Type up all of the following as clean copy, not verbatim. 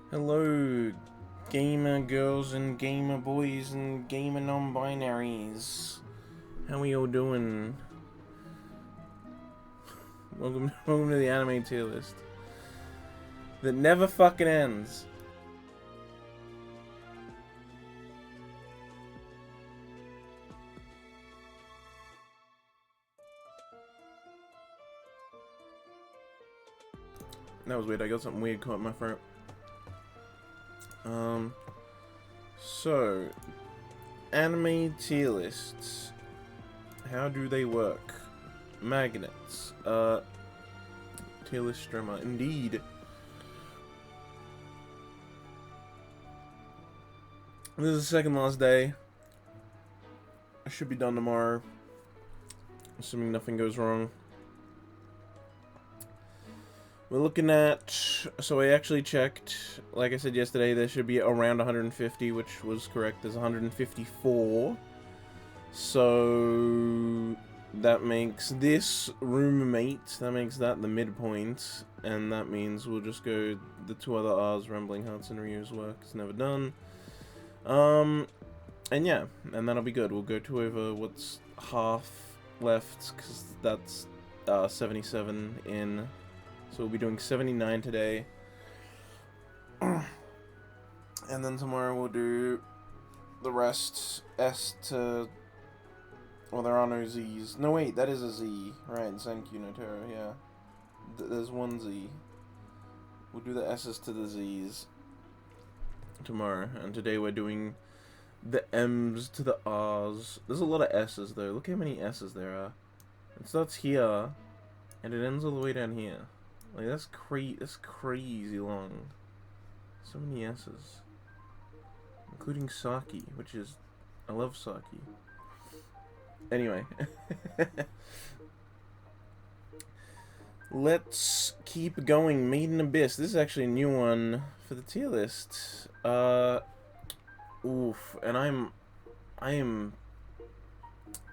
Hello, gamer girls and gamer boys and gamer non-binaries. How are you all doing? Welcome to the anime tier list that never fucking ends. That was weird. I got something weird caught in my throat. So, anime tier lists. How do they work? Magnets. Tier list streamer. Indeed. This is the second last day. I should be done tomorrow. Assuming nothing goes wrong. We're looking at, so I actually checked, like I said yesterday, there should be around 150, which was correct. There's 154. So that makes this roommate, that makes that the midpoint, and that means we'll just go the two other R's, Rambling Hearts and Ryu's work is never done. And yeah, and that'll be good. We'll go to over what's half left, because that's 77 in. So we'll be doing 79 today. And then tomorrow we'll do the rest. S to... Well, there are no Z's. No, wait, that is a Z. Right, thank you, Notero, yeah. There's one Z. We'll do the S's to the Z's tomorrow. And today we're doing the M's to the R's. There's a lot of S's, though. Look how many S's there are. It starts here, and it ends all the way down here. Like, that's crazy long. So many S's. Including Saki, which is... I love Saki. Anyway. Let's keep going. Maiden Abyss. This is actually a new one for the tier list. Oof. And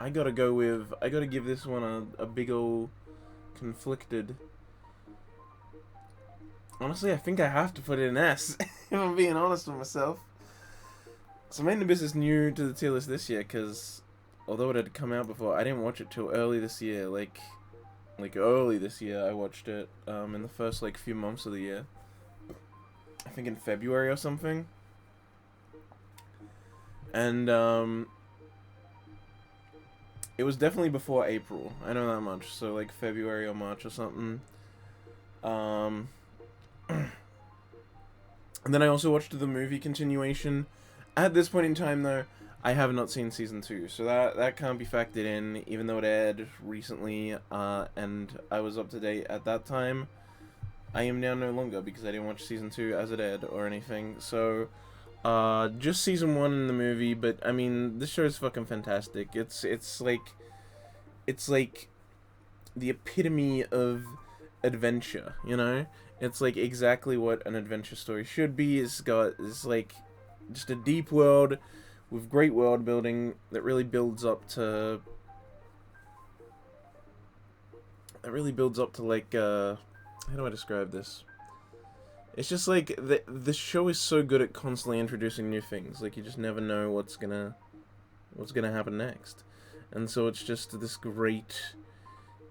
I gotta go with... I gotta give this one a big ol' conflicted... Honestly, I think I have to put it in S, if I'm being honest with myself. So Maiden Abyss is new to the tier list this year, because although it had come out before, I didn't watch it till early this year. Like early this year, I watched it in the first, few months of the year. I think in February or something. And, it was definitely before April. I know that much. So, February or March or something. And then I also watched the movie continuation. At this point in time, though, I have not seen season 2, so that can't be factored in, even though it aired recently, and I was up to date at that time. I am now no longer, because I didn't watch season 2 as it aired or anything, so just season 1 in the movie. But I mean, this show is fucking fantastic. It's like the epitome of adventure, you know? It's like exactly what an adventure story should be. It's like just a deep world with great world building that really builds up to like how do I describe this? It's just like the show is so good at constantly introducing new things. Like, you just never know what's gonna happen next. And so it's just this great,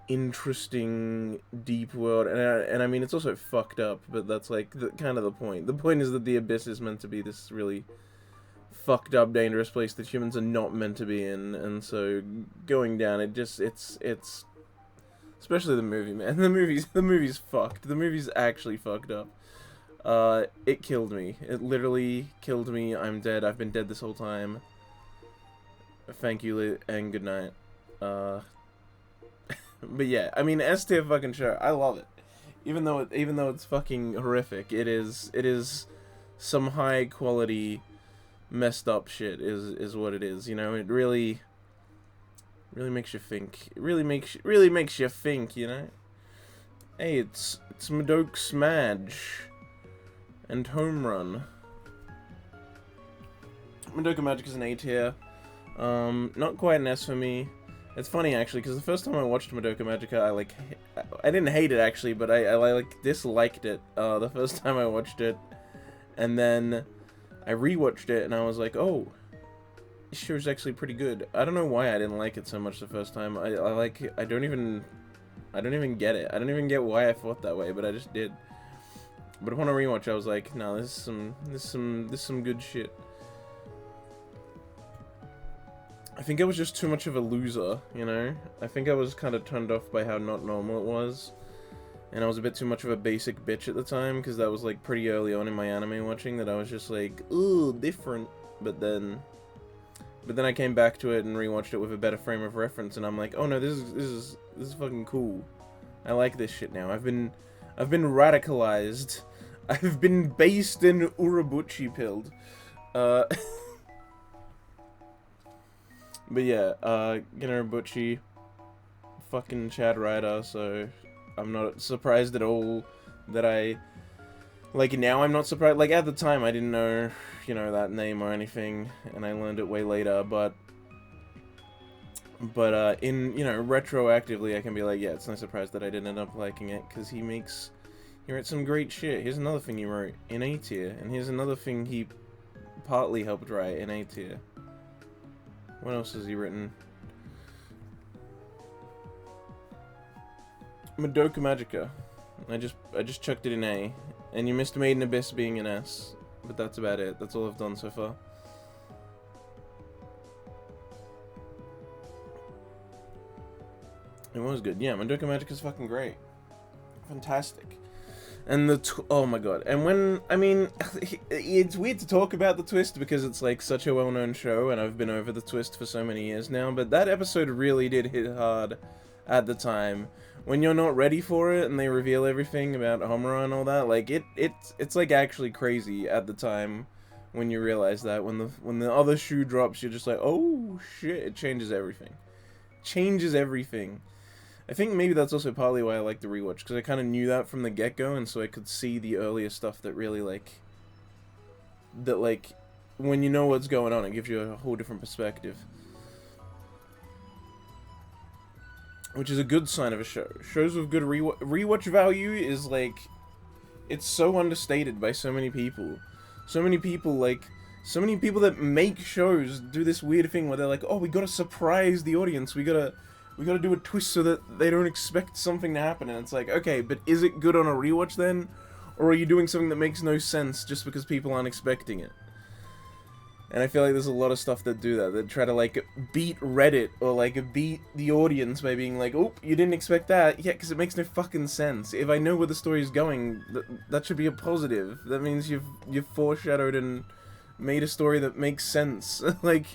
interesting, deep world, and I mean, it's also fucked up, but that's kind of the point. The point is that the Abyss is meant to be this really fucked up, dangerous place that humans are not meant to be in, and so going down, it's especially the movie, man. The movie's fucked. The movie's actually fucked up. It killed me. It literally killed me. I'm dead. I've been dead this whole time. Thank you, and good night. But yeah, I mean, S tier fucking show. I love it. Even though it's fucking horrific, it is some high quality messed up shit is what it is, you know? It really makes you think. It really makes you think, you know? Hey, it's Madoka Smadge and Home Run. Madoka Magic is an A tier. Not quite an S for me. It's funny, actually, because the first time I watched Madoka Magica, I didn't hate it, actually, but I disliked it, the first time I watched it. And then I rewatched it and I was like, oh, this show's actually pretty good. I don't know why I didn't like it so much the first time. I don't even get it. I don't even get why I thought that way, but I just did. But upon a rewatch, I was like, no, this is some good shit. I think I was just too much of a loser, you know? I think I was kind of turned off by how not normal it was. And I was a bit too much of a basic bitch at the time, because that was like pretty early on in my anime watching, that I was just like, ooh, different. But then I came back to it and rewatched it with a better frame of reference, and I'm like, oh no, this is fucking cool. I like this shit now. I've been radicalized. I've been based in Urabuchi pilled. But yeah, Urabuchi, fucking Chad Ryder, so I'm not surprised at all that I, like, now I'm not surprised. Like, at the time I didn't know, you know, that name or anything, and I learned it way later, but in, you know, retroactively I can be like, yeah, it's no surprise that I didn't end up liking it, because he wrote some great shit. Here's another thing he wrote in A tier, and here's another thing he partly helped write in A tier. What else has he written? Madoka Magica. I just chucked it in A. And you missed Maiden Abyss being an S. But that's about it. That's all I've done so far. It was good. Yeah, Madoka Magica's fucking great. Fantastic. And oh my god. And when, I mean, it's weird to talk about the twist because it's like such a well-known show and I've been over the twist for so many years now, but that episode really did hit hard at the time. When you're not ready for it and they reveal everything about Homura and all that, like, it's like actually crazy at the time when you realize that. When the other shoe drops, you're just like, oh shit, it changes everything. Changes everything. I think maybe that's also partly why I like the rewatch, because I kind of knew that from the get-go, and so I could see the earlier stuff that really, like, when you know what's going on, it gives you a whole different perspective. Which is a good sign of a show. Shows with good rewatch value is, like, it's so understated by so many people. So many people that make shows do this weird thing where they're like, oh, we gotta surprise the audience, we gotta do a twist so that they don't expect something to happen, and it's like, okay, but is it good on a rewatch then? Or are you doing something that makes no sense just because people aren't expecting it? And I feel like there's a lot of stuff that do that try to, like, beat Reddit, or, like, beat the audience by being like, oh, you didn't expect that? Yeah, because it makes no fucking sense. If I know where the story's going, that should be a positive. That means you've foreshadowed and made a story that makes sense. Like,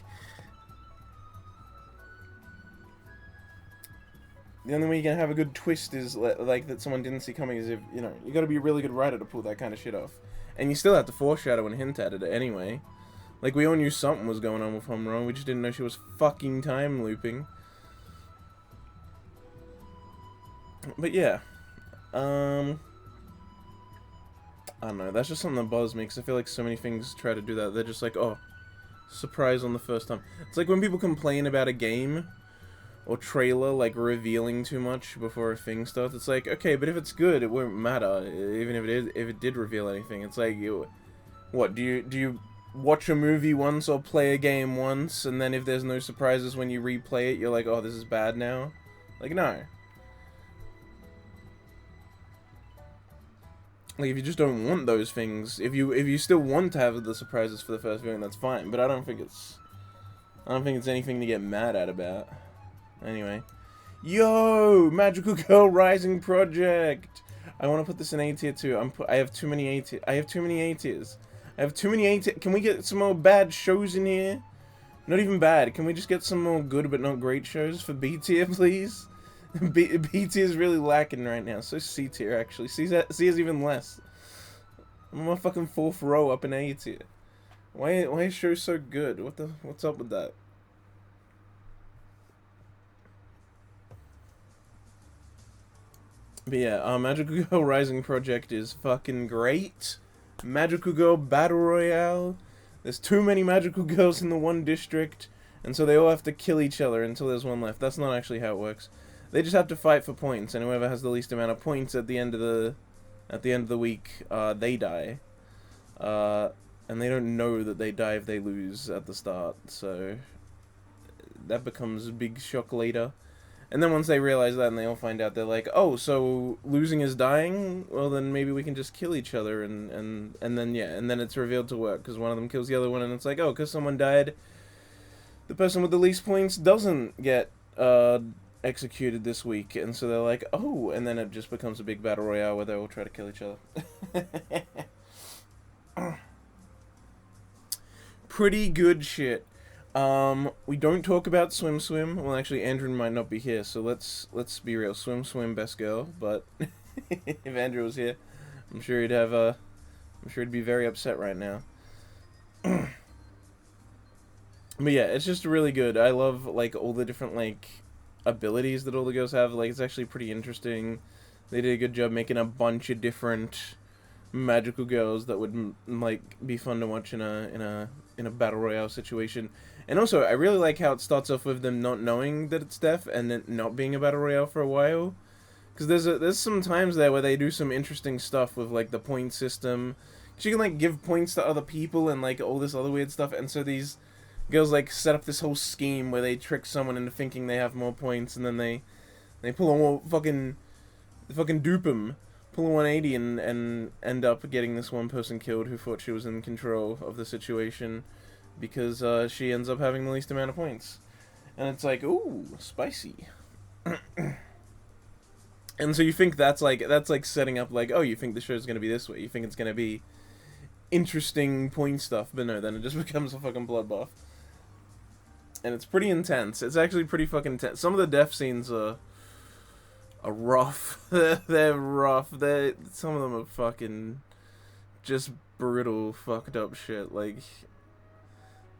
the only way you can have a good twist is, like, that someone didn't see coming is if, you know, you gotta be a really good writer to pull that kind of shit off. And you still have to foreshadow and hint at it anyway. Like, we all knew something was going on with Homura, we just didn't know she was fucking time looping. But yeah. I don't know, that's just something that bothers me, because I feel like so many things try to do that. They're just like, oh, surprise on the first time. It's like when people complain about a game or trailer, like, revealing too much before a thing starts. It's like, okay, but if it's good, it won't matter, even if it did reveal anything. It's like, what, do you watch a movie once or play a game once, and then if there's no surprises when you replay it, you're like, oh, this is bad now? Like, no. Like, if you just don't want those things, if you still want to have the surprises for the first viewing, that's fine, but I don't think it's anything to get mad at about. Anyway. Yo! Magical Girl Rising Project! I want to put this in A tier too. I have too many A tiers. I have too many A tiers. Can we get some more bad shows in here? Not even bad. Can we just get some more good but not great shows for B tier, please? B tier is really lacking right now. So C tier, actually. C is even less. I'm on my fucking 4th row up in A tier. Why is show so good? What's up with that? But yeah, Magical Girl Rising Project is fucking great. Magical Girl Battle Royale. There's too many Magical Girls in the one district, and so they all have to kill each other until there's one left. That's not actually how it works. They just have to fight for points, and whoever has the least amount of points at the end of the week, they die. And they don't know that they die if they lose at the start, so that becomes a big shock later. And then once they realize that and they all find out, they're like, oh, so losing is dying? Well, then maybe we can just kill each other, and then, yeah, and then it's revealed to work, because one of them kills the other one, and it's like, oh, because someone died, the person with the least points doesn't get, executed this week, and so they're like, oh, and then it just becomes a big battle royale where they all try to kill each other. Pretty good shit. We don't talk about Swim Swim. Well, actually, Andrew might not be here, so let's be real. Swim Swim, best girl. But if Andrew was here, I'm sure he'd be very upset right now. But yeah, it's just really good. I love like all the different like abilities that all the girls have. Like, it's actually pretty interesting. They did a good job making a bunch of different magical girls that would like be fun to watch in a battle royale situation. And also, I really like how it starts off with them not knowing that it's death and then not being a battle royale for a while. Because there's some times there where they do some interesting stuff with like the point system. You can like give points to other people and like all this other weird stuff. And so these girls like set up this whole scheme where they trick someone into thinking they have more points, and then they pull a more fucking dupe them. Pull a 180 and end up getting this one person killed who thought she was in control of the situation, because she ends up having the least amount of points. And it's like, ooh, spicy. And so you think that's like setting up like, oh, you think the show's gonna be this way, you think it's gonna be interesting point stuff, but no, then it just becomes a fucking bloodbath. And it's pretty intense. It's actually pretty fucking intense. Some of the death scenes are rough. They're rough. Some of them are fucking just brutal, fucked up shit. Like,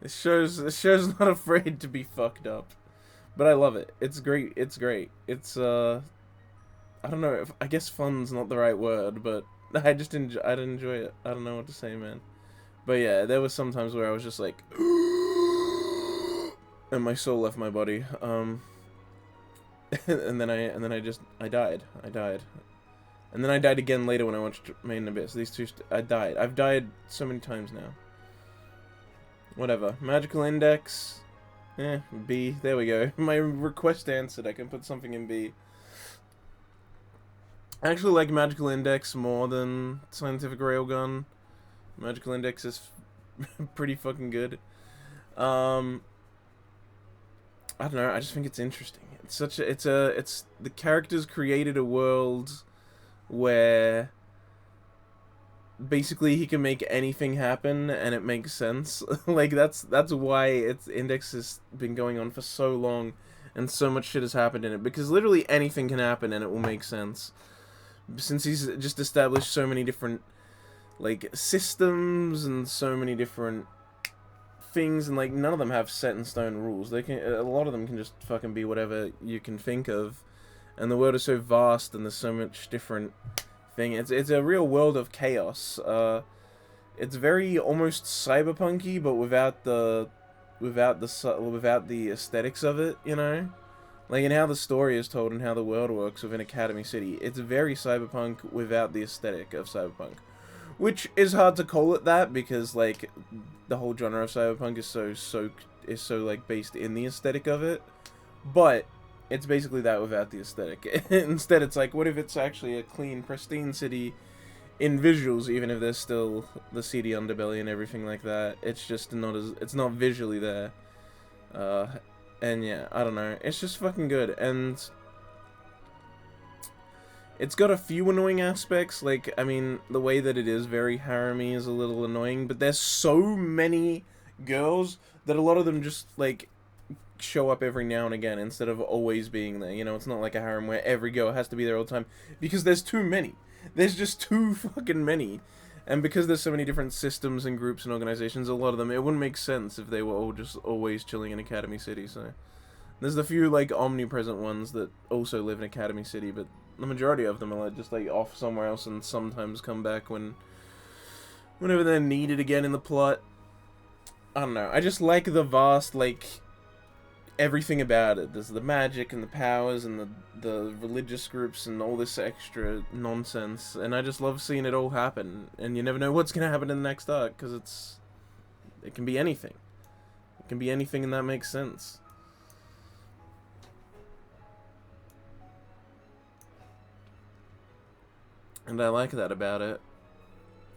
this show's not afraid to be fucked up, but I love it. It's great. It's great. It's I don't know. I guess fun's not the right word, but I'd enjoy it. I don't know what to say, man. But yeah, there was some times where I was just like, and my soul left my body. And then I died. And then I died again later when I watched Made in Abyss. These two, I died. I've died so many times now. Whatever. Magical Index. B. There we go. My request answered. I can put something in B. I actually like Magical Index more than Scientific Railgun. Magical Index is pretty fucking good. I don't know, I just think it's interesting. It's the characters created a world where basically he can make anything happen and it makes sense. Like, that's why its Index has been going on for so long and so much shit has happened in it, because literally anything can happen and it will make sense. Since he's just established so many different like systems and so many different things, and like none of them have set in stone rules. A lot of them can just fucking be whatever you can think of, and the world is so vast and there's so much different thing. It's a real world of chaos. It's very almost cyberpunky, but without the aesthetics of it, you know, like in how the story is told and how the world works within Academy City. It's very cyberpunk without the aesthetic of cyberpunk. Which is hard to call it that, because like the whole genre of cyberpunk is so like based in the aesthetic of it, but it's basically that without the aesthetic. Instead, it's like, what if it's actually a clean, pristine city in visuals, even if there's still the seedy underbelly and everything like that. It's just it's not visually there. And yeah, I don't know. It's just fucking good, and it's got a few annoying aspects. Like, I mean, the way that it is very harem-y is a little annoying, but there's so many girls that a lot of them just, like, show up every now and again instead of always being there. You know, it's not like a harem where every girl has to be there all the time, because there's too many. There's just too fucking many. And because there's so many different systems and groups and organizations, a lot of them, it wouldn't make sense if they were all just always chilling in Academy City, so. There's a few, like, omnipresent ones that also live in Academy City, but the majority of them are, like, just, like, off somewhere else and sometimes come back whenever they're needed again in the plot. I don't know. I just like the vast, like, everything about it. There's the magic and the powers and the religious groups and all this extra nonsense, and I just love seeing it all happen. And you never know what's gonna happen in the next arc, because it can be anything. It can be anything, and that makes sense. And I like that about it.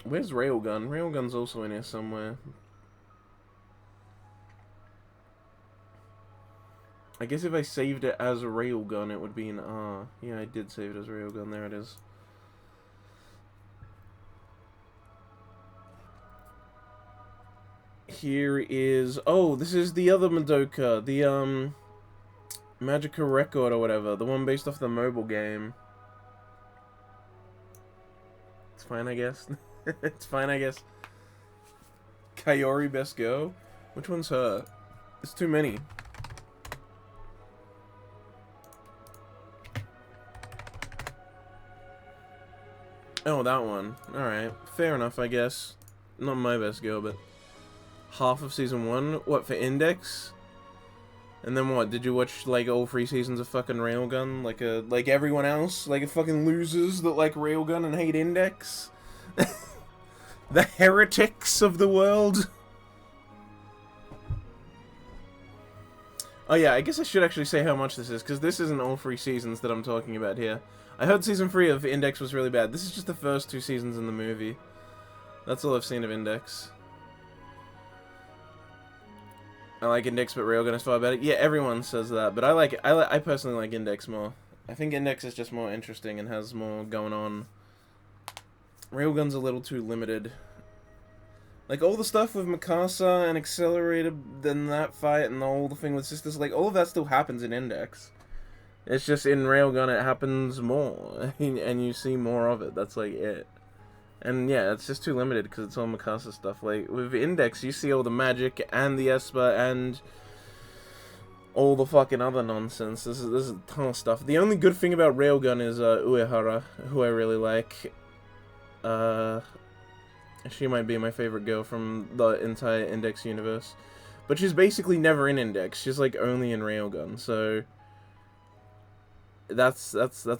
Where's Railgun? Railgun's also in here somewhere. I guess if I saved it as a Railgun, it would be an R. Yeah, I did save it as Railgun. There it is. Here is... Oh, this is the other Madoka. The, Magica Record or whatever. The one based off the mobile game. It's fine, I guess. It's fine, I guess. Kaori Best Go? Which one's her? There's too many. Oh, that one. Alright. Fair enough, I guess. Not my best go, but... Half of Season 1? What, for Index? And then what? Did you watch, like, all 3 seasons of fucking Railgun? Like everyone else? Like fucking losers that like Railgun and hate Index? The heretics of the world? Oh yeah, I guess I should actually say how much this is, because this isn't all 3 seasons that I'm talking about here. I heard Season 3 of Index was really bad. This is just the first 2 seasons in the movie. That's all I've seen of Index. I like Index, but Railgun is far better. Yeah, everyone says that, but I personally like Index more. I think Index is just more interesting and has more going on. Railgun's a little too limited. Like, all the stuff with Mikasa and Accelerated, then that fight, and all the thing with Sisters, like, all of that still happens in Index. It's just in Railgun it happens more, and you see more of it. That's, like, it. And, yeah, it's just too limited, because it's all Mikasa stuff. Like, with Index, you see all the magic, and the Esper, and all the fucking other nonsense. This is a ton of stuff. The only good thing about Railgun is, Uehara, who I really like. She might be my favorite girl from the entire Index universe. But she's basically never in Index. She's, like, only in Railgun, so... That's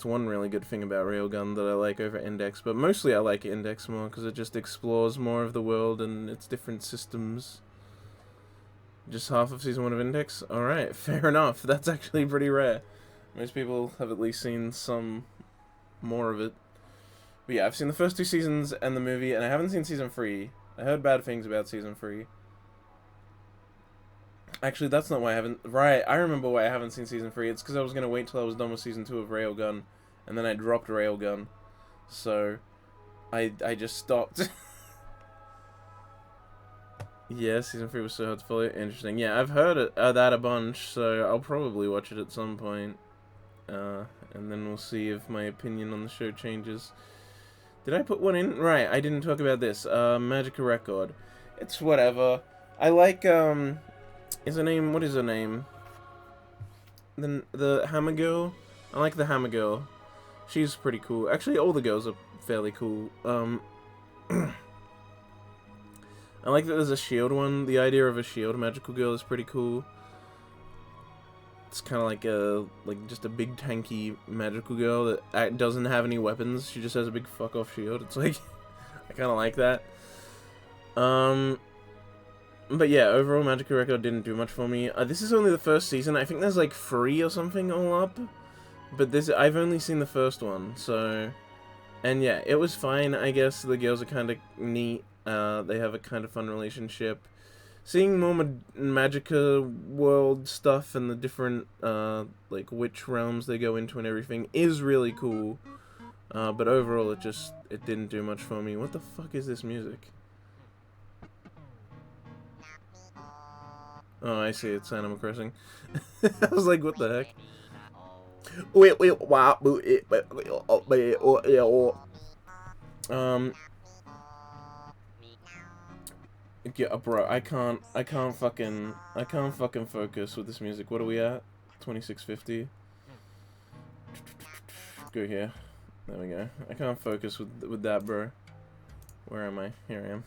one really good thing about Railgun that I like over Index. But mostly I like Index more, because it just explores more of the world and its different systems. Just half of Season 1 of Index? Alright, fair enough. That's actually pretty rare. Most people have at least seen some more of it. But yeah, I've seen the first 2 seasons and the movie, and I haven't seen Season 3. I heard bad things about Season 3. Actually, that's not why I haven't... Right, I remember why I haven't seen Season 3. It's because I was going to wait till I was done with Season 2 of Railgun, and then I dropped Railgun. So, I just stopped. Yeah, Season 3 was so hard to follow. Interesting. Yeah, I've heard that a bunch, so I'll probably watch it at some point. And then we'll see if my opinion on the show changes. Did I put one in? Right, I didn't talk about this. Magica Record. It's whatever. I like, is her name, what is her name? The Hammer Girl? I like the Hammer Girl. She's pretty cool. Actually, all the girls are fairly cool. I like that there's a shield one. The idea of a shield magical girl is pretty cool. It's kind of like just a big tanky magical girl that doesn't have any weapons. She just has a big fuck off shield. It's like, I kind of like that. But yeah, overall Magica Record didn't do much for me. This is only the first season. I think there's like 3 or something all up. But I've only seen the first one, so... And yeah, it was fine, I guess. The girls are kind of neat. They have a kind of fun relationship. Seeing more Magica world stuff and the different, like, witch realms they go into and everything is really cool. But overall, it didn't do much for me. What the fuck is this music? Oh, I see, it's Animal Crossing. I was like, what the heck? Yeah, bro, I can't fucking focus with this music. What are we at? 2650. Go here. There we go. I can't focus with that, bro. Where am I? Here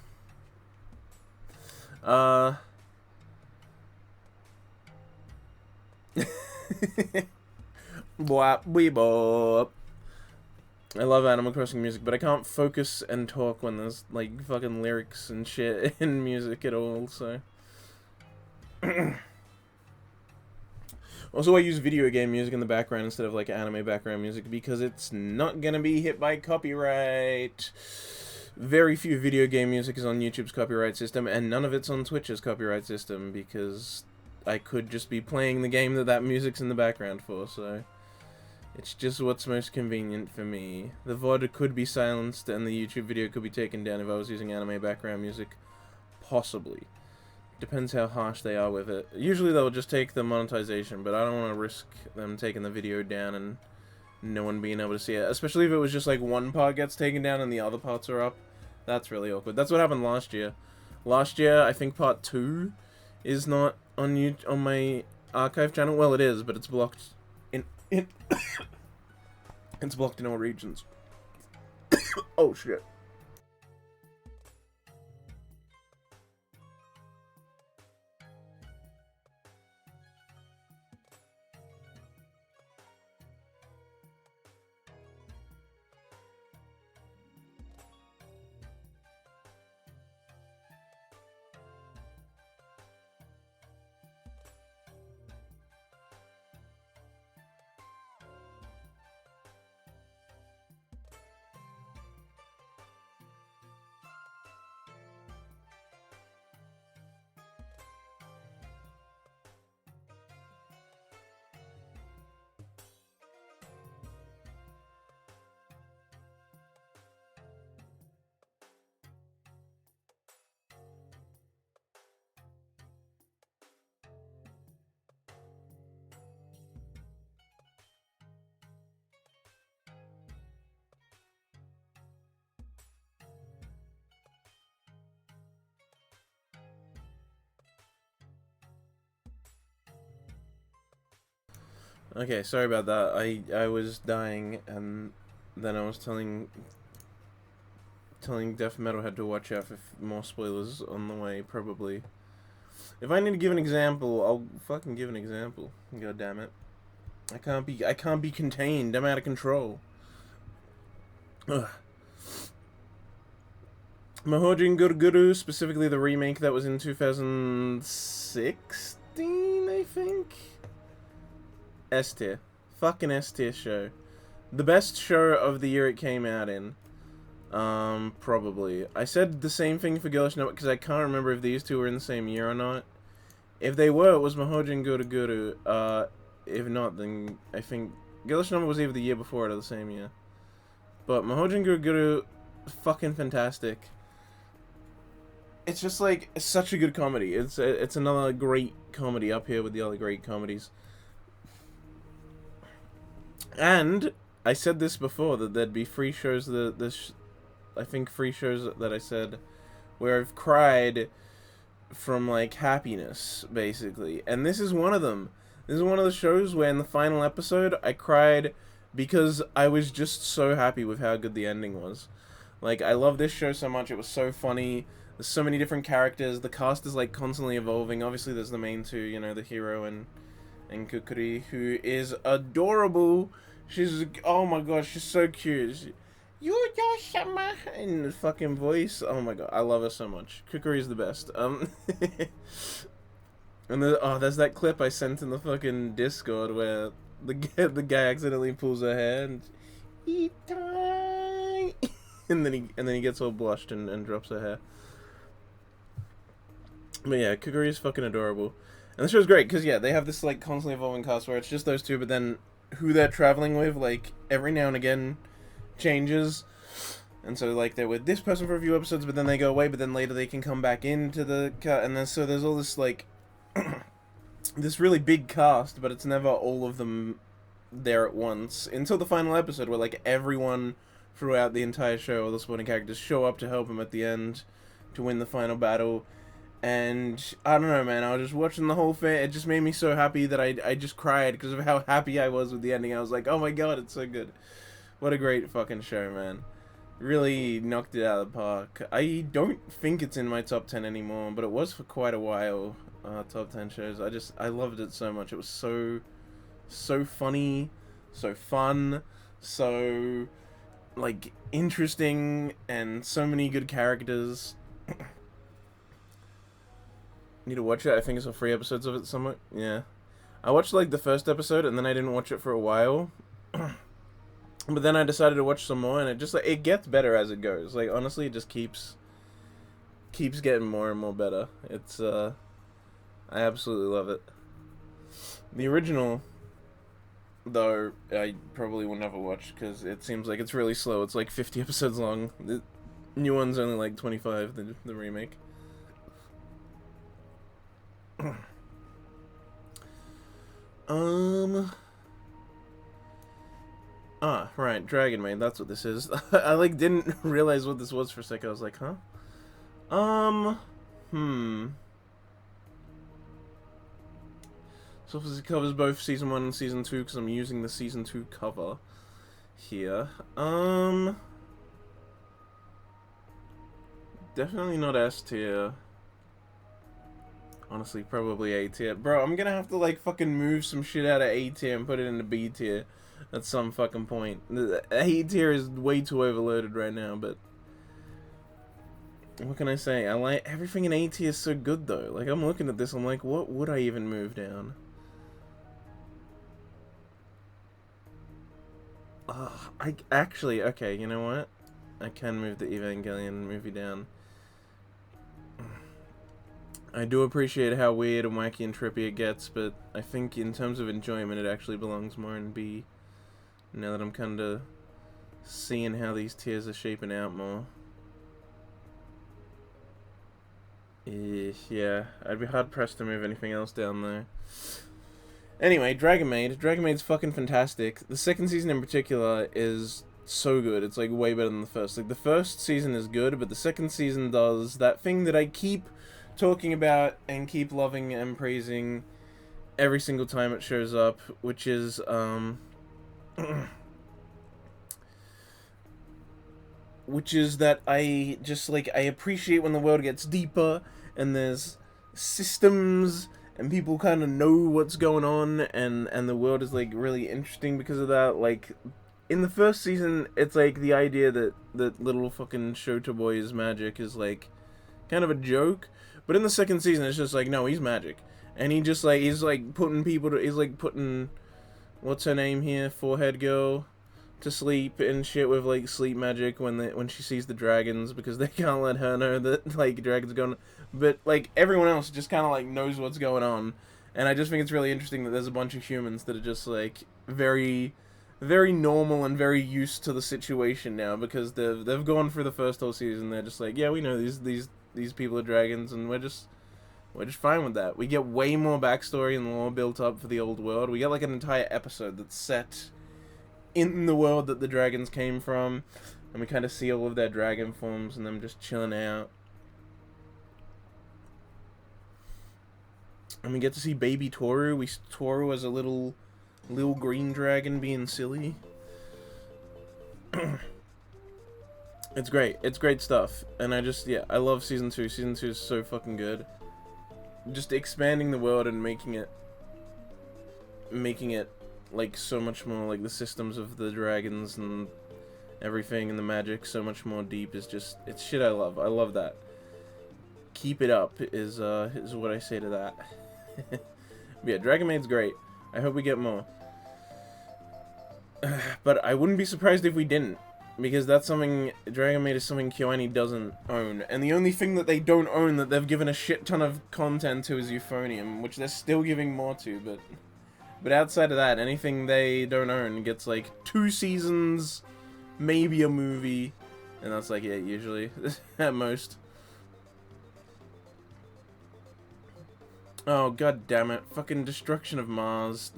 I am. Bwap, weebop. I love Animal Crossing music, but I can't focus and talk when there's, like, fucking lyrics and shit in music at all, so... Also, I use video game music in the background instead of, like, anime background music because it's not gonna be hit by copyright. Very few video game music is on YouTube's copyright system, and none of it's on Twitch's copyright system because I could just be playing the game that music's in the background for, so... It's just what's most convenient for me. The VOD could be silenced and the YouTube video could be taken down if I was using anime background music. Possibly. Depends how harsh they are with it. Usually they'll just take the monetization, but I don't want to risk them taking the video down and no one being able to see it. Especially if it was just like one part gets taken down and the other parts are up. That's really awkward. That's what happened last year. Last year, I think part 2 is not on my archive channel. Well, it is, but it's blocked in it's blocked in all regions. Oh shit. Okay, sorry about that. I was dying, and then I was telling Death Metalhead to watch out for more spoilers on the way, probably. If I need to give an example, I'll fucking give an example. God damn it. I can't be contained. I'm out of control. Ugh. Mahojin Guruguru, specifically the remake that was in 2016, I think? S tier. Fucking S tier show. The best show of the year it came out in. Probably. I said the same thing for Girlish Number because I can't remember if these two were in the same year or not. If they were, it was Mahojin Guruguru. If not, then I think Girlish Number was either the year before it or the same year. But Mahojin Guruguru, fucking fantastic. It's just like, it's such a good comedy. It's another great comedy up here with the other great comedies. And I said this before, that there'd be free shows I think free shows that I said where I've cried from like happiness, basically. And this is one of them. This is one of the shows where in the final episode I cried because I was just so happy with how good the ending was. Like, I love this show so much. It was so funny. There's so many different characters. The cast is like constantly evolving. Obviously there's the main two, you know, the hero and Kukuri, who is adorable. She's, oh my gosh, she's so cute. You Yoshima in the fucking voice. Oh my god, I love her so much. Kukuri is the best. And there's that clip I sent in the fucking Discord where the guy accidentally pulls her hair and and then he gets all blushed and drops her hair. But yeah, Kukuri is fucking adorable. And the show's great, because, yeah, they have this, like, constantly evolving cast where it's just those two, but then who they're traveling with, like, every now and again changes. And so, like, they're with this person for a few episodes, but then they go away, but then later they can come back into the cast. And then, so there's all this, like, this really big cast, but it's never all of them there at once. Until the final episode, where, like, everyone throughout the entire show, all the supporting characters, show up to help him at the end to win the final battle. And I don't know, man, I was just watching the whole thing. It just made me so happy that I just cried because of how happy I was with the ending. I was like, oh my god, it's so good. What a great fucking show, man. Really knocked it out of the park. I don't think it's in my top 10 anymore, but it was for quite a while. Top 10 shows. I loved it so much. It was so so funny, so fun, so, like, interesting, and so many good characters. Need to watch it. I think I saw 3 episodes of it somewhere. Yeah. I watched, like, the first episode, and then I didn't watch it for a while. But then I decided to watch some more, and it just, like, it gets better as it goes. Like, honestly, it just keeps getting more and more better. It's, I absolutely love it. The original, though, I probably will never watch, because it seems like it's really slow. It's, like, 50 episodes long. The new one's only, like, 25, the remake. Right, Dragon Maid, that's what this is. I, like, didn't realize what this was for a second. I was like, huh? So it covers both Season 1 and Season 2, because I'm using the Season 2 cover here. Definitely not S tier. Honestly, probably A tier. Bro, I'm gonna have to, like, fucking move some shit out of A tier and put it into B tier at some fucking point. The A tier is way too overloaded right now, but what can I say? I like everything in A tier is so good, though. Like, I'm looking at this, I'm like, what would I even move down? I actually, okay, you know what? I can move the Evangelion movie down. I do appreciate how weird and wacky and trippy it gets, but I think in terms of enjoyment, it actually belongs more in B. Now that I'm kind of seeing how these tiers are shaping out more. Yeah, I'd be hard-pressed to move anything else down there. Anyway, Dragon Maid. Dragon Maid's fucking fantastic. The second season in particular is so good. It's, like, way better than the first. Like, the first season is good, but the second season does that thing that I keep talking about and keep loving and praising every single time it shows up, which is which is that I just, like, I appreciate when the world gets deeper and there's systems and people kind of know what's going on, and the world is, like, really interesting because of that. Like, in the first season, it's like the idea that little fucking Shota Boy's magic is, like, kind of a joke. But in the second season, it's just like, no, he's magic. And he just, like, he's, like, putting people to, he's, like, putting, what's her name here, Forehead Girl, to sleep and shit with, like, sleep magic when she sees the dragons, because they can't let her know that, like, dragons are going. But, like, everyone else just kind of, like, knows what's going on. And I just think it's really interesting that there's a bunch of humans that are just, like, very, very normal and very used to the situation now, because they've gone through the first whole season. They're just like, yeah, we know these people are dragons, and we're just fine with that. We get way more backstory and lore built up for the old world. We get, like, an entire episode that's set in the world that the dragons came from, and we kind of see all of their dragon forms and them just chilling out. And we get to see baby Toru. Toru as a little green dragon being silly. It's great. It's great stuff. And I love Season 2. Season 2 is so fucking good. Just expanding the world and making it, like, so much more, like, the systems of the dragons and everything and the magic so much more deep is just, it's shit I love. I love that. Keep it up is what I say to that. Yeah, Dragon Maid's great. I hope we get more. But I wouldn't be surprised if we didn't, because that's something, Dragon Maid is something KyoAni doesn't own. And the only thing that they don't own that they've given a shit ton of content to is Euphonium, which they're still giving more to, but outside of that, anything they don't own gets, like, 2 seasons, maybe a movie, and that's, like, it, usually, at most. Oh, god damn it. Fucking Destruction of Mars.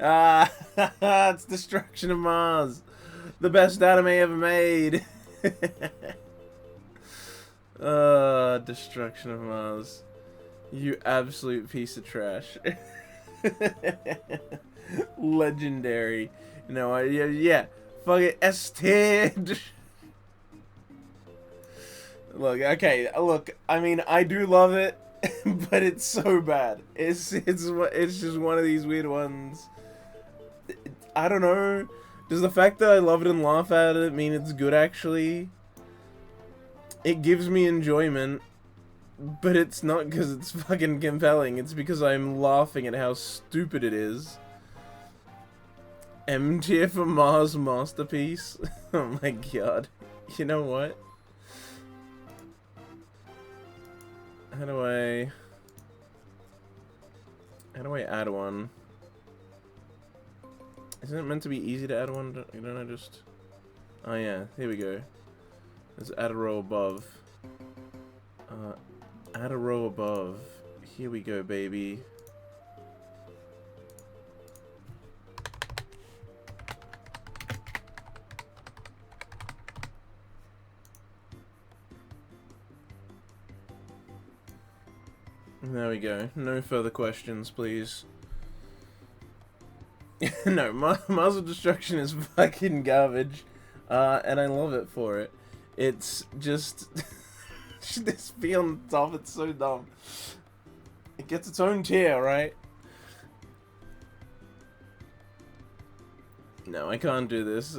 It's Destruction of Mars. The best anime ever made. Destruction of Mars. You absolute piece of trash. Legendary. No, yeah. Fuck it. S tier. Look, okay. Look, I mean, I do love it. but it's so bad. It's just one of these weird ones. I don't know. Does the fact that I love it and laugh at it mean it's good, actually? It gives me enjoyment, but it's not because it's fucking compelling. It's because I'm laughing at how stupid it is. M tier for Mars Masterpiece? Oh my god. You know what? How do I add one? Isn't it meant to be easy to add one? Don't I just... Oh yeah, here we go. Let's add a row above. Add a row above. Here we go, baby. There we go. No further questions, please. No, Mars of Destruction is fucking garbage, and I love it for it. It's just this B on the top. It's so dumb. It gets its own tier, right? No, I can't do this.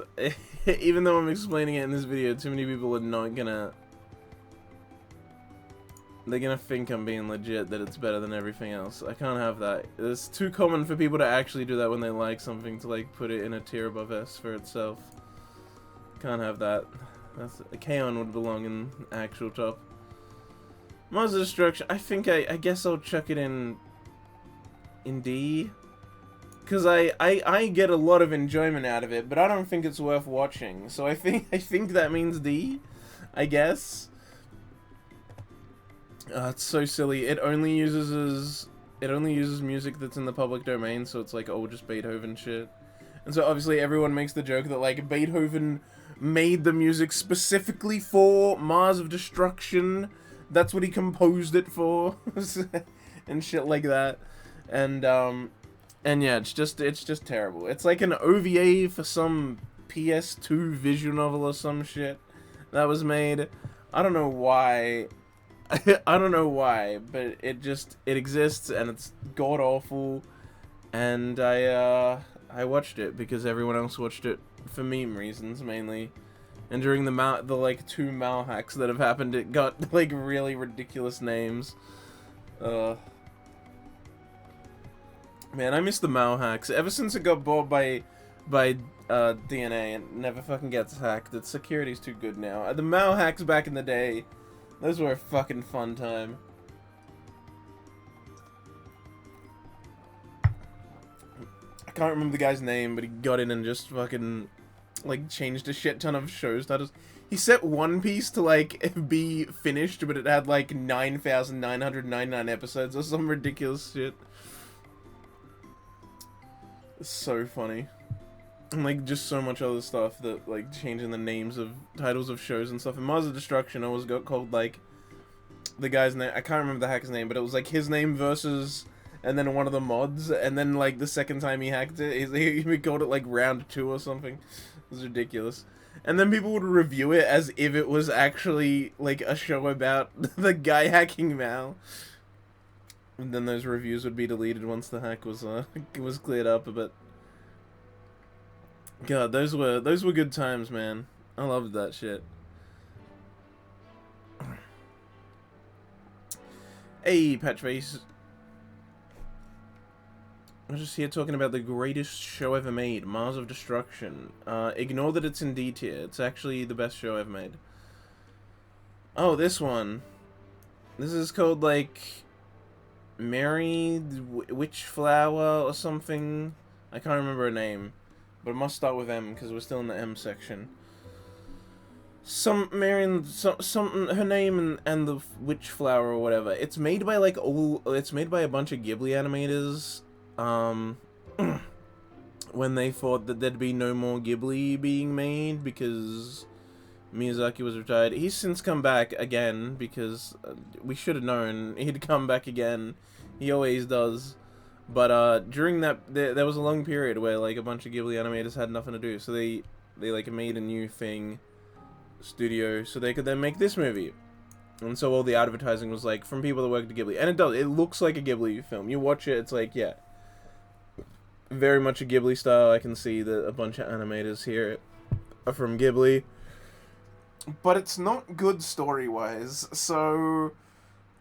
Even though I'm explaining it in this video, too many people are not gonna. They're gonna think I'm being legit, that it's better than everything else. I can't have that. It's too common for people to actually do that when they like something, to like put it in a tier above S for itself. Can't have that. That's Kaon would belong in actual top. Mars of Destruction, I think I guess I'll chuck it in D. Cause I get a lot of enjoyment out of it, but I don't think it's worth watching. So I think that means D, I guess. It's so silly. It only uses music that's in the public domain, so it's like, oh, just Beethoven shit. And so obviously everyone makes the joke that like Beethoven made the music specifically for Mars of Destruction. That's what he composed it for, and shit like that. And yeah, it's just terrible. It's like an OVA for some PS2 visual novel or some shit that was made. I don't know why. I don't know why, but it exists and it's god awful, and I watched it because everyone else watched it for meme reasons mainly, and during the like 2 Mal hacks that have happened, it got like really ridiculous names. Man, I miss the Mal hacks. Ever since it got bought by DNA and never fucking gets hacked, its security's too good now. The Mal hacks back in the day. Those were a fucking fun time. I can't remember the guy's name, but he got in and just fucking, like, changed a shit ton of show titles. He set One Piece to, like, be finished, but it had, like, 9,999 episodes or some ridiculous shit. It's so funny. And, like, just so much other stuff that, like, changing the names of titles of shows and stuff. And Mars of Destruction always got called, like, the guy's name. I can't remember the hacker's name, but it was, like, his name versus, and then one of the mods. And then, like, the second time he hacked it, he called it, like, round 2 or something. It was ridiculous. And then people would review it as if it was actually, like, a show about the guy hacking Mal. And then those reviews would be deleted once the hack was cleared up, but... God, those were good times, man. I loved that shit. Hey, Patchface. I'm just here talking about the greatest show ever made, Mars of Destruction. Ignore that it's in D tier. It's actually the best show ever made. Oh, this one. This is called, like, Mary Witchflower or something. I can't remember her name. But it must start with M, because we're still in the M section. Something, her name and the Witchflower or whatever. It's made by, like, it's made by a bunch of Ghibli animators, when they thought that there'd be no more Ghibli being made, because Miyazaki was retired. He's since come back again, because we should have known he'd come back again. He always does. But during that, there was a long period where, like, a bunch of Ghibli animators had nothing to do, so they like made a new studio, so they could then make this movie. And so all the advertising was like from people that work at Ghibli, and it does. It looks like a Ghibli film. You watch it, it's like, yeah, very much a Ghibli style. I can see that a bunch of animators here are from Ghibli, but it's not good story-wise. So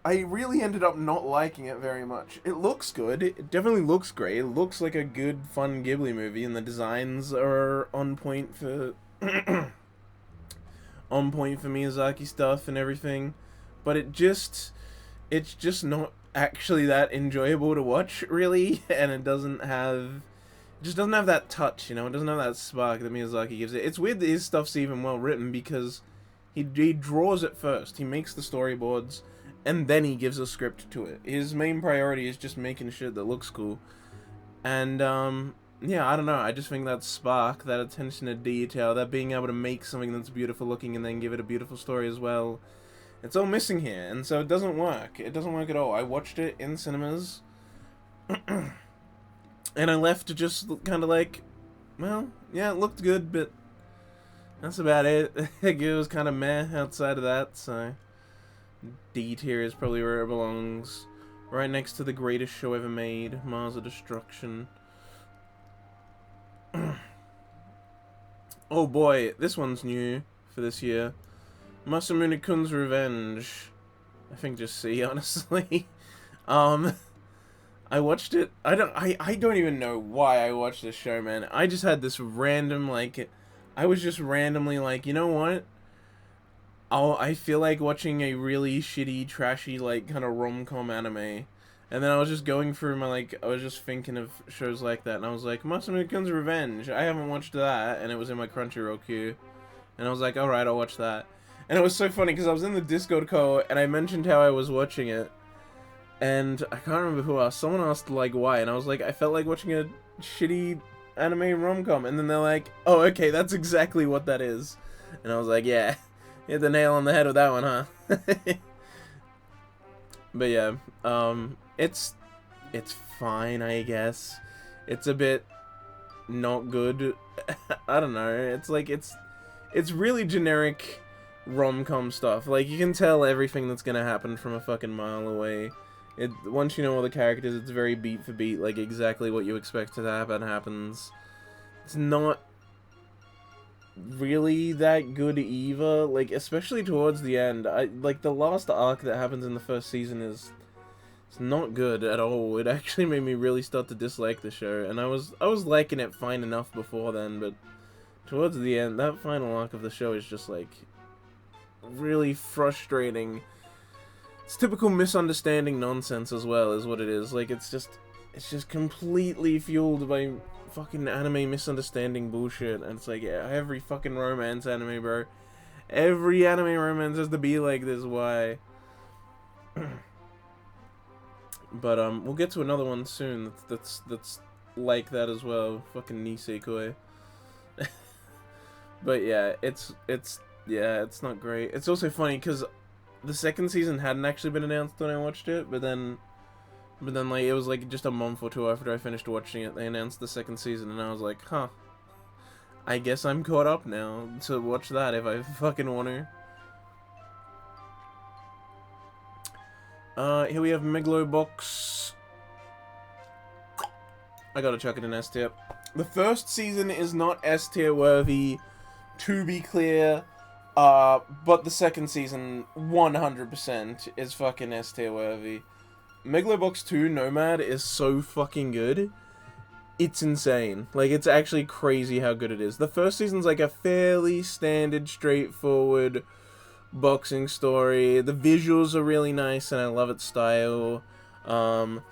I really ended up not liking it very much. It looks good. It definitely looks great. It looks like a good, fun Ghibli movie, and the designs are on point for on point for Miyazaki stuff and everything. But it's just not actually that enjoyable to watch, really, and it just doesn't have that touch, you know. It doesn't have that spark that Miyazaki gives it. It's weird that his stuff's even well written because he draws it first. He makes the storyboards, and then he gives a script to it. His main priority is just making shit that looks cool. And, yeah, I don't know. I just think that spark, that attention to detail, that being able to make something that's beautiful looking and then give it a beautiful story as well, it's all missing here. And so it doesn't work. It doesn't work at all. I watched it in cinemas, and I left just kind of like, well, yeah, it looked good, but that's about it. It was kind of meh outside of that, so D tier is probably where it belongs. Right next to the greatest show ever made, Mars of Destruction. Oh boy, this one's new for this year. Masamune-kun's Revenge. I think just C, honestly. I watched it. I don't even know why I watched this show, man. I just had this random, like, I was just randomly like, you know what? I feel like watching a really shitty, trashy, like, kind of rom-com anime. And then I was just going through my, like, I was just thinking of shows like that, and I was like, Masamune-kun's Revenge. I haven't watched that, and it was in my Crunchyroll queue. And I was like, alright, I'll watch that. And it was so funny, because I was in the Discord call, and I mentioned how I was watching it. And I can't remember who asked. Someone asked, like, why. And I was like, I felt like watching a shitty anime rom-com. And then they're like, oh, okay, that's exactly what that is. And I was like, yeah, hit the nail on the head with that one, huh? But yeah, it's fine, I guess. It's a bit not good. I don't know. It's like, it's really generic rom-com stuff. Like, you can tell everything that's gonna happen from a fucking mile away. Once you know all the characters, it's very beat for beat, like exactly what you expect to happen happens. It's not really that good either, like, especially towards the end. Like, the last arc that happens in the first season it's not good at all. It actually made me really start to dislike the show, and I was liking it fine enough before then, but towards the end, that final arc of the show is just, like, really frustrating. It's typical misunderstanding nonsense as well, is what it is. Like, it's just completely fueled by fucking anime misunderstanding bullshit, and it's like, yeah, every fucking romance anime, bro. Every anime romance has to be like this, why? But, we'll get to another one soon that's like that as well. Fucking Nisekoi. But yeah, it's not great. It's also funny, because the second season hadn't actually been announced when I watched it, but then like, it was like just a month or two after I finished watching it, they announced the second season, and I was like, huh, I guess I'm caught up now to watch that if I fucking want to. Here we have Megalobox. I gotta chuck it in S tier. The first season is not S tier worthy, to be clear, but the second season 100% is fucking S tier worthy. Megalobox 2 Nomad is so fucking good. It's insane. Like, it's actually crazy how good it is. The first season's like a fairly standard, straightforward boxing story. The visuals are really nice, and I love its style. You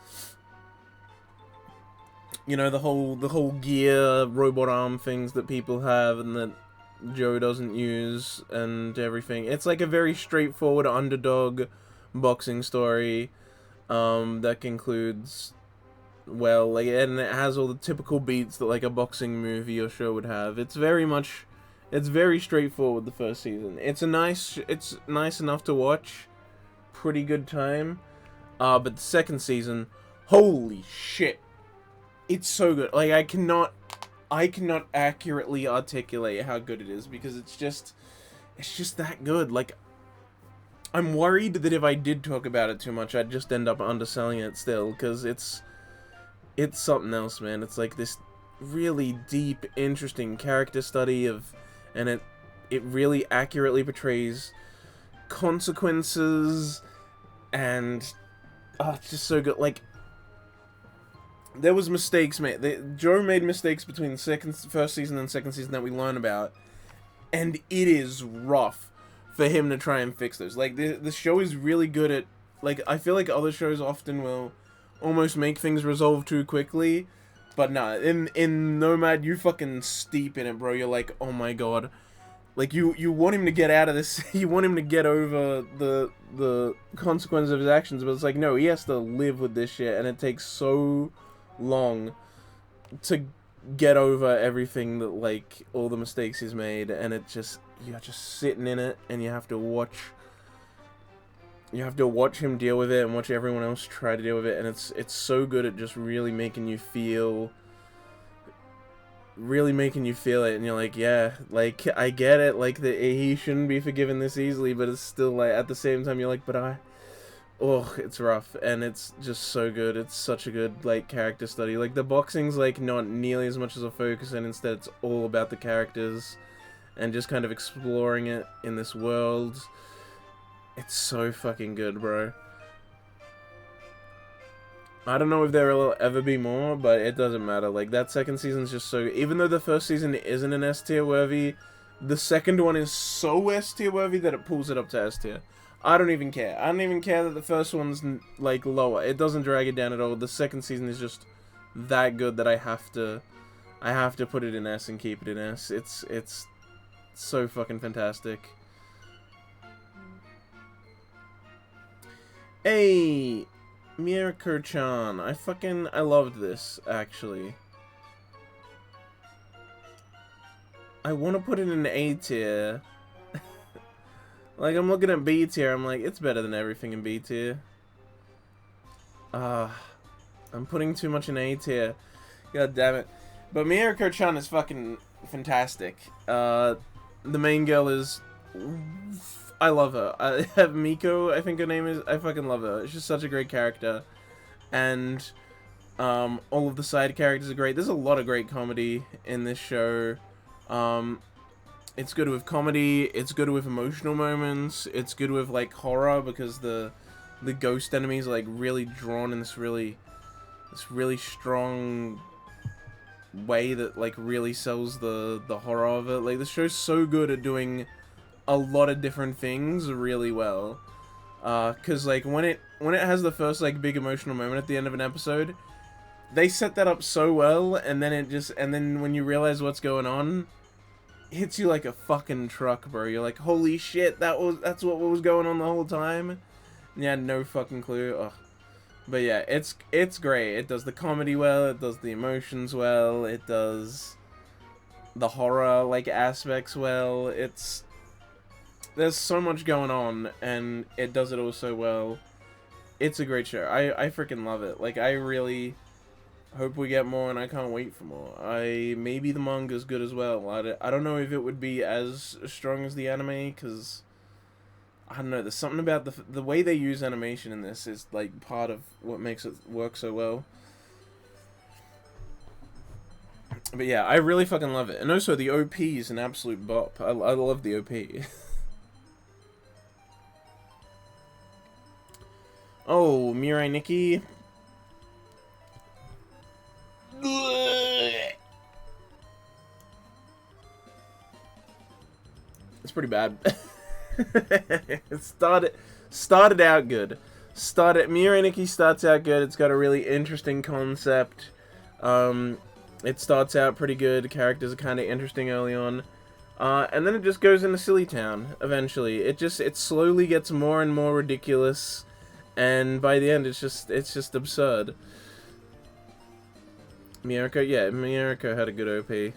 know, the whole gear, robot arm things that people have and that Joe doesn't use and everything. It's like a very straightforward underdog boxing story. That concludes well, like, and it has all the typical beats that like a boxing movie or show would have. It's very straightforward, the first season. It's nice enough to watch. Pretty good time. But the second season, holy shit. It's so good. Like, I cannot accurately articulate how good it is, because it's just that good. Like, I'm worried that if I did talk about it too much, I'd just end up underselling it still, because it's something else, man. It's like this really deep, interesting character study of, and it really accurately portrays consequences, and it's just so good. Like, there was mistakes made. Joe made mistakes between the first season and second season that we learn about, and it is rough for him to try and fix those. Like, the show is really good at, like, I feel like other shows often will almost make things resolve too quickly, but nah, in Nomad, you fucking steep in it, bro. You're like, oh my god. Like, you want him to get out of this, you want him to get over the consequences of his actions, but it's like, no, he has to live with this shit, and it takes so long to get over everything that, like, all the mistakes he's made, and it just, you're just sitting in it, and you have to watch him deal with it, and watch everyone else try to deal with it, and it's so good at just really making you feel it, and you're like, yeah, like, I get it, like, he shouldn't be forgiven this easily, but it's still, like, at the same time, you're like, but it's rough, and it's just so good. It's such a good, like, character study. Like, the boxing's, like, not nearly as much as a focus, and instead it's all about the characters, and just kind of exploring it in this world. It's so fucking good, bro. I don't know if there will ever be more, but it doesn't matter. Like, that second season's just so... Even though the first season isn't an S-tier worthy, the second one is so S-tier worthy that it pulls it up to S-tier. I don't even care. I don't even care that the first one's, like, lower. It doesn't drag it down at all. The second season is just that good that I have to put it in S and keep it in S. It's so fucking fantastic. Hey, Mirko-chan. I loved this, actually. I want to put it in A tier. Like, I'm looking at B tier, I'm like, it's better than everything in B tier. I'm putting too much in A tier. God damn it. But Mirko-chan is fucking fantastic. The main girl is... I love her. I have Miko, I think her name is. I fucking love her. She's such a great character. And, all of the side characters are great. There's a lot of great comedy in this show. It's good with comedy, it's good with emotional moments, it's good with, like, horror, because the ghost enemies are, like, really drawn in this really strong way that, like, really sells the horror of it. Like, the show's so good at doing a lot of different things really well. Cause, like, when it has the first, like, big emotional moment at the end of an episode, they set that up so well, and then when you realize what's going on, hits you like a fucking truck, bro. You're like, holy shit, that's what was going on the whole time. And you had no fucking clue. Ugh. But yeah, it's great. It does the comedy well, it does the emotions well, it does the horror, like, aspects well. There's so much going on, and it does it all so well. It's a great show. I freaking love it. Like, I really hope we get more, and I can't wait for more. Maybe the manga's good as well. I don't know if it would be as strong as the anime, because I don't know, there's something about the way they use animation in this is, like, part of what makes it work so well. But yeah, I really fucking love it. And also, the OP is an absolute bop. I love the OP. Oh, Mirai Nikki. It's pretty bad. It started out good. Mirai Nikki starts out good. It's got a really interesting concept. It starts out pretty good. Characters are kind of interesting early on. And then it just goes into Silly Town eventually. It slowly gets more and more ridiculous, and by the end it's just absurd. Miyako had a good OP.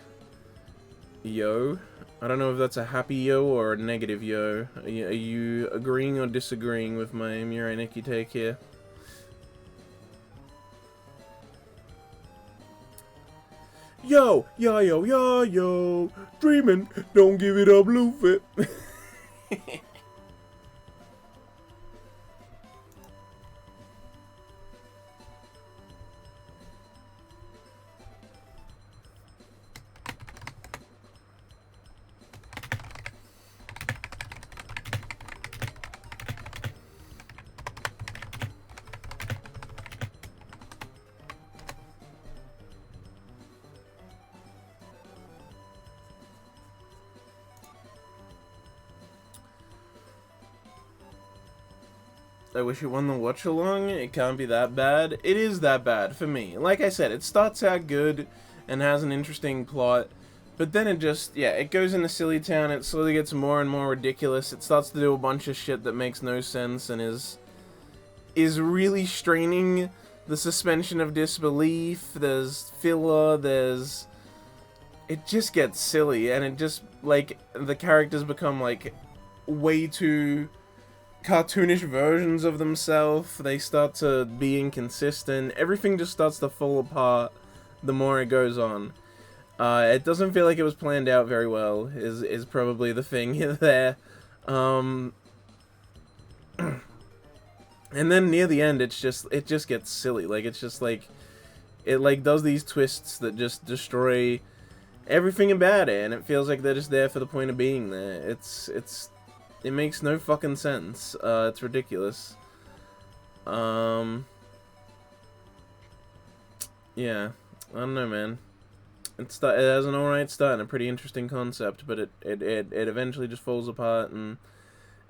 Yo. I don't know if that's a happy yo or a negative yo. Are you agreeing or disagreeing with my Mirai Nikki take here? Yo, dreaming, don't give it up, Luffy. I wish it won the watch along. It can't be that bad. It is that bad for me. Like I said, it starts out good and has an interesting plot, but then it just, yeah, it goes into Silly Town. It slowly gets more and more ridiculous. It starts to do a bunch of shit that makes no sense and is really straining the suspension of disbelief. There's filler, it just gets silly, and it just, like, the characters become, like, way too cartoonish versions of themselves. They start to be inconsistent. Everything just starts to fall apart the more it goes on. It doesn't feel like it was planned out very well, is probably the thing there. And then near the end, it just gets silly. Like, it's just like, it like does these twists that just destroy everything about it, and it feels like they're just there for the point of being there. It makes no fucking sense. It's ridiculous. Yeah, I don't know, man. It has an alright start and a pretty interesting concept, but it eventually just falls apart and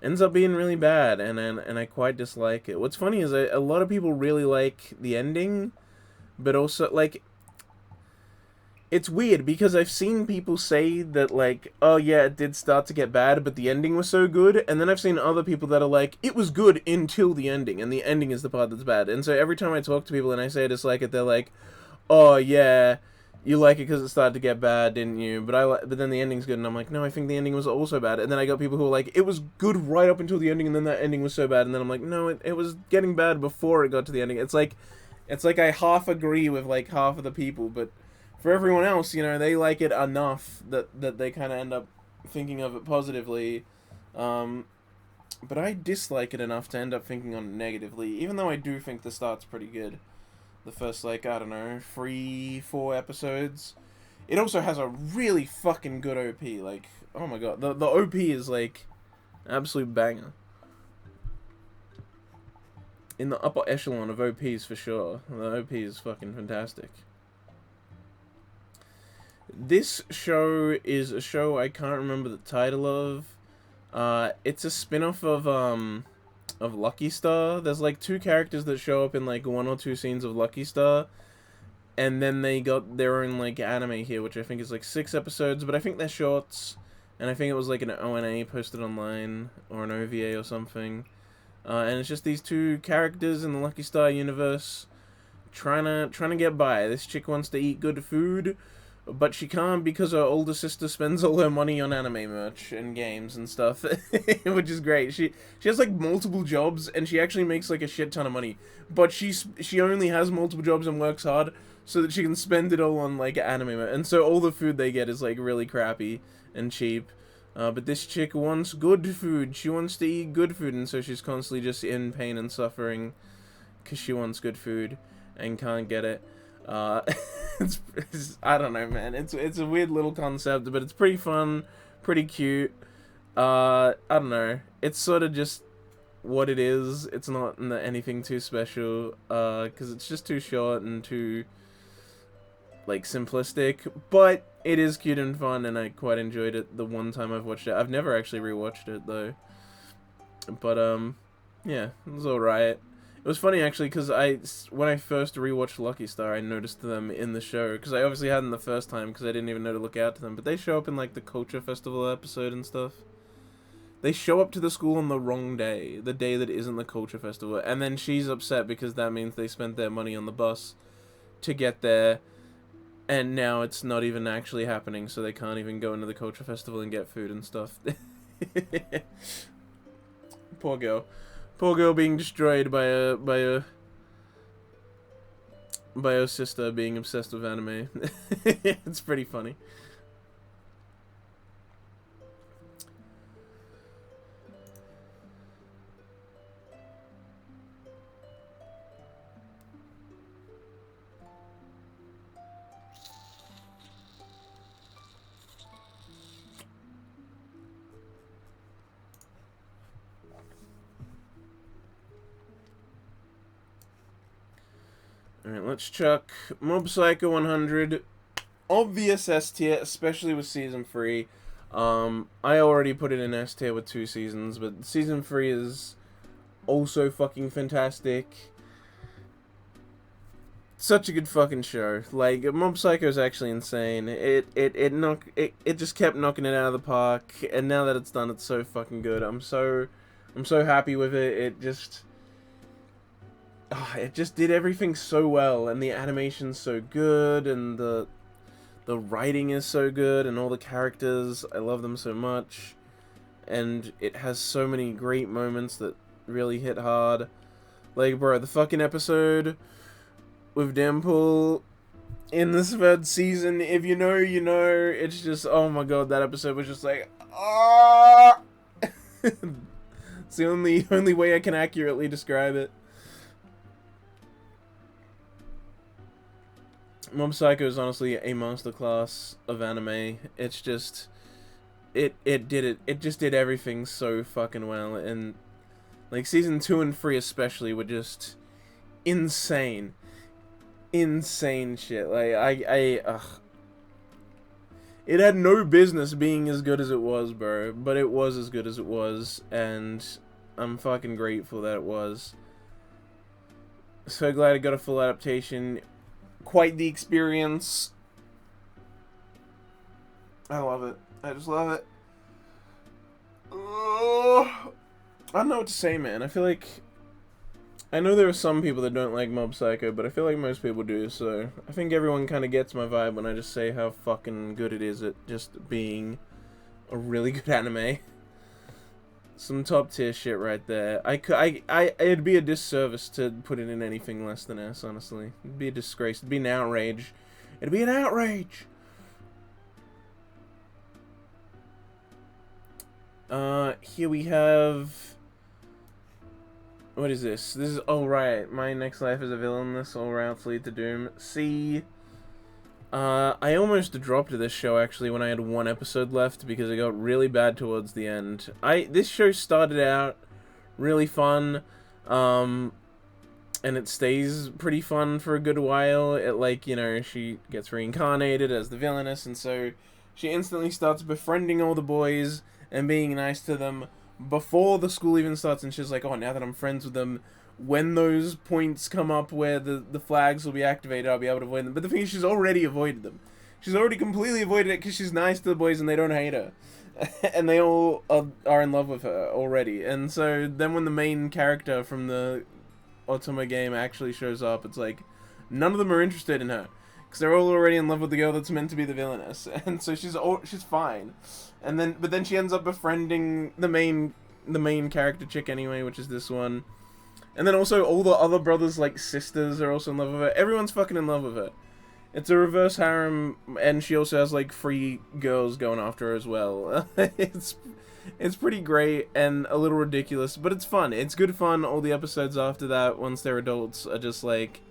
ends up being really bad, and I quite dislike it. What's funny is a lot of people really like the ending, but also, like, it's weird because I've seen people say that, like, oh yeah, it did start to get bad, but the ending was so good, and then I've seen other people that are like, it was good until the ending, and the ending is the part that's bad. And so every time I talk to people and I say I dislike it, they're like, oh yeah, you like it because it started to get bad, didn't you? But then the ending's good, and I'm like, no, I think the ending was also bad. And then I got people who are like, it was good right up until the ending, and then that ending was so bad, and then I'm like, no, it was getting bad before it got to the ending. It's like I half agree with, like, half of the people, but for everyone else, you know, they like it enough that they kind of end up thinking of it positively. But I dislike it enough to end up thinking on it negatively, even though I do think the start's pretty good. The first, like, I don't know, 3-4 episodes. It also has a really fucking good OP. Like, oh my god, the OP is, like, absolute banger. In the upper echelon of OPs for sure. The OP is fucking fantastic. This show is a show I can't remember the title of. It's a spin-off of Lucky Star. There's like 2 characters that show up in like 1 or 2 scenes of Lucky Star, and then they got their own like anime here, which I think is like 6 episodes, but I think they're shorts, and I think it was like an ONA posted online or an OVA or something. And it's just these 2 characters in the Lucky Star universe trying to get by. This chick wants to eat good food, but she can't because her older sister spends all her money on anime merch and games and stuff, which is great. She has like multiple jobs, and she actually makes like a shit ton of money, but she only has multiple jobs and works hard so that she can spend it all on like anime merch, and so all the food they get is like really crappy and cheap. But this chick wants good food. She wants to eat good food, and so she's constantly just in pain and suffering because she wants good food and can't get it. I don't know, man. It's a weird little concept, but it's pretty fun, pretty cute. I don't know. It's sort of just what it is. It's not anything too special, because it's just too short and too, like, simplistic. But it is cute and fun, and I quite enjoyed it the one time I've watched it. I've never actually rewatched it though. But yeah, it was alright. It was funny, actually, because when I first rewatched Lucky Star, I noticed them in the show, because I obviously hadn't the first time, because I didn't even know to look out to them, but they show up in, like, the Culture Festival episode and stuff. They show up to the school on the wrong day, the day that isn't the Culture Festival, and then she's upset because that means they spent their money on the bus to get there, and now it's not even actually happening, so they can't even go into the Culture Festival and get food and stuff. Poor girl. Poor girl being destroyed by her sister being obsessed with anime. It's pretty funny. Alright, let's chuck Mob Psycho 100. Obvious S tier, especially with Season 3. I already put it in S tier with 2 seasons, but Season 3 is also fucking fantastic. Such a good fucking show. Like, Mob Psycho is actually insane. It just kept knocking it out of the park, and now that it's done, it's so fucking good. I'm so happy with it. It just did everything so well, and the animation's so good, and the writing is so good, and all the characters, I love them so much, and it has so many great moments that really hit hard. Like, bro, the fucking episode with Deadpool in this third season, if you know, you know. It's just, oh my god, that episode was just like, ah. It's the only way I can accurately describe it. Mob Psycho is honestly a masterclass of anime. It's just, it just did everything so fucking well, and like season 2 and 3 especially were just insane shit. Like, it had no business being as good as it was, bro, but it was as good as it was, and I'm fucking grateful that it was. So glad I got a full adaptation. Quite the experience. I love it. I just love it. I don't know what to say, man. I feel like, I know there are some people that don't like Mob Psycho, but I feel like most people do, so I think everyone kind of gets my vibe when I just say how fucking good it is at just being a really good anime. Some top tier shit right there. It'd be a disservice to put it in anything less than S, honestly. It'd be a disgrace. It'd be an outrage. It'd be an outrage! Here we have... What is this? This is, oh right, my next life is a villainless, all routes lead to doom. See, I almost dropped this show actually when I had 1 episode left because it got really bad towards the end. This show started out really fun, and it stays pretty fun for a good while. It, like, you know, she gets reincarnated as the villainess, and so she instantly starts befriending all the boys and being nice to them before the school even starts, and she's like, oh, now that I'm friends with them, when those points come up where the flags will be activated, I'll be able to avoid them. But the thing is, she's already avoided them. She's already completely avoided it because she's nice to the boys and they don't hate her. And they all are in love with her already. And so then when the main character from the Otama game actually shows up, it's like, none of them are interested in her. Because they're all already in love with the girl that's meant to be the villainess. And so she's fine. But then she ends up befriending the main character chick anyway, which is this one. And then also all the other brothers, like sisters, are also in love with her. Everyone's fucking in love with her. It's a reverse harem, and she also has like 3 girls going after her as well. It's pretty great and a little ridiculous, but it's fun. It's good fun. All the episodes after that, once they're adults, are just like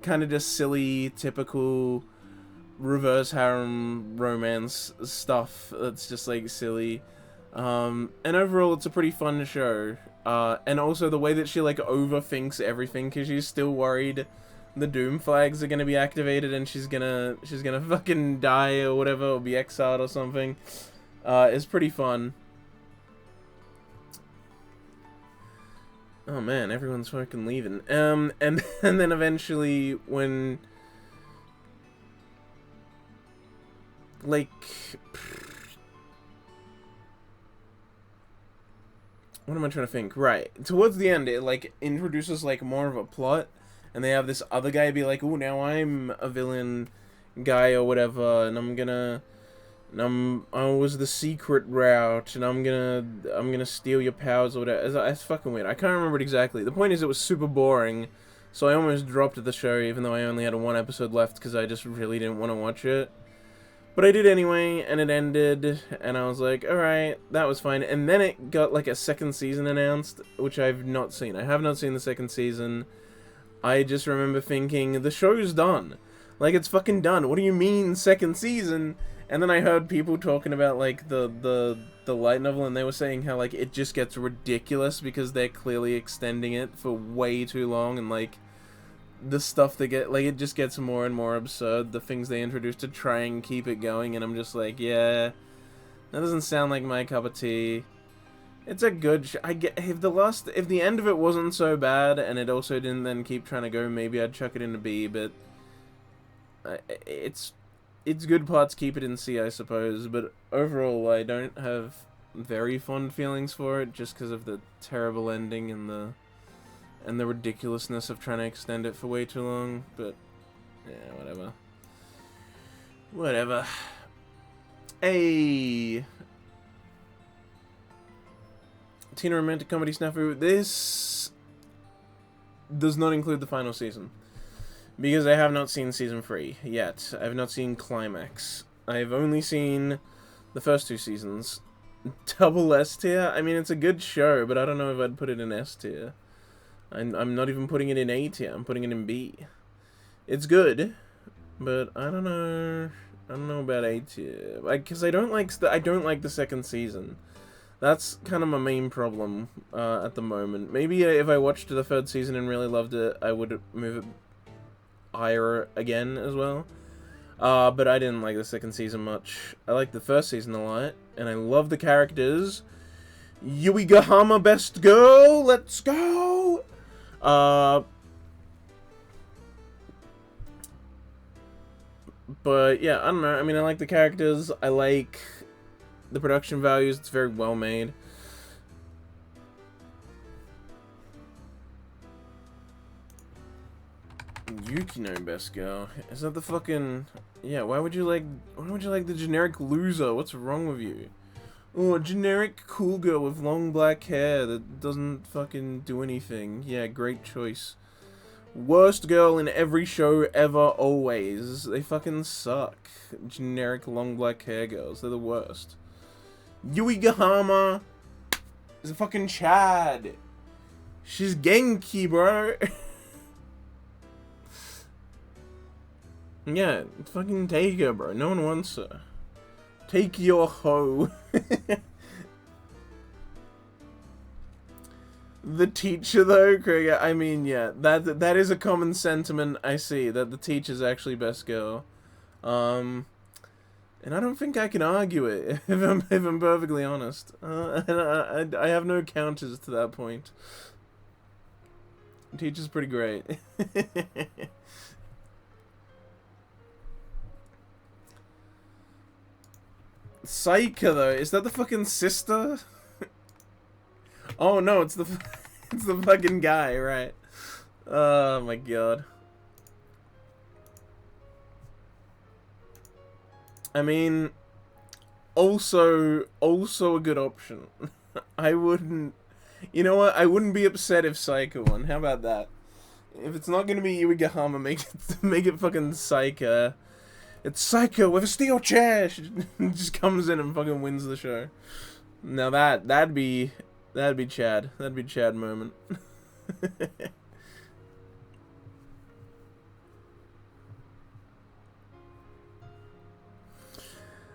kind of just silly, typical reverse harem romance stuff that's just like silly. And overall it's a pretty fun show. And also the way that she like overthinks everything because she's still worried the doom flags are gonna be activated and she's gonna fucking die or whatever, or be exiled or something, is pretty fun. Oh man, everyone's fucking leaving. And then eventually when, like, what am I trying to think? Right, towards the end, it like introduces like more of a plot, and they have this other guy be like, "Oh, now I'm a villain guy or whatever, and I was the secret route, and I'm gonna steal your powers or whatever." It's fucking weird. I can't remember it exactly. The point is, it was super boring, so I almost dropped the show, even though I only had 1 episode left because I just really didn't want to watch it. But I did anyway, and it ended, and I was like, alright, that was fine. And then it got like a 2nd season announced, which I've not seen. I have not seen the 2nd season. I just remember thinking, the show's done. Like, it's fucking done. What do you mean 2nd season? And then I heard people talking about like the light novel, and they were saying how like it just gets ridiculous because they're clearly extending it for way too long, and like the stuff they get, like, it just gets more and more absurd, the things they introduce to try and keep it going, and I'm just like, yeah, that doesn't sound like my cup of tea. It's a good I get if the end of it wasn't so bad and it also didn't then keep trying to go, maybe I'd chuck it into B, but it's good parts, keep it in C, I suppose, but overall I don't have very fond feelings for it just because of the terrible ending and the ridiculousness of trying to extend it for way too long, but yeah, whatever. Whatever. Hey, teen romantic comedy snafu. This does not include the final season because I have not seen season 3 yet. I have not seen Climax. I've only seen the first 2 seasons. Double S tier? I mean, it's a good show, but I don't know if I'd put it in S tier. I'm not even putting it in A tier. I'm putting it in B. It's good, but I don't know. I don't know about A tier, because I don't like the second season. That's kind of my main problem at the moment. Maybe if I watched the 3rd season and really loved it, I would move it higher again as well. But I didn't like the 2nd season much. I liked the 1st season a lot, and I love the characters. Yui Gahama, best girl, let's go! But yeah, I don't know. I mean, I like the characters. I like the production values. It's very well made. Yukino, best girl. Is that the fucking... Yeah, why would you like the generic loser? What's wrong with you? Oh, a generic cool girl with long black hair that doesn't fucking do anything. Yeah, great choice. Worst girl in every show ever, always. They fucking suck. Generic long black hair girls. They're the worst. Yui Gahama is a fucking Chad. She's Genki, bro. Yeah, fucking take her, bro. No one wants her. Take your hoe. The teacher, though, Krieger, I mean, yeah, that is a common sentiment I see, that the teacher's actually best girl. And I don't think I can argue it, if I'm perfectly honest. And I have no counters to that point. The teacher's pretty great. Saika, though, is that the fucking sister? Oh no, it's the fucking guy, right? Oh my god. I mean, also a good option. I wouldn't, you know what? I wouldn't be upset if Saika won. How about that? If it's not gonna be Yui Gahama, make it fucking Saika. It's Saika with a steel chair. She just comes in and fucking wins the show. Now that'd be Chad. That'd be Chad moment.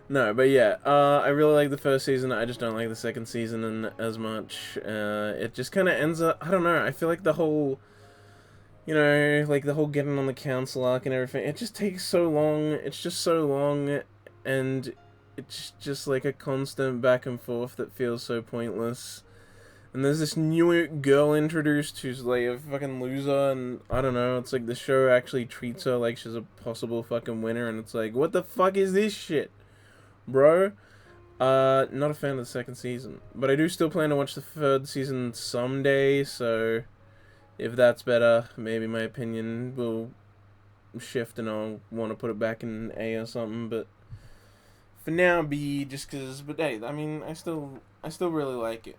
No, but yeah, I really like the 1st season. I just don't like the 2nd season as much. It just kind of ends up, I don't know, I feel like the whole, you know, like the whole getting on the council arc and everything, it just takes so long. It's just so long, and it's just like a constant back and forth that feels so pointless. And there's this new girl introduced who's like a fucking loser, and I don't know, it's like the show actually treats her like she's a possible fucking winner, and it's like, what the fuck is this shit, bro? Not a fan of the 2nd season, but I do still plan to watch the 3rd season someday, so if that's better, maybe my opinion will shift and I'll want to put it back in A or something, but for now, B, just cause, but hey, I mean, I still really like it.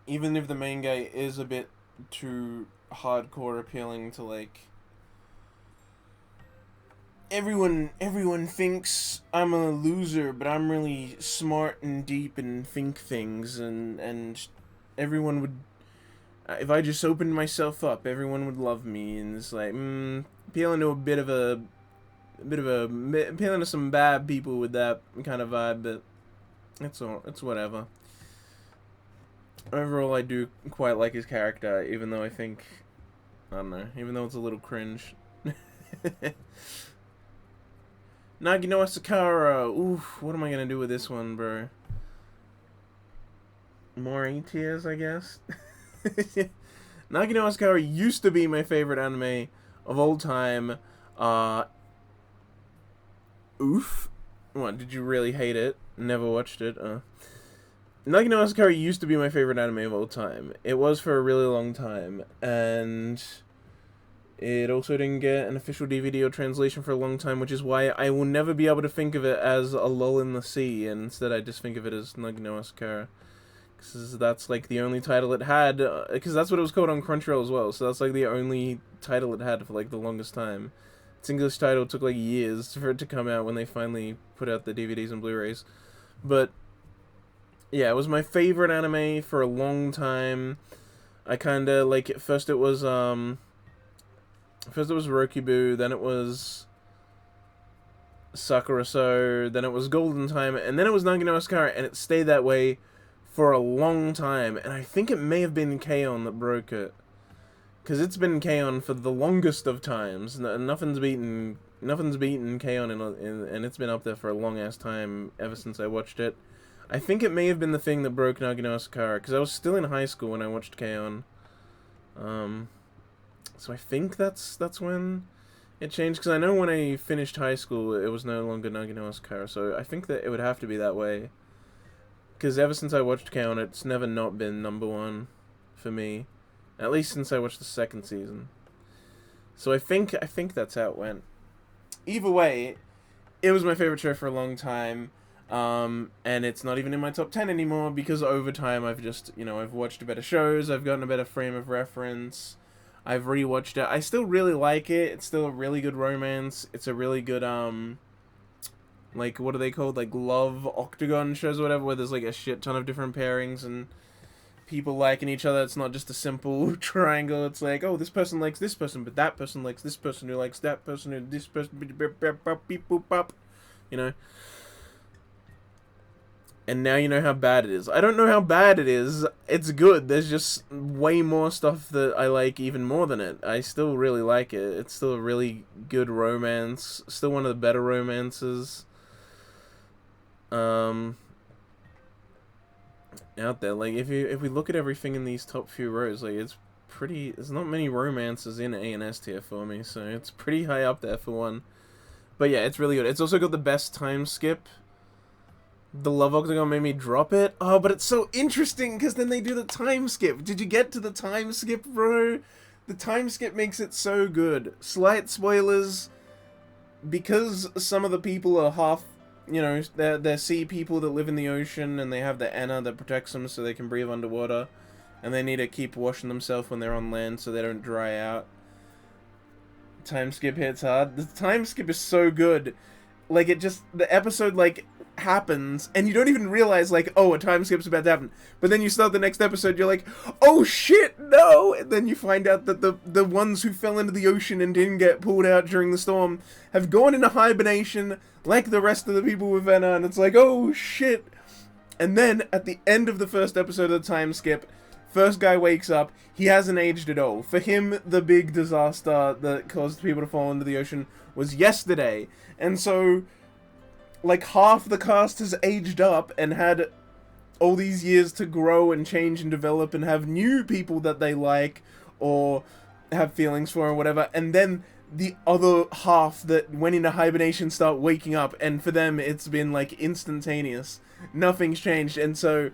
Even if the main guy is a bit too hardcore appealing to, like, everyone thinks I'm a loser, but I'm really smart and deep and think things, and everyone would, if I just opened myself up, everyone would love me, and it's like, appealing to appealing to some bad people with that kind of vibe, but it's whatever. Overall, I do quite like his character, even though I think, I don't know, even though it's a little cringe. Nagi no Asakara. Oof, what am I gonna do with this one, bro? more A tiers, I guess. Nagi no Asakura used to be my favorite anime of all time. Uh, Oof. What, did you really hate it? Never watched it? Nagi no Asakura used to be my favorite anime of all time. It was for a really long time, and it also didn't get an official DVD or translation for a long time, which is why I will never be able to think of it as a lull in the sea, and instead I just think of it as Nagi no Asakura. Because that's like the only title it had, because that's what it was called on Crunchyroll as well, so that's like the only title it had for like the longest time. Its English title took like years for it to come out when they finally put out the DVDs and Blu-rays. But yeah, it was my favorite anime for a long time. I kinda like first it was Rokibu, then it was Sakura So, then it was Golden Time, and then it was Nagi no Asakura, and it stayed that way for a long time. And I think it may have been K-On! That broke it, because it's been K-On! For the longest of times. Nothing's beaten K-On! And it's been up there for a long ass time ever since I watched it. I think it may have been the thing that broke Nagi no Asakura, because I was still in high school when I watched K-On! So I think that's when it changed, because I know when I finished high school it was no longer Nagi no Asakura, so I think that it would have to be that way. Because ever since I watched K-On! It's never not been #1 for me. At least since I watched the second season. So I think that's how it went. Either way, it was my favorite show for a long time. And it's not even in my top 10 anymore, because over time I've just, I've watched better shows, I've gotten a better frame of reference, I've rewatched it. I still really like it. It's still a really good romance. It's a really good, like, what are they called? Like, love octagon shows or whatever, where there's, like, a shit ton of different pairings and people liking each other. It's not just a simple triangle. It's like, oh, this person likes this person, but that person likes this person who likes that person who this person, beep, boop, bop, And now you know how bad it is. I don't know how bad it is. It's good. There's just way more stuff that I like even more than it. I still really like it. It's still a really good romance. Still one of the better romances out there. Like, if we look at everything in these top few rows, like, it's pretty. There's not many romances in A and S tier for me, so it's pretty high up there for one. But yeah, it's really good. It's also got the best time skip. The Love Octagon made me drop it. Oh, but it's so interesting, because then they do the time skip. Did you get to the time skip, bro? The time skip makes it so good. Slight spoilers, because some of the people are half, they're sea people that live in the ocean, and they have the Enna that protects them so they can breathe underwater, and they need to keep washing themselves when they're on land so they don't dry out. Time skip hits hard. The time skip is so good. Like, the episode, like, happens, and you don't even realize, like, oh, a time skip's about to happen. But then you start the next episode, you're like, oh shit, no! And then you find out that the ones who fell into the ocean and didn't get pulled out during the storm have gone into hibernation, like the rest of the people with Enna, and it's like, oh shit! And then, at the end of the first episode of the time skip, first guy wakes up, he hasn't aged at all. For him, the big disaster that caused people to fall into the ocean was yesterday. And so, like, half the cast has aged up and had all these years to grow and change and develop and have new people that they like or have feelings for or whatever. And then the other half that went into hibernation start waking up, and for them it's been, like, instantaneous. Nothing's changed. And so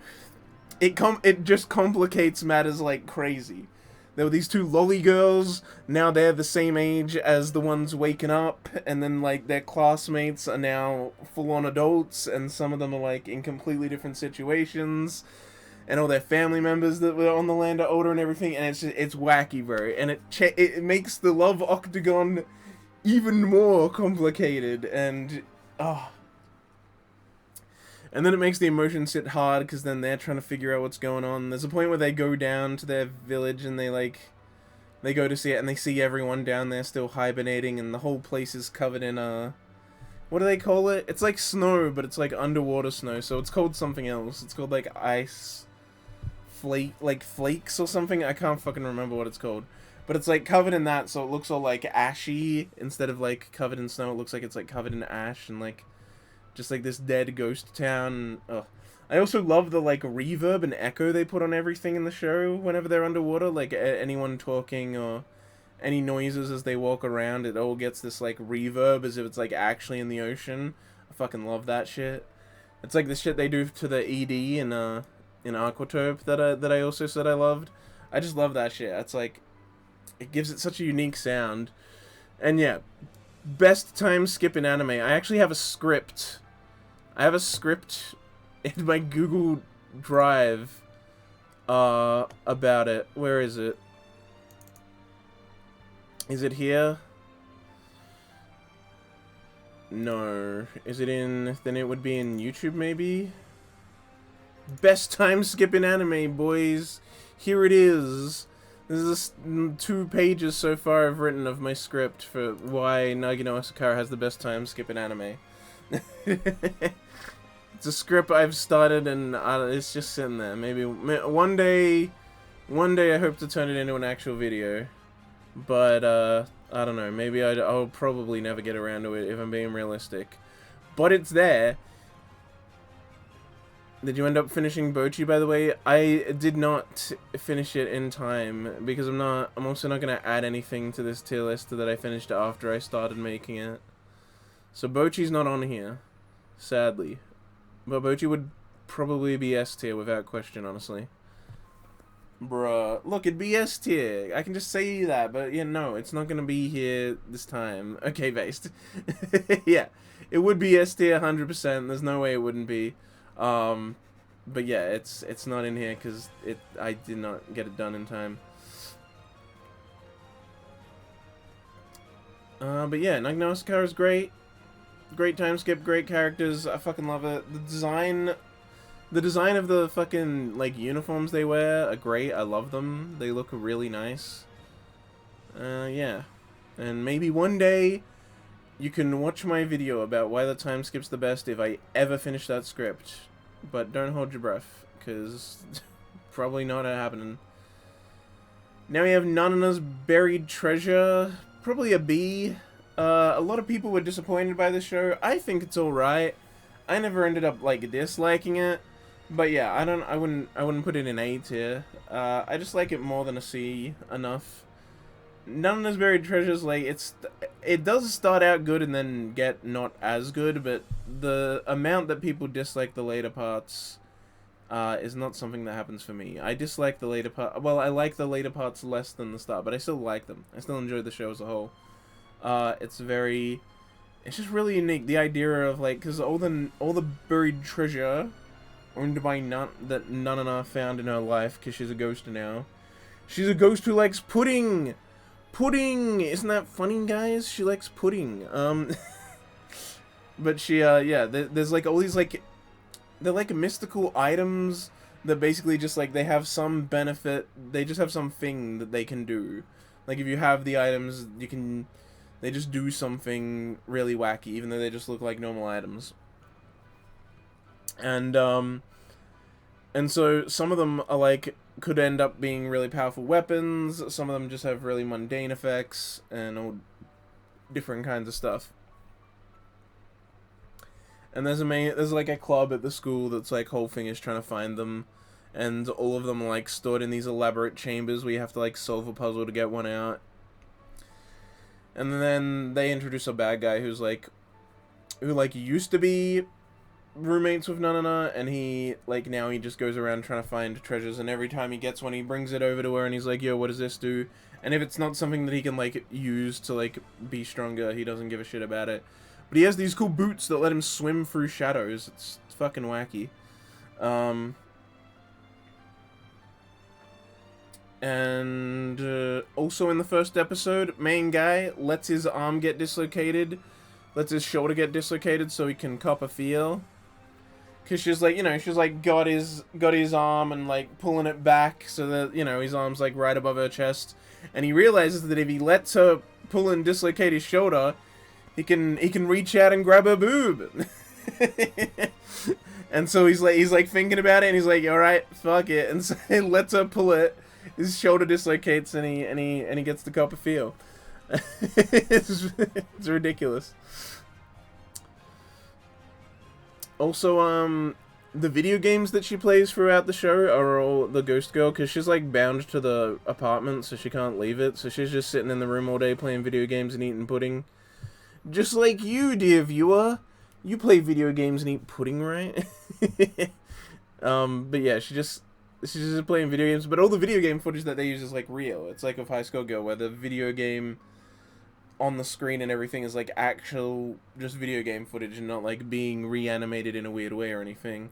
it just complicates matters like crazy. There were these two lolly girls, now they're the same age as the ones waking up, and then, like, their classmates are now full-on adults, and some of them are, like, in completely different situations, and all their family members that were on the land are older and everything, and it's wacky, bro, and it makes the love octagon even more complicated, and, And then it makes the emotions hit hard, because then they're trying to figure out what's going on. There's a point where they go down to their village, and they go to see it, and they see everyone down there still hibernating, and the whole place is covered in, what do they call it? It's like snow, but it's like underwater snow, so it's called something else. It's called, like, ice flakes or something? I can't fucking remember what it's called. But it's, like, covered in that, so it looks all, like, ashy. Instead of, like, covered in snow, it looks like it's, like, covered in ash, and, like, just like this dead ghost town. Ugh. I also love the, like, reverb and echo they put on everything in the show whenever they're underwater. Like, anyone talking or any noises as they walk around, it all gets this, like, reverb as if it's, like, actually in the ocean. I fucking love that shit. It's like the shit they do to the ED in Aquatope that I also said I loved. I just love that shit. It's like, it gives it such a unique sound. And yeah, best time skip in anime. I actually have a script. I have a script in my Google Drive about it. Where is it? Is it here? No. Is it in... Then it would be in YouTube, maybe? Best time skip in anime, boys. Here it is. This is 2 pages so far I've written of my script for why Nagi no Asakara has the best time skip in anime. It's a script I've started and it's just sitting there. Maybe one day I hope to turn it into an actual video. But, I don't know. Maybe I'll probably never get around to it if I'm being realistic. But it's there. Did you end up finishing Bochi, by the way? I did not finish it in time because I'm also not going to add anything to this tier list that I finished after I started making it. So Bochi's not on here, sadly. But Bochi would probably be S tier without question, honestly. Bruh, look, it'd be S tier. I can just say that, but yeah, no, it's not gonna be here this time. Okay, based. Yeah, it would be S tier 100%. There's no way it wouldn't be. But yeah, it's not in here because I did not get it done in time. But yeah, Nagi no Asakara is great. Great time skip, great characters. I fucking love it. The design of the fucking, like, uniforms they wear are great. I love them. They look really nice. Yeah. And maybe one day you can watch my video about why the time skip's the best if I ever finish that script. But don't hold your breath, because probably not happening. Now we have Nanana's Buried Treasure. Probably a B. A lot of people were disappointed by this show. I think it's alright. I never ended up, like, disliking it. But yeah, I wouldn't put it in A tier. I just like it more than a C enough. Nanana's Buried Treasures, like, it does start out good and then get not as good, but the amount that people dislike the later parts is not something that happens for me. I dislike the later part. Well, I like the later parts less than the start, but I still like them. I still enjoy the show as a whole. It's just really unique. The idea of, like, because all the buried treasure owned by that Nanana found in her life, because she's a ghost now. She's a ghost who likes pudding. Pudding! Isn't that funny, guys? She likes pudding. But she, yeah, there's, like, all these, like, they're, like, mystical items that basically just, like, they have some benefit. They just have something that they can do. Like, if you have the items, they just do something really wacky, even though they just look like normal items. And so some of them are, like, could end up being really powerful weapons. Some of them just have really mundane effects and all different kinds of stuff. And there's like a club at the school that's, like, whole thing is trying to find them, and all of them are, like, stored in these elaborate chambers where you have to, like, solve a puzzle to get one out. And then they introduce a bad guy who used to be roommates with Nanana, and now he just goes around trying to find treasures, and every time he gets one, he brings it over to her, and he's like, yo, what does this do? And if it's not something that he can, like, use to, like, be stronger, he doesn't give a shit about it. But he has these cool boots that let him swim through shadows. It's fucking wacky. And also in the first episode, main guy lets his arm get dislocated, lets his shoulder get dislocated so he can cop a feel. Cause she's like, she's like got his arm and, like, pulling it back so that, his arm's, like, right above her chest, and he realizes that if he lets her pull and dislocate his shoulder, he can reach out and grab her boob. And so he's like thinking about it, and he's like, all right, fuck it, and so he lets her pull it. His shoulder dislocates, and he gets the cop a feel. It's ridiculous. Also, the video games that she plays throughout the show are all the ghost girl, because she's like bound to the apartment, so she can't leave it. So she's just sitting in the room all day playing video games and eating pudding. Just like you, dear viewer. You play video games and eat pudding, right? But yeah, she's just playing video games, but all the video game footage that they use is like real. It's like of High School Girl, where the video game on the screen and everything is like actual just video game footage and not like being reanimated in a weird way or anything.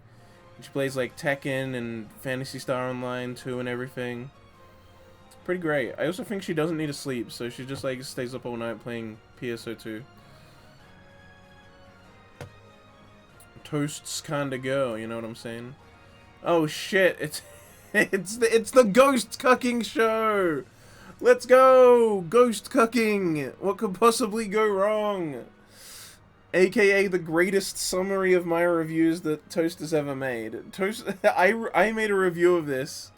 She plays like Tekken and Phantasy Star Online too and everything. Pretty great. I also think she doesn't need to sleep, so she just like stays up all night playing PSO2. Toast's kinda girl, you know what I'm saying? Oh shit, it's the ghost cucking show! Let's go! Ghost cucking! What could possibly go wrong? AKA the greatest summary of my reviews that Toast has ever made. Toast, I made a review of this.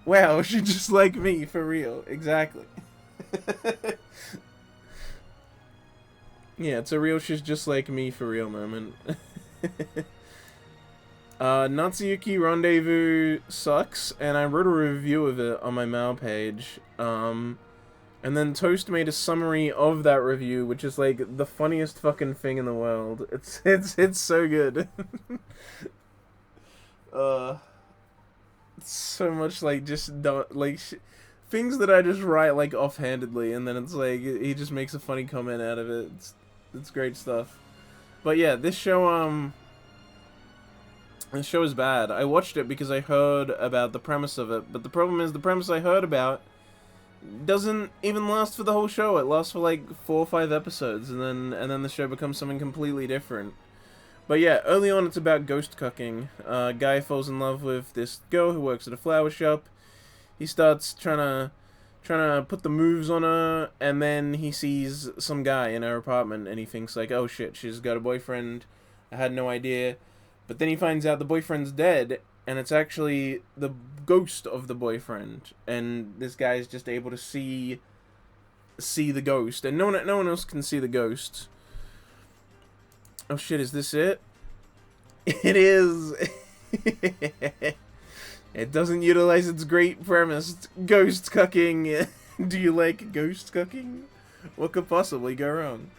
Wow, she's just like me, for real. Exactly. Yeah, it's a real she's just like me for real moment. Natsuyuki Rendezvous sucks, and I wrote a review of it on my Mal page. And then Toast made a summary of that review, which is like the funniest fucking thing in the world. It's so good. So much like just don't like things that I just write like offhandedly, and then it's like he just makes a funny comment out of it. It's great stuff. But yeah, this show is bad. I watched it because I heard about the premise of it, but the problem is the premise I heard about doesn't even last for the whole show. It lasts for like 4 or 5 episodes, and then the show becomes something completely different. But yeah, early on it's about ghost cucking. Guy falls in love with this girl who works at a flower shop. He starts trying to put the moves on her, and then he sees some guy in her apartment, and he thinks like, oh shit, she's got a boyfriend. I had no idea. But then he finds out the boyfriend's dead, and it's actually the ghost of the boyfriend, and this guy is just able to see the ghost, and no one else can see the ghost. Oh shit, is this it? It is. It doesn't utilize its great premise. Ghost cucking. Do you like ghost cucking? What could possibly go wrong?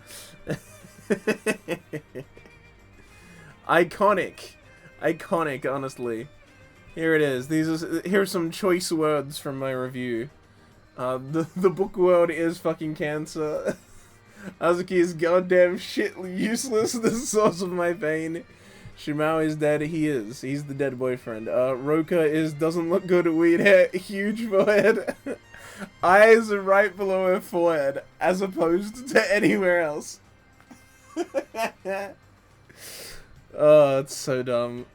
Iconic. Iconic, honestly. Here it is. Here are some choice words from my review. The book world is fucking cancer. Azuki is goddamn shit useless, the source of my pain. Shimao is dead, he's the dead boyfriend. Roka doesn't look good, weird hair, huge forehead. Eyes are right below her forehead, as opposed to anywhere else. Oh, it's so dumb.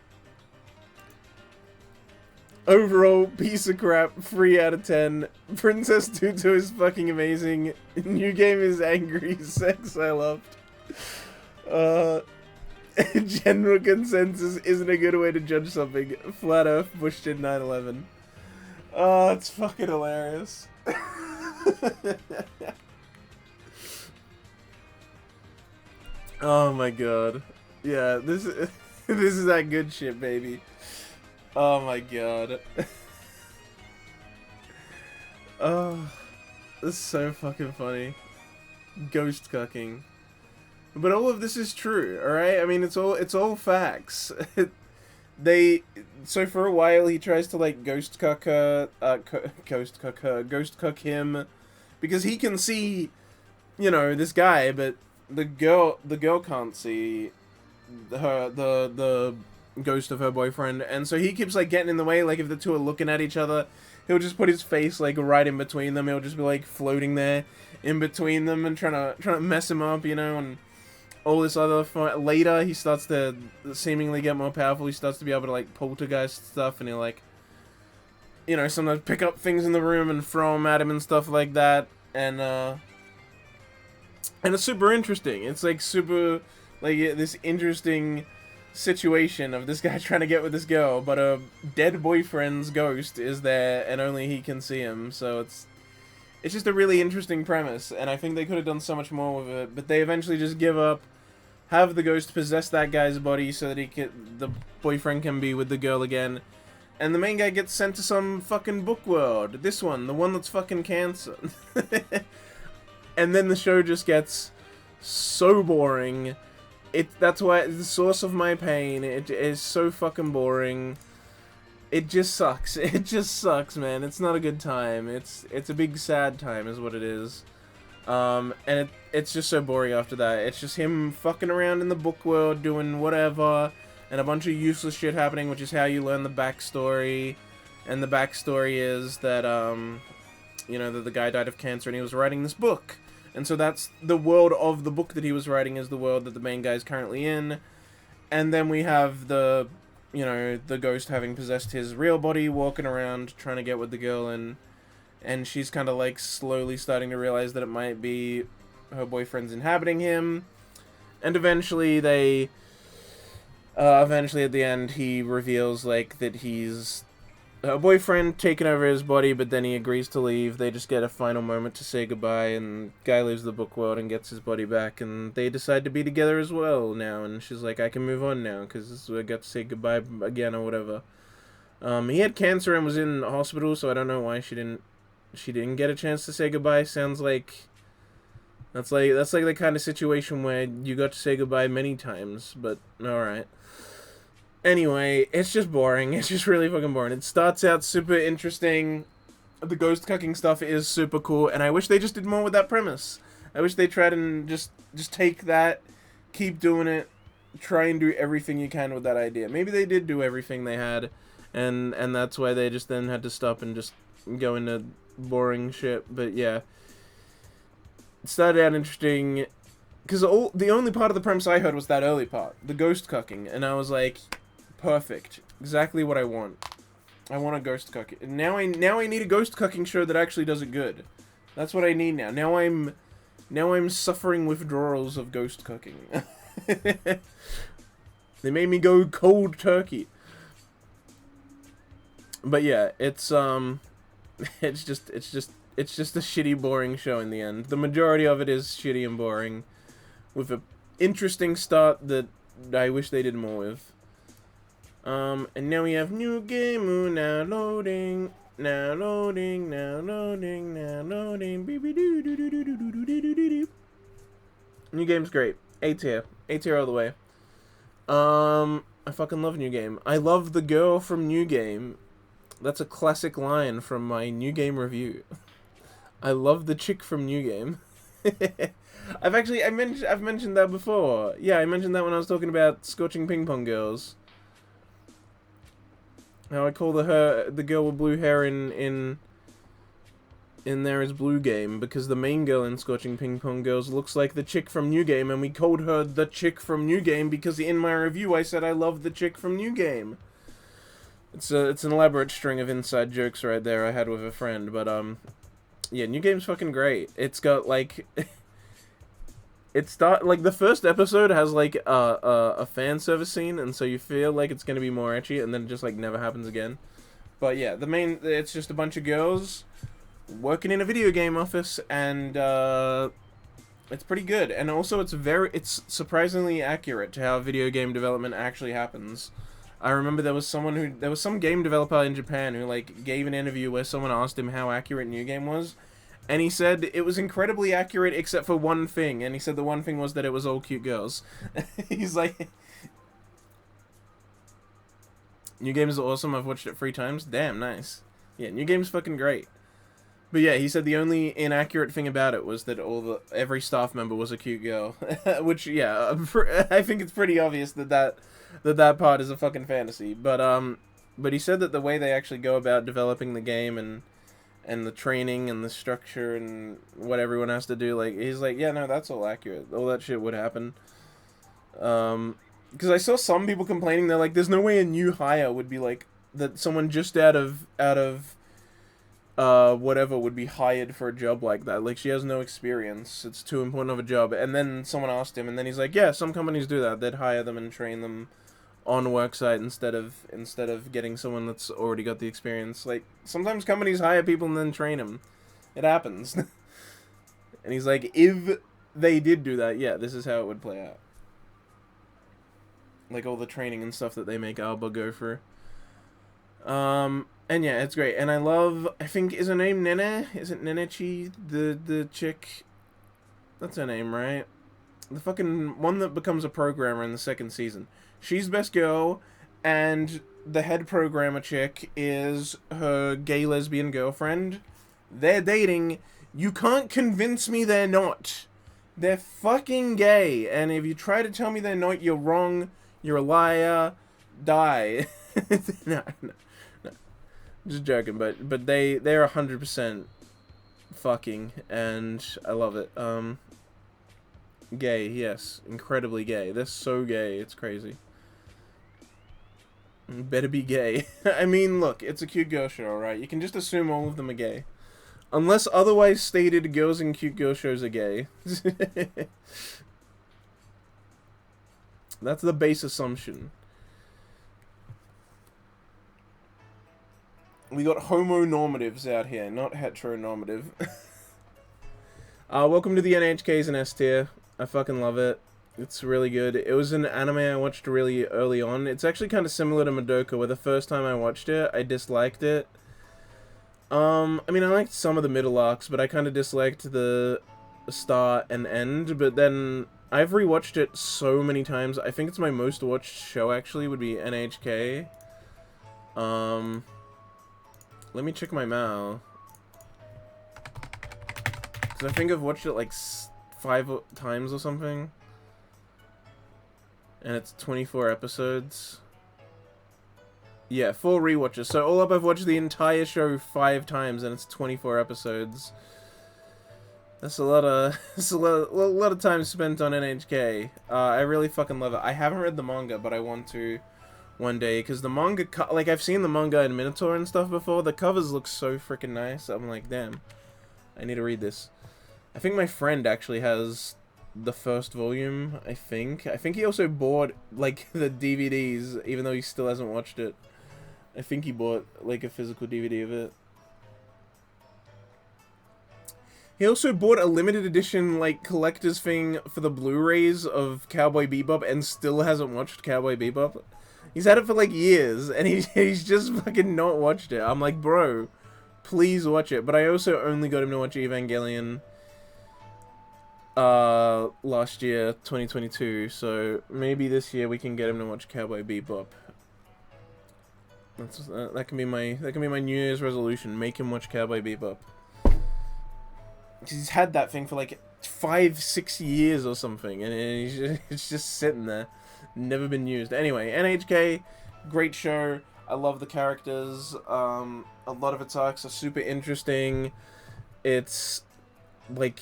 Overall, piece of crap, 3 out of 10. Princess Tutu is fucking amazing. New game is angry, sex I loved. General consensus isn't a good way to judge something. Flat Earth, Bush did 9/11. Oh, it's fucking hilarious. Oh my god. Yeah, this is that good shit, baby. Oh my god. Oh, this is so fucking funny. Ghost cucking. But all of this is true, alright? I mean, it's all facts. So for a while he tries to like ghost cuck him, because he can see, you know, this guy, but the girl can't see the ghost of her boyfriend, and so he keeps like getting in the way. Like if the two are looking at each other, he'll just put his face like right in between them. He'll just be like floating there in between them and trying to mess him up, you know, and all this other fun. Later he starts to seemingly get more powerful. He starts to be able to like poltergeist stuff, and he'll like, you know, sometimes pick up things in the room and throw them at him and stuff like that, and it's super interesting. It's like super like this interesting situation of this guy trying to get with this girl, but a dead boyfriend's ghost is there and only he can see him. So it's just a really interesting premise, and I think they could have done so much more with it, but they eventually just give up have the ghost possess that guy's body so that the boyfriend can be with the girl again. And the main guy gets sent to some fucking book world. This one, the one that's fucking cancer. And then the show just gets so boring. That's why it's the source of my pain. It is so fucking boring. It just sucks. It just sucks, man. It's not a good time. It's a big sad time is what it is. And it's just so boring after that. It's just him fucking around in the book world doing whatever, and a bunch of useless shit happening, which is how you learn the backstory. And the backstory is that, you know, that the guy died of cancer and he was writing this book. And so that's the world of the book that he was writing is the world that the main guy is currently in. And then we have the, you know, the ghost having possessed his real body, walking around trying to get with the girl, and she's kind of like slowly starting to realize that it might be her boyfriend's inhabiting him. And eventually eventually at the end he reveals like that he's her boyfriend taking over his body, but then he agrees to leave. They just get a final moment to say goodbye, and guy leaves the book world and gets his body back, and they decide to be together as well now. And she's like, I can move on now because I got to say goodbye again or whatever. He had cancer and was in hospital, so I don't know why she didn't get a chance to say goodbye. Sounds like that's like the kind of situation where you got to say goodbye many times, but alright. Anyway, it's just boring. It's just really fucking boring. It starts out super interesting. The ghost cucking stuff is super cool, and I wish they just did more with that premise. I wish they tried and just take that, keep doing it, try and do everything you can with that idea. Maybe they did do everything they had, and that's why they just then had to stop and just go into boring shit. But yeah, it started out interesting, because the only part of the premise I heard was that early part, the ghost cucking, and I was like, perfect, exactly what I want. I want a ghost cucking. Now I need a ghost cucking show that actually does it good. That's what I need now. Now I'm suffering withdrawals of ghost cucking. They made me go cold turkey. But yeah, it's just a shitty, boring show in the end. The majority of it is shitty and boring, with a interesting start that I wish they did more with. And now we have new game, now loading, now loading, now loading, now loading, New game's great. A tier all the way. I fucking love New Game. I love the girl from New Game. That's a classic line from my New Game review. I love the chick from New Game. I've mentioned that before. Yeah, I mentioned that when I was talking about Scorching Ping Pong Girls. How I call the girl with blue hair in there is Blue Game, because the main girl in Scorching Ping Pong Girls looks like the chick from New Game, and we called her the chick from New Game because in my review I said I love the chick from New Game. It's an elaborate string of inside jokes right there I had with a friend, but yeah, New Game's fucking great. It's got like the first episode has like a fan service scene, and so you feel like it's gonna be more ecchi, and then it just like never happens again. But yeah, it's just a bunch of girls working in a video game office, and it's pretty good. And also it's surprisingly accurate to how video game development actually happens. I remember there was some game developer in Japan who like gave an interview where someone asked him how accurate New Game was. And he said it was incredibly accurate except for one thing. And he said the one thing was that it was all cute girls. He's like, New Game is awesome. I've watched it 3 times. Damn, nice. Yeah, New Game's fucking great. But yeah, he said the only inaccurate thing about it was that every staff member was a cute girl. Which, yeah, I think it's pretty obvious that part is a fucking fantasy. But he said that the way they actually go about developing the game and the training and the structure and what everyone has to do, like, he's like, yeah, no, that's all accurate. All that shit would happen. Because I saw some people complaining, they're like, there's no way a new hire would be like, that someone just out of whatever would be hired for a job like that. Like, she has no experience. It's too important of a job. And then someone asked him, and then he's like, yeah, some companies do that. They'd hire them and train them on worksite instead of getting someone that's already got the experience. Like, sometimes companies hire people and then train them. It happens. And he's like, if they did do that, yeah, this is how it would play out. like all the training and stuff that they make Alba go through. And yeah, it's great. And I love, I think, is her name Nene? Is it Nenechi? The chick? That's her name, right? The fucking one that becomes a programmer in the second season. She's best girl, and the head programmer chick is her gay lesbian girlfriend. They're dating. You can't convince me they're not. They're fucking gay, and if you try to tell me they're not, you're wrong. You're a liar. Die. No, no. Just joking, but they're 100% fucking, and I love it. Gay, yes, incredibly gay. They're so gay, it's crazy. Better be gay. I mean, look, it's a cute girl show, alright? You can just assume all of them are gay. Unless otherwise stated, girls in cute girl shows are gay. That's the base assumption. We got homonormatives out here, not heteronormative. Welcome to the NHKs and S tier. I fucking love it. It's really good. It was an anime I watched really early on. It's actually kind of similar to Madoka, where the first time I watched it, I disliked it. I mean, I liked some of the middle arcs, but I kind of disliked the start and end. But then I've rewatched it so many times. I think it's my most watched show, actually, would be NHK. Let me check my mail. Because I think I've watched it like 5 times or something. And it's 24 episodes. Yeah, 4 rewatches. So all up, I've watched the entire show 5 times, and it's 24 episodes. That's a lot of lot of time spent on NHK. I really fucking love it. I haven't read the manga, but I want to one day, because the manga, like, I've seen the manga in Minotaur and stuff before. The covers look so freaking nice. I'm like, damn, I need to read this. I think my friend actually has the first volume, I think he also bought, like, the DVDs, even though he still hasn't watched it. I think he bought, like, a physical DVD of it. He also bought a limited edition, like, collector's thing for the Blu-rays of Cowboy Bebop and still hasn't watched Cowboy Bebop. He's had it for, like, years, and he's just fucking not watched it. I'm like, bro, please watch it. But I also only got him to watch Evangelion last year, 2022, so maybe this year we can get him to watch Cowboy Bebop. That can be my New Year's resolution. Make him watch Cowboy Bebop. He's had that thing for like 5-6 years or something, and it's just sitting there, never been used. Anyway, NHK, great show. I love the characters. A lot of its arcs are super interesting. It's like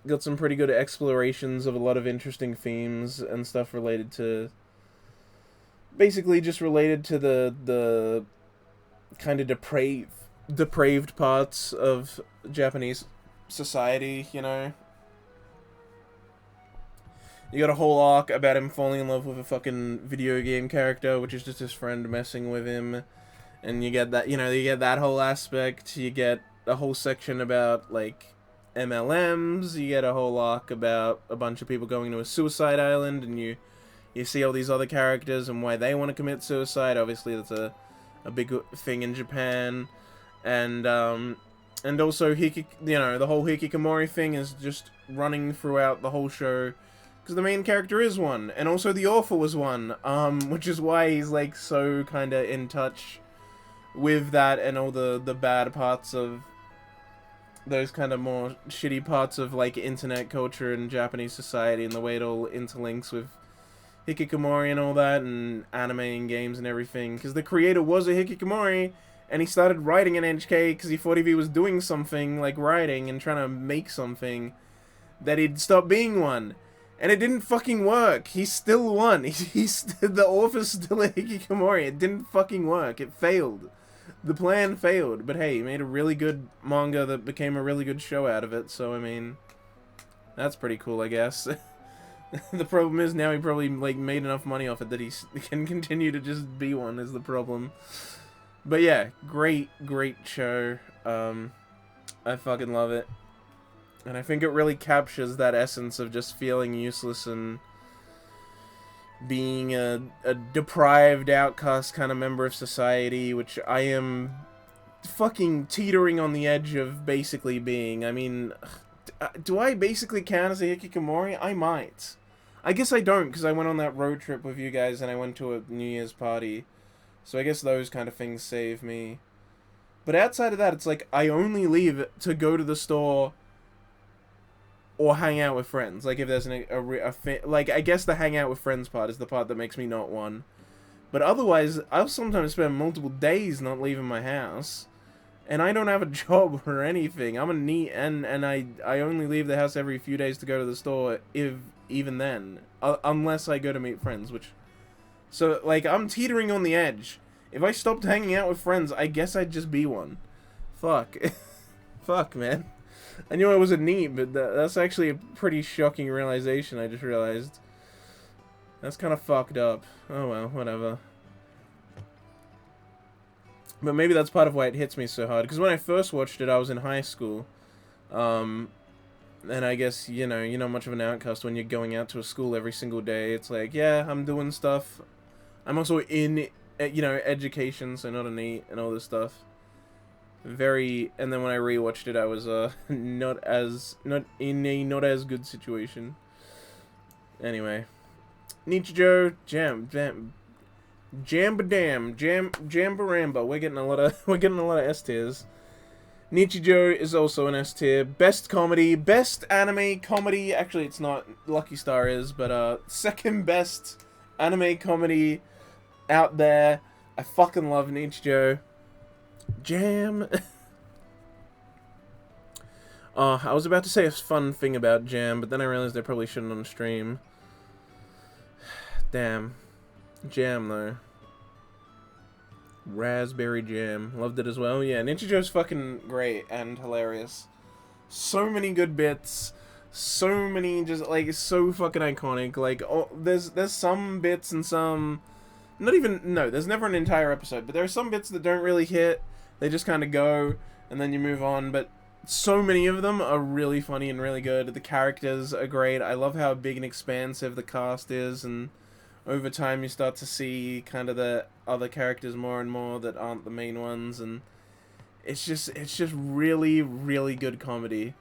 got some pretty good explorations of a lot of interesting themes and stuff related to, basically just related to the kind of depraved parts of Japanese society, you know. You got a whole arc about him falling in love with a fucking video game character, which is just his friend messing with him, and you get that, you know, you get that whole aspect. You get a whole section about, like, MLMs. You get a whole arc about a bunch of people going to a suicide island, and you see all these other characters and why they want to commit suicide. Obviously, that's a big thing in Japan, and also you know, the whole hikikomori thing is just running throughout the whole show, because the main character is one, and also the author was one, which is why he's like so kind of in touch with that and all the bad parts of those kind of more shitty parts of, like, internet culture and Japanese society, and the way it all interlinks with hikikomori and all that, and anime and games and everything. Because the creator was a hikikomori, and he started writing in NHK because he thought if he was doing something like writing and trying to make something, that he'd stop being one. And it didn't fucking work. He's still one. The author's still a hikikomori. It didn't fucking work. It failed. The plan failed, but hey, he made a really good manga that became a really good show out of it, so, I mean, that's pretty cool, I guess. The problem is now he probably, like, made enough money off it that he can continue to just be one, is the problem. But yeah, great show. I fucking love it. And I think it really captures that essence of just feeling useless and being a deprived outcast kind of member of society, which I am fucking teetering on the edge of basically being. I mean, do I basically count as a hikikomori? I might. I guess I don't, because I went on that road trip with you guys and I went to a New Year's party. So I guess those kind of things save me. But outside of that, it's like, I only leave to go to the store or hang out with friends. Like, if there's like, I guess the hang out with friends part is the part that makes me not one. But otherwise, I'll sometimes spend multiple days not leaving my house. And I don't have a job or anything. I'm a neat, and I only leave the house every few days to go to the store, if even then. Unless I go to meet friends, which... So, like, I'm teetering on the edge. If I stopped hanging out with friends, I guess I'd just be one. Fuck. Fuck, man. I knew I was a neat, but that's actually a pretty shocking realization I just realized. That's kind of fucked up. Oh well, whatever. But maybe that's part of why it hits me so hard. Because when I first watched it, I was in high school. And I guess, you're not much of an outcast when you're going out to a school every single day. It's like, yeah, I'm doing stuff. I'm also in, education, so not a NEET and all this stuff. And then when I rewatched it, I was, not in a not as good situation. Anyway. Nichijou, Jambaramba. We're getting a lot of S tiers. Nichijou is also an S tier. Best comedy, best anime comedy. Actually, it's not. Lucky Star is, but second best anime comedy out there. I fucking love Nichijou. Jam. I was about to say a fun thing about Jam, but then I realized I probably shouldn't on stream. Damn. Jam, though. Raspberry Jam. Loved it as well. Yeah, Nichijou's fucking great and hilarious. So many good bits. So many just, like, so fucking iconic. Like, there's some bits and some... there's never an entire episode, but there are some bits that don't really hit. They just kind of go, and then you move on, but so many of them are really funny and really good. The characters are great. I love how big and expansive the cast is, and over time you start to see kind of the other characters more and more that aren't the main ones, and it's just really, really good comedy.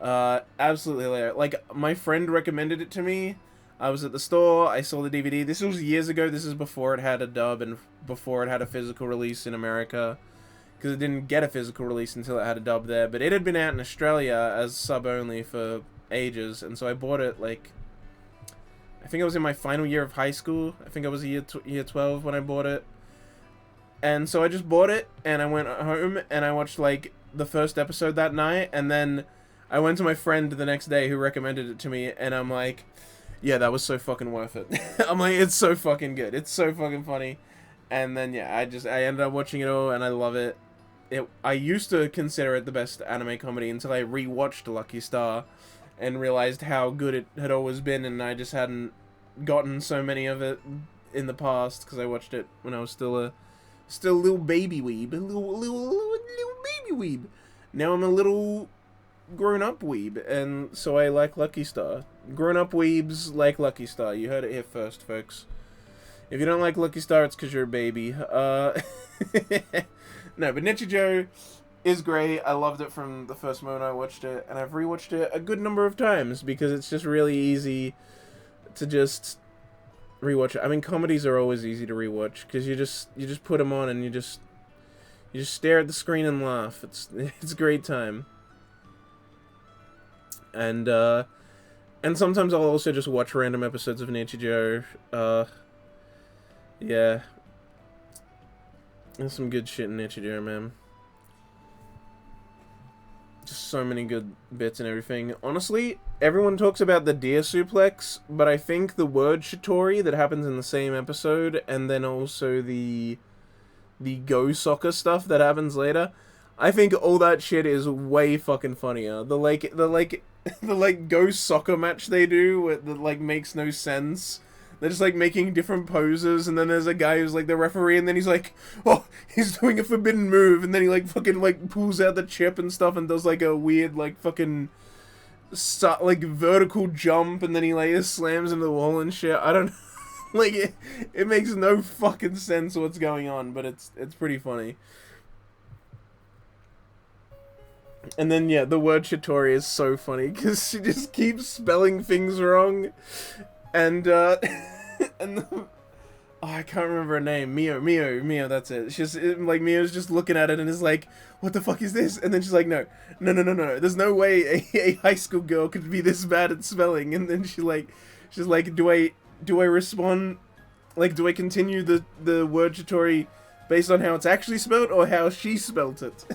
Absolutely hilarious. Like, my friend recommended it to me. I was at the store, I saw the DVD. This was years ago. This is before it had a dub and before it had a physical release in America. Because it didn't get a physical release until it had a dub there. But it had been out in Australia as sub-only for ages. And so I bought it, like... I think I was in my final year of high school. I think I was year 12 when I bought it. And so I just bought it, and I went home, and I watched, like, the first episode that night. And then I went to my friend the next day who recommended it to me, and I'm like... Yeah, that was so fucking worth it. I'm like, it's so fucking good. It's so fucking funny. And then, yeah, I ended up watching it all, and I love it. I used to consider it the best anime comedy until I rewatched Lucky Star and realized how good it had always been, and I just hadn't gotten so many of it in the past, because I watched it when I was still a little baby weeb. A little baby weeb. Now I'm a little grown-up weeb, and so I like Lucky Star. Grown-up weebs like Lucky Star. You heard it here first, folks. If you don't like Lucky Star, it's because you're a baby. No, but Nichijou is great. I loved it from the first moment I watched it, and I've rewatched it a good number of times because it's just really easy to just rewatch it. I mean, comedies are always easy to rewatch because you just put them on and you just stare at the screen and laugh. It's a great time. And sometimes I'll also just watch random episodes of Nichijou. Yeah. There's some good shit in Nichijou, man. Just so many good bits and everything. Honestly, everyone talks about the deer suplex, but I think the word shitori that happens in the same episode, and then also the go soccer stuff that happens later, I think all that shit is way fucking funnier. The go soccer match they do that like makes no sense. They're just like making different poses, and then there's a guy who's like the referee, and then he's like, oh, he's doing a forbidden move, and then he like fucking like pulls out the chip and stuff and does like a weird like fucking like vertical jump, and then he like slams into the wall and shit. I don't Like, it makes no fucking sense what's going on, but it's pretty funny. And then, yeah, the word Shitori is so funny, because she just keeps spelling things wrong. And, and the, oh, I can't remember her name. Mio, that's it. She's, like, Mio's just looking at it and is like, what the fuck is this? And then she's like, no. There's no way a high school girl could be this bad at spelling. And then she's like, do I respond, like, do I continue the word Shitori based on how it's actually spelled or how she spelt it?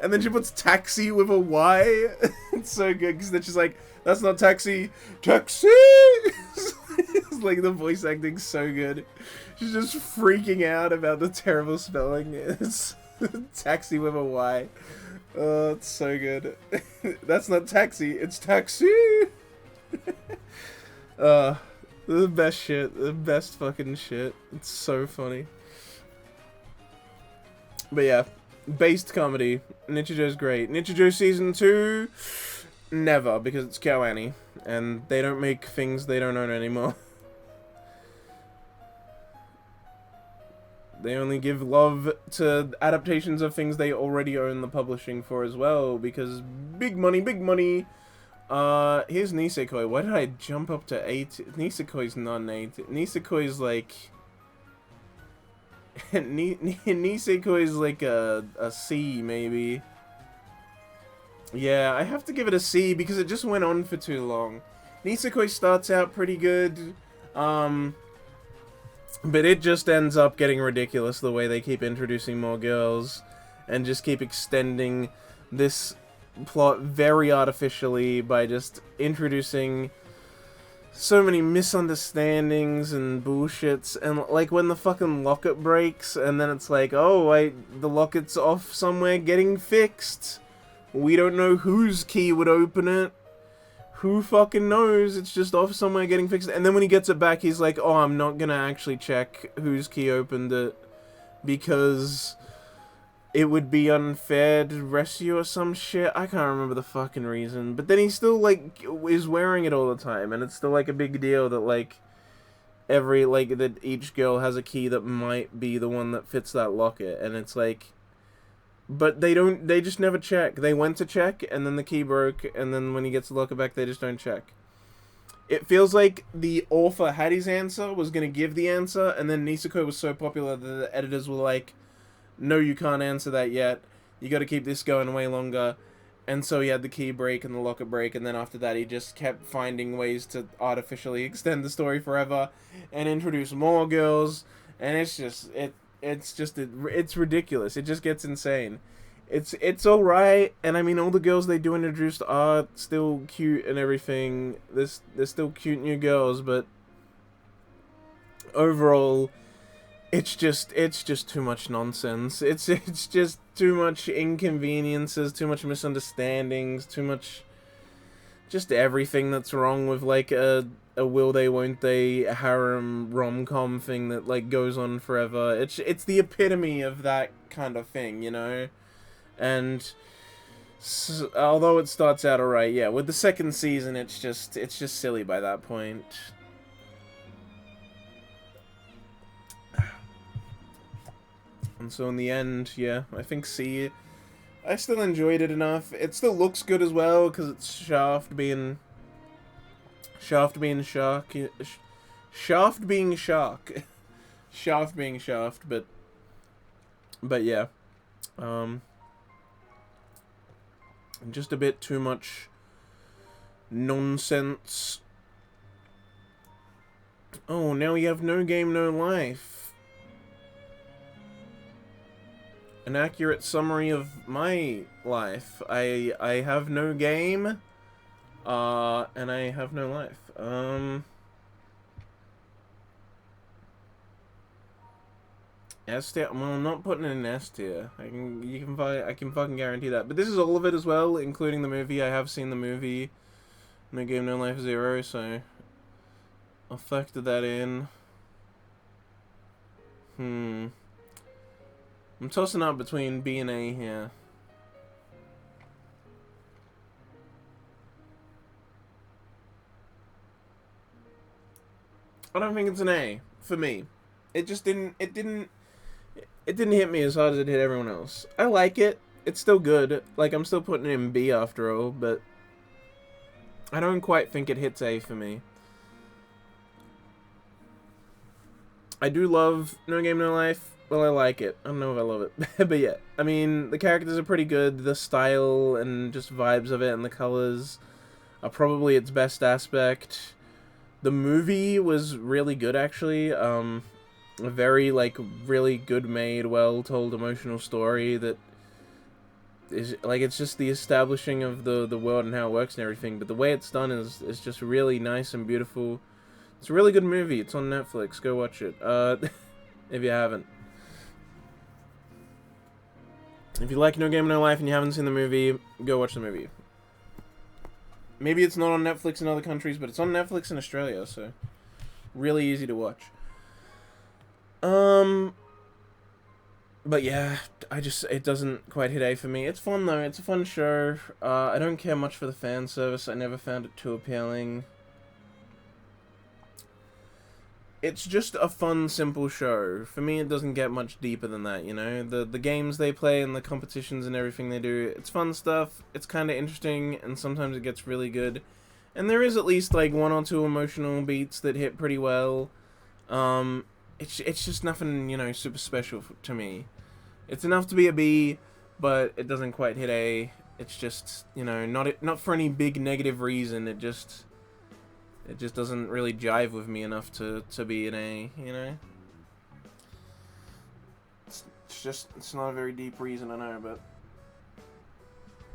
And then she puts taxi with a Y. It's so good, because then she's like, that's not taxi, taxi! It's like, the voice acting's so good. She's just freaking out about the terrible spelling. It's taxi with a Y. Oh, it's so good. That's not taxi, it's taxi! The best shit. The best fucking shit. It's so funny. But yeah, based comedy. Nichijou's great. Nichijou Season 2, never, because it's KyoAni. And they don't make things they don't own anymore. They only give love to adaptations of things they already own the publishing for as well, because big money, big money. Here's Nisekoi. Why did I jump up to 8? Nisekoi's not an 8. Nisekoi's like... Nisekoi's like a C, maybe. Yeah, I have to give it a C, because it just went on for too long. Nisekoi starts out pretty good, but it just ends up getting ridiculous the way they keep introducing more girls, and just keep extending this plot very artificially by just introducing so many misunderstandings and bullshits. And like when the fucking locket breaks and then it's like, oh, the locket's off somewhere getting fixed, we don't know whose key would open it, who fucking knows, it's just off somewhere getting fixed. And then when he gets it back, he's like, oh, I'm not gonna actually check whose key opened it because it would be unfair to rescue or some shit. I can't remember the fucking reason. But then he still, like, is wearing it all the time. And it's still, like, a big deal that, like, that each girl has a key that might be the one that fits that locket. And it's like... But they just never check. They went to check, and then the key broke, and then when he gets the locket back, they just don't check. It feels like the author had his answer, was gonna give the answer, and then Nisekoi was so popular that the editors were like, no, you can't answer that yet. You gotta keep this going way longer. And so he had the key break and the locket break, and then after that he just kept finding ways to artificially extend the story forever and introduce more girls, and it's ridiculous. It just gets insane. It's alright, and I mean, all the girls they do introduced are still cute and everything. They're still cute new girls, but overall, it's just too much nonsense. It's just too much inconveniences, too much misunderstandings, too much just everything that's wrong with like a will they won't they harem rom-com thing that like goes on forever. It's the epitome of that kind of thing, you know? And although it starts out alright, yeah, with the second season it's just silly by that point. And so in the end, yeah, I think C. I still enjoyed it enough. It still looks good as well, because it's Shaft being Shark. Shaft being Shark. Shaft being Shaft, but yeah. Just a bit too much nonsense. Oh, now you have no game, no life. An accurate summary of my life. I have no game, and I have no life. S tier. Well, I'm not putting it in S tier. I can fucking guarantee that. But this is all of it as well, including the movie. I have seen the movie, No Game, No Life 0, so I'll factor that in. I'm tossing up between B and A here. I don't think it's an A for me. It just didn't. It didn't hit me as hard as it hit everyone else. I like it. It's still good. Like, I'm still putting it in B after all, but I don't quite think it hits A for me. I do love No Game No Life. Well, I like it. I don't know if I love it. But yeah, I mean, the characters are pretty good. The style and just vibes of it and the colors are probably its best aspect. The movie was really good, actually. A very, like, really good made, well told, emotional story that is, like, it's just the establishing of the world and how it works and everything. But the way it's done is just really nice and beautiful. It's a really good movie. It's on Netflix. Go watch it. If you haven't. If you like No Game No Life and you haven't seen the movie, go watch the movie. Maybe it's not on Netflix in other countries, but it's on Netflix in Australia, so really easy to watch. But yeah, it doesn't quite hit A for me. It's fun though. It's a fun show. I don't care much for the fan service. I never found it too appealing. It's just a fun, simple show. For me, it doesn't get much deeper than that, you know? The games they play and the competitions and everything they do, it's fun stuff, it's kind of interesting, and sometimes it gets really good. And there is at least, like, one or two emotional beats that hit pretty well. It's just nothing, you know, super special to me. It's enough to be a B, but it doesn't quite hit A. It's just, you know, not for any big negative reason, it just doesn't really jive with me enough to be an A, you know? It's not a very deep reason, I know, but...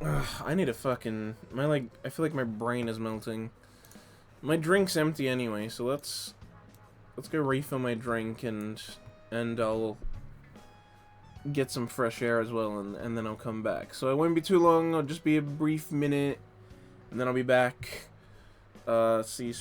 Ugh, I need a fucking... I feel like my brain is melting. My drink's empty anyway, so let's go refill my drink and I'll get some fresh air as well, and then I'll come back. So it won't be too long, I'll just be a brief minute, and then I'll be back. See you.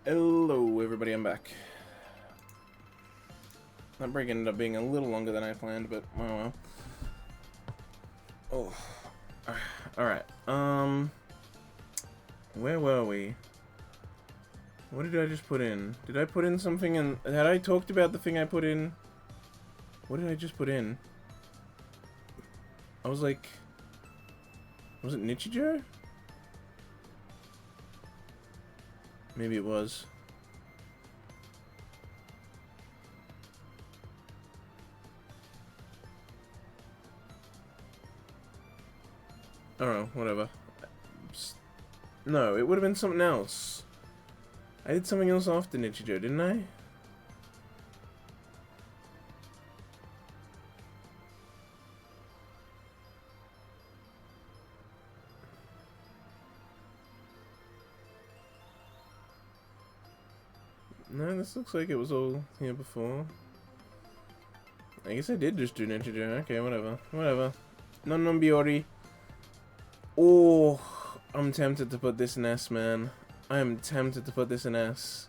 Hello, everybody, I'm back. That break ended up being a little longer than I planned, but oh well. Oh. Alright, where were we? What did I just put in? Did I put in something in... Had I talked about the thing I put in? What did I just put in? I was like... Was it Nichijou? Maybe it was. I don't know, whatever. No, it would have been something else. I did something else after Nichijou, didn't I? No, this looks like it was all here before. I guess I did just do Nichijou. Okay, whatever. Whatever. Non-Biori. Oh, I'm tempted to put this in S, man. I am tempted to put this in S.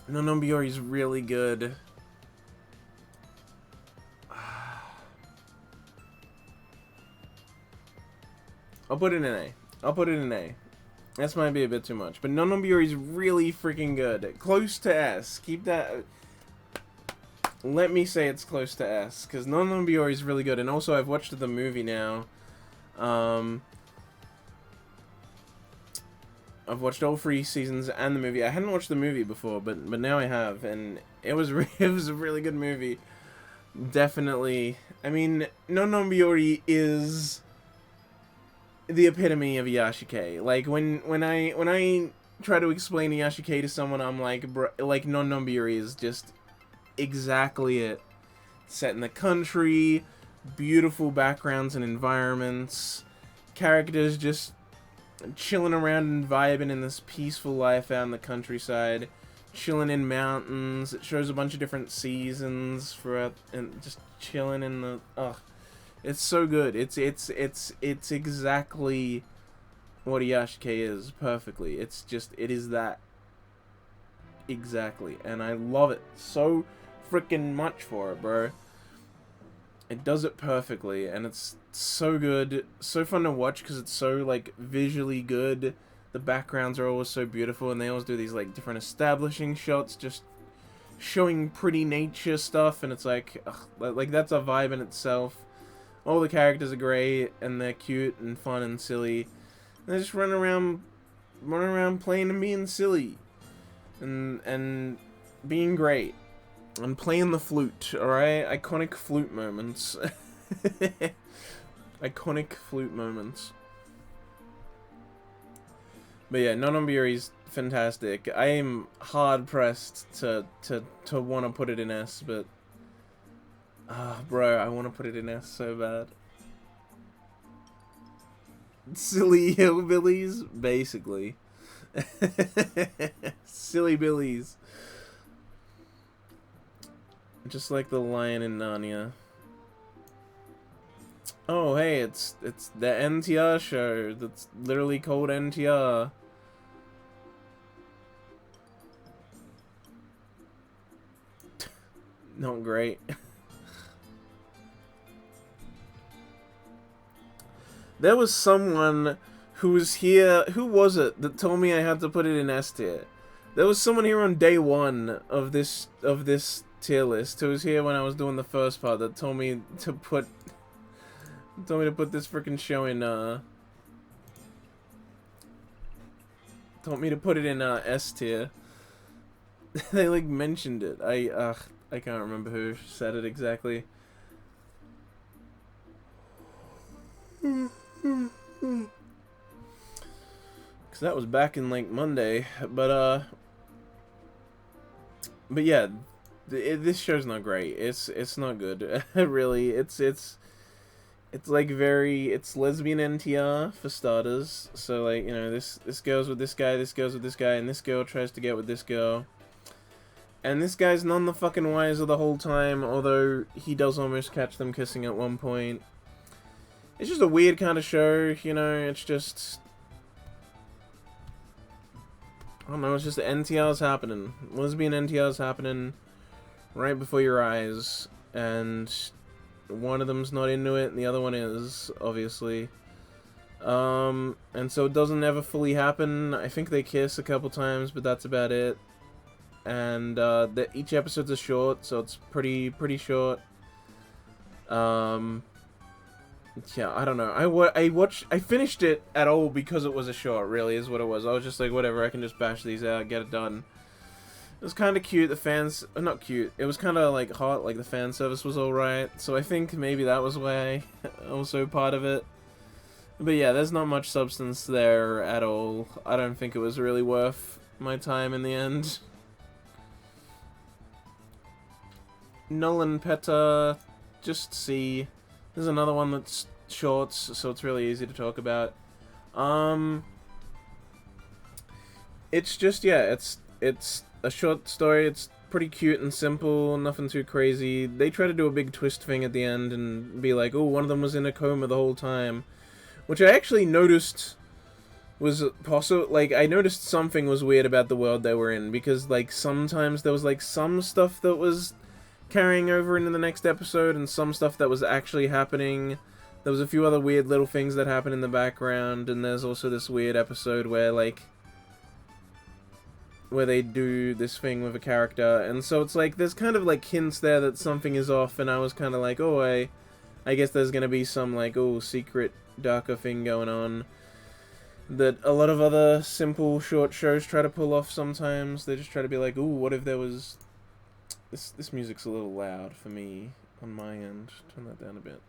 Non-Biori is really good. I'll put it in A. I'll put it in A. S might be a bit too much, but Non-Biori is really freaking good. Close to S. Keep that... Let me say it's close to S, because Non-Biori is really good, and also I've watched the movie now. I've watched all 3 seasons and the movie. I hadn't watched the movie before, but now I have, and it was it was a really good movie. Definitely. I mean, Non-Biori is the epitome of Yashike. Like when I try to explain Yashike to someone, I'm like, bro, like Non-Biori is just exactly it. Set in the country, beautiful backgrounds and environments, characters just chilling around and vibing in this peaceful life out in the countryside, chilling in mountains. It shows a bunch of different seasons for and just chilling in the it's so good. It's exactly what a Yashike is perfectly. It's just, it is that exactly, and I love it so freaking much for it, bro. It does it perfectly, and it's so good, so fun to watch because it's so like visually good. The backgrounds are always so beautiful, and they always do these like different establishing shots, just showing pretty nature stuff, and it's like, like that's a vibe in itself. All the characters are great, and they're cute and fun and silly. And they just run around playing and being silly, and being great. And playing the flute, alright? Iconic flute moments. Iconic flute moments. But yeah, Non-Biori's fantastic. I am hard pressed to want to put it in S, but bro, I want to put it in S so bad. Silly hillbillies, basically. Silly billies. Just like the lion in Narnia. Oh, hey, it's the NTR show that's literally called NTR. Not great. There was someone who was here, who was it, that told me I had to put it in S tier? There was someone here on day 1 of this tier list who was here when I was doing the first part that told me to put this freaking show in told me to put it in S tier. They like mentioned it. I can't remember who said it exactly. Cause that was back in like Monday, but yeah, this show's not great. It's not good. Really, it's like it's lesbian NTR for starters. So like, you know, this goes with this guy, this goes with this guy, and this girl tries to get with this girl. And this guy's none the fucking wiser the whole time, although he does almost catch them kissing at one point. it's just a weird kind of show, you know, it's just, I don't know, it's just the NTR's happening. Lesbian NTR's happening right before your eyes, and one of them's not into it, and the other one is, obviously. And so it doesn't ever fully happen. I think they kiss a couple times, but that's about it. And, each episode's a short, so it's pretty short. Yeah, I don't know. I finished it at all because it was a short, really, is what it was. I was just like, whatever, I can just bash these out, get it done. It was kind of cute, the fans... not cute, it was kind of, like, hot, like, the fan service was alright. So I think maybe that was why also part of it. But yeah, there's not much substance there at all. I don't think it was really worth my time in the end. Nolan Peta, just see. There's another one that's shorts, so it's really easy to talk about. It's just, yeah, it's a short story. It's pretty cute and simple, nothing too crazy. They try to do a big twist thing at the end and be like, oh, one of them was in a coma the whole time. Which I actually noticed was possible. Like, I noticed something was weird about the world they were in, because, like, sometimes there was, like, some stuff that was carrying over into the next episode, and some stuff that was actually happening. There was a few other weird little things that happened in the background, and there's also this weird episode where, like, where they do this thing with a character, and so it's like, there's kind of, like, hints there that something is off, and I was kind of like, oh, I guess there's gonna be some, like, oh, secret darker thing going on that a lot of other simple short shows try to pull off sometimes. They just try to be like, ooh, what if there was... This music's a little loud for me on my end. Turn that down a bit.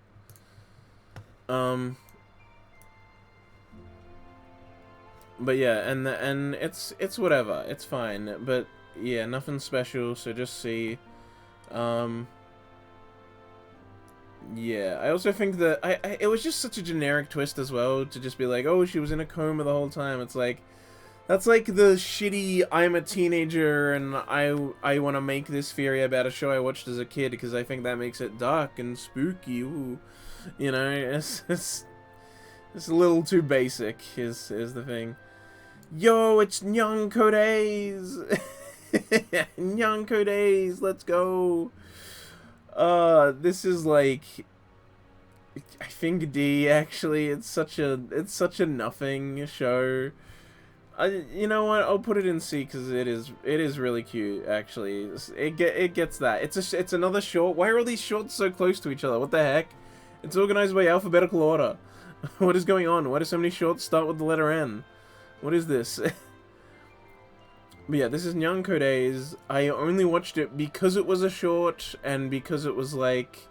But yeah, and it's whatever. It's fine. But yeah, nothing special, so just see. Yeah, I also think that it was just such a generic twist as well, to just be like, oh, she was in a coma the whole time. It's like, that's like the shitty, I'm a teenager and I want to make this theory about a show I watched as a kid because I think that makes it dark and spooky. Ooh. You know, it's a little too basic, is the thing. Yo, it's Nyanko Days! Nyanko Days, let's go! This is like, I think D, actually. It's such a nothing show. You know what? I'll put it in C because it is really cute. Actually, it gets that. It's another short. Why are all these shorts so close to each other? What the heck? It's organized by alphabetical order. What is going on? Why do so many shorts start with the letter N? What is this? But yeah, this is Nyanko Days. I only watched it because it was a short and because it was like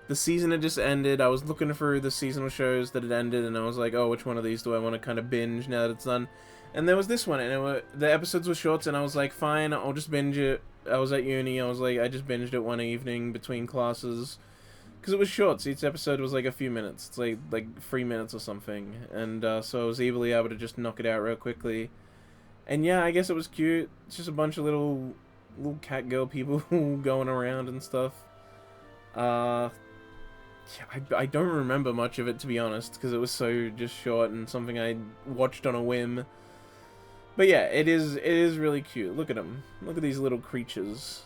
the season had just ended. I was looking through the seasonal shows that had ended and I was like, oh, which one of these do I want to kind of binge now that it's done? And there was this one, and the episodes were shorts, and I was like, fine, I'll just binge it. I was at uni, I was like, I just binged it one evening between classes. Because it was short, each episode was like a few minutes. It's like 3 minutes or something. And so I was easily able to just knock it out real quickly. And yeah, I guess it was cute. It's just a bunch of little cat girl people going around and stuff. Yeah, I don't remember much of it, to be honest, because it was so just short and something I watched on a whim. But yeah, it is really cute. Look at them. Look at these little creatures.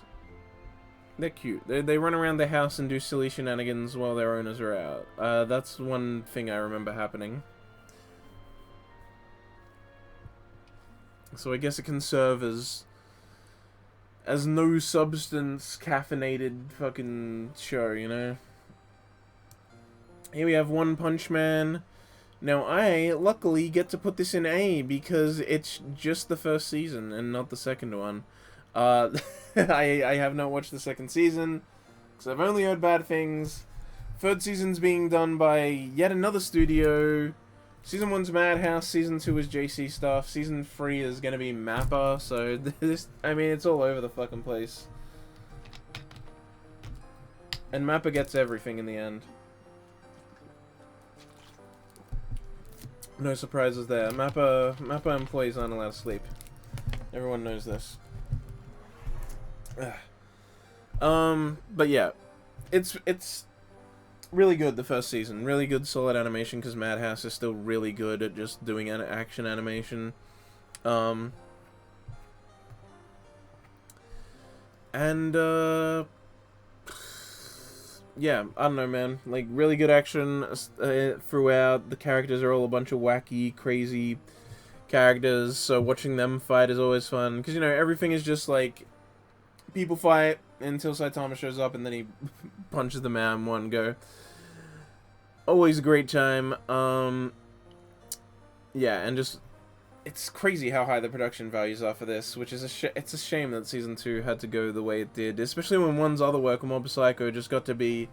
They're cute. They run around the house and do silly shenanigans while their owners are out. That's one thing I remember happening. So I guess it can serve as no substance caffeinated fucking show, you know? Here we have One Punch Man. Now I, luckily, get to put this in A because it's just the first season and not the second one. I have not watched the second season because I've only heard bad things. Third season's being done by yet another studio. Season 1's Madhouse, Season 2 is JC stuff, Season 3 is gonna be Mappa, so this, I mean, it's all over the fucking place. And Mappa gets everything in the end. No surprises there. Mappa employees aren't allowed to sleep. Everyone knows this. But yeah, it's really good, the first season. Really good, solid animation, because Madhouse is still really good at just doing an action animation. And, yeah, I don't know, man. Like, really good action throughout. The characters are all a bunch of wacky, crazy characters, so watching them fight is always fun. Because, you know, everything is just, like, people fight until Saitama shows up, and then he punches them out in one go. Always a great time. Yeah, and just... It's crazy how high the production values are for this, which is it's a shame that Season 2 had to go the way it did, especially when one's other work, Mob Psycho, just got to be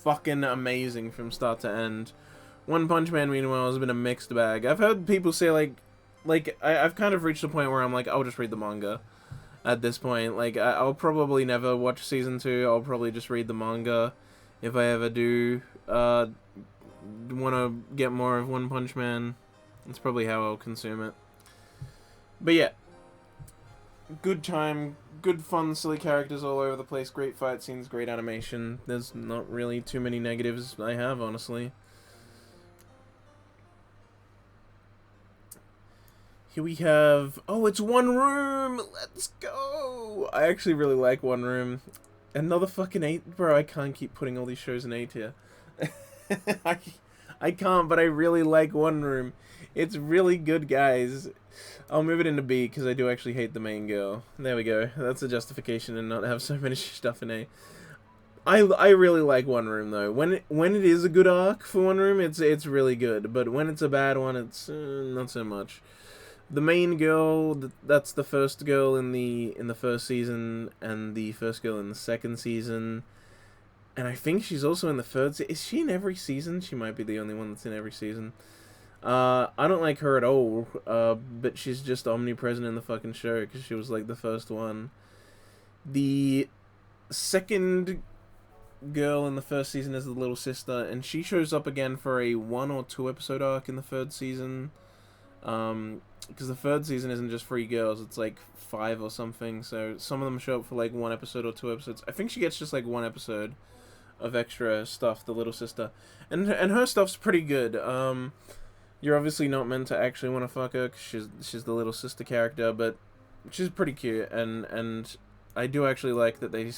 fucking amazing from start to end. One Punch Man, meanwhile, has been a mixed bag. I've heard people say, I've kind of reached a point where I'm like, I'll just read the manga at this point. Like, I'll probably never watch Season 2, I'll probably just read the manga if I ever do want to get more of One Punch Man. That's probably how I'll consume it. But yeah, good time, good fun, silly characters all over the place, great fight scenes, great animation. There's not really too many negatives I have, honestly. Here we have... Oh, it's One Room! Let's go! I actually really like One Room. Another fucking 8... Bro, I can't keep putting all these shows in 8 here. I can't, but I really like One Room. It's really good, guys. I'll move it into B, because I do actually hate the main girl. There we go. That's a justification and not have so many stuff in A. I really like One Room, though. When it is a good arc for One Room, it's really good. But when it's a bad one, it's not so much. The main girl, that's the first girl in the first season, and the first girl in the second season. And I think she's also in the third season. Is she in every season? She might be the only one that's in every season. I don't like her at all, but she's just omnipresent in the fucking show, because she was, like, the first one. The second girl in the first season is the little sister, and she shows up again for a 1 or 2 episode arc in the third season. Because the third season isn't just 3 girls, it's, like, 5 or something, so some of them show up for, like, 1 episode or 2 episodes. I think she gets just, like, 1 episode of extra stuff, the little sister. And her stuff's pretty good. You're obviously not meant to actually want to fuck her, because she's the little sister character, but she's pretty cute, and I do actually like that they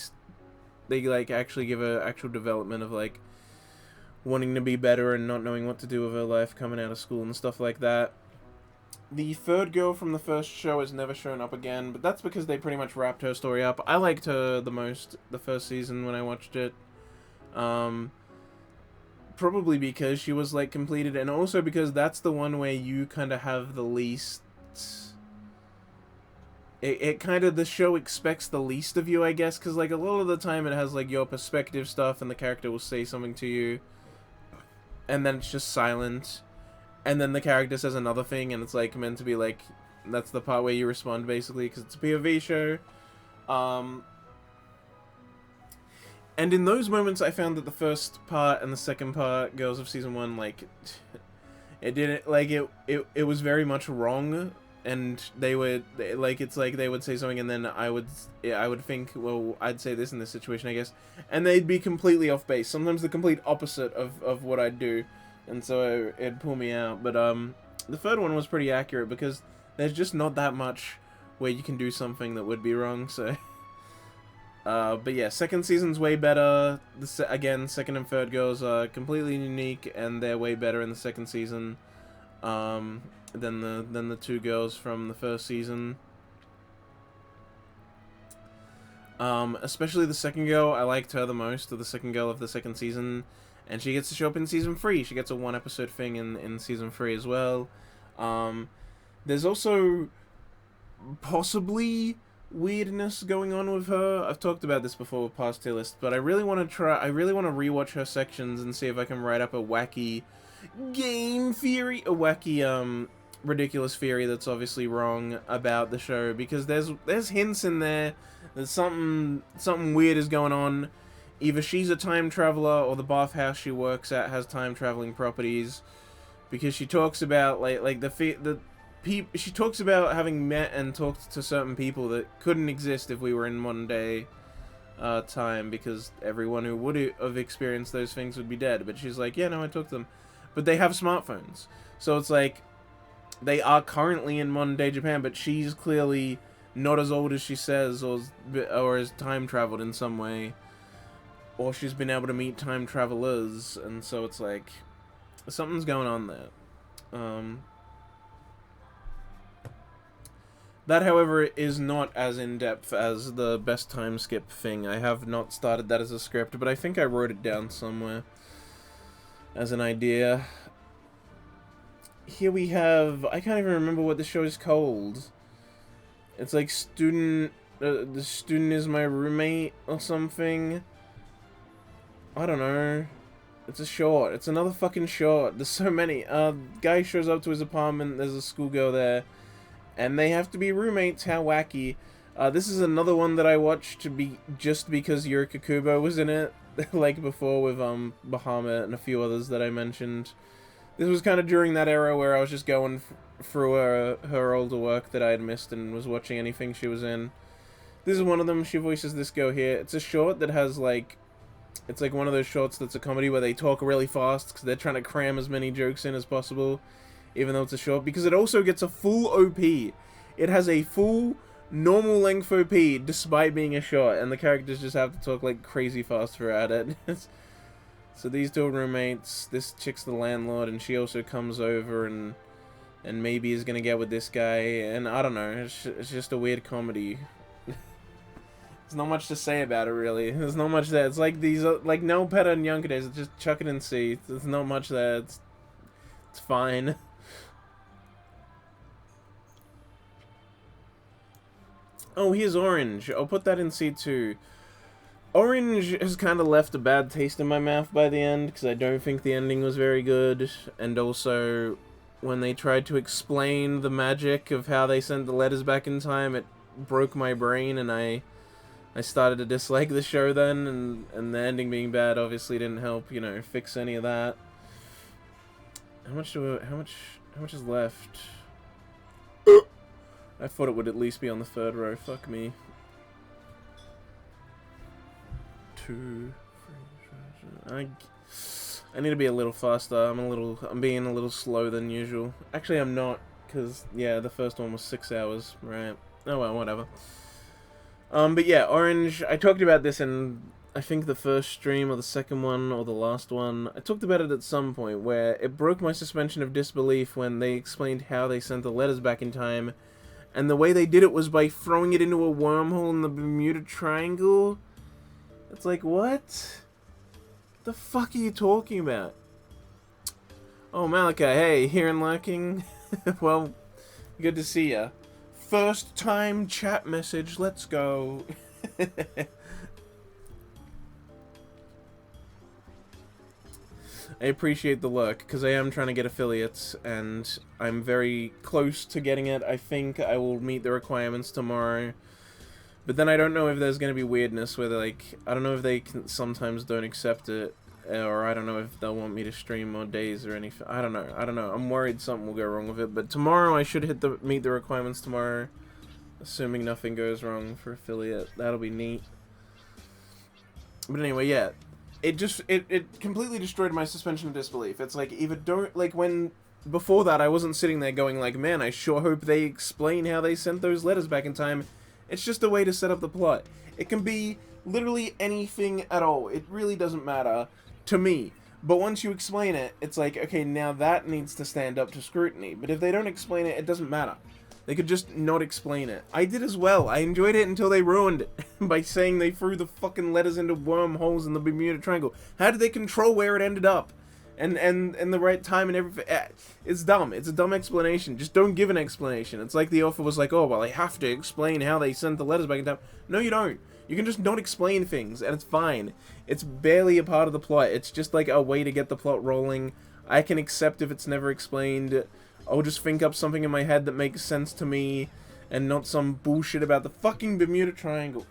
like actually give her actual development of like wanting to be better and not knowing what to do with her life coming out of school and stuff like that. The third girl from the first show has never shown up again, but that's because they pretty much wrapped her story up. I liked her the most the first season when I watched it. Probably because she was, like, completed, and also because that's the one where you kind of have the least... It kind of, the show expects the least of you, I guess, because, like, a lot of the time it has, like, your perspective stuff, and the character will say something to you, and then it's just silent, and then the character says another thing, and it's, like, meant to be, like, that's the part where you respond, basically, because it's a POV show. And in those moments, I found that the first part and the second part, Girls of Season 1, like, it didn't, like, it was very much wrong, and they would, like, it's like they would say something, and then I would think, well, I'd say this in this situation, I guess, and they'd be completely off base, sometimes the complete opposite of what I'd do, and so it'd pull me out, but, the third one was pretty accurate, because there's just not that much where you can do something that would be wrong, so... But yeah, second season's way better. Again, second and third girls are completely unique, and they're way better in the second season than the 2 girls from the first season. Especially the second girl, I liked her the most, the second girl of the second season, and she gets to show up in season 3. She gets a 1 episode thing in season 3 as well. There's also possibly weirdness going on with her. I've talked about this before with past Tierlist, but I really want to rewatch her sections and see if I can write up a wacky game theory, a wacky ridiculous theory that's obviously wrong about the show, because there's hints in there that something weird is going on. Either she's a time traveler or the bathhouse she works at has time traveling properties, because she talks about she talks about having met and talked to certain people that couldn't exist if we were in modern day. time, because everyone who would have experienced those things would be dead. But she's like, yeah, no, I took them. But they have smartphones. So it's like, they are currently in modern day Japan, but she's clearly not as old as she says, or has time traveled in some way. Or she's been able to meet time travelers, and so it's like, something's going on there. That, however, is not as in-depth as the best time skip thing. I have not started that as a script, but I think I wrote it down somewhere as an idea. Here we have... I can't even remember what the show is called. It's like student... the student is my roommate or something. I don't know. It's a short. It's another fucking short. There's so many. Guy shows up to his apartment. There's a schoolgirl there. And they have to be roommates. How wacky. This is another one that I watched just because Yurika Kubo was in it. Like before with Bahamut and a few others that I mentioned. This was kind of during that era where I was just going through her older work that I had missed and was watching anything she was in. This is one of them. She voices this girl here. It's a short that has like... It's like one of those shorts that's a comedy where they talk really fast because they're trying to cram as many jokes in as possible, even though it's a short. Because it also gets a full OP. It has a full, normal length OP despite being a short, and the characters just have to talk like crazy fast throughout it. So these two are roommates. This chick's the landlord, and she also comes over and maybe is gonna get with this guy. And I don't know. It's just a weird comedy. There's not much to say about it, really. There's not much there. It's like these, like No Peta and Younger Days. It's just chuck it and see. There's not much there. It's fine. Oh, here's Orange. I'll put that in C2. Orange has kind of left a bad taste in my mouth by the end, because I don't think the ending was very good. And also, when they tried to explain the magic of how they sent the letters back in time, it broke my brain, and I started to dislike the show then, and the ending being bad obviously didn't help, you know, fix any of that. How much is left? I thought it would at least be on the third row. Fuck me. 2, 3, I need to be a little faster. I'm being a little slow than usual. Actually, I'm not, because yeah, the first one was 6 hours, right? Oh well, whatever. But yeah, Orange, I talked about this in, I think, the first stream, or the second one, or the last one. I talked about it at some point, where it broke my suspension of disbelief when they explained how they sent the letters back in time, and the way they did it was by throwing it into a wormhole in the Bermuda Triangle. It's like, what? The fuck are you talking about? Oh, Malachi, hey, here and lurking? Well, good to see ya. First time chat message, let's go. I appreciate the lurk, because I am trying to get affiliates, and I'm very close to getting it. I think I will meet the requirements tomorrow. But then I don't know if there's going to be weirdness where, like, I don't know if they sometimes don't accept it, or I don't know if they'll want me to stream more days or anything. I don't know. I'm worried something will go wrong with it. But tomorrow I should meet the requirements tomorrow, assuming nothing goes wrong for affiliate. That'll be neat. But anyway, yeah. It completely destroyed my suspension of disbelief. It's like, either don't, like, when, before that I wasn't sitting there going like, man, I sure hope they explain how they sent those letters back in time. It's just a way to set up the plot. It can be literally anything at all. It really doesn't matter to me. But once you explain it, it's like, okay, now that needs to stand up to scrutiny. But if they don't explain it, it doesn't matter. They could just not explain it. I did as well. I enjoyed it until they ruined it by saying they threw the fucking letters into wormholes in the Bermuda Triangle. How did they control where it ended up? And the right time and everything. It's dumb. It's a dumb explanation. Just don't give an explanation. It's like the author was like, oh, well, I have to explain how they sent the letters back in time. No, you don't. You can just not explain things, and it's fine. It's barely a part of the plot. It's just like a way to get the plot rolling. I can accept if it's never explained. I'll just think up something in my head that makes sense to me, and not some bullshit about the fucking Bermuda Triangle.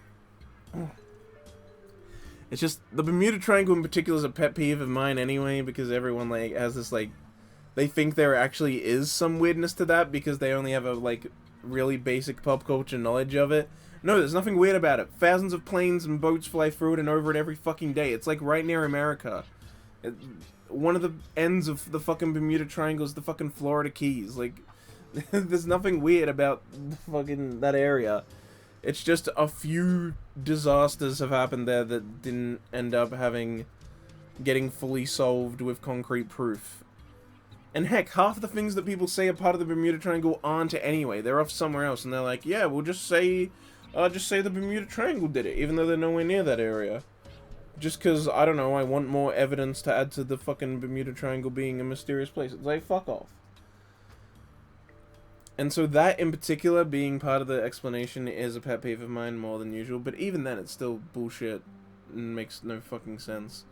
It's just, the Bermuda Triangle in particular is a pet peeve of mine anyway, because everyone, like, has this, like, they think there actually is some weirdness to that, because they only have a, like, really basic pop culture knowledge of it. No, there's nothing weird about it. Thousands of planes and boats fly through it and over it every fucking day. It's like right near America. One of the ends of the fucking Bermuda Triangle is the fucking Florida Keys. Like, there's nothing weird about fucking that area. It's just a few disasters have happened there that didn't end up getting fully solved with concrete proof. And heck, half the things that people say are part of the Bermuda Triangle aren't anyway. They're off somewhere else, and they're like, yeah, we'll just say the Bermuda Triangle did it, even though they're nowhere near that area. Just because, I don't know, I want more evidence to add to the fucking Bermuda Triangle being a mysterious place. It's like, fuck off. And so that, in particular, being part of the explanation is a pet peeve of mine more than usual. But even then, it's still bullshit and makes no fucking sense.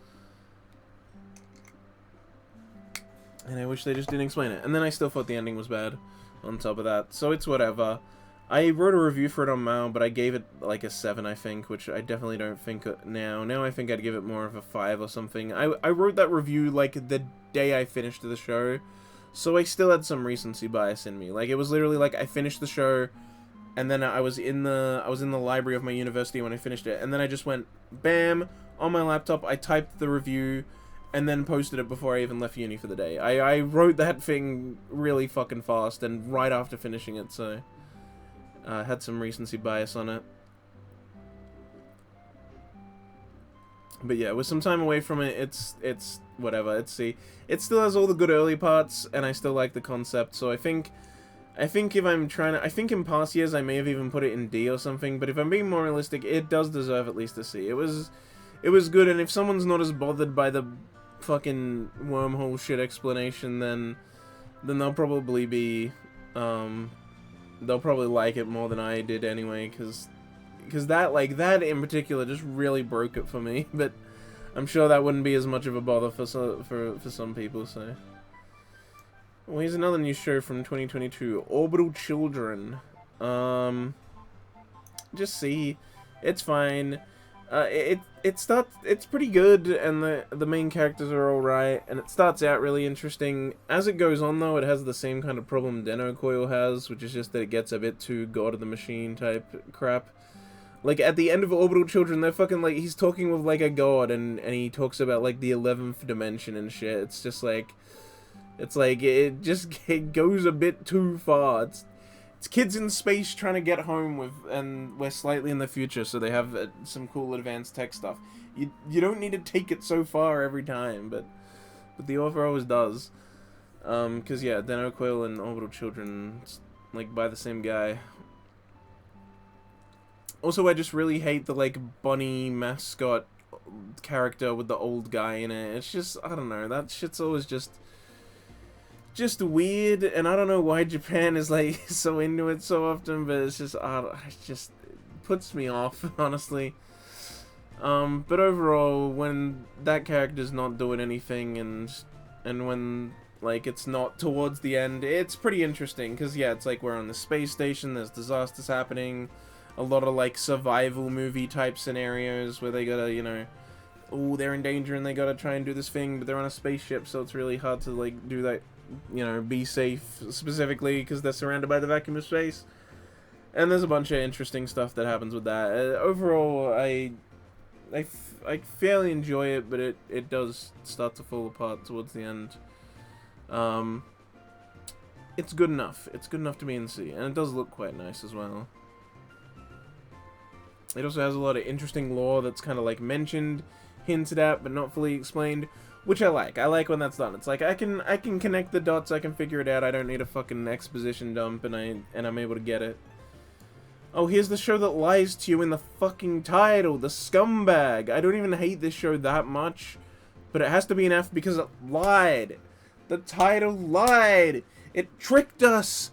And I wish they just didn't explain it. And then I still thought the ending was bad on top of that. So it's whatever. I wrote a review for it on Mal, but I gave it like a 7, I think, which I definitely don't think now. Now I think I'd give it more of a 5 or something. I wrote that review like the day I finished the show, so I still had some recency bias in me. Like, it was literally like I finished the show, and then I was in the library of my university when I finished it, and then I just went bam on my laptop. I typed the review, and then posted it before I even left uni for the day. I wrote that thing really fucking fast and right after finishing it, so I had some recency bias on it. But yeah, with some time away from it, it's whatever. It still has all the good early parts, and I still like the concept. So I think if I'm trying to, I think in past years I may have even put it in D or something. But if I'm being more realistic, it does deserve at least a C. It was good, and if someone's not as bothered by the fucking wormhole shit explanation, then they'll probably be they'll probably like it more than I did anyway, because that in particular just really broke it for me. But I'm sure that wouldn't be as much of a bother for some people. So, well, here's another new show from 2022, Orbital Children. Just see, it's fine. It's pretty good, and the main characters are alright, and it starts out really interesting. As it goes on, though, it has the same kind of problem Deno Coil has, which is just that it gets a bit too God of the Machine type crap. Like, at the end of Orbital Children, they're fucking, like, he's talking with, like, a god, and he talks about, like, the 11th dimension and shit. It's just, like, it goes a bit too far. It's kids in space trying to get home and we're slightly in the future, so they have some cool advanced tech stuff. You don't need to take it so far every time, but the author always does. Cause yeah, Deno Coil and Orbital Children, like, by the same guy. Also, I just really hate the, like, bunny mascot character with the old guy in it. It's just, I don't know, that shit's always just weird, and I don't know why Japan is, like, so into it so often, but it's just, it just puts me off, honestly. But overall, when that character's not doing anything, and when, like, it's not towards the end, it's pretty interesting, because, yeah, it's like we're on the space station, there's disasters happening, a lot of, like, survival movie type scenarios where they gotta, you know, oh, they're in danger and they gotta try and do this thing, but they're on a spaceship, so it's really hard to, like, do that, you know, be safe, specifically because they're surrounded by the vacuum of space. And there's a bunch of interesting stuff that happens with that. Overall, I fairly enjoy it, but it does start to fall apart towards the end. It's good enough. It's good enough to be in C, and it does look quite nice as well. It also has a lot of interesting lore that's kind of, like, mentioned, hinted at, but not fully explained, which I like. I like when that's done. It's like, I can connect the dots, I can figure it out, I don't need a fucking exposition dump, and I'm able to get it. Oh, here's the show that lies to you in the fucking title, The Scumbag. I don't even hate this show that much, but it has to be an F because it lied. The title lied. It tricked us.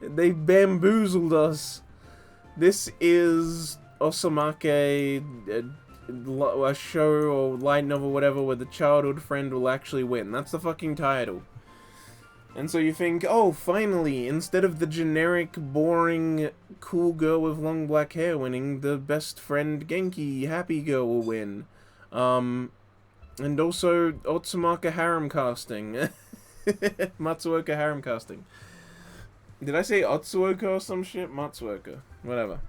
They bamboozled us. This is Osamake, a show or light novel, whatever, where the childhood friend will actually win. That's the fucking title. And so you think, oh, finally, instead of the generic, boring, cool girl with long black hair winning, the best friend Genki, happy girl will win. And also, Otsumaka harem casting. Matsuoka harem casting. Did I say Otsuoka or some shit? Matsuoka. Whatever.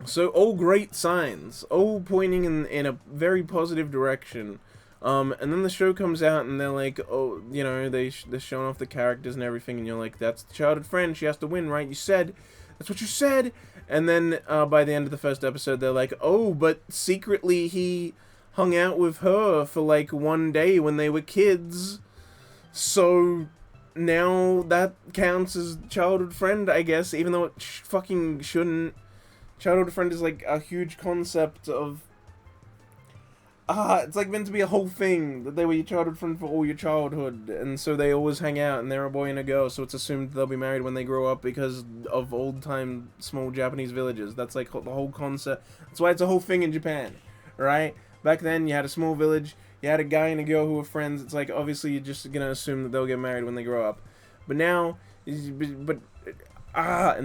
So, all great signs. All pointing in a very positive direction. And then the show comes out and they're like, oh, you know, they're showing off the characters and everything, and you're like, that's the childhood friend, she has to win, right? You said, that's what you said! And then, by the end of the first episode, they're like, oh, but secretly he hung out with her for, like, one day when they were kids, so now that counts as childhood friend, I guess, even though it fucking shouldn't. Childhood friend is, like, a huge concept of... it's like meant to be a whole thing, that they were your childhood friend for all your childhood, and so they always hang out, and they're a boy and a girl, so it's assumed they'll be married when they grow up because of old-time small Japanese villages. That's, like, the whole concept. That's why it's a whole thing in Japan, right? Back then, you had a small village, you had a guy and a girl who were friends. It's like, obviously, you're just gonna assume that they'll get married when they grow up. But now, and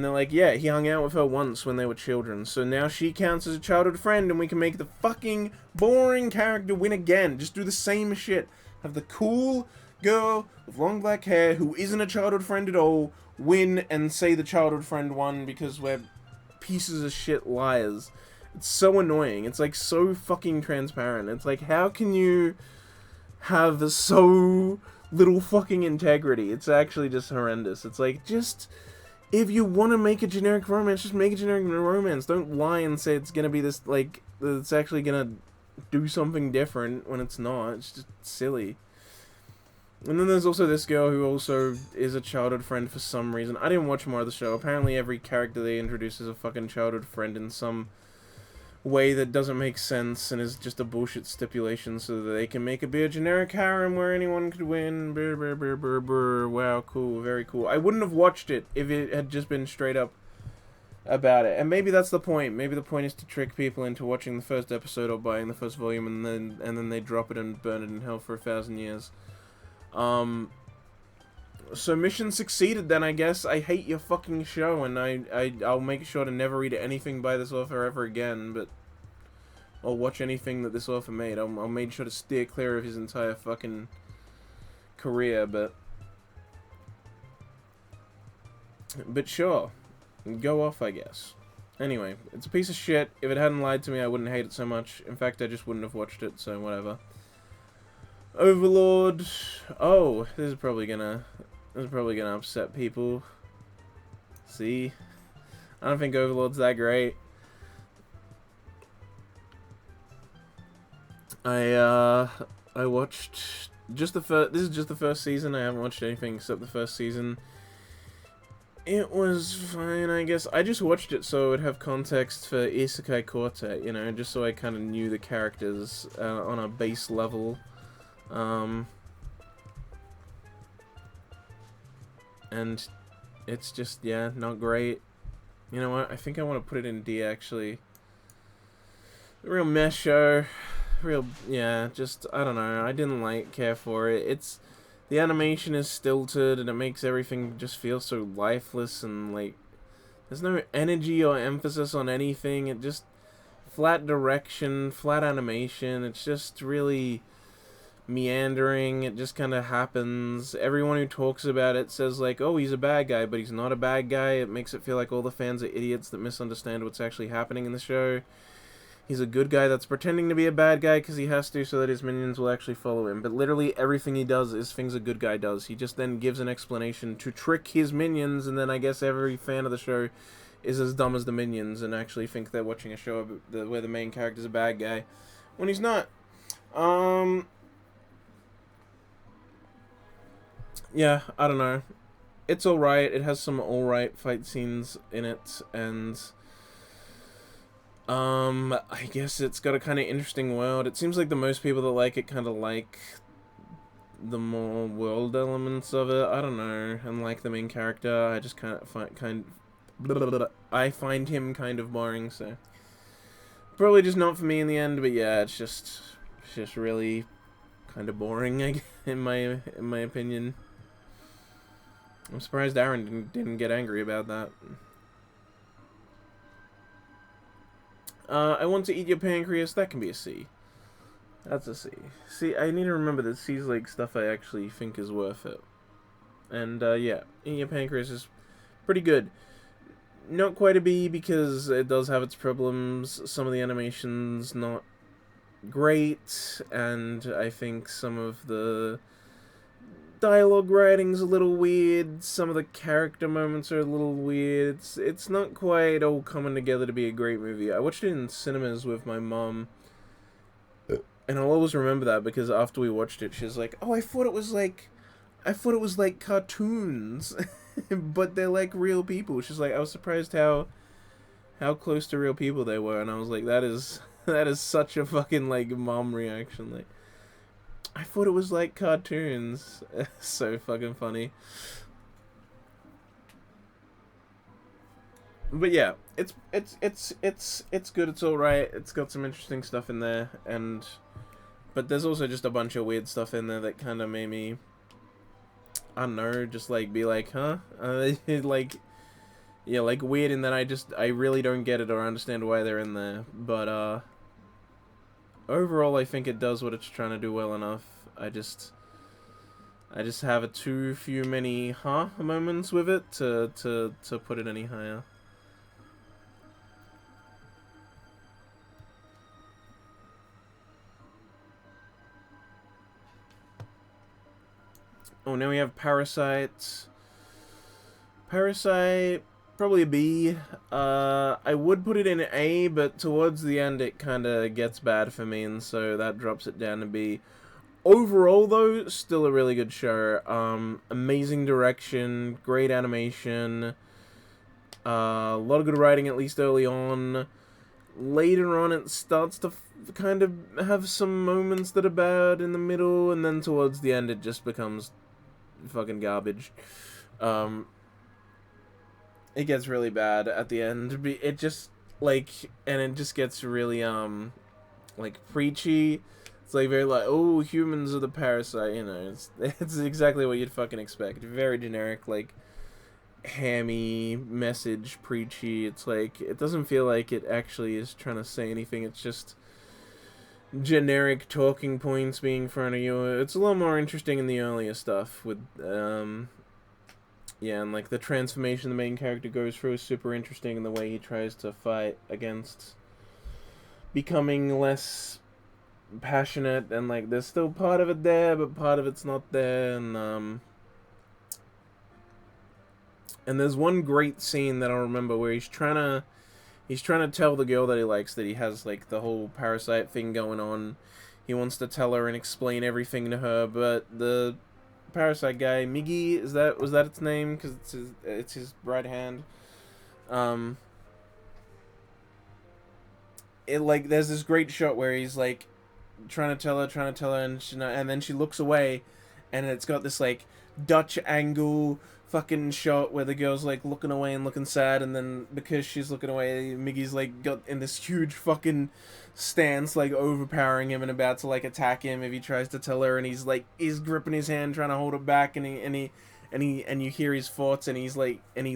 they're like, yeah, he hung out with her once when they were children, so now she counts as a childhood friend, and we can make the fucking boring character win again. Just do the same shit. Have the cool girl with long black hair, who isn't a childhood friend at all, win and say the childhood friend won because we're pieces of shit liars. It's so annoying. It's, like, so fucking transparent. It's like, how can you have so little fucking integrity? It's actually just horrendous. It's like, just... if you want to make a generic romance, just make a generic romance. Don't lie and say it's gonna be this, like, it's actually gonna do something different when it's not. It's just silly. And then there's also this girl who also is a childhood friend for some reason. I didn't watch more of the show. Apparently every character they introduce is a fucking childhood friend in some way that doesn't make sense and is just a bullshit stipulation so that they can make it be a generic harem where anyone could win. Brr, brr, brr, brr, brr. Wow, cool, very cool. I wouldn't have watched it if it had just been straight up about it. And maybe that's the point. Maybe the point is to trick people into watching the first episode or buying the first volume, and then they drop it and burn it in hell for 1,000 years. So mission succeeded then, I guess. I hate your fucking show, and I'll make sure to never read anything by this author ever again, but... or watch anything that this author made. I'll make sure to steer clear of his entire fucking career, but sure. Go off, I guess. Anyway, it's a piece of shit. If it hadn't lied to me, I wouldn't hate it so much. In fact, I just wouldn't have watched it, so whatever. Overlord. Oh, this is probably gonna upset people. See? I don't think Overlord's that great. I watched just the first... this is just the first season. I haven't watched anything except the first season. It was fine, I guess. I just watched it so it would have context for Isekai Quartet, you know, just so I kind of knew the characters on a base level. And it's just, yeah, not great. You know what? I think I want to put it in D, actually. A real mess show. Yeah, just, I don't know. I didn't care for it. The animation is stilted, and it makes everything just feel so lifeless, and, like, there's no energy or emphasis on anything. It just, flat direction, flat animation. It's just really meandering. It just kind of happens. Everyone who talks about it says, like, oh, he's a bad guy, but he's not a bad guy. It makes it feel like all the fans are idiots that misunderstand what's actually happening in the show. He's a good guy that's pretending to be a bad guy because he has to so that his minions will actually follow him. But literally everything he does is things a good guy does. He just then gives an explanation to trick his minions, and then I guess every fan of the show is as dumb as the minions and actually think they're watching a show where the main character's a bad guy, when he's not. Yeah, I don't know. It's alright. It has some alright fight scenes in it, and... I guess it's got a kind of interesting world. It seems like the most people that like it kind of like the more world elements of it. I don't know. And like the main character, I just I find him kind of boring, so probably just not for me in the end. But yeah, it's just really kind of boring, in my opinion. I'm surprised Aaron didn't get angry about that. I want to eat your pancreas. That can be a C. That's a C. See, I need to remember that C's like stuff I actually think is worth it. And yeah, Eating Your Pancreas is pretty good. Not quite a B because it does have its problems. Some of the animation's not great, and I think some of the dialogue writing's a little weird. Some of the character moments are a little weird. It's not quite all coming together to be a great movie. I watched it in cinemas with my mom, and I'll always remember that because after we watched it, she's like, "Oh, I thought it was like cartoons, but they're like real people." She's like, "I was surprised how close to real people they were," and I was like, "That is that is such a fucking like mom reaction." Like, I thought it was like cartoons. So fucking funny. But yeah, it's good. It's all right. It's got some interesting stuff in there, and but there's also just a bunch of weird stuff in there that kind of made me, I don't know, just like be like, huh, like, yeah, like weird in that I really don't get it or understand why they're in there. But overall, I think it does what it's trying to do well enough. I just have a too few many moments with it to put it any higher. Oh, now we have Parasite. Parasite, probably a B. I would put it in A, but towards the end it kind of gets bad for me, and so that drops it down to B. Overall, though, still a really good show. Amazing direction, great animation, a lot of good writing, at least early on. Later on, it starts to kind of have some moments that are bad in the middle, and then towards the end, it just becomes fucking garbage. Um, it gets really bad at the end. It just like, and it just gets really like preachy. It's like very like, oh, humans are the parasite. You know, it's exactly what you'd fucking expect. Very generic, like hammy message, preachy. It's like it doesn't feel like it actually is trying to say anything. It's just generic talking points being thrown at you. It's a lot more interesting in the earlier stuff with yeah, and like the transformation the main character goes through is super interesting, and the way he tries to fight against becoming less passionate, and like there's still part of it there, but part of it's not there, and there's one great scene that I remember where he's trying to tell the girl that he likes that he has like the whole parasite thing going on. He wants to tell her and explain everything to her, but the parasite guy, Miggy, was that its name? Because it's his right hand. Um, it like there's this great shot where he's like trying to tell her, and then she looks away, and it's got this like Dutch angle fucking shot where the girl's like looking away and looking sad, and then because she's looking away, Miggy's like got in this huge fucking stance, like overpowering him and about to like attack him if he tries to tell her, and he's gripping his hand trying to hold it back, and you hear his thoughts, and he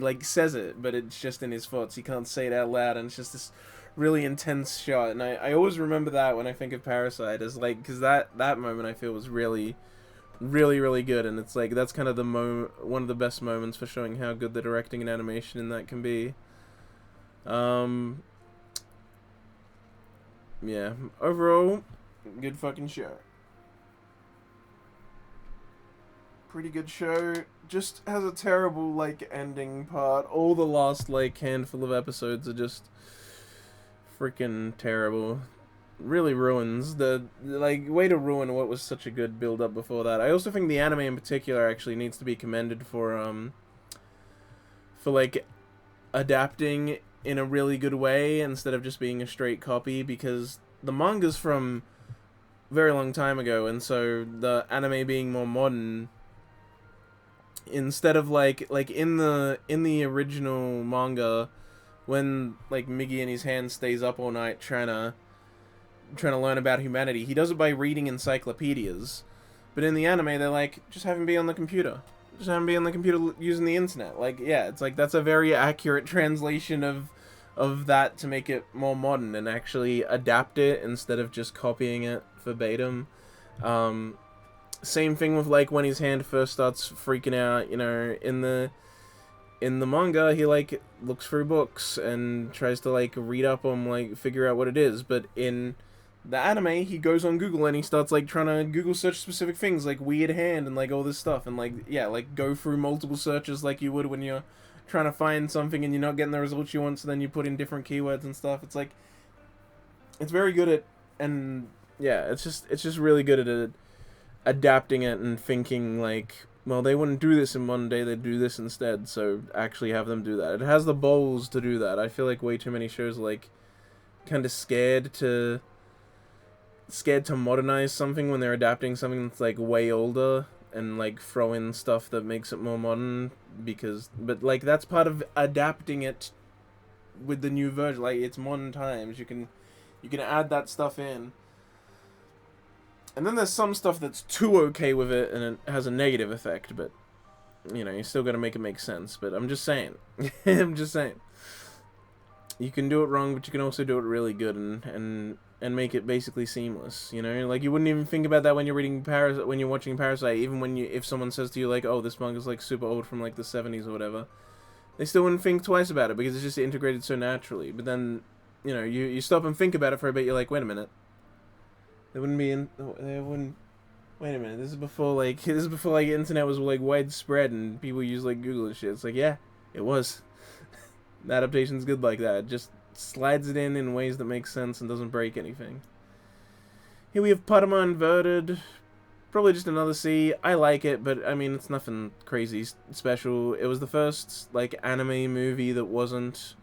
like says it, but it's just in his thoughts. He can't say it out loud, and it's just this really intense shot, and I always remember that when I think of Parasite, as like, because that moment I feel was really really good, and it's like that's kind of one of the best moments for showing how good the directing and animation in that can be. Yeah, overall, good fucking show. Pretty good show. Just has a terrible like ending part. All the last like handful of episodes are just freaking terrible. Really ruins the like way to ruin what was such a good build up before that. I also think the anime in particular actually needs to be commended for like adapting in a really good way instead of just being a straight copy, because the manga's from a very long time ago, and so the anime being more modern, instead of like in the original manga, when like Miggy in his hand stays up all night trying to learn about humanity, he does it by reading encyclopedias. But in the anime, they're like, just have him be on the computer. Just have him be on the computer using the internet. Like, yeah, it's like that's a very accurate translation of that to make it more modern and actually adapt it instead of just copying it verbatim. Same thing with like when his hand first starts freaking out, you know, in the manga he like looks through books and tries to like read up on like figure out what it is, but in the anime he goes on Google and he starts like trying to Google search specific things like weird hand and like all this stuff and like yeah, like go through multiple searches like you would when you're trying to find something and you're not getting the results you want, so then you put in different keywords and stuff. It's like it's very good at, and yeah, it's just really good at adapting it and thinking like, well, they wouldn't do this in one day, they'd do this instead, so actually have them do that. It has the balls to do that. I feel like way too many shows are like kind of scared to modernize something when they're adapting something that's like way older and like throw in stuff that makes it more modern, because but like that's part of adapting it with the new version. Like it's modern times, you can add that stuff in. And then there's some stuff that's too okay with it and it has a negative effect, but you know, you still got to make it make sense. But I'm just saying. I'm just saying. You can do it wrong, but you can also do it really good and make it basically seamless, you know? Like you wouldn't even think about that when you're reading when you're watching Parasite, even when if someone says to you like, "Oh, this manga's like super old from like the 70s or whatever." They still wouldn't think twice about it because it's just integrated so naturally. But then, you know, you stop and think about it for a bit, you're like, "Wait a minute. There wouldn't be there wouldn't wait a minute, this is before like internet was like widespread and people use like Google and shit." It's like, yeah, it was. The adaptation's good like that. It just slides it in ways that make sense and doesn't break anything. Here we have Padma Inverted. Probably just another C. I like it, but I mean, it's nothing crazy special. It was the first like anime movie that wasn't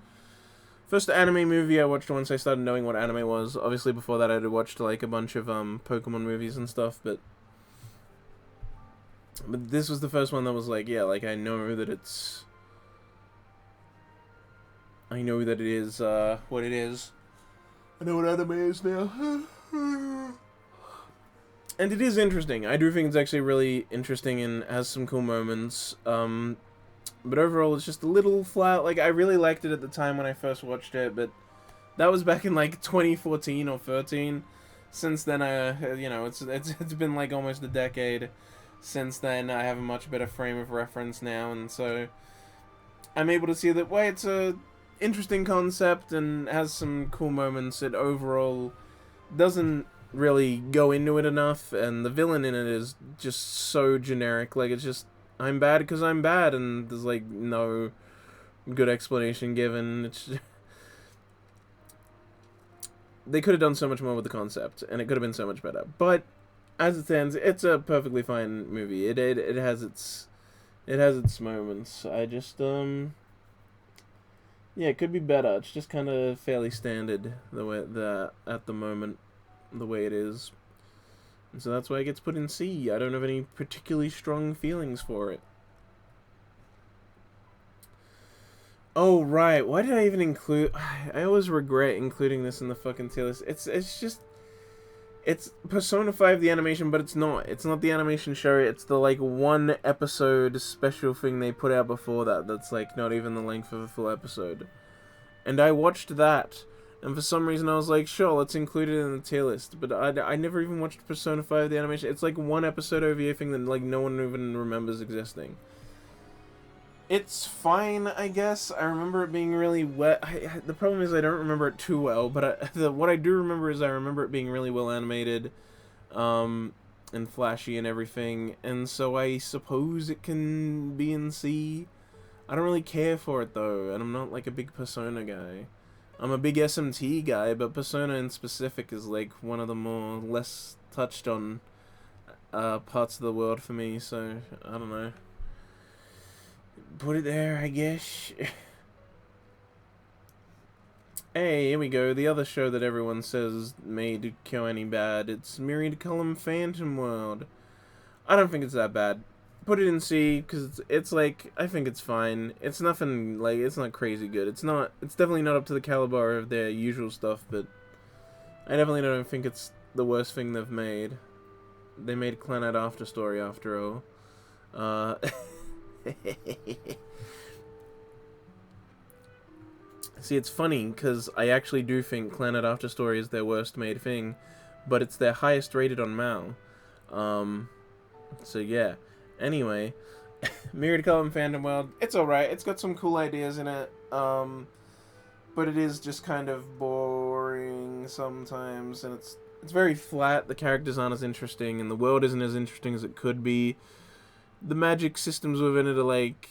first anime movie I watched once I started knowing what anime was. Obviously, before that, I'd watched like a bunch of Pokemon movies and stuff, but this was the first one that was like, yeah, like I know that it is what it is. I know what anime is now. And it is interesting. I do think it's actually really interesting and has some cool moments. But overall, it's just a little flat. Like, I really liked it at the time when I first watched it, but that was back in, like, 2014 or 13. Since then, you know, it's been, like, almost a decade since then. I have a much better frame of reference now, and so I'm able to see that, well, it's a interesting concept and has some cool moments. It overall doesn't really go into it enough, and the villain in it is just so generic. Like, it's just, I'm bad because I'm bad, and there's like no good explanation given. It's just... they could have done so much more with the concept, and it could have been so much better. But as it stands, it's a perfectly fine movie. It has its moments. I just yeah, it could be better. It's just kind of fairly standard the way that at the moment, the way it is. And so that's why it gets put in C. I don't have any particularly strong feelings for it. Oh, right. Why did I even include... I always regret including this in the fucking tier list. It's just... It's Persona 5 the animation, but it's not. It's not the animation show. It's the, like, one episode special thing they put out before that. That's, like, not even the length of a full episode. And I watched that. And for some reason I was like, sure, let's include it in the tier list. But I never even watched Persona 5 the animation. It's like one episode OVA thing that like no one even remembers existing. It's fine, I guess. I remember it being really wet. The problem is I don't remember it too well. But what I do remember is I remember it being really well animated. And flashy and everything. And so I suppose it can be in C. I don't really care for it though. And I'm not like a big Persona guy. I'm a big SMT guy, but Persona in specific is like one of the more less touched on parts of the world for me, so I don't know. Put it there, I guess. Hey, here we go. The other show that everyone says made KyoAni bad. It's Myriad Column Phantom World. I don't think it's that bad. Put it in C, because it's like, I think it's fine. It's nothing, like, it's not crazy good. It's definitely not up to the caliber of their usual stuff, but I definitely don't think it's the worst thing they've made. They made Clannad After Story after all. See, it's funny, because I actually do think Clannad After Story is their worst made thing, but it's their highest rated on MAL. So yeah. Anyway, Myriad Color and Phantom World, it's alright. It's got some cool ideas in it. But it is just kind of boring sometimes, and it's very flat. The characters aren't as interesting, and the world isn't as interesting as it could be. The magic systems within it are like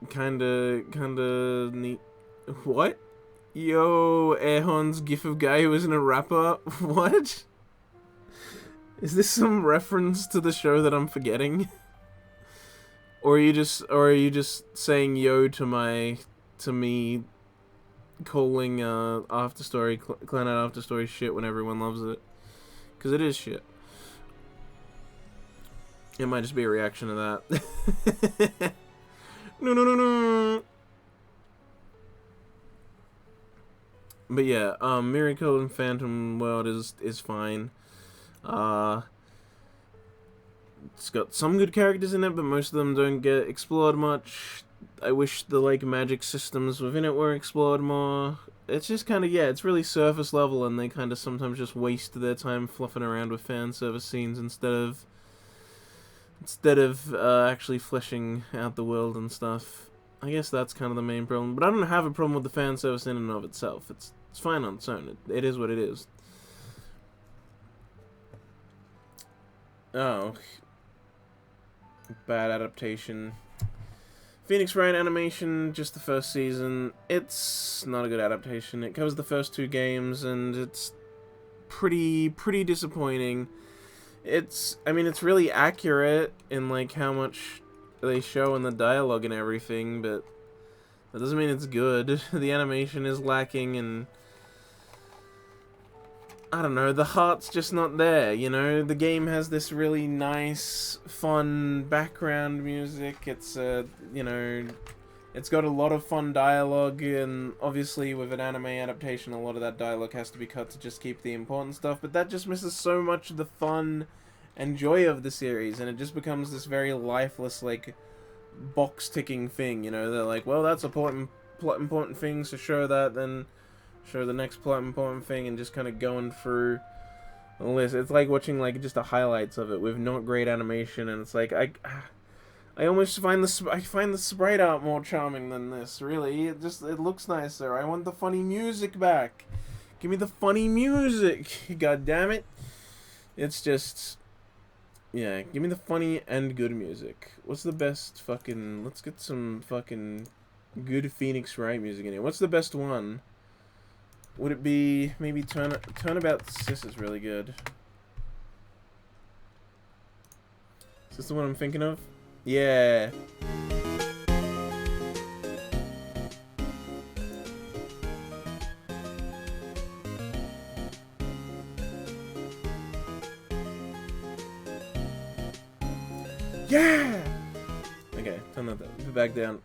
kinda neat. What? Yo, Airhorn's gif of guy who isn't a rapper? What? Is this some reference to the show that I'm forgetting? Or are you just saying yo to me calling After Story Clown Out After Story shit when everyone loves it? Because it is shit. It might just be a reaction to that. No. But yeah, Miracle and Phantom World is fine. It's got some good characters in it, but most of them don't get explored much. I wish the like magic systems within it were explored more. It's just kind of, yeah, it's really surface level, and they kind of sometimes just waste their time fluffing around with fan service scenes instead of actually fleshing out the world and stuff. I guess that's kind of the main problem. But I don't have a problem with the fan service in and of itself. It's fine on its own. It is what it is. Oh. Bad adaptation. Phoenix Wright animation, just the first season. It's not a good adaptation. It covers the first 2 games, and it's pretty disappointing. I mean, it's really accurate in, like, how much they show in the dialogue and everything, but that doesn't mean it's good. The animation is lacking, and I don't know, the heart's just not there, you know? The game has this really nice, fun background music. It's, you know, it's got a lot of fun dialogue, and obviously with an anime adaptation, a lot of that dialogue has to be cut to just keep the important stuff, but that just misses so much of the fun and joy of the series, and it just becomes this very lifeless, like, box-ticking thing, you know? They're like, well, that's important things to show that, then show the next plot important thing, and just kind of going through the list. It's like watching like just the highlights of it with not great animation, and it's like I almost find the sprite art more charming than this. Really, it looks nicer. I want the funny music back. Give me the funny music. God damn it! It's just, yeah. Give me the funny and good music. What's the best fucking? Let's get some fucking good Phoenix Wright music in here. What's the best one? Would it be maybe Turnabout Sis is really good? Is this the one I'm thinking of? Yeah. Yeah! Okay, turn that back down.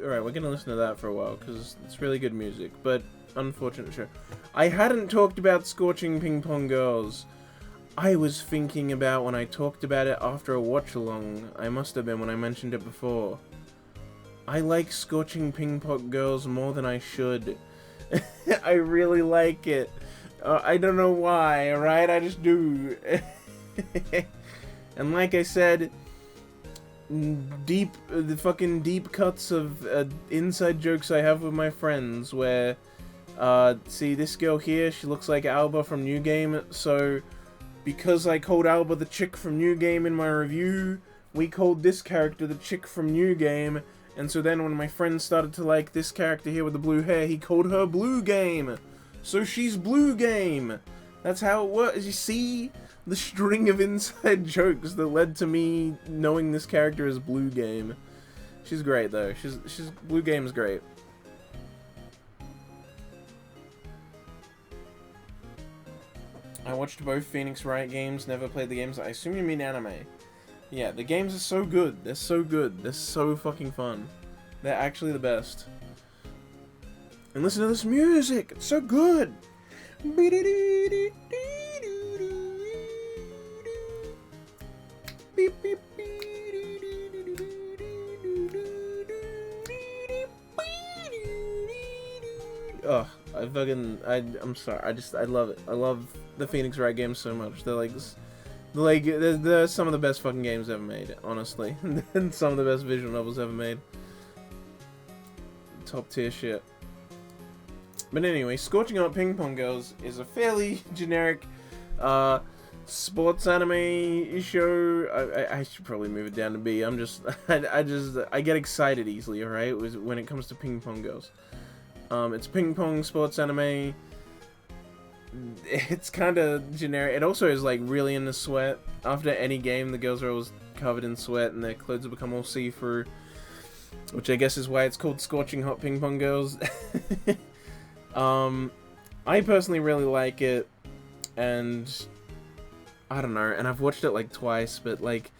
Alright, we're gonna listen to that for a while, because it's really good music, but unfortunate show. I hadn't talked about Scorching Ping Pong Girls. I was thinking about when I talked about it after a watch-along. I must have been when I mentioned it before. I like Scorching Ping Pong Girls more than I should. I really like it. I don't know why, alright? I just do. And like I said, the fucking deep cuts of inside jokes I have with my friends where, see this girl here, she looks like Alba from New Game, so because I called Alba the chick from New Game in my review, we called this character the chick from New Game, and so then when my friend started to like this character here with the blue hair, he called her Blue Game, so she's Blue Game. That's how it works. You see the string of inside jokes that led to me knowing this character as Blue Game. She's great though. She's Blue Game's great. I watched both Phoenix Wright games, never played the games. I assume you mean anime. Yeah, the games are so good. They're so good. They're so fucking fun. They're actually the best. And listen to this music. It's so good. ugh, I'm sorry, I love it. I love the Phoenix Wright games so much. They're some of the best fucking games ever made, honestly. And some of the best visual novels ever made. Top tier shit. But anyway, Scorching Hot Ping Pong Girls is a fairly generic, sports anime show. I should probably move it down to B. I get excited easily, alright, when it comes to ping pong girls. It's ping pong sports anime. It's kind of generic. It also is like really into sweat. After any game, the girls are always covered in sweat and their clothes have become all see-through, which I guess is why it's called Scorching Hot Ping Pong Girls. I personally really like it, and I don't know, and I've watched it like twice, but like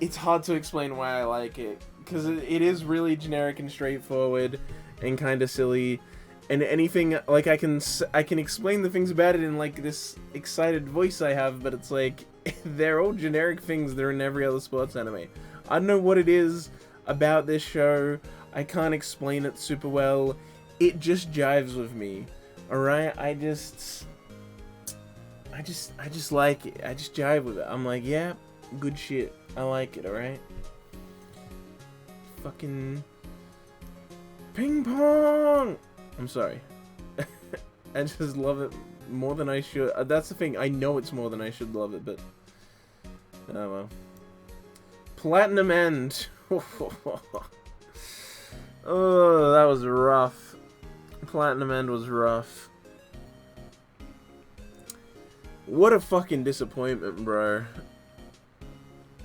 it's hard to explain why I like it, because it is really generic and straightforward and kind of silly, and anything, like, I can explain the things about it in like this excited voice I have, but it's like they're all generic things that are in every other sports anime. I don't know what it is about this show. I can't explain it super well. It just jives with me. Alright? I just like it. I just jive with it. I'm like, yeah, good shit. I like it, alright? Fucking ping pong! I'm sorry. I just love it more than I should. That's the thing. I know it's more than I should love it, but oh well. Platinum End. Oh, that was rough. Platinum End was rough. What a fucking disappointment, bro.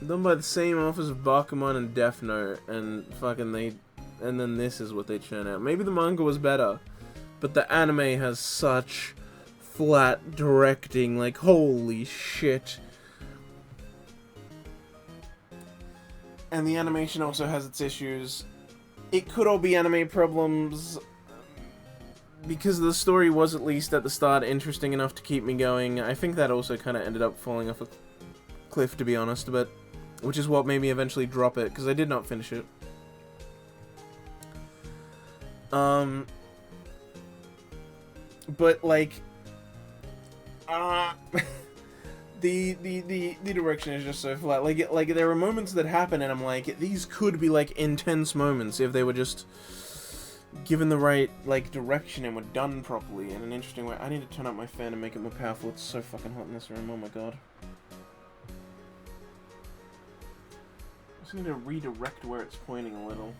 Done by the same authors of Bakuman and Death Note, and and then this is what they churn out. Maybe the manga was better, but the anime has such flat directing, like, holy shit. And the animation also has its issues. It could all be anime problems, because the story was, at least at the start, interesting enough to keep me going. I think that also kind of ended up falling off a cliff, to be honest, but which is what made me eventually drop it, because I did not finish it. But like, the direction is just so flat. Like there are moments that happen, and I'm like, these could be like intense moments if they were just given the right, like, direction and were done properly in an interesting way. I need to turn up my fan and make it more powerful. It's so fucking hot in this room, oh my god. I just need to redirect where it's pointing a little.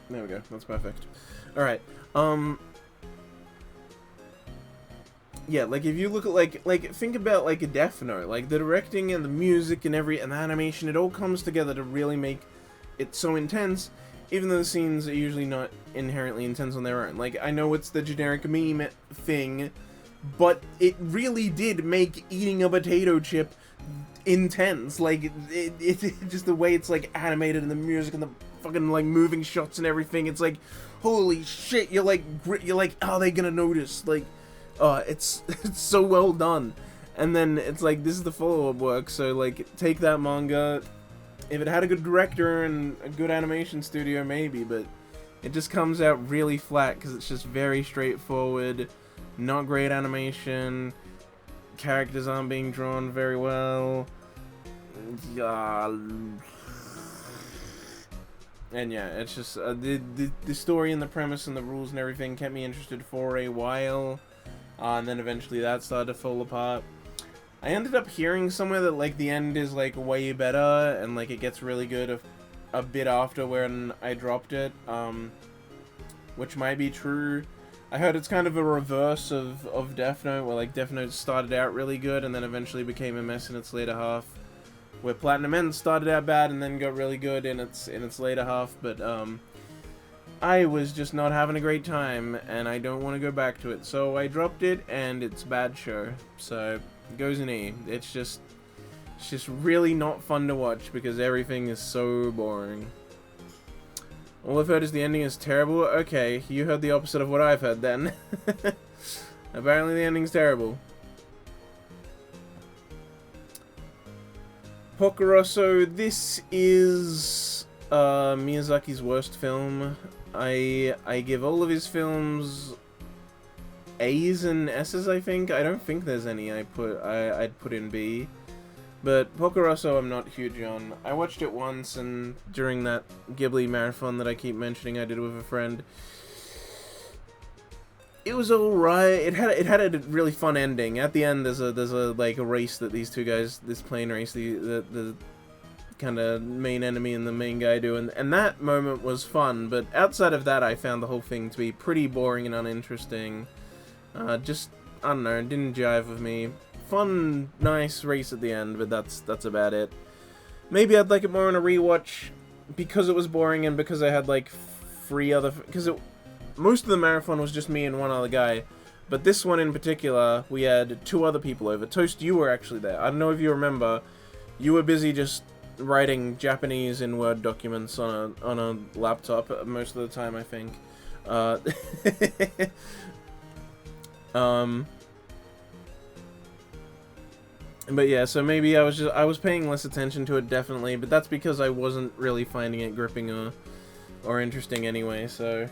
There we go, that's perfect. Alright, yeah, like, if you look at, like, think about, like, a Death Note, like, the directing and the music and the animation, it all comes together to really make it so intense, even though the scenes are usually not inherently intense on their own. Like, I know it's the generic meme thing, but it really did make eating a potato chip intense. Like, it just the way it's, like, animated and the music and the fucking, like, moving shots and everything, it's like, holy shit, you're like, how are they gonna notice? Like, it's so well done. And then it's like, this is the follow-up work, so like, take that manga. If it had a good director and a good animation studio, maybe, but it just comes out really flat because it's just very straightforward, not great animation, characters aren't being drawn very well. And yeah, it's just the story and the premise and the rules and everything kept me interested for a while. And then eventually that started to fall apart. I ended up hearing somewhere that, like, the end is, like, way better, and, like, it gets really good a bit after when I dropped it, which might be true. I heard it's kind of a reverse of Death Note, where, like, Death Note started out really good, and then eventually became a mess in its later half, where Platinum End started out bad, and then got really good in its later half, but, I was just not having a great time, and I don't want to go back to it, so I dropped it, and it's a bad show, so it goes in E. It's just really not fun to watch, because everything is so boring. All I've heard is the ending is terrible. Okay, you heard the opposite of what I've heard, then. Apparently the ending's terrible. Pokoroso, this is Miyazaki's worst film. I give all of his films A's and S's, I think. I don't think there's any I'd put in B. But Pokoroso I'm not huge on. I watched it once, and during that Ghibli marathon that I keep mentioning I did with a friend, it was alright. It had a really fun ending. At the end, there's a like a race that these two guys, this plane race, the kind of main enemy and the main guy do, and that moment was fun. But outside of that, I found the whole thing to be pretty boring and uninteresting. Just, I don't know, it didn't jive with me. Fun, nice race at the end, but that's about it. Maybe I'd like it more on a rewatch because it was boring and because I had like most of the marathon was just me and one other guy. But this one in particular, we had 2 other people over. Toast, you were actually there. I don't know if you remember. You were busy just writing Japanese in Word documents on a laptop most of the time, I think. But yeah, so maybe I was paying less attention to it, definitely, but that's because I wasn't really finding it gripping or interesting anyway, so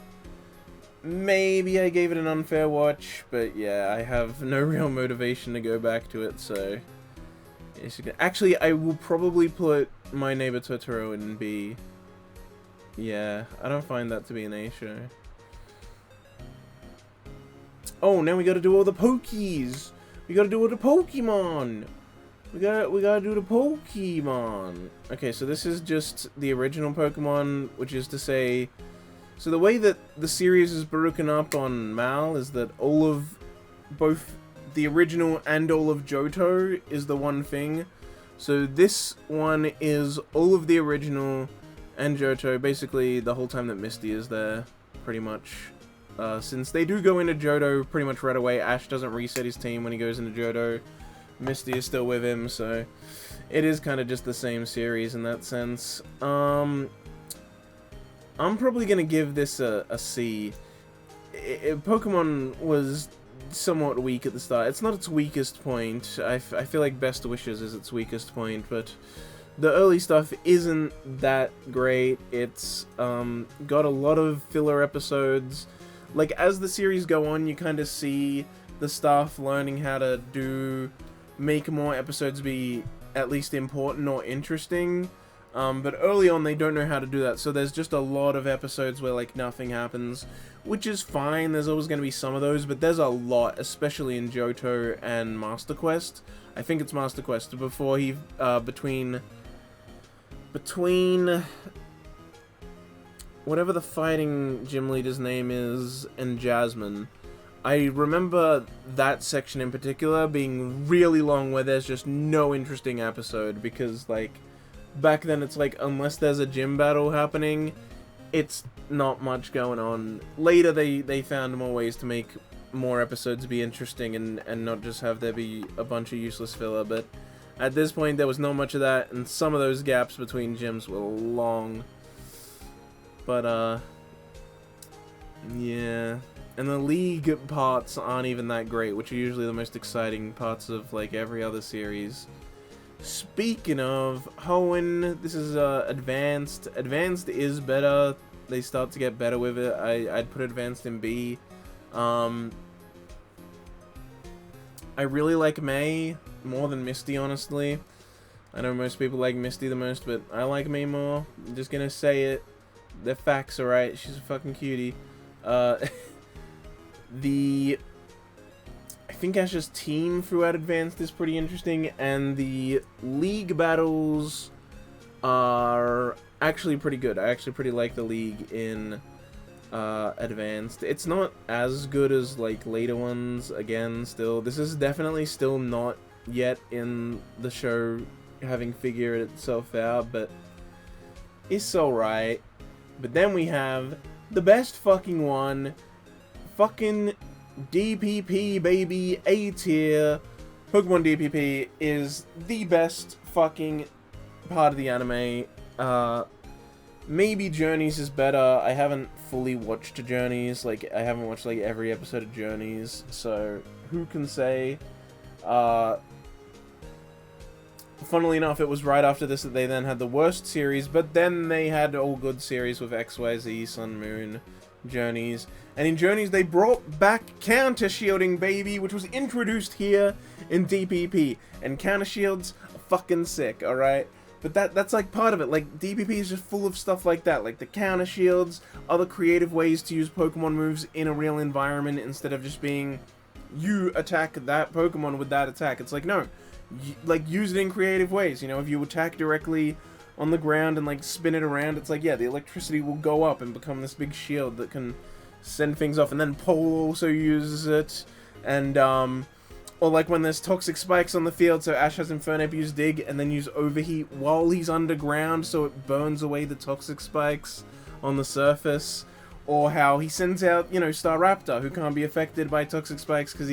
maybe I gave it an unfair watch, but yeah, I have no real motivation to go back to it, so actually, I will probably put My Neighbor Totoro in B. Yeah, I don't find that to be an A show. Oh, now we gotta do all the Pokies! We gotta do all the Pokemon! We gotta do the Pokemon! Okay, so this is just the original Pokemon, which is to say... So the way that the series is broken up on MAL is that both the original and all of Johto is the one thing. So this one is all of the original and Johto, basically the whole time that Misty is there, pretty much. Since they do go into Johto pretty much right away, Ash doesn't reset his team when he goes into Johto. Misty is still with him, so it is kind of just the same series in that sense. I'm probably going to give this a C. Pokemon was somewhat weak at the start. It's not its weakest point. I feel like Best Wishes is its weakest point, but the early stuff isn't that great. It's got a lot of filler episodes. Like, as the series go on, you kind of see the staff learning how to make more episodes be at least important or interesting. But early on, they don't know how to do that, so there's just a lot of episodes where, like, nothing happens, which is fine. There's always going to be some of those, but there's a lot, especially in Johto and Master Quest. I think it's Master Quest, before he, between whatever the fighting gym leader's name is and Jasmine. I remember that section in particular being really long, where there's just no interesting episode, because, like, back then it's like, unless there's a gym battle happening, it's not much going on. Later they found more ways to make more episodes be interesting and not just have there be a bunch of useless filler, but at this point there was not much of that, and some of those gaps between gyms were long. But, yeah. And the League parts aren't even that great, which are usually the most exciting parts of, like, every other series. Speaking of Hoenn, this is, Advanced. Advanced is better. They start to get better with it. I'd put Advanced in B. I really like May more than Misty, honestly. I know most people like Misty the most, but I like May more. I'm just gonna say it. The facts are right. She's a fucking cutie. I think Ash's team throughout Advanced is pretty interesting, and the League battles are actually pretty good. I actually pretty like the League in Advanced. It's not as good as, like, later ones, again, still. This is definitely still not yet in the show having figured itself out, but it's alright. But then we have the best fucking one, fucking DPP, baby, A tier. Pokemon DPP is the best fucking part of the anime. Maybe Journeys is better. I haven't fully watched Journeys. Like, I haven't watched, like, every episode of Journeys, so who can say? funnily enough, it was right after this that they then had the worst series, but then they had all good series with XYZ, Sun, Moon, Journeys. And in Journeys, they brought back counter shielding, baby, which was introduced here in DPP. And counter shields are fucking sick, alright? But that's like part of it. Like, DPP is just full of stuff like that. Like the counter shields, other creative ways to use Pokemon moves in a real environment instead of just being, you attack that Pokemon with that attack. It's like, no. Like, use it in creative ways, you know? If you attack directly on the ground and, like, spin it around, it's like, yeah, the electricity will go up and become this big shield that can send things off. And then Pole also uses it. And, or like when there's toxic spikes on the field, so Ash has Infernape use Dig and then use Overheat while he's underground, so it burns away the toxic spikes on the surface. Or how he sends out, you know, Staraptor, who can't be affected by toxic spikes because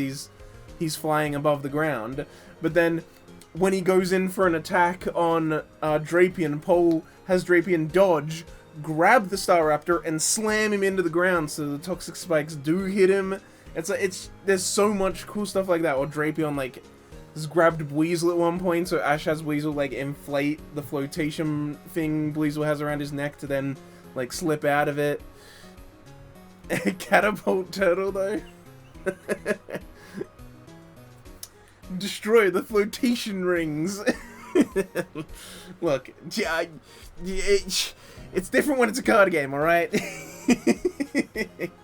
he's flying above the ground. But then, when he goes in for an attack on Drapion, Pole has Drapion dodge, grab the Staraptor, and slam him into the ground so the toxic spikes do hit him. It's like, there's so much cool stuff like that. Or Drapion, like, has grabbed Weasel at one point, so Ash has Weasel, like, inflate the flotation thing Weasel has around his neck to then, like, slip out of it. Catapult Turtle, though. Destroy the flotation rings. Look, it's different when it's a card game, alright?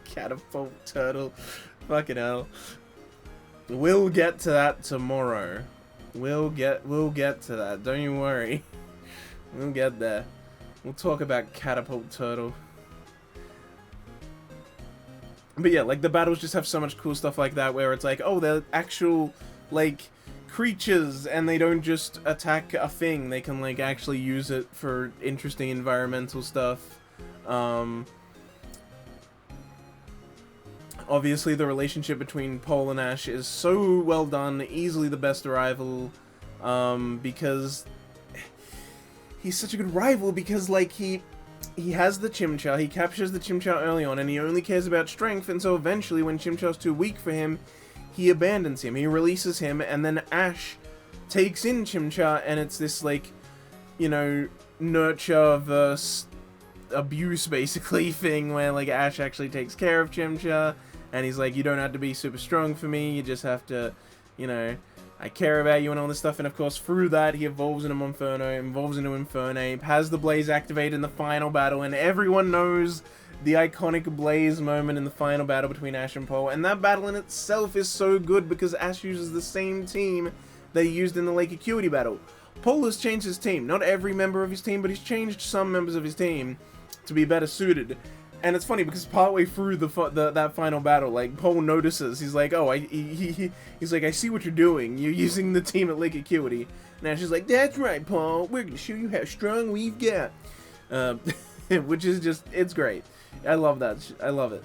Catapult Turtle. Fucking hell. We'll get to that tomorrow. We'll get to that. Don't you worry. We'll get there. We'll talk about Catapult Turtle. But yeah, like, the battles just have so much cool stuff like that, where it's like, oh, they're actual, like, creatures, and they don't just attack a thing. They can, like, actually use it for interesting environmental stuff. Obviously, the relationship between Pole and Ash is so well done, easily the best rival, because he's such a good rival, because, like, he has the Chimchar, he captures the Chimchar early on, and he only cares about strength, and so eventually, when Chimchar's too weak for him, he abandons him, he releases him, and then Ash takes in Chimchar, and it's this, like, you know, nurture versus abuse, basically, thing, where, like, Ash actually takes care of Chimchar, and he's like, you don't have to be super strong for me, you just have to, you know, I care about you and all this stuff. And of course, through that, he evolves into Monferno, evolves into Infernape, has the Blaze activate in the final battle, and everyone knows the iconic Blaze moment in the final battle between Ash and Pole. And that battle in itself is so good because Ash uses the same team that he used in the Lake Acuity battle. Pole has changed his team. Not every member of his team, but he's changed some members of his team to be better suited. And it's funny because partway through that final battle, like, Pole notices. He's like, oh, he's like, I see what you're doing. You're using the team at Lake Acuity. And Ash is like, that's right, Pole. We're gonna show you how strong we've got. Which is just, it's great. I love that. I love it.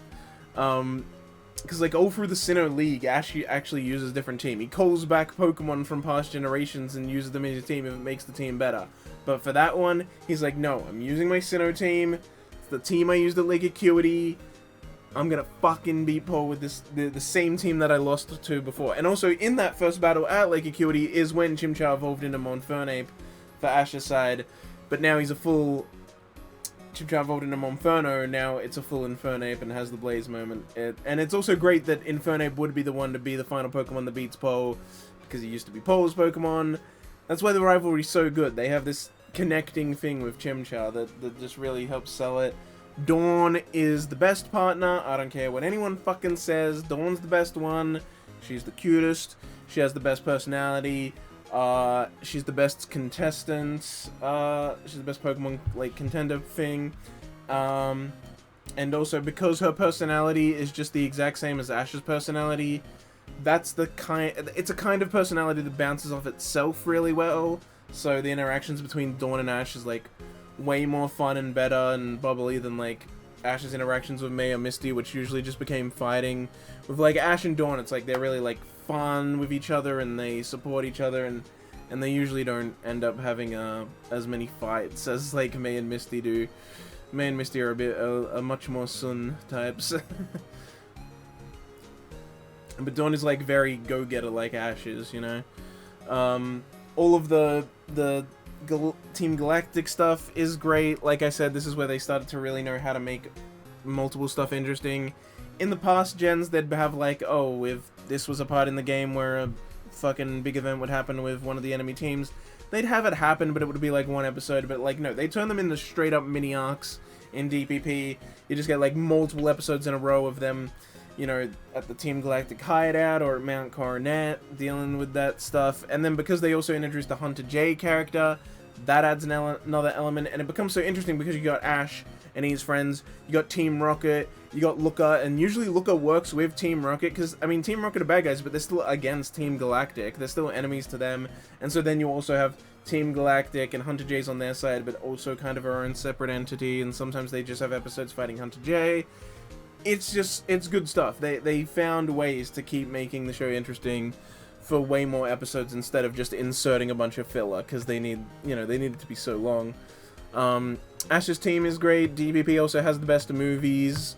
Because, like, all through the Sinnoh League, Ash actually uses a different team. He calls back Pokemon from past generations and uses them in his team if it makes the team better. But for that one, he's like, no, I'm using my Sinnoh team. The team I used at Lake Acuity, I'm gonna fucking beat Pole with the same team that I lost to before. And also, in that first battle at Lake Acuity is when Chimchar evolved into Monfernape for Ash's side. But now he's a full Chimchar evolved into Monferno, now it's a full Infernape and has the Blaze moment. And it's also great that Infernape would be the one to be the final Pokemon that beats Pole, because he used to be Pole's Pokemon. That's why the rivalry's so good. They have this connecting thing with Chimchar that just really helps sell it. Dawn is the best partner. I don't care what anyone fucking says. Dawn's the best one. She's the cutest. She has the best personality. She's the best contestant. She's the best Pokemon, like, contender thing. And also, because her personality is just the exact same as Ash's personality, it's a kind of personality that bounces off itself really well. So the interactions between Dawn and Ash is, like, way more fun and better and bubbly than, like, Ash's interactions with May or Misty, which usually just became fighting. With, like, Ash and Dawn, it's like they're really, like, fun with each other and they support each other, and they usually don't end up having as many fights as, like, May and Misty do. May and Misty are much more Sun types. But Dawn is, like, very go-getter like Ash is, you know? all of the Team Galactic stuff is great. Like I said, this is where they started to really know how to make multiple stuff interesting. In the past gens, they'd have like, oh, if this was a part in the game where a fucking big event would happen with one of the enemy teams, they'd have it happen, but it would be like one episode. But like, no, they turn them into straight up mini arcs in DPP. You just get like multiple episodes in a row of them, you know, at the Team Galactic hideout or at Mount Coronet, dealing with that stuff. And then because they also introduced the Hunter J character, that adds another element, and it becomes so interesting because you got Ash and his friends, you got Team Rocket, you got Looker, and usually Looker works with Team Rocket, because, I mean, Team Rocket are bad guys, but they're still against Team Galactic, they're still enemies to them, and so then you also have Team Galactic and Hunter J's on their side, but also kind of her own separate entity, and sometimes they just have episodes fighting Hunter J. It's just, it's good stuff. They found ways to keep making the show interesting for way more episodes instead of just inserting a bunch of filler, because they need, you know, they need it to be so long. Ash's team is great. DPP also has the best movies,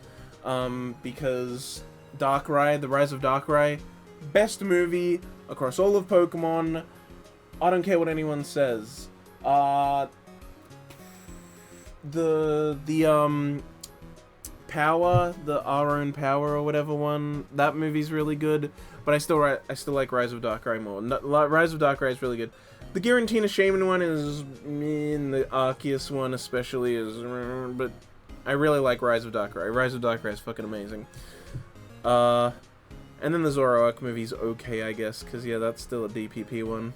because Darkrai, The Rise of Darkrai, best movie across all of Pokemon. I don't care what anyone says. Power, the Our Own Power or whatever one, that movie's really good, but I still like Rise of Darkrai more. Rise of Darkrai is really good. The Giratina Shaman one is, the Arceus one especially is, but I really like Rise of Darkrai. Rise of Darkrai is fucking amazing. And then the Zoroark movie's okay, I guess, because yeah, that's still a DPP one.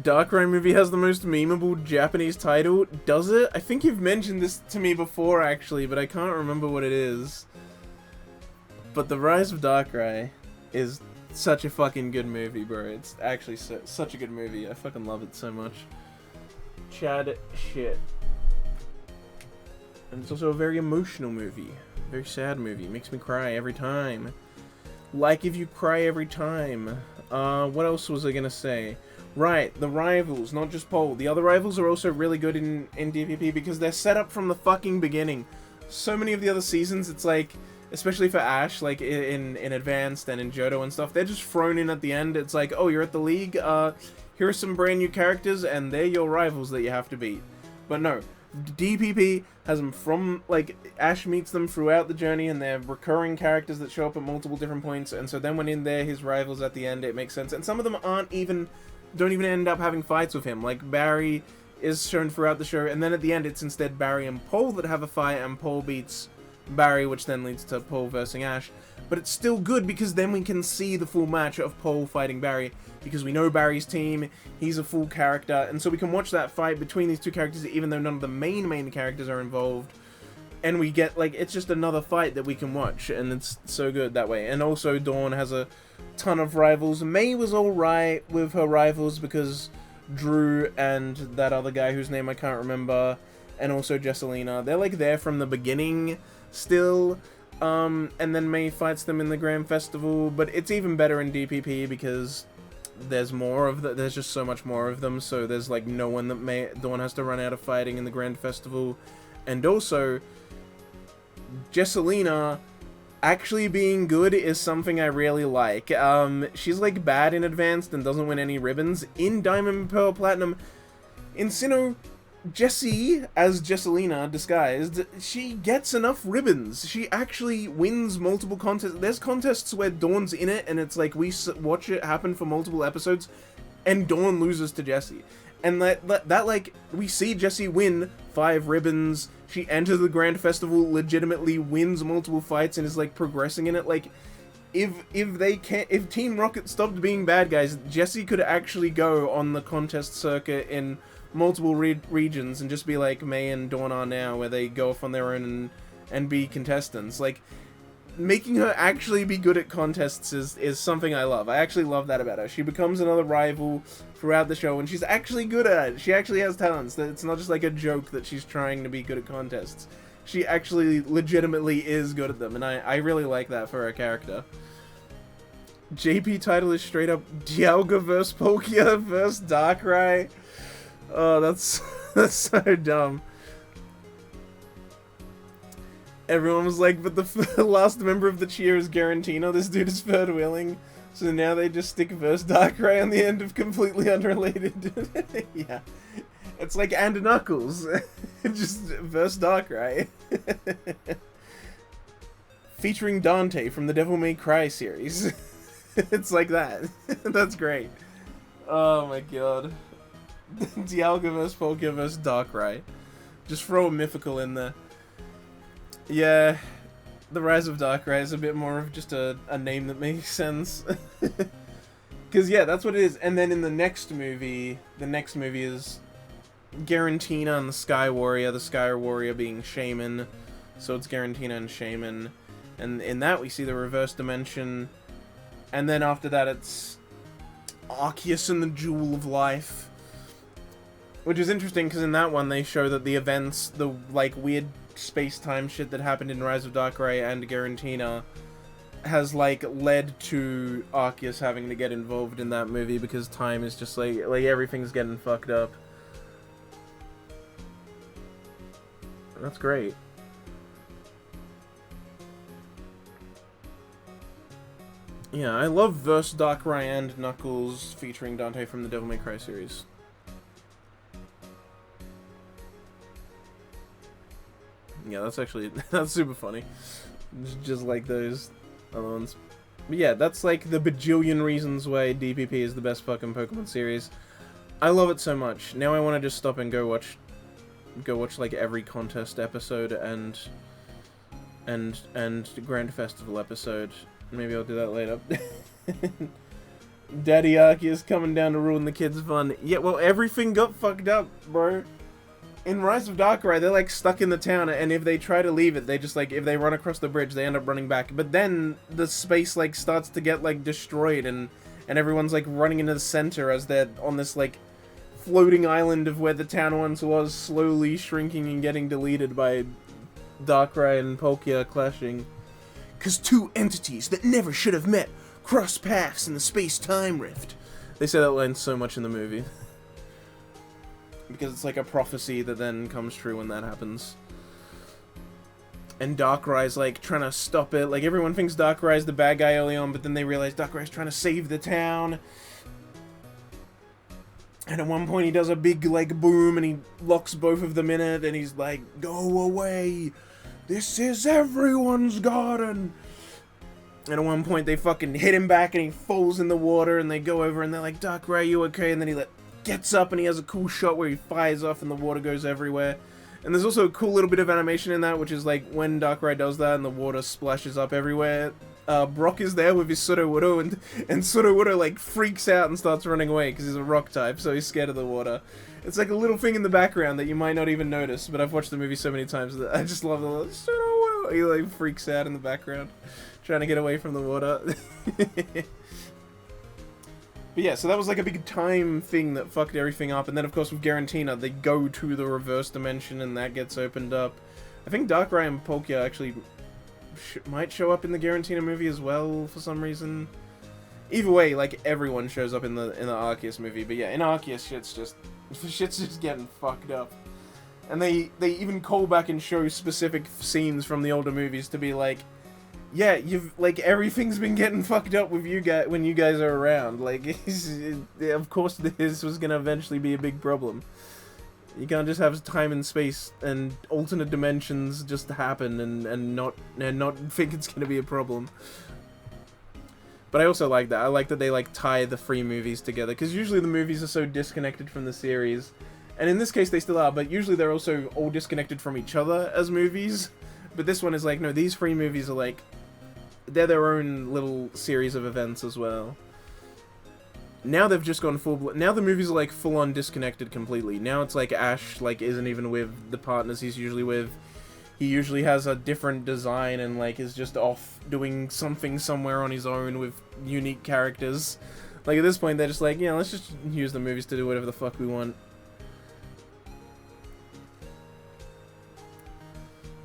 Darkrai movie has the most memeable Japanese title. Does it? I think you've mentioned this to me before, actually, but I can't remember what it is. But The Rise of Darkrai is such a fucking good movie, bro. It's actually such a good movie. I fucking love it so much. Chad shit. And it's also a very emotional movie. Very sad movie. It makes me cry every time. Like if you cry every time. What else was I gonna say? Right, the rivals, not just Pole. The other rivals are also really good in DPP because they're set up from the fucking beginning. So many of the other seasons, it's like, especially for Ash, like in Advanced and in Johto and stuff, they're just thrown in at the end. It's like, oh, you're at the league, here are some brand new characters, and they're your rivals that you have to beat. But no, DPP has them from, like, Ash meets them throughout the journey, and they're recurring characters that show up at multiple different points, and so then when in there, his rivals at the end, it makes sense. And some of them don't even end up having fights with him. Like, Barry is shown throughout the show, and then at the end, it's instead Barry and Pole that have a fight, and Pole beats Barry, which then leads to Pole versing Ash. But it's still good, because then we can see the full match of Pole fighting Barry, because we know Barry's team, he's a full character, and so we can watch that fight between these two characters, even though none of the main characters are involved, and we get, like, it's just another fight that we can watch, and it's so good that way. And also, Dawn has a ton of rivals. May was alright with her rivals, because Drew and that other guy whose name I can't remember, and also Jesselina, they're, like, there from the beginning still, and then May fights them in the Grand Festival, but it's even better in DPP, because there's more of there's just so much more of them, so there's, like, no one that Dawn has to run out of fighting in the Grand Festival. And also, Jesselina actually being good is something I really like. She's, like, bad in Advanced and doesn't win any ribbons. In Diamond, Pearl, Platinum, in Sinnoh, Jessie, as Jesselina disguised, she gets enough ribbons. She actually wins multiple contests. There's contests where Dawn's in it, and it's like we watch it happen for multiple episodes, and Dawn loses to Jessie. And that like, we see Jessie win 5 ribbons. She enters the Grand Festival, legitimately wins multiple fights, and is, like, progressing in it. Like, if Team Rocket stopped being bad guys, Jessie could actually go on the contest circuit in multiple regions and just be like May and Dawn are now, where they go off on their own and be contestants. Like, making her actually be good at contests is something I love. I actually love that about her. She becomes another rival throughout the show, and she's actually good at it. She actually has talents. It's not just like a joke that she's trying to be good at contests. She actually legitimately is good at them, and I really like that for her character. JP title is straight up Dialga vs Palkia vs Darkrai. Oh, that's so dumb. Everyone was like, but the last member of the cheer is Garantino. This dude is third wheeling. So now they just stick verse Darkrai on the end of completely unrelated. Yeah. It's like and Knuckles. Just verse Darkrai. Featuring Dante from the Devil May Cry series. It's like that. That's great. Oh my god. Dialga vs Polka vs Darkrai. Just throw a mythical in there. Yeah. The Rise of Darkrai is a bit more of just a name that makes sense. Because, yeah, that's what it is. And then in the next movie is Garantina and the Sky Warrior being Shaman. So it's Garantina and Shaman. And in that we see the reverse dimension. And then after that it's Arceus and the Jewel of Life. Which is interesting because in that one they show that the events, the like weird space-time shit that happened in Rise of Darkrai and Garantina has like led to Arceus having to get involved in that movie because time is just like everything's getting fucked up. That's great. Yeah, I love Verse Darkrai and Knuckles featuring Dante from the Devil May Cry series. Yeah, that's actually, that's super funny. Just like those other ones. But yeah, that's like the bajillion reasons why DPP is the best fucking Pokemon series. I love it so much. Now I want to just stop and go watch like every contest episode and Grand Festival episode. Maybe I'll do that later. Daddy Arceus coming down to ruin the kids' fun. Yeah, well, everything got fucked up, bro. In Rise of Darkrai, they're like stuck in the town, and if they try to leave it, they just like, if they run across the bridge, they end up running back. But then the space like starts to get like destroyed, and everyone's like running into the center as they're on this like floating island of where the town once was, slowly shrinking and getting deleted by Darkrai and Palkia clashing. 'Cause two entities that never should have met cross paths in the space-time rift. They say that line so much in the movie. Because it's like a prophecy that then comes true when that happens. And Darkrai's like trying to stop it. Like everyone thinks Darkrai's the bad guy early on, but then they realize Darkrai's trying to save the town. And at one point he does a big like boom and he locks both of them in it and he's like, "Go away! This is everyone's garden!" And at one point they fucking hit him back and he falls in the water and they go over and they're like, "Darkrai, you okay?" And then he gets up and he has a cool shot where he fires off and the water goes everywhere. And there's also a cool little bit of animation in that, which is like when Darkrai does that and the water splashes up everywhere. Brock is there with his Sudowoodo and Sudowoodo like freaks out and starts running away because he's a rock type, so he's scared of the water. It's like a little thing in the background that you might not even notice, but I've watched the movie so many times that I just love the Sudowoodo. He like freaks out in the background, trying to get away from the water. But yeah, so that was like a big time thing that fucked everything up, and then of course with Garantina, they go to the reverse dimension and that gets opened up. I think Darkrai and Palkia actually might show up in the Garantina movie as well for some reason. Either way, like everyone shows up in the Arceus movie, but yeah, in Arceus shit's just getting fucked up. And they even call back and show specific scenes from the older movies to be like, yeah, like everything's been getting fucked up with you guys when you guys are around. Like, of course this was gonna eventually be a big problem. You can't just have time and space and alternate dimensions just happen and not think it's gonna be a problem. But I also like that. I like that they like tie the three movies together, because usually the movies are so disconnected from the series, and in this case they still are. But usually they're also all disconnected from each other as movies. But this one is like, no, these three movies are like, they're their own little series of events as well. Now they've just gone now the movies are like full-on disconnected completely. Now it's like Ash like isn't even with the partners he's usually with. He usually has a different design and like is just off doing something somewhere on his own with unique characters. Like at this point they're just like, yeah, let's just use the movies to do whatever the fuck we want.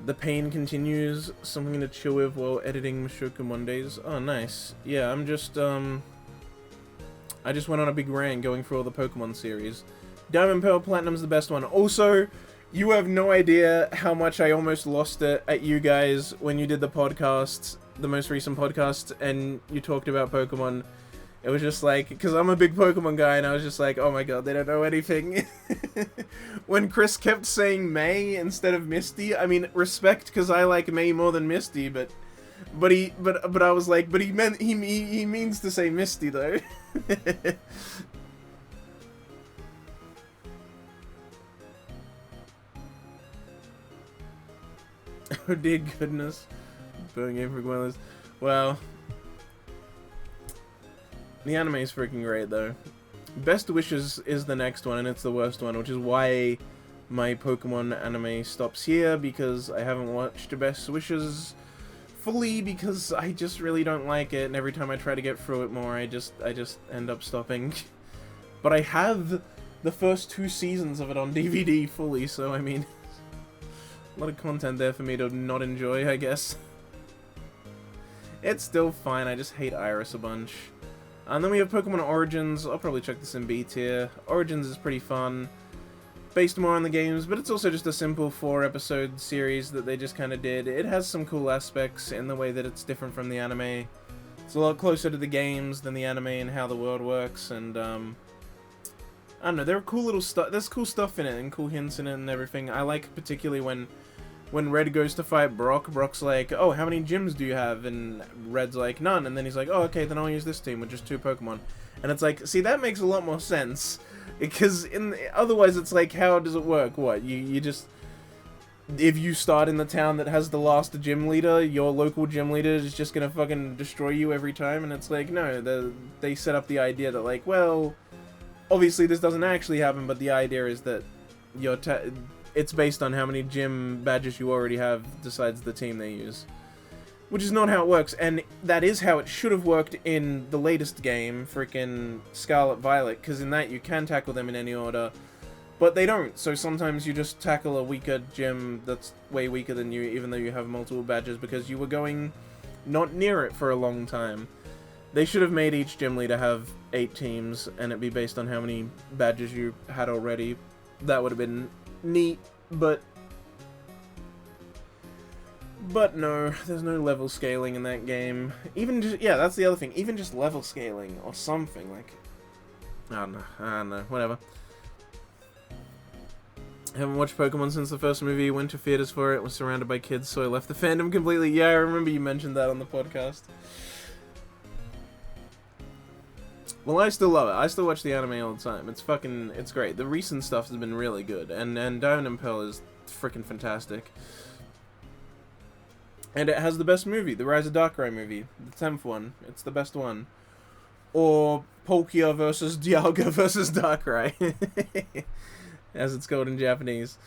The pain continues. Something to chill with while editing Mushoku Mondays. Oh, nice. Yeah, I'm just, I just went on a big rant going through all the Pokemon series. Diamond, Pearl, Platinum's the best one. Also, you have no idea how much I almost lost it at you guys when you did the podcast the most recent podcast and you talked about Pokemon, it was just like, because I'm a big Pokemon guy, and I was just like, oh my god, they don't know anything. When Chris kept saying May instead of Misty, I mean, respect, because I like May more than Misty, but I was like, but he means to say Misty though. Oh dear goodness. Burning game for Gwendolyn. Well, the anime is freaking great though. Best Wishes is the next one, and it's the worst one, which is why my Pokemon anime stops here, because I haven't watched Best Wishes fully, because I just really don't like it, and every time I try to get through it more, I just end up stopping. But I have the first 2 seasons of it on DVD fully, so I mean, a lot of content there for me to not enjoy, I guess. It's still fine, I just hate Iris a bunch. And then we have Pokemon Origins. I'll probably check this in B tier. Origins is pretty fun, based more on the games, but it's also just a simple 4-episode series that they just kind of did. It has some cool aspects in the way that it's different from the anime. It's a lot closer to the games than the anime and how the world works, and I don't know, there are cool little stuff. There's cool stuff in it and cool hints in it and everything. I like particularly when Red goes to fight Brock, Brock's like, oh, how many gyms do you have? And Red's like, none. And then he's like, oh, okay, then I'll use this team with just 2 Pokemon. And it's like, see, that makes a lot more sense. Because otherwise it's like, how does it work? What, you just... If you start in the town that has the last gym leader, your local gym leader is just gonna fucking destroy you every time? And it's like, no, they set up the idea that, like, well, obviously this doesn't actually happen, but the idea is that it's based on how many gym badges you already have decides the team they use. Which is not how it works, and that is how it should have worked in the latest game, freaking Scarlet Violet, because in that you can tackle them in any order, but they don't, so sometimes you just tackle a weaker gym that's way weaker than you, even though you have multiple badges, because you were going not near it for a long time. They should have made each gym leader have 8 teams, and it be based on how many badges you had already. That would have been neat, but no, there's no level scaling in that game. Even just, yeah, that's the other thing, even just level scaling or something, like, I don't know, whatever. Haven't watched Pokemon since the first movie, went to theaters for it, was surrounded by kids, so I left the fandom completely. Yeah, I remember you mentioned that on the podcast. Well, I still love it. I still watch the anime all the time. It's great. The recent stuff has been really good, and Diamond and Pearl is freaking fantastic. And it has the best movie, the Rise of Darkrai movie, the 10th one. It's the best one. Or Palkia versus Dialga versus Darkrai, as it's called in Japanese.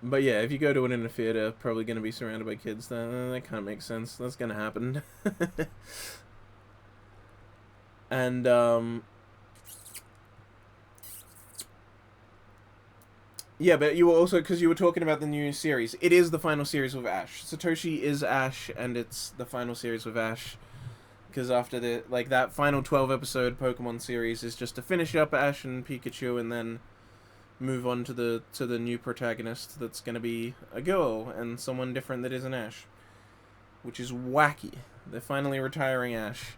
But yeah, if you go to it in a theater, probably going to be surrounded by kids, then that kind of makes sense. That's going to happen. And, yeah, but you were also, because you were talking about the new series, it is the final series with Ash. Satoshi is Ash, and it's the final series with Ash. Because after that final 12-episode Pokemon series is just to finish up Ash and Pikachu, and then move on to the new protagonist that's going to be a girl and someone different that isn't Ash, which is wacky. They're finally retiring Ash.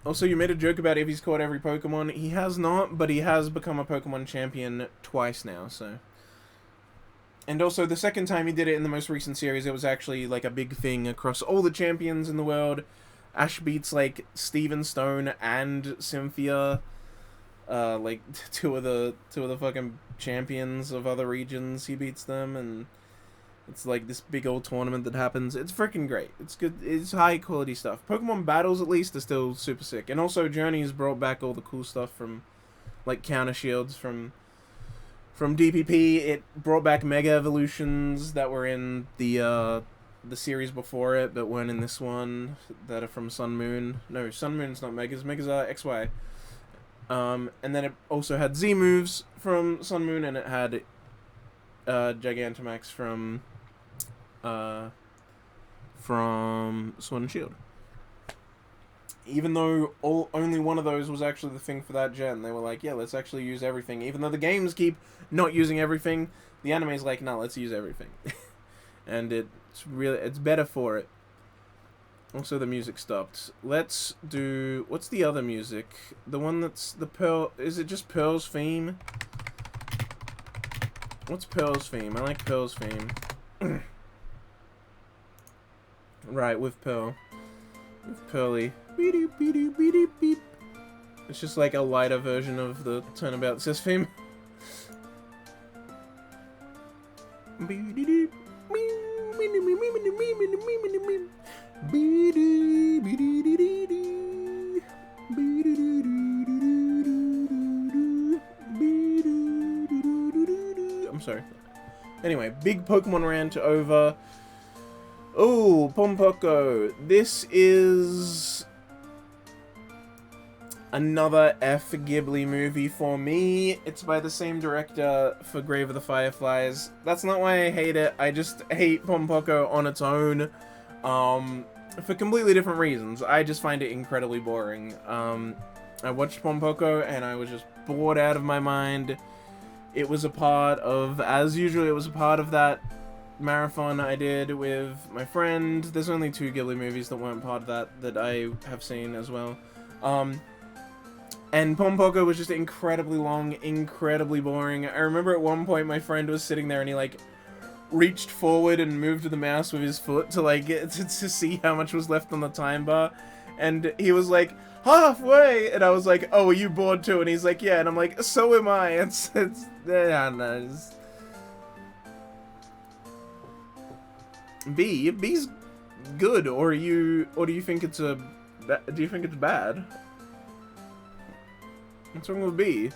Also, you made a joke about if he's caught every Pokemon. He has not, but he has become a Pokemon champion twice now, so. And also, the second time he did it in the most recent series, it was actually like a big thing across all the champions in the world. Ash beats, like, Steven Stone and Cynthia, like, two of the fucking champions of other regions. He beats them, and it's like this big old tournament that happens. It's freaking great. It's good. It's high quality stuff. Pokemon battles, at least, are still super sick. And also, Journey's brought back all the cool stuff from, like, counter shields from DPP. It brought back Mega Evolutions that were in the series before it, but weren't in this one, that are from Sun Moon. No, Sun Moon's not Megas. Megas are XY. And then it also had Z moves from Sun Moon, and it had Gigantamax from Sword and Shield. Even though only one of those was actually the thing for that gen, they were like, yeah, let's actually use everything. Even though the games keep not using everything, the anime's like, no, let's use everything. And it's better for it. Also, the music stopped. Let's do... What's the other music? The one that's the Pearl... Is it just Pearl's theme? What's Pearl's theme? I like Pearl's theme. Right, with Pearl. With Pearly. It's just like a lighter version of the Turnabout Sis theme. I'm sorry. Anyway, big Pokemon rant over. Oh, Pompoko. This is another F Ghibli movie for me. It's by the same director for Grave of the Fireflies. That's not why I hate it. I just hate Pompoko on its own. For completely different reasons. I just find it incredibly boring. I watched Pompoko and I was just bored out of my mind. It was a part of, as usual, it was a part of that marathon I did with my friend. There's only 2 Ghibli movies that weren't part of that I have seen as well. And Pompoko was just incredibly long, incredibly boring. I remember at one point my friend was sitting there and he like reached forward and moved the mouse with his foot to like get to see how much was left on the time bar, and he was like halfway, and I was like, oh, are you bored too? And he's like, yeah, and I'm like, so am I. It's yeah, no, B's good, or do you think it's do you think it's bad? What's wrong with B?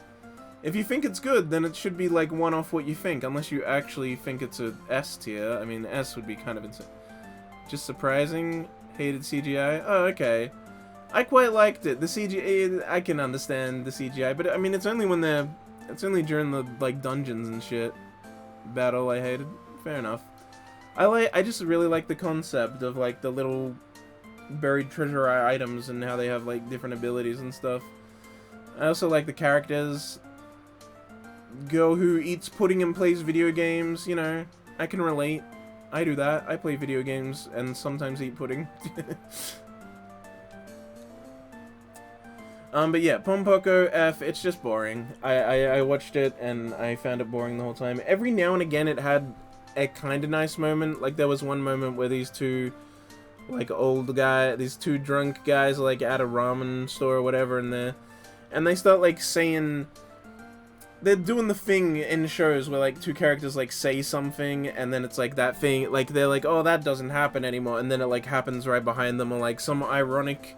If you think it's good, then it should be like one off what you think, unless you actually think it's a S tier. I mean, S would be kind of insane. Just surprising. Hated CGI. Oh, okay. I quite liked it. The CGI, I can understand the CGI, but I mean, it's only during the like dungeons and shit battle I hated. Fair enough. I just really like the concept of like the little buried treasure items and how they have like different abilities and stuff. I also like the characters. Girl who eats pudding and plays video games, you know, I can relate. I do that. I play video games and sometimes eat pudding. But yeah, Pompoko F, it's just boring. I watched it and I found it boring the whole time. Every now and again it had a kind of nice moment. Like there was one moment where these two, like these 2 drunk guys are like at a ramen store or whatever, and they start like saying, they're doing the thing in shows where like 2 characters like say something and then it's like that thing, like they're like, oh, that doesn't happen anymore, and then it like happens right behind them, or like some ironic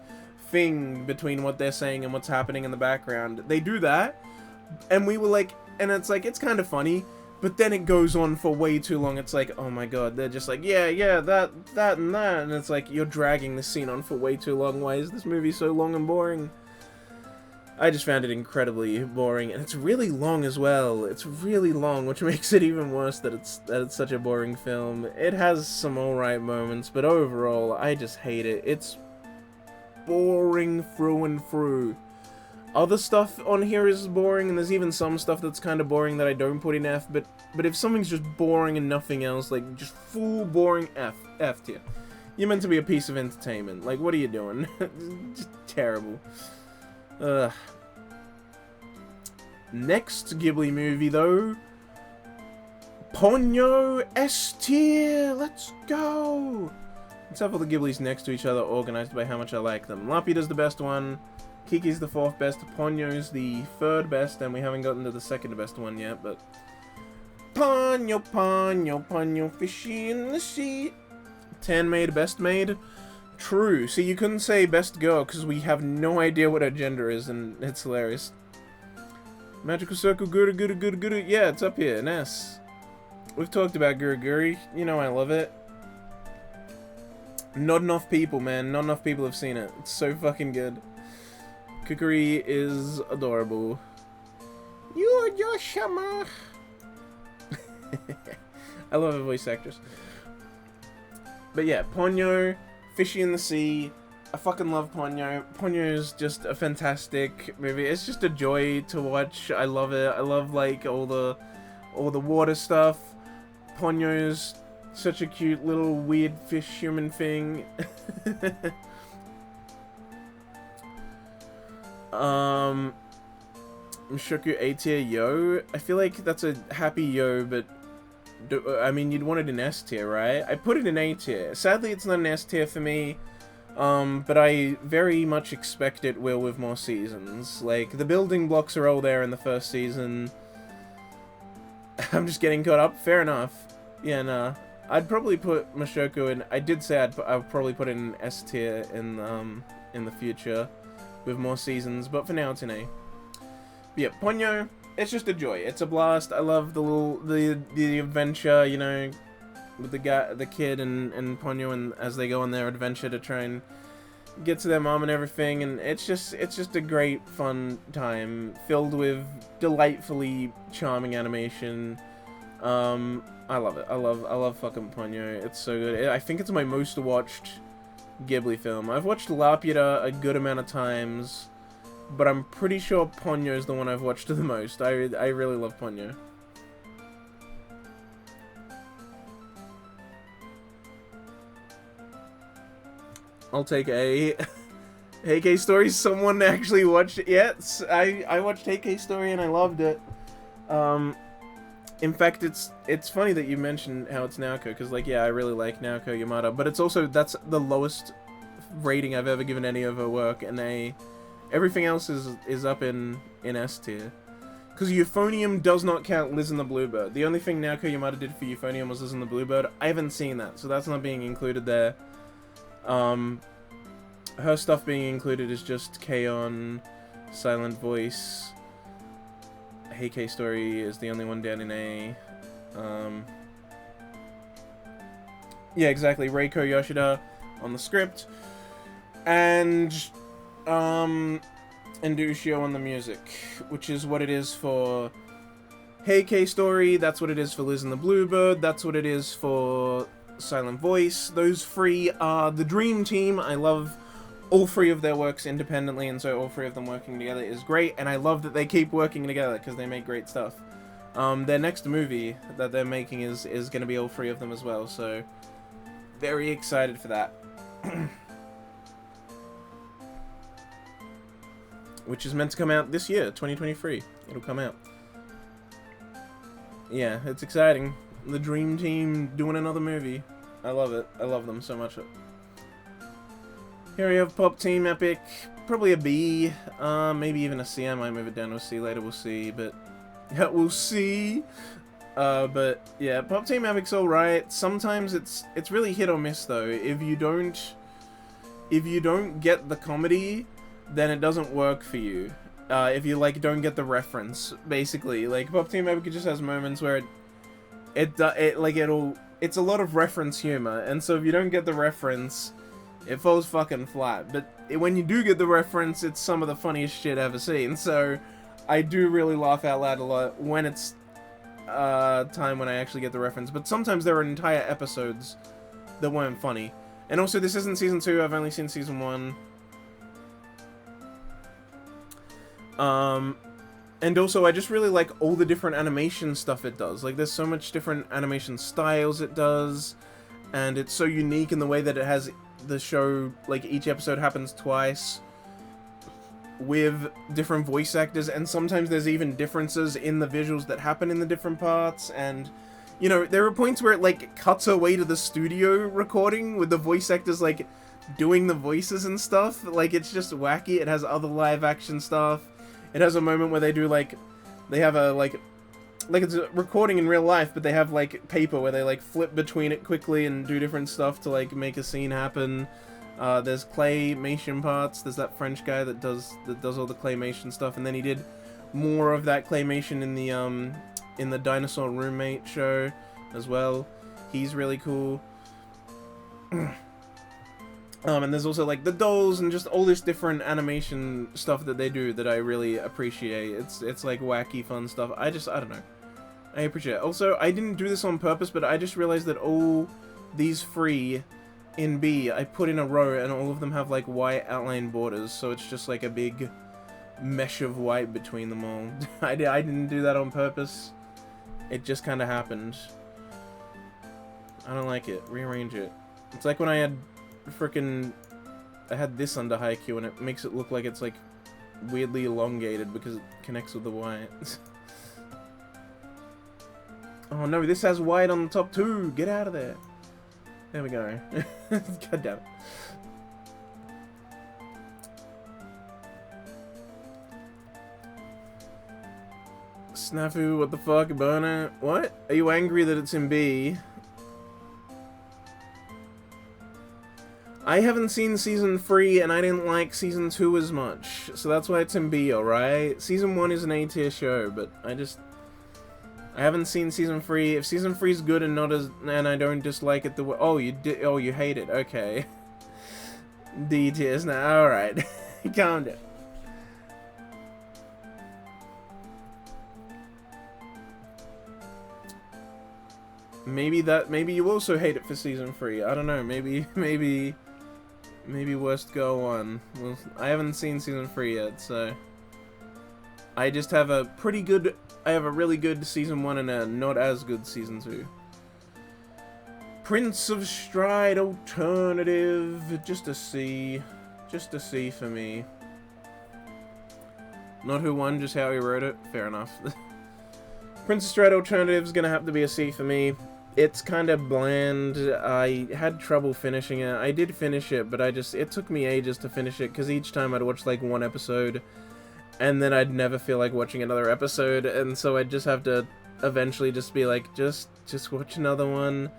thing between what they're saying and what's happening in the background. They do that, and we were like, and it's like, it's kind of funny, but then it goes on for way too long. It's like, oh my god, they're just like, yeah, that and that, and it's like, you're dragging the scene on for way too long. Why is this movie so long and boring? I just found it incredibly boring, and it's really long as well. It's really long, which makes it even worse that it's such a boring film. It has some alright moments, but overall, I just hate it. It's boring through and through. Other stuff on here is boring, and there's even some stuff that's kind of boring that I don't put in F, but if something's just boring and nothing else, like, just full boring F tier. You're meant to be a piece of entertainment. Like, what are you doing? Just terrible. Ugh. Next Ghibli movie, though. Ponyo S tier! Let's go! Let's have all the Ghibli's next to each other, organized by how much I like them. Lapuita's the best one. Kiki's the 4th best. Ponyo's the 3rd best, and we haven't gotten to the 2nd best one yet, but... Ponyo, Ponyo, Ponyo, fishy in the sea. 10 maid, best maid. True. See, you couldn't say best girl because we have no idea what her gender is, and it's hilarious. Magical Circle, Guru, Guru, Guru, Guru. Yeah, it's up here, an S. We've talked about Guru Guri. You know I love it. Not enough people, man. Not enough people have seen it. It's so fucking good. Kukuri is adorable. You're Yoshima. I love her voice actress. But yeah, Ponyo, Fishy in the Sea, I fucking love Ponyo. Ponyo is just a fantastic movie. It's just a joy to watch. I love it. I love like all the water stuff. Ponyo's such a cute little weird fish human thing. Mushoku A tier yo. I feel like that's a happy yo, but I mean you'd want it in S tier, right? I put it in A tier. Sadly, it's not an S tier for me. But I very much expect it will with more seasons. Like, the building blocks are all there in the first season. I'm just getting caught up. Fair enough. Yeah, nah. I'd probably put Mushoku in... I did say I'd probably put it in S tier in the future with more seasons, but for now it's in A. But yeah, Ponyo, it's just a joy. It's a blast. I love the adventure, you know, with the kid and Ponyo, and as they go on their adventure to try and get to their mom and everything, and it's just a great fun time filled with delightfully charming animation. I love it. I love fucking Ponyo. It's so good. I think it's my most watched Ghibli film. I've watched Laputa a good amount of times, but I'm pretty sure Ponyo is the one I've watched the most. I really love Ponyo. I'll take a Heike Story. Someone actually watched it. Yes, I watched Heike Story and I loved it. In fact, it's funny that you mentioned how it's Naoko, because like, yeah, I really like Naoko Yamada, but it's also, that's the lowest rating I've ever given any of her work, and everything else is up in S tier. Because Euphonium does not count Liz and the Bluebird. The only thing Naoko Yamada did for Euphonium was Liz and the Bluebird. I haven't seen that, so that's not being included there. Her stuff being included is just K-On!, Silent Voice. Heike Story is the only one down in A. Yeah, exactly. Reiko Yoshida on the script. And Ushio on the music, which is what it is for Heike Story, that's what it is for Liz and the Bluebird, that's what it is for Silent Voice. Those three are the dream team. I love all three of their works independently, and so all three of them working together is great, and I love that they keep working together, because they make great stuff. Their next movie that they're making is going to be all three of them as well, so very excited for that. Which is meant to come out this year, 2023. It'll come out. Yeah, it's exciting. The Dream Team doing another movie. I love it. I love them so much. Here we have Pop Team Epic. Probably a B. Maybe even a C. I might move it down to a C later. We'll see. But yeah, we'll see. But yeah, Pop Team Epic's alright. Sometimes it's really hit or miss though. If you don't get the comedy, then it doesn't work for you. If you like don't get the reference, basically, like Pop Team Epic just has moments where it's a lot of reference humor, and so if you don't get the reference, it falls fucking flat. But when you do get the reference, it's some of the funniest shit I've ever seen. So I do really laugh out loud a lot when it's time when I actually get the reference. But sometimes there are entire episodes that weren't funny. And also, this isn't season 2. I've only seen season 1. And also, I just really like all the different animation stuff it does. Like, there's so much different animation styles it does, and it's so unique in the way that it has the show, like, each episode happens twice with different voice actors, and sometimes there's even differences in the visuals that happen in the different parts, and, you know, there are points where it, like, cuts away to the studio recording with the voice actors, like, doing the voices and stuff. Like, it's just wacky. It has other live action stuff. It has a moment where they do, like, they have a, like it's a recording in real life, but they have, like, paper where they, like, flip between it quickly and do different stuff to, like, make a scene happen. There's claymation parts. There's that French guy that does all the claymation stuff, and then he did more of that claymation in the Dinosaur Roommate show as well. He's really cool. And there's also, like, the dolls and just all this different animation stuff that they do that I really appreciate. It's like, wacky, fun stuff. I don't know. I appreciate it. Also, I didn't do this on purpose, but I just realized that all these three in B, I put in a row and all of them have like white outline borders, so it's just like a big mesh of white between them all. I didn't do that on purpose. It just kind of happened. I don't like it. Rearrange it. It's like when I had I had this under Haikyuu and it makes it look like it's like weirdly elongated because it connects with the white. Oh no, this has white on the top too! Get out of there! There we go. God damn it. Snafu, what the fuck, Burner? What? Are you angry that it's in B? I haven't seen Season 3, and I didn't like Season 2 as much, so that's why it's in B, alright? Season 1 is an A-tier show, but I haven't seen Season 3. If Season 3 is good and I don't dislike it oh, you hate it, okay. D tiers now, alright. Calm down. Maybe you also hate it for Season 3. I don't know, maybe worst go on. Well, I haven't seen Season 3 yet, so I just have a really good Season 1 and a not as good Season 2. Prince of Stride Alternative, just a C for me. Not who won, just how he wrote it. Fair enough. Prince of Stride Alternative is gonna have to be a C for me. It's kind of bland. I had trouble finishing it. I did finish it, but it took me ages to finish it, because each time I'd watch like one episode, and then I'd never feel like watching another episode, and so I'd just have to eventually just be like, just watch another one.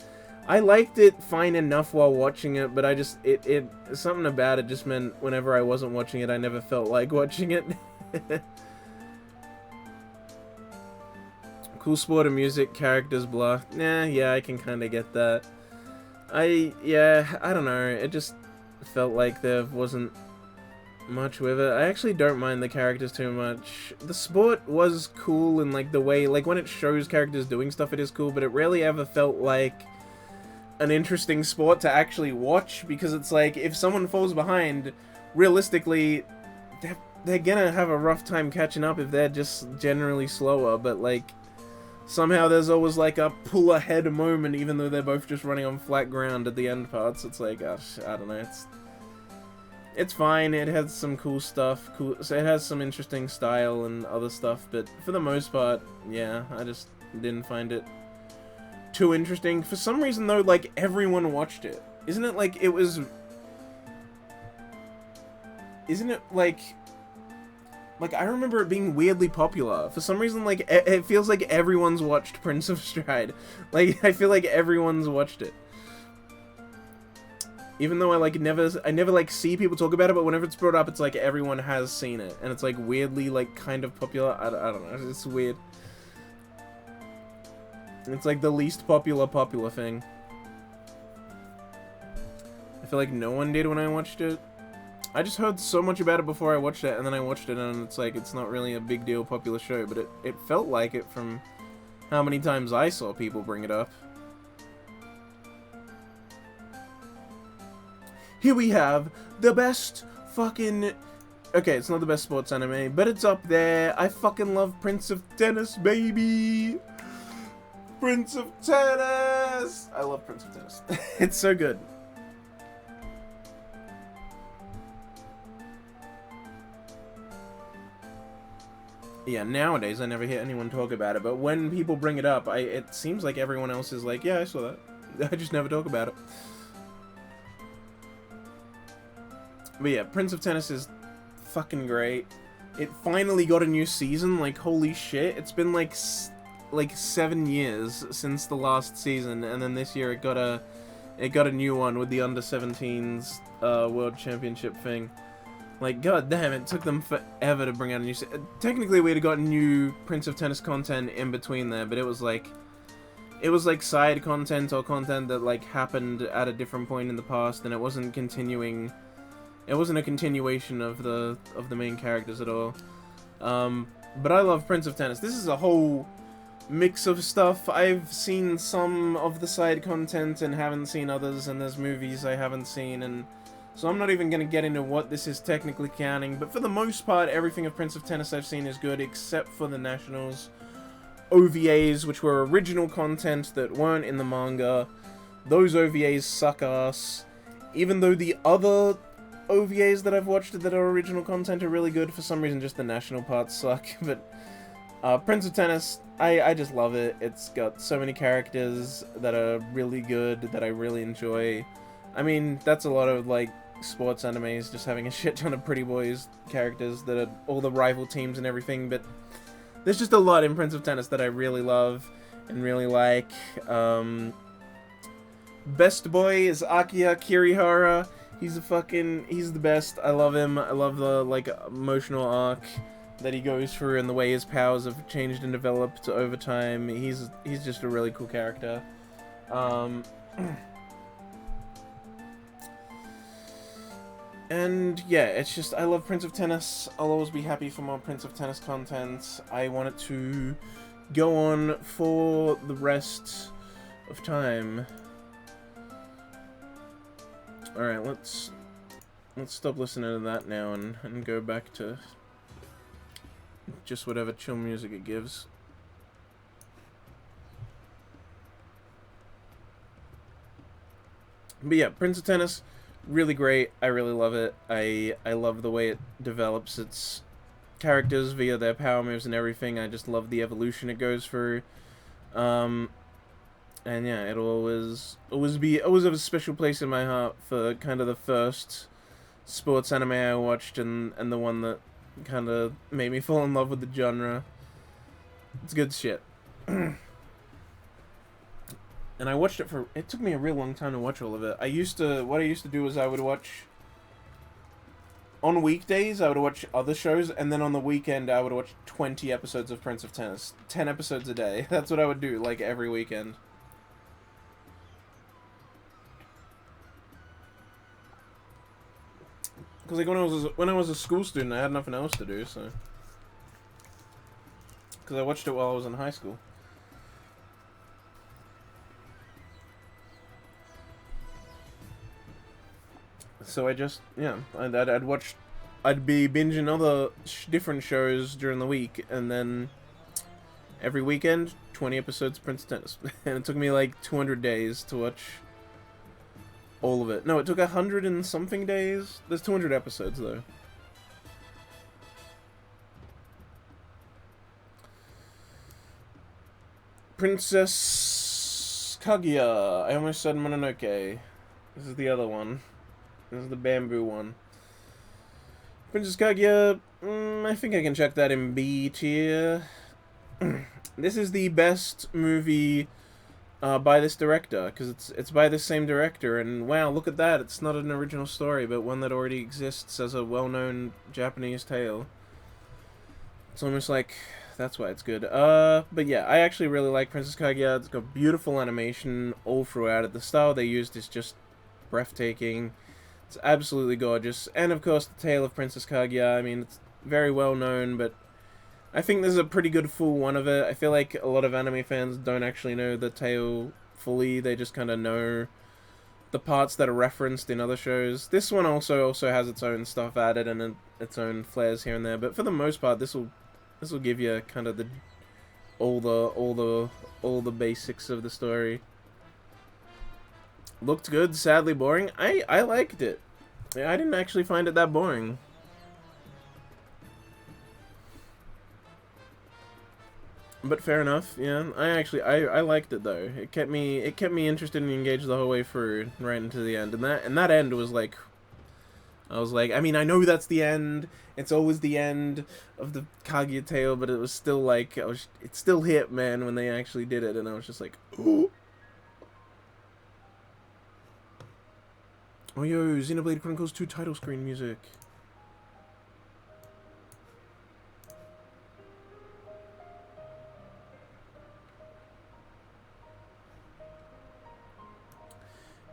I liked it fine enough while watching it, but something about it just meant whenever I wasn't watching it, I never felt like watching it. Cool sport and music, characters, blah. Nah, yeah, I can kind of get that. I don't know, it just felt like there wasn't much with it. I actually don't mind the characters too much. The sport was cool in like the way, like when it shows characters doing stuff, it is cool, but it rarely ever felt like an interesting sport to actually watch, because it's like, if someone falls behind, realistically, they're gonna have a rough time catching up if they're just generally slower, but like, somehow there's always like a pull ahead moment, even though they're both just running on flat ground at the end parts. It's like, gosh, I don't know, it's fine, it has some cool stuff, so it has some interesting style and other stuff, but for the most part, yeah, I just didn't find it too interesting. For some reason though, like, everyone watched it. Isn't it like, I remember it being weirdly popular. For some reason, like, it feels like everyone's watched Prince of Stride. Like, I feel like everyone's watched it. Even though I never like see people talk about it, but whenever it's brought up, it's like everyone has seen it, and it's like weirdly like kind of popular. I don't know, it's weird. It's like the least popular thing. I feel like no one did when I watched it. I just heard so much about it before I watched it, and then I watched it, and it's like, it's not really a big deal popular show, but it felt like it from how many times I saw people bring it up. Here we have the best fucking... Okay, it's not the best sports anime, but it's up there. I fucking love Prince of Tennis, baby! Prince of Tennis! I love Prince of Tennis. It's so good. Yeah, nowadays I never hear anyone talk about it, but when people bring it up, it seems like everyone else is like, yeah, I saw that. I just never talk about it. But yeah, Prince of Tennis is fucking great. It finally got a new season, like, holy shit. It's been like 7 years since the last season, and then this year it got a new one with the under-17s World Championship thing. Like, god damn, it took them forever to bring out a new technically, we'd have got new Prince of Tennis content in between there, but it was like side content or content that, like, happened at a different point in the past, and it wasn't continuing... It wasn't a continuation of the main characters at all. But I love Prince of Tennis. This is a whole mix of stuff. I've seen some of the side content and haven't seen others, and there's movies I haven't seen, and so I'm not even going to get into what this is technically counting, but for the most part, everything of Prince of Tennis I've seen is good, except for the Nationals OVAs, which were original content that weren't in the manga. Those OVAs suck ass. Even though the other OVAs that I've watched that are original content are really good, for some reason just the national parts suck. But Prince of Tennis, I just love it. It's got so many characters that are really good, that I really enjoy. I mean, that's a lot of, like, sports animes, just having a shit ton of pretty boys characters that are all the rival teams and everything, but there's just a lot in Prince of Tennis that I really love and really like. Best boy is Akiya Kirihara. He's the best. I love him. I love the, like, emotional arc that he goes through and the way his powers have changed and developed over time. He's just a really cool character. And yeah, it's just, I love Prince of Tennis. I'll always be happy for more Prince of Tennis content. I want it to go on for the rest of time. Alright, let's stop listening to that now and go back to just whatever chill music it gives. But yeah, Prince of Tennis, really great. I really love it. I love the way it develops its characters via their power moves and everything. I just love the evolution it goes through. And yeah, it'll always have a special place in my heart for kind of the first sports anime I watched and the one that kind of made me fall in love with the genre. It's good shit. And I watched it it took me a real long time to watch all of it. What I used to do was I would watch, on weekdays I would watch other shows, and then on the weekend I would watch 20 episodes of Prince of Tennis. 10 episodes a day. That's what I would do, like, every weekend. Because, like, when I was a school student, I had nothing else to do, so... Because I watched it while I was in high school. So I just, yeah, I'd be binging other different shows during the week, and then every weekend, 20 episodes of Prince of Tennis. And it took me like 200 days to watch all of it. No, it took 100 and something days. There's 200 episodes, though. Princess Kaguya. I almost said Mononoke. This is the other one. This is the bamboo one. Princess Kaguya, I think I can check that in B tier. This is the best movie by this director, because it's by the same director, and wow, look at that. It's not an original story, but one that already exists as a well-known Japanese tale. It's almost like that's why it's good. But yeah, I actually really like Princess Kaguya. It's got beautiful animation all throughout it. The style they used is just breathtaking. It's absolutely gorgeous. And of course, the tale of Princess Kaguya. I mean, it's very well known, but I think this is a pretty good full one of it. I feel like a lot of anime fans don't actually know the tale fully. They just kind of know the parts that are referenced in other shows. This one also has its own stuff added and its own flares here and there. But for the most part, this will give you kind of all the basics of the story. Looked good, sadly boring. I liked it. I didn't actually find it that boring. But fair enough, yeah. I liked it though. It kept me interested and engaged the whole way through, right into the end. And that end was like, I was like, I mean, I know that's the end. It's always the end of the Kaguya tale, but it was still like, it still hit, man, when they actually did it, and I was just like, ooh. Oh yo, Xenoblade Chronicles 2 title screen music.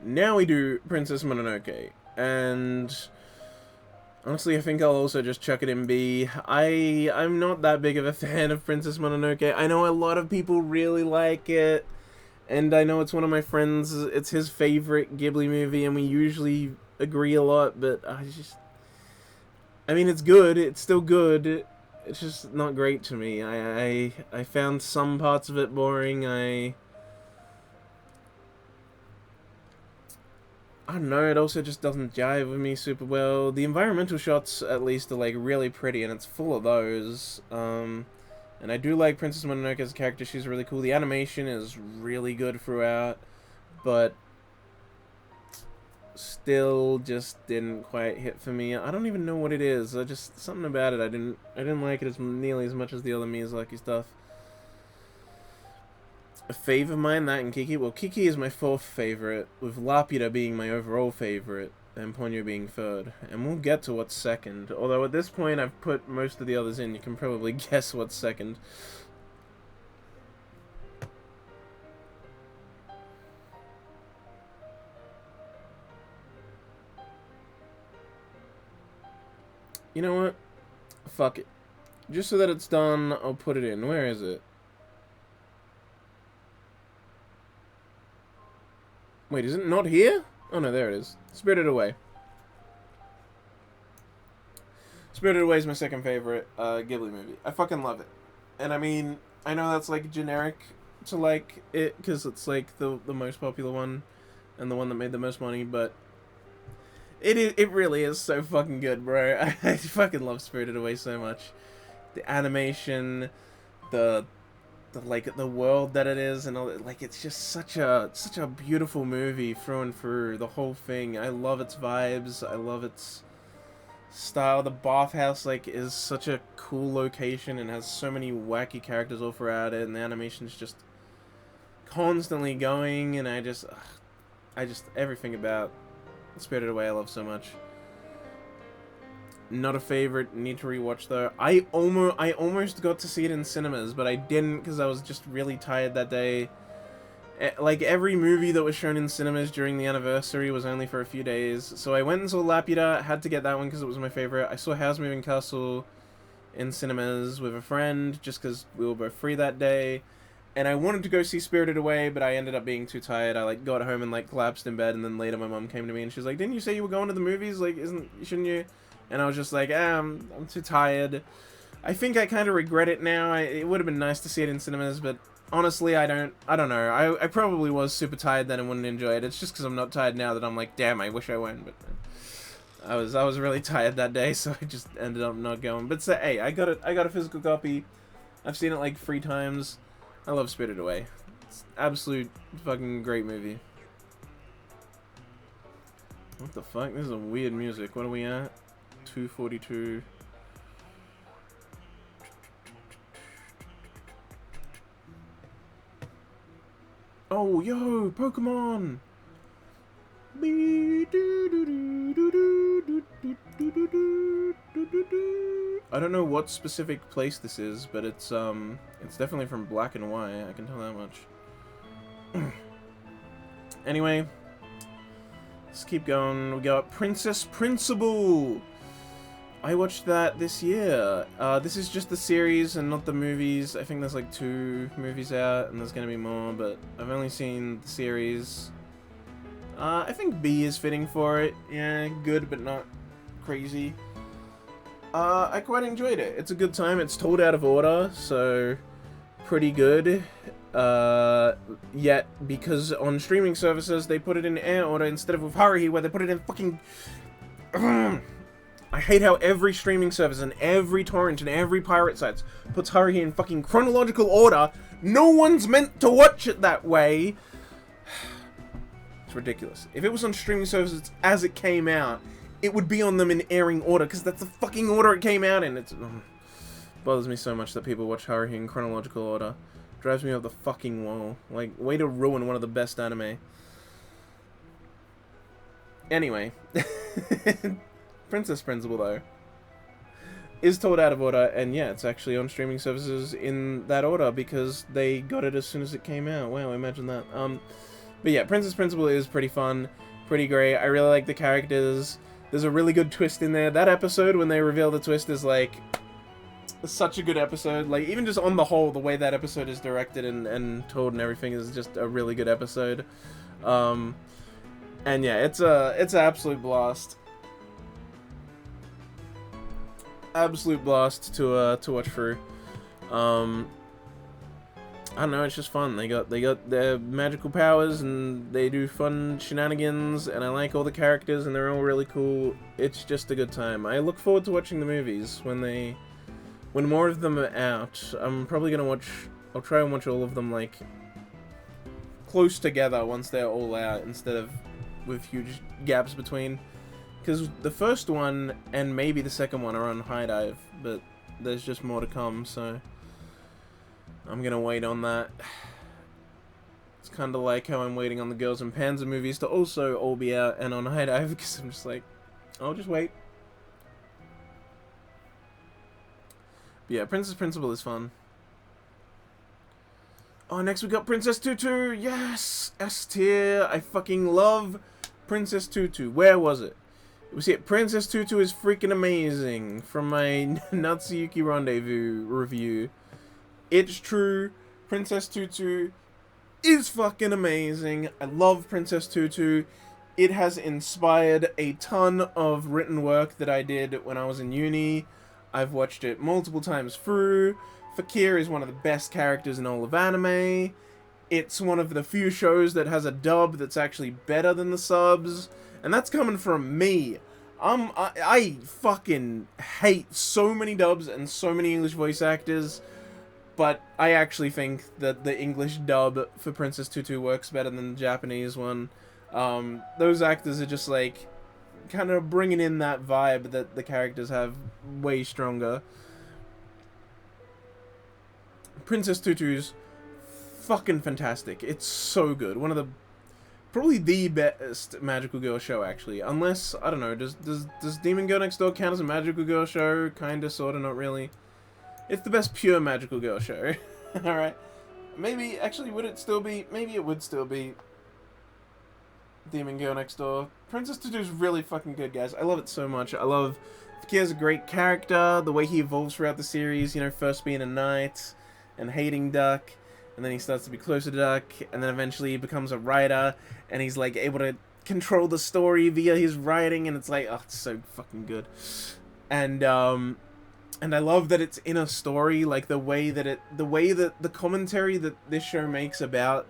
Now we do Princess Mononoke, and Honestly, I think I'll also just chuck it in B. I'm not that big of a fan of Princess Mononoke. I know a lot of people really like it, and I know it's one of my friends, it's his favorite Ghibli movie, and we usually agree a lot, but I mean, it's good, it's still good, it's just not great to me. I found some parts of it boring. I don't know, it also just doesn't jive with me super well. The environmental shots, at least, are, like, really pretty, and it's full of those. And I do like Princess Mononoke as a character, she's really cool. The animation is really good throughout, but still just didn't quite hit for me. I don't even know what it is. Something about it, I didn't like it as nearly as much as the other Miyazaki stuff. A fave of mine, that and Kiki. Well, Kiki is my 4th favorite, with Laputa being my overall favorite, and Ponyo being 3rd. And we'll get to what's 2nd. Although at this point I've put most of the others in, you can probably guess what's 2nd. You know what? Fuck it. Just so that it's done, I'll put it in. Where is it? Wait, is it not here? Oh no, there it is. Spirited Away. Spirited Away is my 2nd favorite Ghibli movie. I fucking love it. And I mean, I know that's like generic to like it, because it's like the most popular one and the one that made the most money, but it really is so fucking good, bro. I fucking love Spirited Away so much. The animation, the like the world that it is, and all, like, it's just such a beautiful movie through and through. The whole thing, I love its vibes, I love its style. The bathhouse, like, is such a cool location and has so many wacky characters all throughout it, and the animation's just constantly going, and I just everything about Spirited Away I love so much. Not a favorite, need to rewatch though. I almost got to see it in cinemas, but I didn't because I was just really tired that day. Like, every movie that was shown in cinemas during the anniversary was only for a few days. So I went and saw Laputa, had to get that one because it was my favorite. I saw Howl's Moving Castle in cinemas with a friend just because we were both free that day. And I wanted to go see Spirited Away, but I ended up being too tired. I, like, got home and, like, collapsed in bed, and then later my mom came to me and she was like, "Didn't you say you were going to the movies? Like, shouldn't you?" And I was just like, I'm too tired. I think I kind of regret it now. It would have been nice to see it in cinemas, but honestly, I don't know. I probably was super tired then and wouldn't enjoy it. It's just because I'm not tired now that I'm like, damn, I wish I went. But I was really tired that day, so I just ended up not going. But so, hey, I got a physical copy. I've seen it like 3 times. I love Spirited Away. It's absolute fucking great movie. What the fuck? This is some weird music. What are we at? 242. Oh, yo, Pokemon! I don't know what specific place this is, but it's definitely from Black and White, I can tell that much. Anyway, let's keep going. We got Princess Principal! I watched that this year. This is just the series and not the movies. I think there's like 2 movies out, and there's gonna be more, but I've only seen the series. I think B is fitting for it. Yeah, good, but not crazy. I quite enjoyed it. It's a good time. It's told out of order, so pretty good. Yet, because on streaming services, they put it in air order instead of with Haruhi, where they put it in fucking... I hate how every streaming service and every torrent and every pirate site puts Haruhi in fucking chronological order. No one's meant to watch it that way. It's ridiculous. If it was on streaming services as it came out, it would be on them in airing order, because that's the fucking order it came out in. It bothers me so much that people watch Haruhi in chronological order. Drives me up the fucking wall. Like, way to ruin one of the best anime. Anyway. Princess Principal, though, is told out of order, and yeah, it's actually on streaming services in that order, because they got it as soon as it came out. Wow, imagine that. But yeah, Princess Principal is pretty fun, pretty great. I really like the characters. There's a really good twist in there. That episode, when they reveal the twist, is like such a good episode. Like, even just on the whole, the way that episode is directed and told and everything is just a really good episode. And yeah, it's an absolute blast. Absolute blast to watch through. I don't know, it's just fun. They got their magical powers and they do fun shenanigans, and I like all the characters and they're all really cool. It's just a good time. I look forward to watching the movies when more of them are out. I'm probably gonna I'll try and watch all of them like close together once they're all out instead of with huge gaps between. Because the first one and maybe the second one are on High Dive, but there's just more to come, so I'm gonna wait on that. It's kind of like how I'm waiting on the Girls and Panzer movies to also all be out and on High Dive, because I'm just like, I'll just wait. But yeah, Princess Principal is fun. Oh, next we got Princess Tutu. Yes! S tier. I fucking love Princess Tutu. Where was it? We see it. Princess Tutu is freaking amazing from my Natsuyuki Rendezvous review. It's true. Princess Tutu is fucking amazing. I love Princess Tutu. It has inspired a ton of written work that I did when I was in uni. I've watched it multiple times through. Fakir is one of the best characters in all of anime. It's one of the few shows that has a dub that's actually better than the subs. And that's coming from me. I fucking hate so many dubs and so many English voice actors. But I actually think that the English dub for Princess Tutu works better than the Japanese one. Those actors are just like kind of bringing in that vibe that the characters have way stronger. Princess Tutu's fucking fantastic. It's so good. One of the probably the best magical girl show, actually. Unless, I don't know, does Demon Girl Next Door count as a magical girl show? Kinda, sorta, not really. It's the best pure magical girl show. Alright. Maybe, actually, would it still be? Maybe it would still be Demon Girl Next Door. Princess Tutu's really fucking good, guys. I love it so much. I love Fakir's a great character. The way he evolves throughout the series, you know, first being a knight and hating Duck, and then he starts to be closer to Duck, and then eventually he becomes a writer, and he's like able to control the story via his writing, and it's like, oh, it's so fucking good. And I love that it's in a story, like the way that the commentary that this show makes about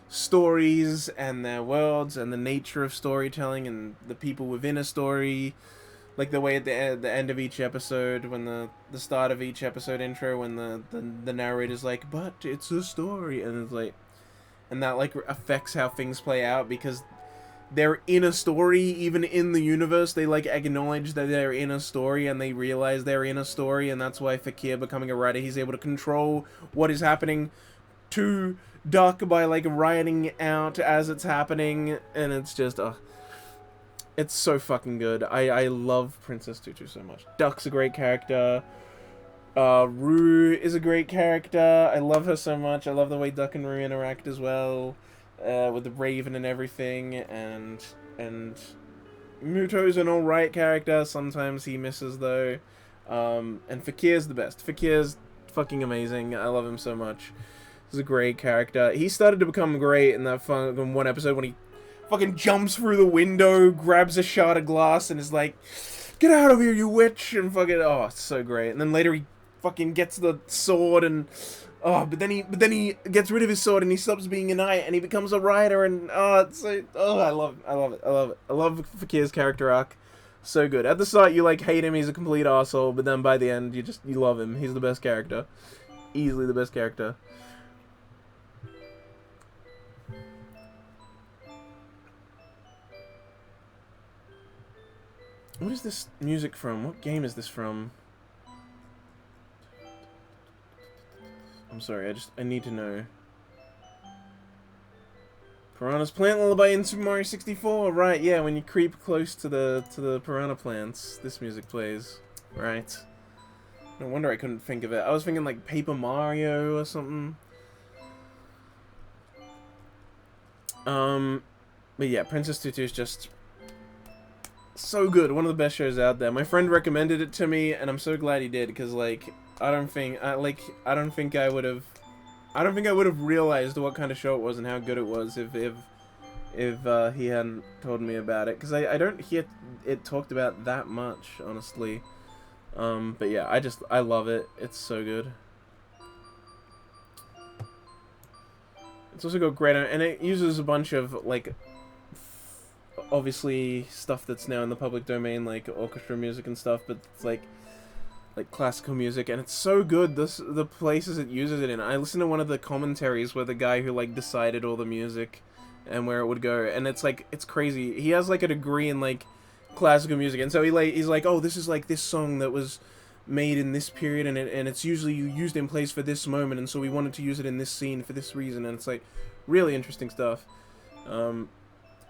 stories and their worlds and the nature of storytelling and the people within a story, like the way at the end of each episode, when the start of each episode intro, when the narrator's like, but it's a story, and it's like, and that like affects how things play out because they're in a story. Even in the universe, they like acknowledge that they're in a story, and they realize they're in a story, and that's why Fakir, becoming a writer, he's able to control what is happening to Duck by like writing out as it's happening, and it's just it's so fucking good. I love Princess Tutu so much. Duck's a great character. Rue is a great character. I love her so much. I love the way Duck and Rue interact as well, with the Raven and everything, and Muto's an alright character. Sometimes he misses though. And Fakir's the best. Fakir's fucking amazing. I love him so much. He's a great character. He started to become great in that fucking one episode when he fucking jumps through the window, grabs a shard of glass, and is like, "Get out of here, you witch!" And fucking, oh, it's so great. And then later he fucking gets the sword, and but then he gets rid of his sword and he stops being a knight and he becomes a rider, and it's so, I love it. I love Fakir's character arc. So good. At the start you like hate him, he's a complete arsehole, but then by the end you love him. He's the best character. Easily the best character. What is this music from? What game is this from? I'm sorry, I need to know. Piranha's Plant Lullaby in Super Mario 64, right, yeah, when you creep close to the piranha plants, this music plays. Right. No wonder I couldn't think of it. I was thinking like Paper Mario or something. But yeah, Princess Tutu is just So good, one of the best shows out there. My friend recommended it to me, and I'm so glad he did, because, like, I don't think I would have realized what kind of show it was and how good it was if he hadn't told me about it, because I don't hear it talked about that much, honestly. But yeah, I love it. It's so good. It's also got great, and it uses a bunch of, like, obviously stuff that's now in the public domain, like orchestra music and stuff, but it's like classical music, and it's so good, the places it uses it in. I listened to one of the commentaries where the guy who, like, decided all the music and where it would go, and it's like, it's crazy. He has, like, a degree in, like, classical music, and so he's like, oh, this is, like, this song that was made in this period, and it's usually used in place for this moment, and so we wanted to use it in this scene for this reason, and it's, like, really interesting stuff.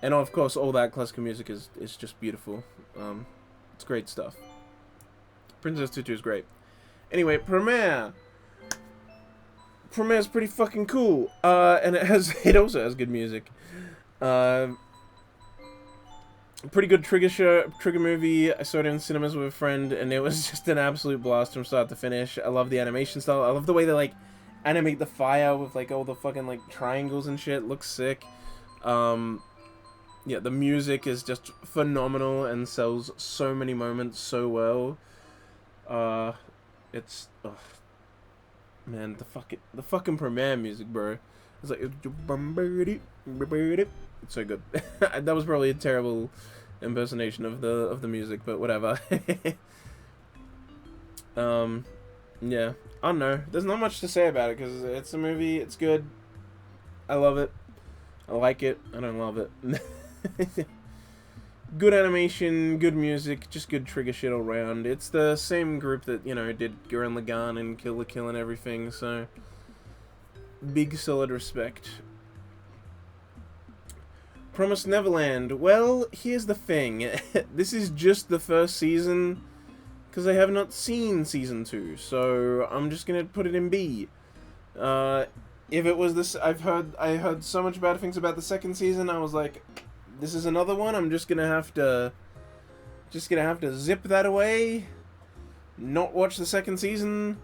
And of course, all that classical music is just beautiful. It's great stuff. Princess Tutu is great. Anyway, Premiere. Premiere's pretty fucking cool. And it also has good music. Pretty good trigger movie. I saw it in cinemas with a friend, and it was just an absolute blast from start to finish. I love the animation style. I love the way they, like, animate the fire with, like, all the fucking, like, triangles and shit. It looks sick. Yeah, the music is just phenomenal and sells so many moments so well. It's, man, the fucking Premiere music, bro. It's like, it's so good. That was probably a terrible impersonation of the music, but whatever. Yeah, I don't know. There's not much to say about it because it's a movie. It's good. I love it. I like it. I don't love it. Good animation, good music, just good trigger shit all around. It's the same group that, you know, did Gurren Lagann and Kill la Kill and everything, so big solid respect. Promised Neverland. Well, here's the thing. This is just the first season, because I have not seen season 2, so I'm just gonna put it in B. If it was this, I heard so much bad things about the second season. I was like, this is another one. I'm just gonna have to zip that away, not watch the second season,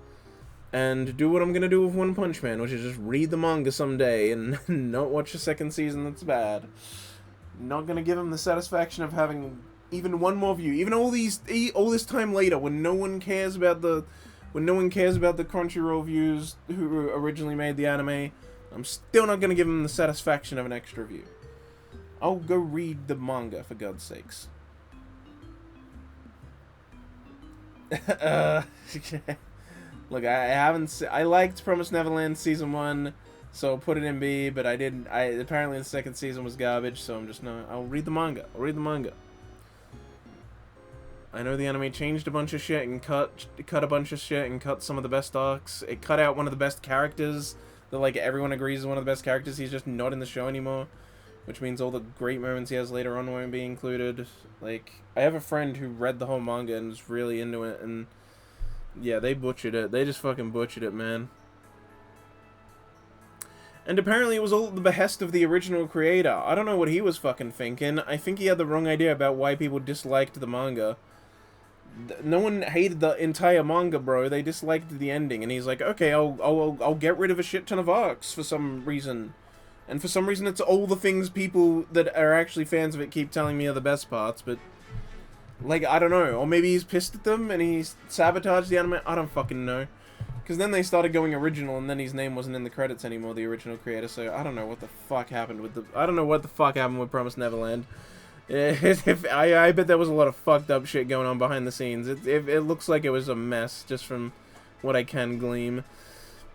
and do what I'm gonna do with One Punch Man, which is just read the manga someday and not watch the second season. That's bad. Not gonna give him the satisfaction of having even one more view, even all this time later, when no one cares about the Crunchyroll views who originally made the anime. I'm still not gonna give him the satisfaction of an extra view. I'll go read the manga, for God's sakes. Look, I liked Promised Neverland Season 1, so I'll put it in B, but apparently the second season was garbage, so I'm just not, I'll read the manga. I know the anime changed a bunch of shit and cut a bunch of shit and cut some of the best arcs. It cut out one of the best characters that, like, everyone agrees is one of the best characters. He's just not in the show anymore. Which means all the great moments he has later on won't be included. Like, I have a friend who read the whole manga and was really into it, and yeah, they butchered it. They just fucking butchered it, man. And apparently it was all at the behest of the original creator. I don't know what he was fucking thinking. I think he had the wrong idea about why people disliked the manga. No one hated the entire manga, bro. They disliked the ending, and he's like, okay, I'll get rid of a shit ton of arcs for some reason. And for some reason, it's all the things people that are actually fans of it keep telling me are the best parts, but, like, I don't know. Or maybe he's pissed at them and he's sabotaged the anime. I don't fucking know. Because then they started going original, and then his name wasn't in the credits anymore, the original creator, so I don't know what the fuck happened with Promised Neverland. I bet there was a lot of fucked up shit going on behind the scenes. It looks like it was a mess, just from what I can glean.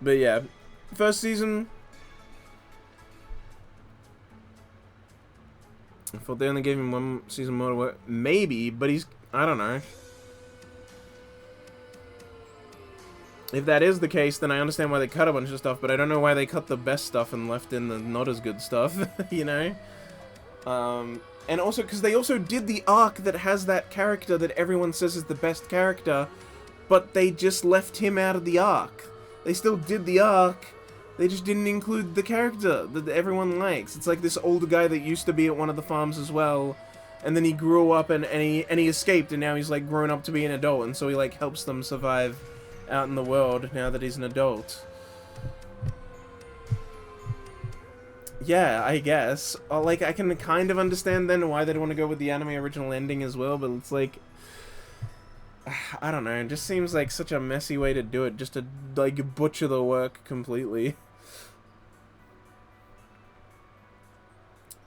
But yeah, first season, I thought they only gave him one season more to work. Maybe, but I don't know. If that is the case, then I understand why they cut a bunch of stuff, but I don't know why they cut the best stuff and left in the not as good stuff, you know? And also, because they also did the arc that has that character that everyone says is the best character, but they just left him out of the arc. They still did the arc, they just didn't include the character that everyone likes. It's like this older guy that used to be at one of the farms as well, and then he grew up and he escaped, and now he's like grown up to be an adult, and so he like helps them survive out in the world now that he's an adult. Yeah, I guess. Like, I can kind of understand then why they'd want to go with the anime original ending as well, but it's like, I don't know, it just seems like such a messy way to do it, just to, like, butcher the work completely.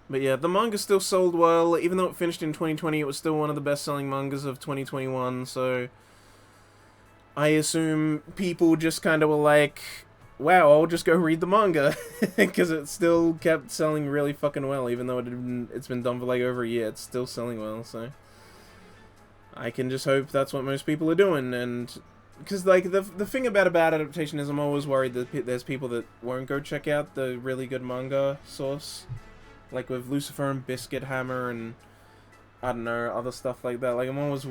But yeah, the manga still sold well. Even though it finished in 2020, it was still one of the best-selling mangas of 2021, so I assume people just kind of were like, wow, I'll just go read the manga, because it still kept selling really fucking well, even though it's been done for like over a year. It's still selling well, so I can just hope that's what most people are doing. And because like the thing about a bad adaptation is I'm always worried that there's people that won't go check out the really good manga source, like with Lucifer and Biscuit Hammer and I don't know, other stuff like that. Like, I'm always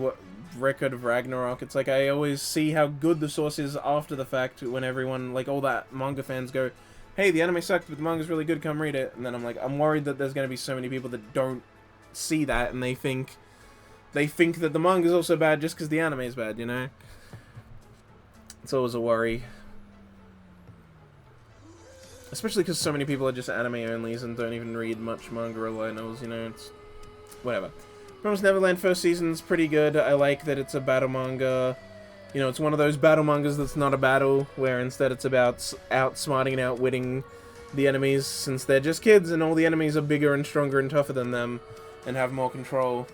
Record of Ragnarok. It's like I always see how good the source is after the fact when everyone, like, all that manga fans go, hey, the anime sucked, but the manga's really good, come read it. And then I'm like, I'm worried that there's going to be so many people that don't see that, and they think that the manga's also bad just because the anime's bad, you know? It's always a worry. Especially because so many people are just anime-onlys and don't even read much manga or light novels, you know? It's whatever. Promised Neverland first season's pretty good. I like that it's a battle manga. You know, it's one of those battle mangas that's not a battle, where instead it's about outsmarting and outwitting the enemies, since they're just kids and all the enemies are bigger and stronger and tougher than them and have more control.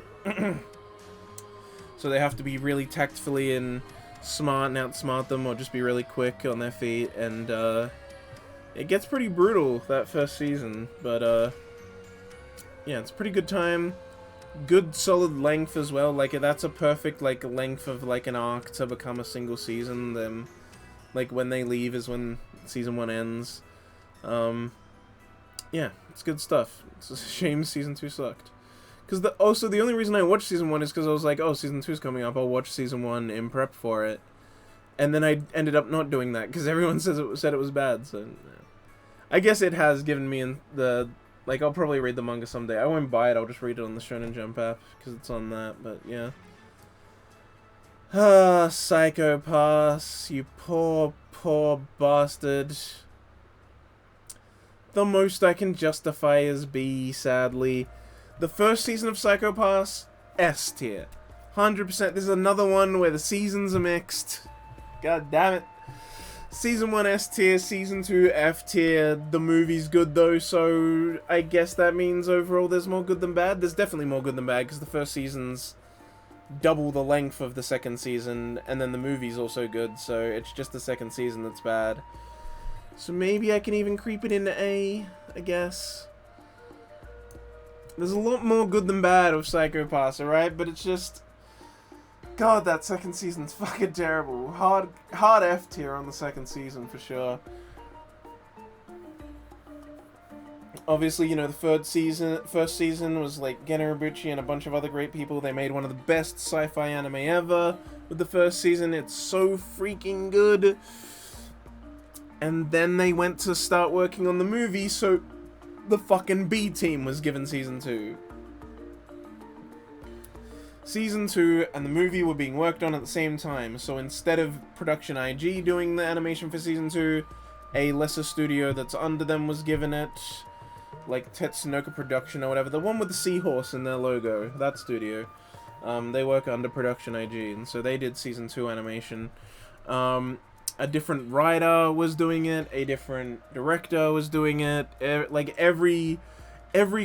So they have to be really tactfully and smart and outsmart them, or just be really quick on their feet, and it gets pretty brutal that first season, but yeah, it's a pretty good time. Good solid length as well. Like, that's a perfect like length of like an arc to become a single season. Then like when they leave is when season 1 ends. Yeah, it's good stuff. It's a shame season 2 sucked. Because also the only reason I watched season 1 is because I was like, oh, season 2 is coming up, I'll watch season 1 in prep for it. And then I ended up not doing that because everyone said it was bad. So yeah. I guess it has given me the like, I'll probably read the manga someday. I won't buy it, I'll just read it on the Shonen Jump app, because it's on that, but yeah. Ah, Psycho Pass, you poor, poor bastard. The most I can justify is B, sadly. The first season of Psycho Pass, S tier. 100%. This is another one where the seasons are mixed. God damn it. Season 1 S tier, Season 2 F tier. The movie's good though, so I guess that means overall there's more good than bad. There's definitely more good than bad, because the first season's double the length of the second season, and then the movie's also good, so it's just the second season that's bad. So maybe I can even creep it into A, I guess. There's a lot more good than bad of Psycho Pass, alright? But it's just... God, that second season's fucking terrible. Hard F tier on the second season, for sure. Obviously, you know, the first season was like Gen Urobuchi and a bunch of other great people. They made one of the best sci-fi anime ever with the first season. It's so freaking good. And then they went to start working on the movie, so the fucking B team was given season 2. Season 2 and the movie were being worked on at the same time, so instead of Production IG doing the animation for Season 2, a lesser studio that's under them was given it, like Tetsunoka Production or whatever, the one with the seahorse in their logo, that studio. They work under Production IG, and so they did Season 2 animation. A different writer was doing it, a different director was doing it, like every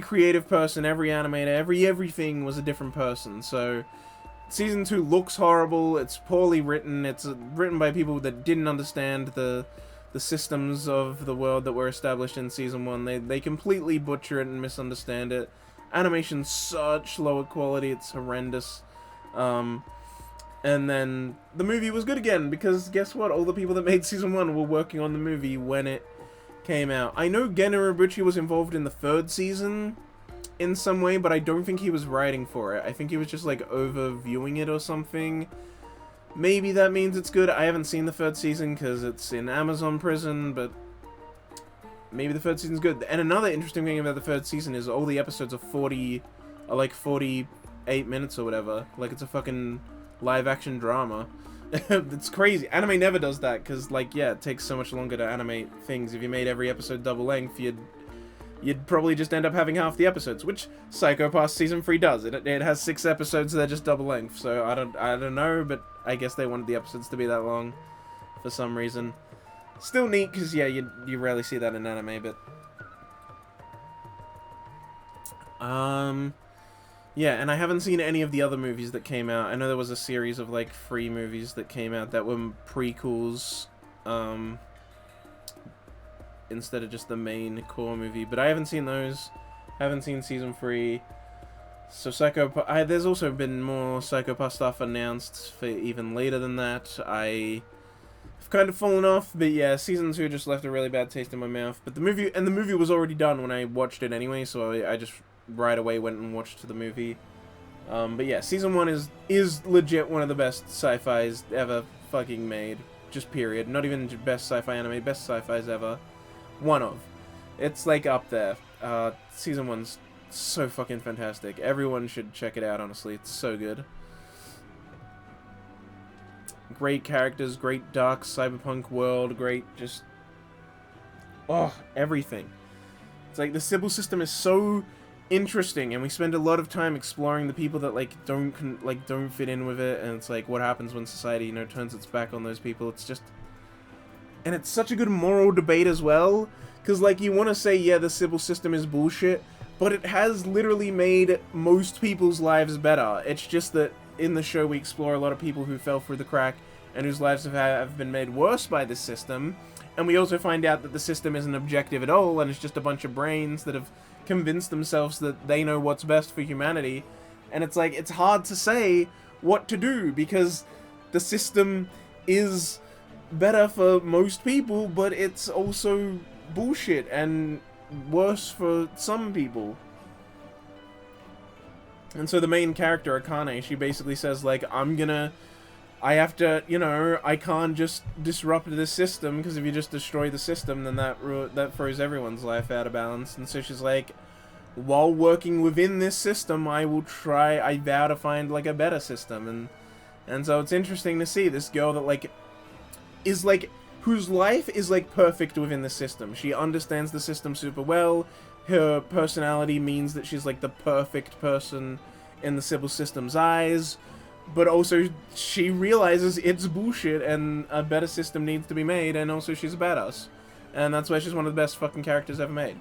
creative person, every animator, everything was a different person. So Season 2 looks horrible, it's poorly written, it's written by people that didn't understand the systems of the world that were established in Season 1. They completely butcher it and misunderstand it. Animation's such lower quality, it's horrendous. And then the movie was good again, because guess what? All the people that made Season 1 were working on the movie when it came out. I know Gen Urobuchi was involved in the third season in some way, but I don't think he was writing for it. I think he was just like overviewing it or something. Maybe that means it's good. I haven't seen the third season because it's in Amazon Prison, but maybe the third season's good. And another interesting thing about the third season is all the episodes are like 40 8 minutes or whatever. Like, it's a fucking live-action drama. It's crazy. Anime never does that, because, like, yeah, it takes so much longer to animate things. If you made every episode double length, you'd probably just end up having half the episodes, which Psycho Pass Season 3 does. It has 6 episodes that are just double length, so I don't know, but I guess they wanted the episodes to be that long for some reason. Still neat, because, yeah, you rarely see that in anime, but... Yeah, and I haven't seen any of the other movies that came out. I know there was a series of, like, 3 movies that came out that were prequels, instead of just the main core movie, but I haven't seen those. Haven't seen Season 3. So there's also been more Psycho Pass stuff announced for even later than that. I've kind of fallen off, but yeah, Season 2 just left a really bad taste in my mouth. But the movie was already done when I watched it anyway, so I just right away went and watched the movie. But yeah, Season 1 is legit one of the best sci-fis ever fucking made. Just period. Not even best sci-fi anime, best sci-fis ever. One of. It's like up there. Season 1's so fucking fantastic. Everyone should check it out, honestly. It's so good. Great characters, great dark cyberpunk world, great just... Oh, everything. It's like the Sybil system is so interesting, and we spend a lot of time exploring the people that don't fit in with it, and it's like what happens when society, you know, turns its back on those people. It's just... And it's such a good moral debate as well, because, like, you want to say, yeah, the Sybil system is bullshit, but it has literally made most people's lives better. It's just that in the show we explore a lot of people who fell through the crack and whose lives have been made worse by this system, and we also find out that the system isn't objective at all, and it's just a bunch of brains that have convinced themselves that they know what's best for humanity. And it's like, it's hard to say what to do, because the system is better for most people, but it's also bullshit and worse for some people. And so the main character, Akane, she basically says, like, I have to, you know, I can't just disrupt this system, because if you just destroy the system, then that throws everyone's life out of balance. And so she's like, while working within this system, I vow to find, like, a better system. And so it's interesting to see this girl that, like, is, like, whose life is, like, perfect within the system. She understands the system super well. Her personality means that she's, like, the perfect person in the Sybil system's eyes. But also, she realizes it's bullshit and a better system needs to be made, and also she's a badass. And that's why she's one of the best fucking characters ever made.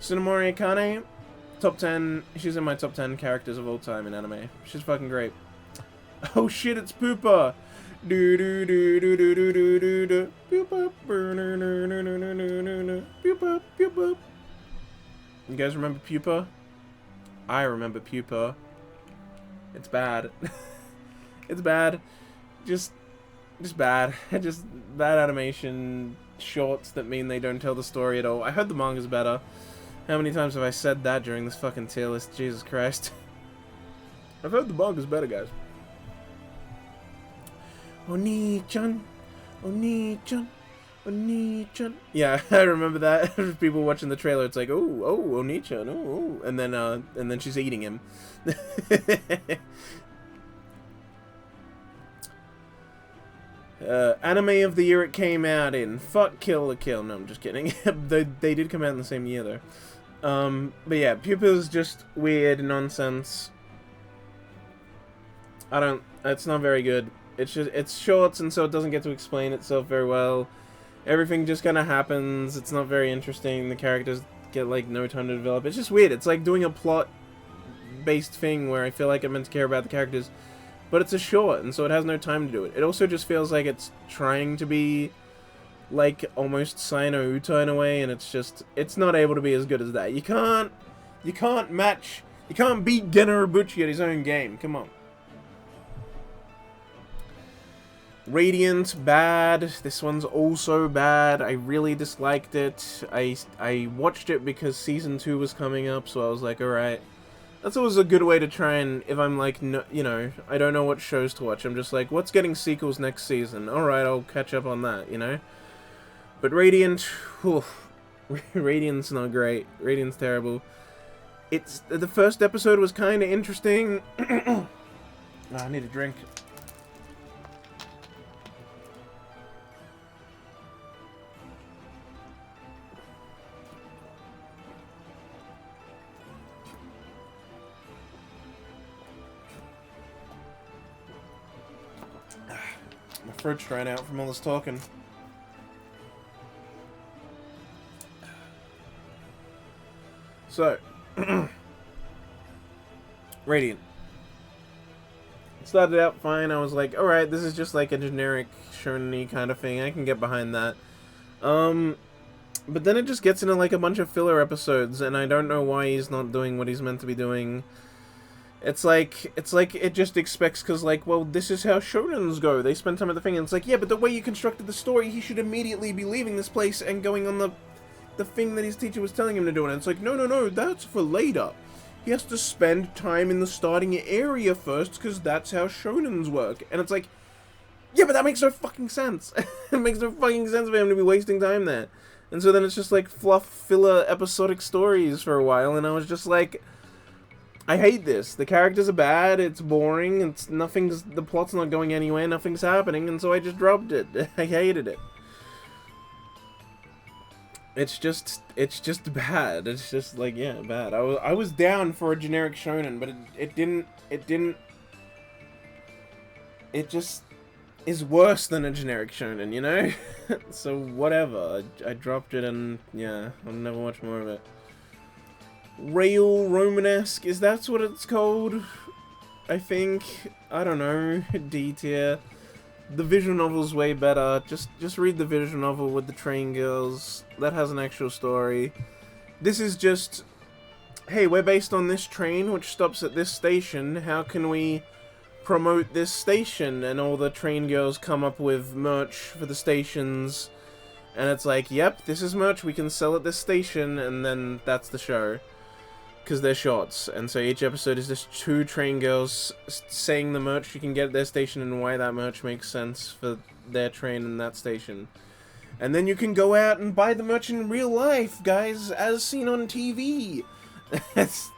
Tsunemori Akane, top 10, she's in my top 10 characters of all time in anime. She's fucking great. Oh shit, it's Pupa! Do do do do do do do do do. Pupa. Pupa. Pupa. You guys remember Pupa? I remember Pupa. It's bad. It's bad. Just bad. Just bad animation, shorts that mean they don't tell the story at all. I heard the manga's better. How many times have I said that during this fucking tier list? Jesus Christ. I've heard the manga's better, guys. Oni-chan. Oni-chan. Oni-chan. Yeah, I remember that. People watching the trailer, it's like, oh, Oni-chan, oh, and then she's eating him. Anime of the year it came out in. Fuck Kill la Kill. No, I'm just kidding. they did come out in the same year, though. But yeah, Pupa's just weird nonsense. It's not very good. It's short, and so it doesn't get to explain itself very well. Everything just kind of happens. It's not very interesting. The characters get, like, no time to develop. It's just weird. It's like doing a plot-based thing where I feel like I'm meant to care about the characters, but it's a short, and so it has no time to do it. It also just feels like it's trying to be, like, almost Sai no Uta in a way, and it's not able to be as good as that. You can't beat Genro Buchi at his own game. Come on. Radiant, bad. This one's also bad. I really disliked it. I watched it because Season 2 was coming up, so I was like, alright. That's always a good way to try and, if I'm like, no, you know, I don't know what shows to watch. I'm just like, what's getting sequels next season? Alright, I'll catch up on that, you know? But Radiant, Radiant's not great. Radiant's terrible. It's the first episode was kind of interesting. Oh, I need a drink. My fridge ran out from all this talking. So, Radiant. It started out fine. I was like, alright, this is just like a generic shonen-y kind of thing. I can get behind that. But then it just gets into like a bunch of filler episodes, and I don't know why he's not doing what he's meant to be doing. It's like it just expects, because, like, well, this is how shonens go. They spend time at the thing, and it's like, yeah, but the way you constructed the story, he should immediately be leaving this place and going on the thing that his teacher was telling him to do. And it's like, no, that's for later. He has to spend time in the starting area first, because that's how shonens work. And it's like, yeah, but that makes no fucking sense. It makes no fucking sense for him to be wasting time there. And so then it's just, like, fluff, filler, episodic stories for a while, and I was just like, I hate this. The characters are bad, it's boring, the plot's not going anywhere, nothing's happening, and so I just dropped it. I hated it. It's just bad. It's just, like, yeah, bad. I was down for a generic shonen, but it just is worse than a generic shonen, you know? So, whatever. I dropped it, and, yeah, I'll never watch more of it. Rail Romanesque, is that what it's called? I think. I don't know. D tier. The visual novel's way better. Just read the visual novel with the train girls. That has an actual story. This is just, hey, we're based on this train which stops at this station. How can we promote this station? And all the train girls come up with merch for the stations. And it's like, yep, this is merch we can sell at this station. And then that's the show. Because they're shorts, and so each episode is just 2 train girls saying the merch you can get at their station and why that merch makes sense for their train and that station. And then you can go out and buy the merch in real life, guys, as seen on TV. It's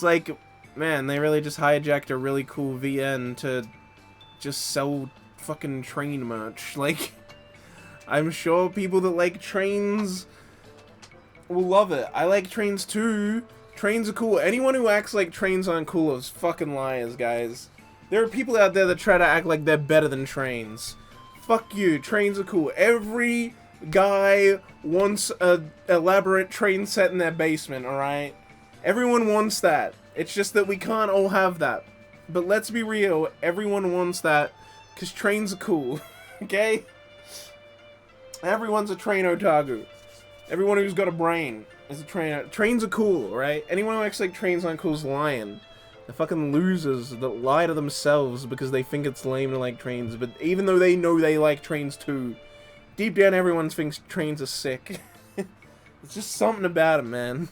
like, man, they really just hijacked a really cool VN to just sell fucking train merch. Like, I'm sure people that like trains will love it. I like trains too. Trains are cool. Anyone who acts like trains aren't cool is fucking liars, guys. There are people out there that try to act like they're better than trains. Fuck you. Trains are cool. Every guy wants a elaborate train set in their basement, alright? Everyone wants that. It's just that we can't all have that. But let's be real, everyone wants that, because trains are cool. Okay? Everyone's a train otaku. Everyone who's got a brain is a train. Trains are cool, right? Anyone who acts like trains aren't cool is lying. They're fucking losers that lie to themselves because they think it's lame to like trains. But even though they know they like trains too, deep down everyone thinks trains are sick. It's just something about them, man.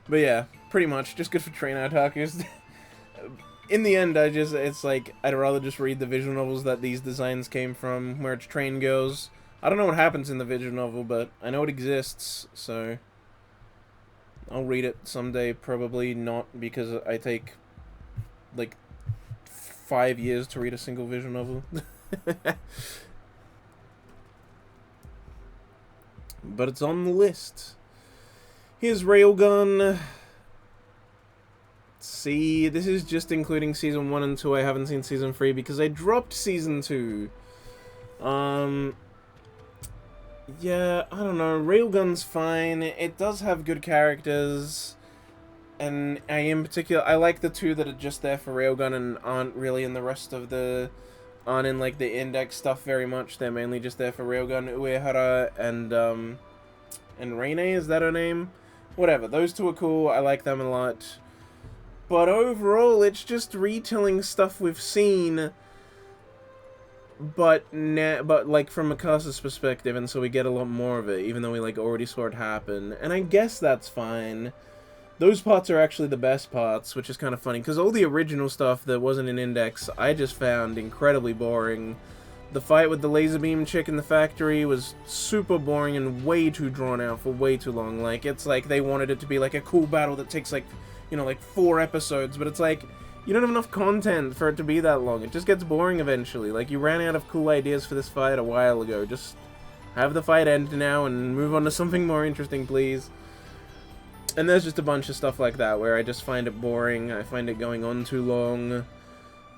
But yeah, pretty much. Just good for train otakus. In the end, it's like, I'd rather just read the visual novels that these designs came from, where it's train girls. I don't know what happens in the visual novel, but I know it exists, so I'll read it someday. Probably not, because I take, like, 5 years to read a single visual novel. But it's on the list. Here's Railgun. See, this is just including Season 1 and 2. I haven't seen Season 3 because I dropped Season 2. Yeah, I don't know. Railgun's fine. It does have good characters. And in particular, I like the 2 that are just there for Railgun and aren't really in the rest of the... aren't in, like, the index stuff very much. They're mainly just there for Railgun. Uehara and Reine, is that her name? Whatever, those 2 are cool. I like them a lot. But overall, it's just retelling stuff we've seen... But like from Mikasa's perspective, and so we get a lot more of it, even though we like already saw it happen. And I guess that's fine. Those parts are actually the best parts, which is kind of funny, because all the original stuff that wasn't in Index, I just found incredibly boring. The fight with the laser beam chick in the factory was super boring and way too drawn out for way too long. Like, it's like they wanted it to be like a cool battle that takes like, you know, like 4 episodes, but it's like, you don't have enough content for it to be that long. It just gets boring eventually. Like, you ran out of cool ideas for this fight a while ago. Just have the fight end now and move on to something more interesting, please. And there's just a bunch of stuff like that where I just find it boring. I find it going on too long.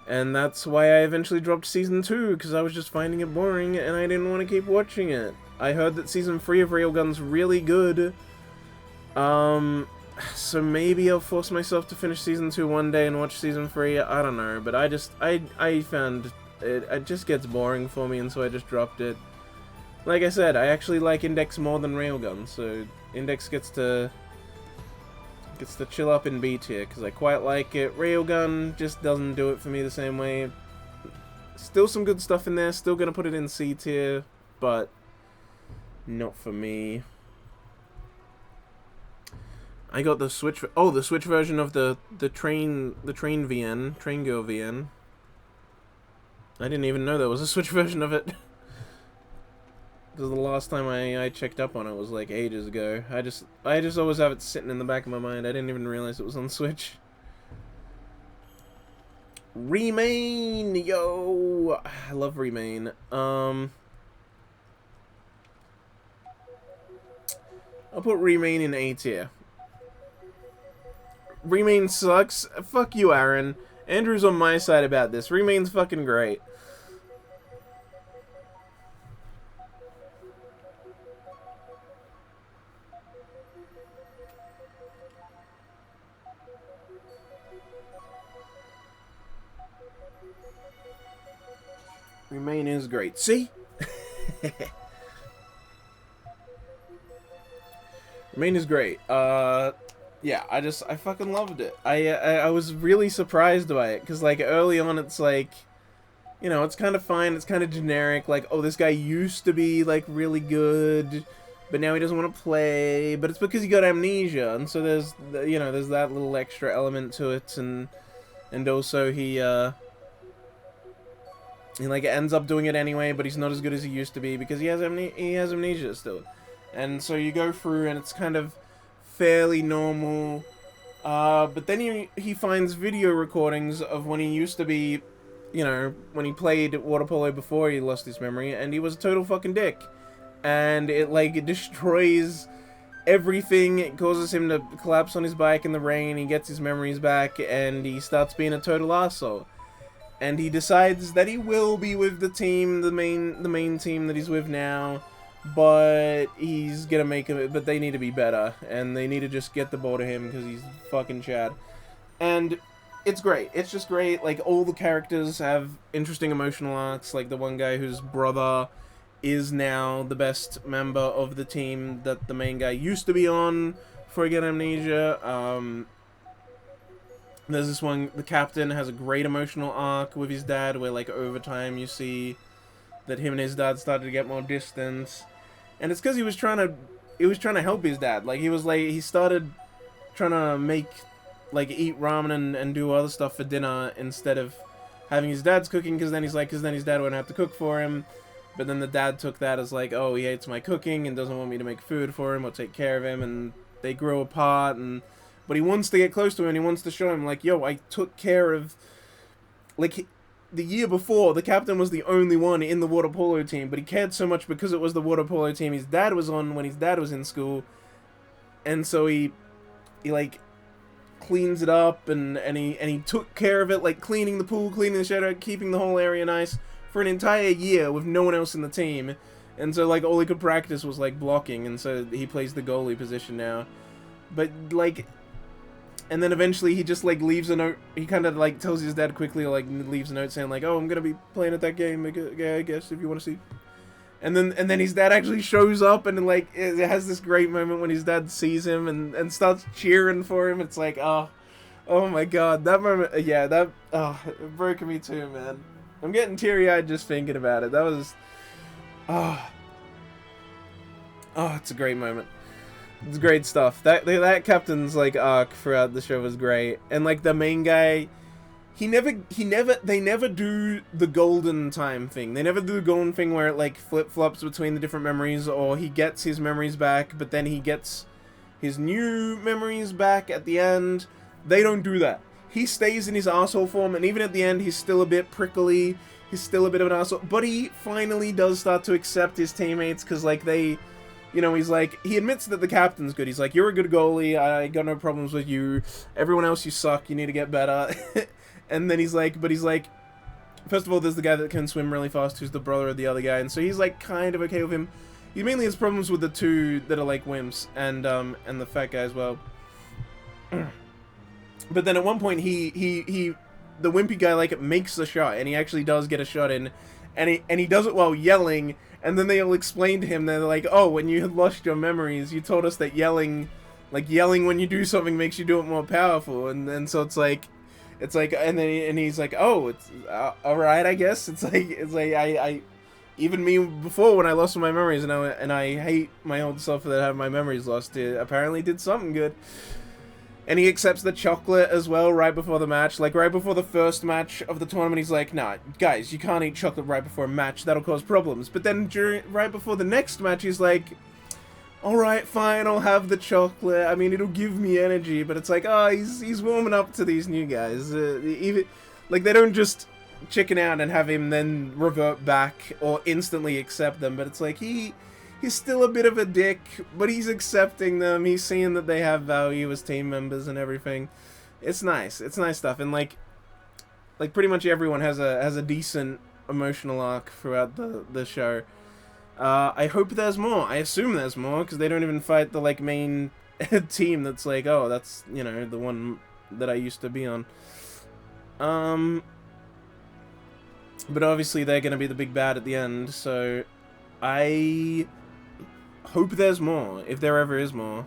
And that's why I eventually dropped Season 2, because I was just finding it boring, and I didn't want to keep watching it. I heard that Season 3 of Railgun's really good. So maybe I'll force myself to finish Season 2 one day and watch Season 3, I don't know. But I found it just gets boring for me, and so I just dropped it. Like I said, I actually like Index more than Railgun, so Index gets to chill up in B tier, because I quite like it. Railgun just doesn't do it for me the same way. Still some good stuff in there, still gonna put it in C tier, but not for me. I got the Switch, the Switch version of the Train VN, Train Girl VN. I didn't even know there was a Switch version of it. Because the last time I checked up on it was like ages ago. I just always have it sitting in the back of my mind. I didn't even realize it was on Switch. Remain, yo! I love Remain. I'll put Remain in A tier. Remain sucks. Fuck you, Aaron. Andrew's on my side about this. Remain's fucking great. Remain is great. See? Remain is great. Yeah, I fucking loved it. I was really surprised by it, because, like, early on it's like, you know, it's kind of fine, it's kind of generic, like, oh, this guy used to be, like, really good, but now he doesn't want to play, but it's because he got amnesia, and so there's, you know, there's that little extra element to it, and also he like ends up doing it anyway, but he's not as good as he used to be because he has amnesia still. And so you go through and it's kind of fairly normal, but then he finds video recordings of when he used to be, you know, when he played water polo before he lost his memory, and he was a total fucking dick. And it, like, it destroys everything. It causes him to collapse on his bike in the rain, he gets his memories back, and he starts being a total asshole. And he decides that he will be with the team, the main team that he's with now, but he's gonna make it. But they need to be better, and they need to just get the ball to him because he's fucking Chad. And it's great. It's just great. Like, all the characters have interesting emotional arcs. Like the one guy whose brother is now the best member of the team that the main guy used to be on before he got amnesia. There's this one, the captain has a great emotional arc with his dad, where, like, over time you see that him and his dad started to get more distance. And it's because he was trying to help his dad. Like, he started trying to make, like, eat ramen and do other stuff for dinner instead of having his dad's cooking, because then his dad wouldn't have to cook for him. But then the dad took that as, like, oh, he hates my cooking and doesn't want me to make food for him or take care of him, and they grow apart, but he wants to get close to him, and he wants to show him, like, yo, I took care of, like, the year before, the captain was the only one in the water polo team, but he cared so much because it was the water polo team his dad was on when his dad was in school, and so he like, cleans it up, and he took care of it, like, cleaning the pool, cleaning the shed out, keeping the whole area nice, for an entire year with no one else in the team, and so, like, all he could practice was, like, blocking, and so he plays the goalie position now, but, like... And then eventually he just, like, leaves a note. He kind of, like, tells his dad quickly, like, leaves a note saying, like, oh, I'm going to be playing at that game, I guess, if you want to see. And then his dad actually shows up, and, like, it has this great moment when his dad sees him and starts cheering for him. It's like, oh my god, that moment, yeah, it broke me too, man. I'm getting teary-eyed just thinking about it. That was, it's a great moment. It's great stuff. That captain's, like, arc throughout the show was great. And, like, the main guy, they never do the golden time thing. They never do the golden thing where it, like, flip-flops between the different memories, or he gets his memories back, but then he gets his new memories back at the end. They don't do that. He stays in his asshole form, and even at the end, he's still a bit prickly. He's still a bit of an asshole, but he finally does start to accept his teammates, because, like, they... You know, he's like, he admits that the captain's good. He's like, you're a good goalie, I got no problems with you. Everyone else, you suck, you need to get better. And then he's like, first of all, there's the guy that can swim really fast, who's the brother of the other guy. And so he's, like, kind of okay with him. He mainly has problems with the two that are, like, wimps, and the fat guy as well. But then at one point, the wimpy guy, like, makes the shot, and he actually does get a shot in. And he does it while yelling. And then they all explain to him, they're like, oh, when you had lost your memories, you told us that yelling when you do something makes you do it more powerful. And then so it's like, and he's like, oh, it's alright, I guess. It's like, I even me before when I lost my memories, and I hate my old self that had my memories lost, it apparently did something good. And he accepts the chocolate as well right before the match. Like, right before the first match of the tournament, he's like, nah, guys, you can't eat chocolate right before a match. That'll cause problems. But then right before the next match, he's like, alright, fine, I'll have the chocolate. I mean, it'll give me energy. But it's like, oh, he's warming up to these new guys. Even, like, they don't just chicken out and have him then revert back or instantly accept them. But it's like, he's still a bit of a dick, but he's accepting them. He's seeing that they have value as team members and everything. It's nice. It's nice stuff. And like pretty much everyone has a decent emotional arc throughout the show. I hope there's more. I assume there's more, because they don't even fight the, like, main team that's like, oh, that's, you know, the one that I used to be on. But obviously they're gonna be the big bad at the end, so I hope there's more, if there ever is more.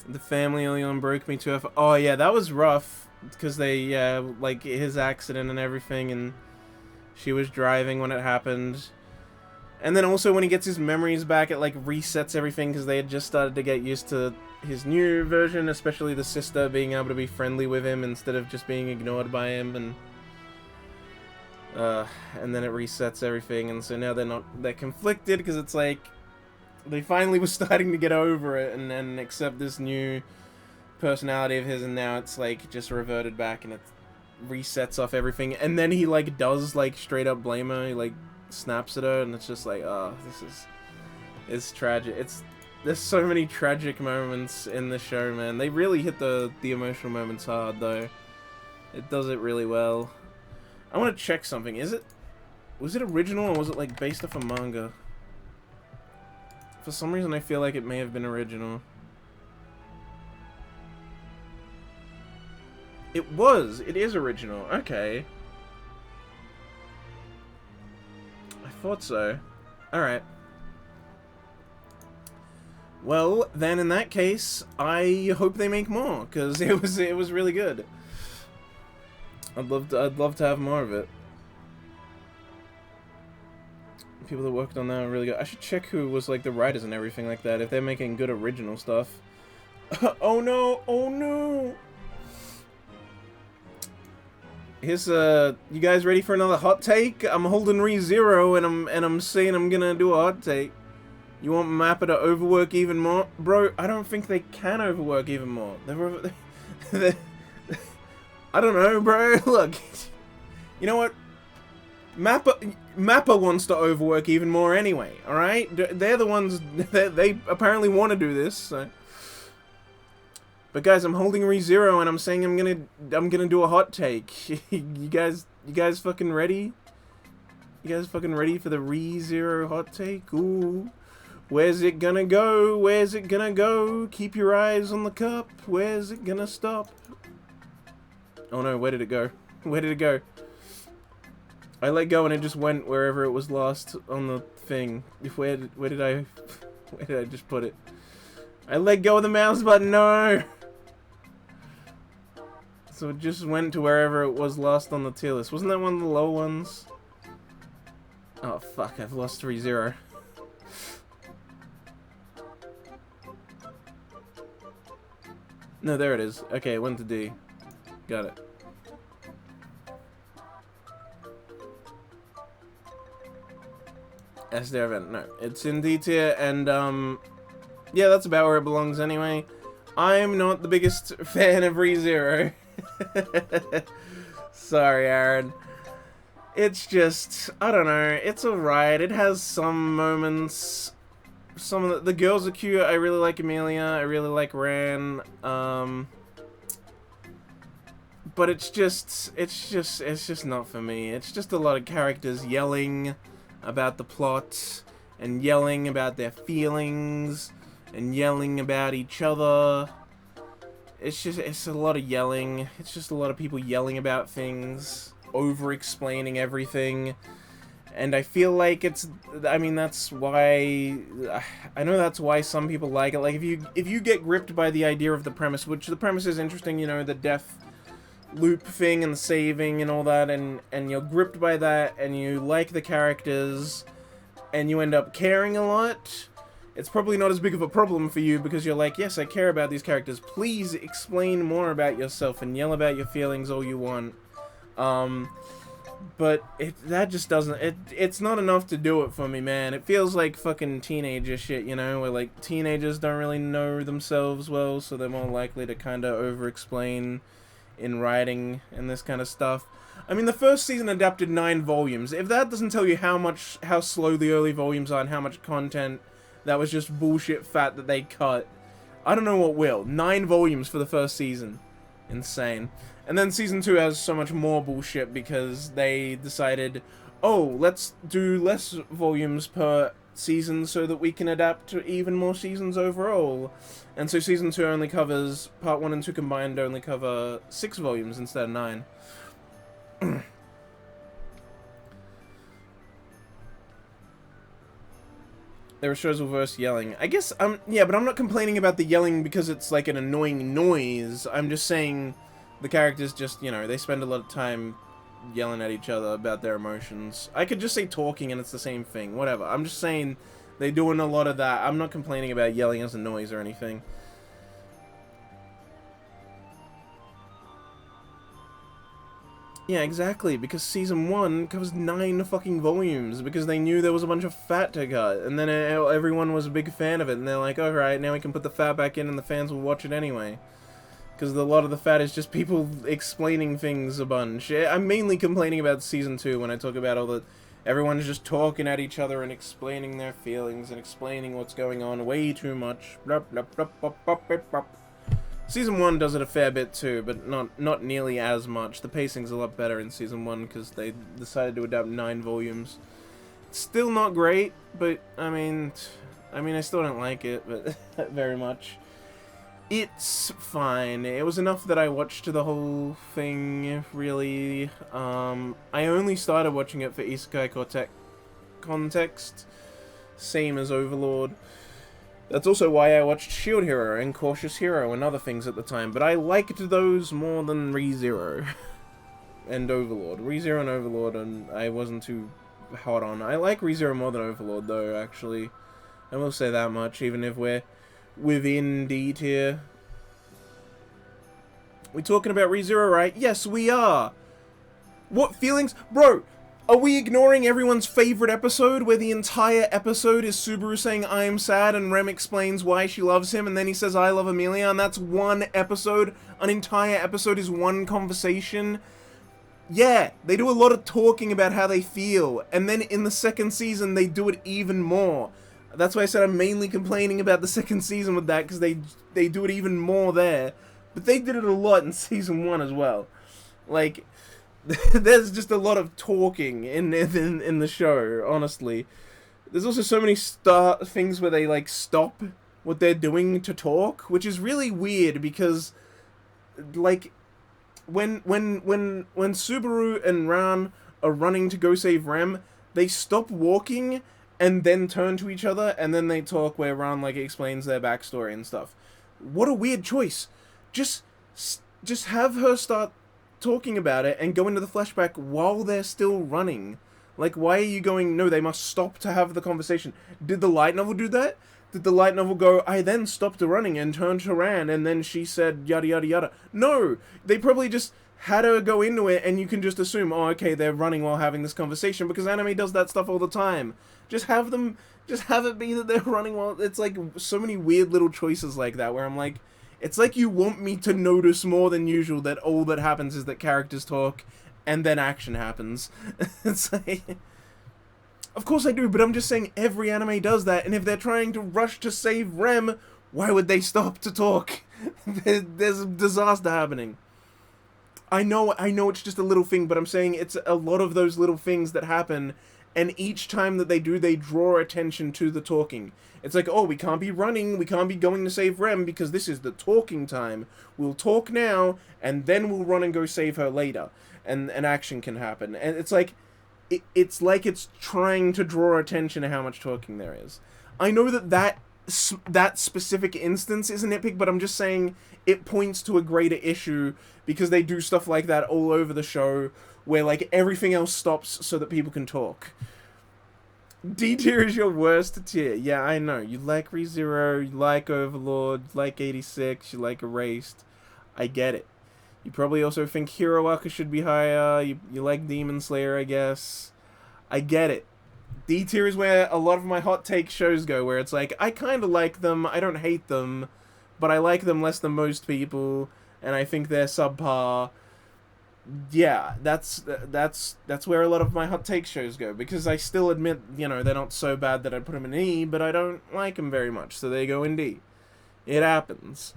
The family early on broke me too. Oh yeah, that was rough, because they, like, his accident and everything, and she was driving when it happened. And then also when he gets his memories back, it, like, resets everything, because they had just started to get used to his new version, especially the sister being able to be friendly with him instead of just being ignored by him, and then it resets everything, and so now they're conflicted, because it's like, they finally were starting to get over it, and then accept this new personality of his, and now it's, like, just reverted back, and it resets off everything, and then he, like, does, like, straight up blame her, he, like, snaps at her, and it's just like, oh, it's tragic. There's so many tragic moments in the show, man. They really hit the emotional moments hard, though. It does it really well. I want to check something. Was it original, or was it, like, based off a manga? For some reason, I feel like it may have been original. It was. It is original. Okay. I thought so. Alright. Well, then in that case, I hope they make more, because it was really good. I'd love to have more of it. People that worked on that are really good. I should check who was, like, the writers and everything like that, if they're making good original stuff. Oh no! Oh no! Here's you guys ready for another hot take? I'm holding ReZero, and I'm saying I'm gonna do a hot take. You want Mappa to overwork even more? Bro, I don't think they can overwork even more. I don't know, bro. Look, you know what? Mappa wants to overwork even more anyway, alright? They're the ones, they apparently want to do this, so. But guys, I'm holding ReZero, and I'm saying I'm gonna do a hot take. You guys fucking ready? You guys fucking ready for the ReZero hot take? Ooh. Where's it gonna go? Where's it gonna go? Keep your eyes on the cup. Where's it gonna stop? Oh no, where did it go? Where did it go? I let go and it just went wherever it was lost on the thing. Where did I just put it? I let go of the mouse button, no! So it just went to wherever it was lost on the tier list. Wasn't that one of the low ones? Oh fuck, I've lost ReZero. No, there it is. Okay, it went to D. Got it. S tier event. No, it's in D tier, and yeah, that's about where it belongs anyway. I'm not the biggest fan of ReZero. Sorry, Aaron. It's just, I don't know, it's alright. It has some moments. Some of the girls are cute. I really like Amelia. I really like Ran. But it's just not for me. It's just a lot of characters yelling about the plot, and yelling about their feelings, and yelling about each other. It's a lot of yelling. It's just a lot of people yelling about things, over-explaining everything. And I feel like I mean, that's why, I know that's why some people like it. Like, if you get gripped by the idea of the premise, which the premise is interesting, you know, the death loop thing and the saving and all that, and you're gripped by that, and you like the characters, and you end up caring a lot, it's probably not as big of a problem for you, because you're like, yes, I care about these characters, please explain more about yourself and yell about your feelings all you want. But that just doesn't, it's not enough to do it for me, man. It feels like fucking teenager shit, you know, where like teenagers don't really know themselves well, so they're more likely to kind of over-explain in writing and this kind of stuff. I mean, the first season adapted 9 volumes. If that doesn't tell you how slow the early volumes are and how much content that was just bullshit fat that they cut, I don't know what will. 9 volumes for the first season. Insane. And then season 2 has so much more bullshit because they decided, oh, let's do less volumes per season so that we can adapt to even more seasons overall. And so season 2 only covers, part 1 and 2 combined only cover 6 volumes instead of 9. There are shows with worse yelling. I guess, yeah, but I'm not complaining about the yelling because it's like an annoying noise. I'm just saying the characters just, you know, they spend a lot of time yelling at each other about their emotions. I could just say talking and it's the same thing. Whatever. I'm just saying they're doing a lot of that. I'm not complaining about yelling as a noise or anything. Yeah, exactly, because season 1 covers 9 fucking volumes, because they knew there was a bunch of fat to cut, and then everyone was a big fan of it, and they're like, alright, now we can put the fat back in and the fans will watch it anyway. Because a lot of the fat is just people explaining things a bunch. I'm mainly complaining about season 2 when I talk about all the... Everyone's just talking at each other and explaining their feelings and explaining what's going on way too much. Blah, blah, blah, blah, blah, blah, blah. Season 1 does it a fair bit too, but not nearly as much. The pacing's a lot better in Season 1 because they decided to adapt 9 volumes. It's still not great, but I mean I still don't like it, but very much. It's fine. It was enough that I watched the whole thing, really. I only started watching it for Isekai context, same as Overlord. That's also why I watched Shield Hero and Cautious Hero and other things at the time, but I liked those more than ReZero and Overlord. ReZero and Overlord, and I wasn't too hot on. I like ReZero more than Overlord, though, actually. I will say that much, even if we're within D tier. We talking about ReZero, right? Yes, we are! What feelings? Bro! Are we ignoring everyone's favorite episode where the entire episode is Subaru saying I am sad and Rem explains why she loves him and then he says I love Amelia and that's one episode? An entire episode is one conversation? Yeah, they do a lot of talking about how they feel, and then in the second season they do it even more. That's why I said I'm mainly complaining about the second season with that, because they do it even more there. But they did it a lot in season 1 as well. Like... There's just a lot of talking in the show, honestly. There's also so many things where they, like, stop what they're doing to talk, which is really weird because, like, when Subaru and Ran are running to go save Rem, they stop walking and then turn to each other, and then they talk where Ran, like, explains their backstory and stuff. What a weird choice. Just have her start talking about it and go into the flashback while they're still running. Like, why are you going, no, they must stop to have the conversation? Did the light novel do that? Did the light novel go, I then stopped running and turned to Ran, and then she said yada yada yada? No! They probably just had her go into it, and you can just assume, oh, okay, they're running while having this conversation, because anime does that stuff all the time. Just have it be that they're running while... It's like so many weird little choices like that, where I'm like, it's like you want me to notice more than usual that all that happens is that characters talk, and then action happens. It's like... Of course I do, but I'm just saying every anime does that, and if they're trying to rush to save Rem, why would they stop to talk? There's a disaster happening. I know it's just a little thing, but I'm saying it's a lot of those little things that happen, and each time that they do, they draw attention to the talking. It's like, oh, we can't be running, we can't be going to save Rem, because this is the talking time. We'll talk now, and then we'll run and go save her later. And action can happen. And it's like... It's like it's trying to draw attention to how much talking there is. I know that specific instance is a nitpick, but I'm just saying it points to a greater issue because they do stuff like that all over the show where, like, everything else stops so that people can talk. D tier is your worst tier. Yeah, I know. You like ReZero, you like Overlord, you like 86, you like Erased. I get it. You probably also think Hero Arca should be higher. You like Demon Slayer, I guess. I get it. D tier is where a lot of my hot take shows go, where it's like, I kind of like them, I don't hate them, but I like them less than most people, and I think they're subpar. Yeah, that's where a lot of my hot take shows go, because I still admit, you know, they're not so bad that I'd put them in E, but I don't like them very much, so they go in D. It happens.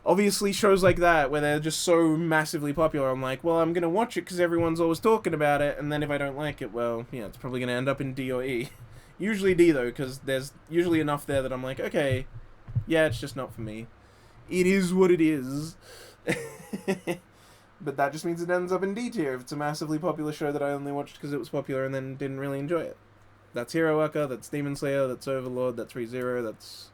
Obviously, shows like that, where they're just so massively popular, I'm like, well, I'm going to watch it because everyone's always talking about it, and then if I don't like it, well, yeah, it's probably going to end up in D or E. Usually D, though, because there's usually enough there that I'm like, okay, yeah, it's just not for me. It is what it is. But that just means it ends up in D tier if it's a massively popular show that I only watched because it was popular and then didn't really enjoy it. That's Hero Arca, that's Demon Slayer, that's Overlord, that's ReZero, that's...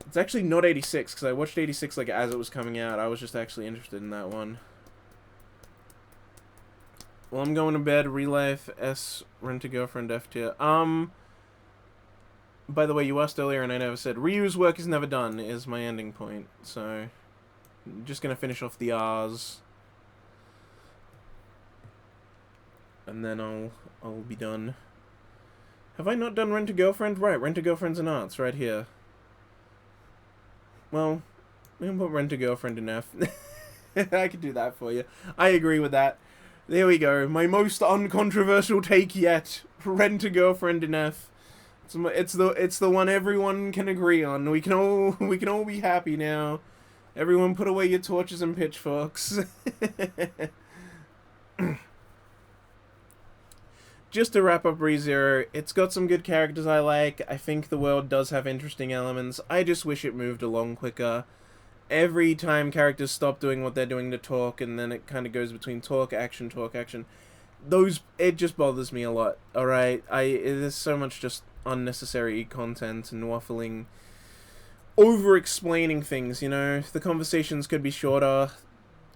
It's actually not 86, because I watched 86 like as it was coming out. I was just actually interested in that one. Well, I'm going to bed. Relife, S, Rent-A-Girlfriend, F tier. By the way, you asked earlier and I never said, Ryu's work is never done is my ending point. So, I'm just going to finish off the R's. And then I'll be done. Have I not done Rent-A-Girlfriend? Right, Rent-A-Girlfriend's an arts right here. Well, we can put Rent-A-Girlfriend in F. I could do that for you. I agree with that. There we go. My most uncontroversial take yet. Rent-A-Girlfriend in F. It's the one everyone can agree on. We can all be happy now. Everyone put away your torches and pitchforks. Just to wrap up ReZero, it's got some good characters I like. I think the world does have interesting elements. I just wish it moved along quicker. Every time characters stop doing what they're doing to talk, and then it kind of goes between talk, action, it just bothers me a lot, alright? There's so much just unnecessary content and waffling. Over-explaining things, you know? The conversations could be shorter,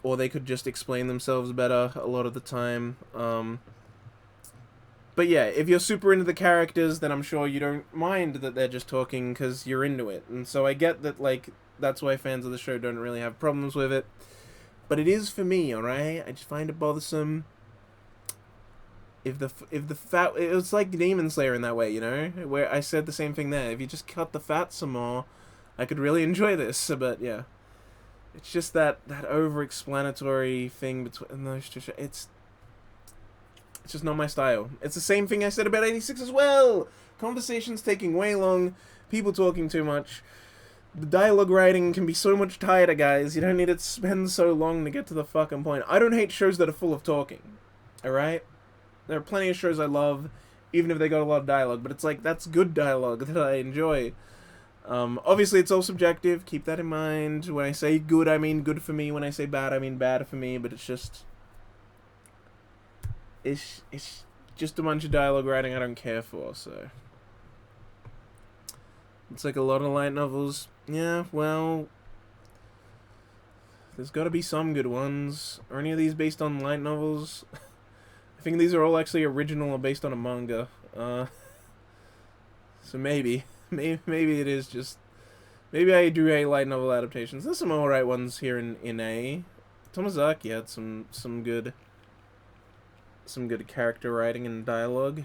or they could just explain themselves better a lot of the time. But yeah, if you're super into the characters, then I'm sure you don't mind that they're just talking because you're into it. And so I get that, like, that's why fans of the show don't really have problems with it. But it is for me, alright? I just find it bothersome. It's like Demon Slayer in that way, you know? Where I said the same thing there. If you just cut the fat some more, I could really enjoy this. But yeah. It's just that over-explanatory thing between those two shows. It's just not my style. It's the same thing I said about 86 as well! Conversations taking way long, people talking too much. The dialogue writing can be so much tighter, guys. You don't need to spend so long to get to the fucking point. I don't hate shows that are full of talking. Alright? There are plenty of shows I love, even if they got a lot of dialogue, but it's like, that's good dialogue that I enjoy. Obviously, it's all subjective. Keep that in mind. When I say good, I mean good for me. When I say bad, I mean bad for me, but it's just... It's just a bunch of dialogue writing I don't care for, so... It's like a lot of light novels. Yeah, well... There's gotta be some good ones. Are any of these based on light novels? I think these are all actually original or based on a manga. So maybe it is just... Maybe I do hate light novel adaptations. There's some alright ones here in A. Tomazaki had some good character writing and dialogue.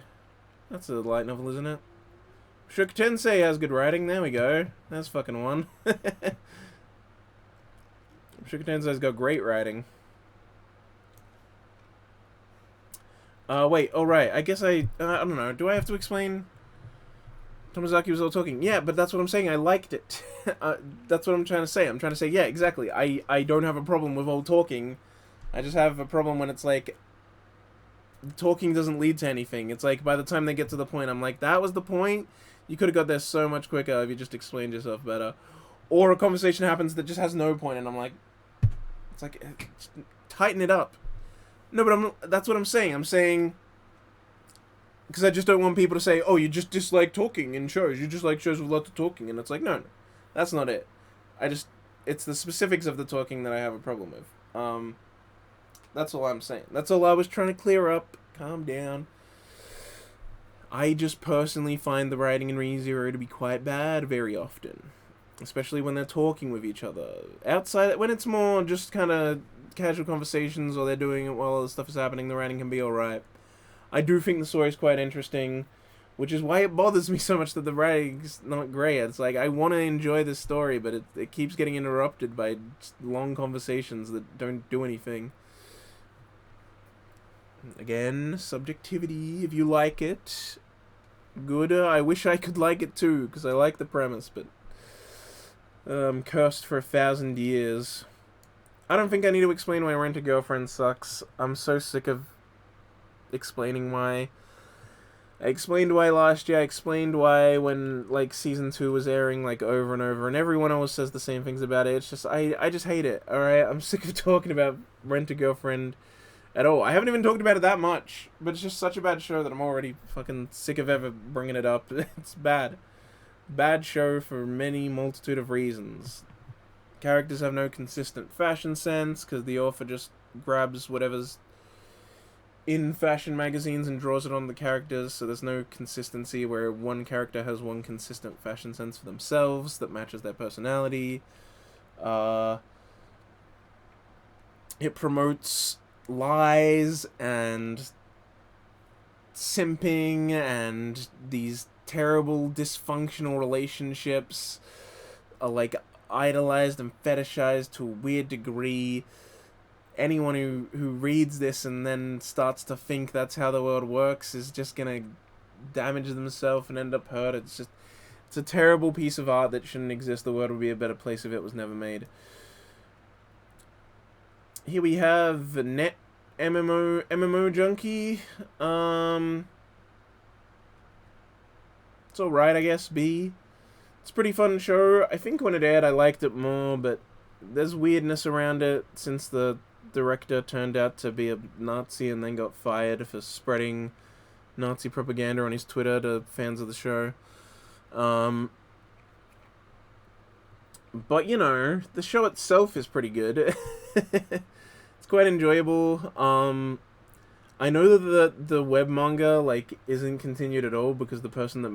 That's a light novel, isn't it? Shuk Tensei has good writing. There we go. That's fucking one. Shuk Tensei's got great writing. Wait. Oh, right. I guess I don't know. Do I have to explain? Tomazaki was all talking. Yeah, but that's what I'm saying. I liked it. That's what I'm trying to say. I'm trying to say, yeah, exactly. I don't have a problem with all talking. I just have a problem when it's like, talking doesn't lead to anything. It's like, by the time they get to the point, I'm like, that was the point? You could have got there so much quicker if you just explained yourself better. Or a conversation happens that just has no point, and I'm like, it's like, tighten it up. No, but that's what I'm saying. I'm saying... Because I just don't want people to say, oh, you just dislike talking in shows. You just like shows with lots of talking. And it's like, no, that's not it. It's the specifics of the talking that I have a problem with. That's all I'm saying. That's all I was trying to clear up. Calm down. I just personally find the writing in ReZero to be quite bad very often. Especially when they're talking with each other. Outside, when it's more just kind of casual conversations or they're doing it while other stuff is happening, the writing can be alright. I do think the story is quite interesting, which is why it bothers me so much that the writing's not great. It's like, I want to enjoy this story, but it keeps getting interrupted by long conversations that don't do anything. Again, subjectivity, if you like it, good. I wish I could like it too, because I like the premise, but I'm cursed for 1,000 years. I don't think I need to explain why Rent-A-Girlfriend sucks. I'm so sick of explaining why. I explained why last year. I explained why when like season 2 was airing like over and over, and everyone always says the same things about it. It's just I just hate it. All right, I'm sick of talking about Rent-A-Girlfriend at all. I haven't even talked about it that much, but it's just such a bad show that I'm already fucking sick of ever bringing it up. It's bad show for many multitude of reasons. Characters have no consistent fashion sense because the author just grabs whatever's in fashion magazines and draws it on the characters, so there's no consistency where one character has one consistent fashion sense for themselves that matches their personality. It promotes lies and simping and these terrible dysfunctional relationships are like idolized and fetishized to a weird degree. Anyone who reads this and then starts to think that's how the world works is just gonna damage themselves and end up hurt. It's a terrible piece of art that shouldn't exist. The world would be a better place if it was never made. Here we have Net MMO Junkie. It's alright, I guess. B. It's a pretty fun show. I think when it aired I liked it more, but there's weirdness around it since the director turned out to be a Nazi and then got fired for spreading Nazi propaganda on his Twitter to fans of the show. But, you know, the show itself is pretty good. It's quite enjoyable. I know that the web manga, like, isn't continued at all because the person that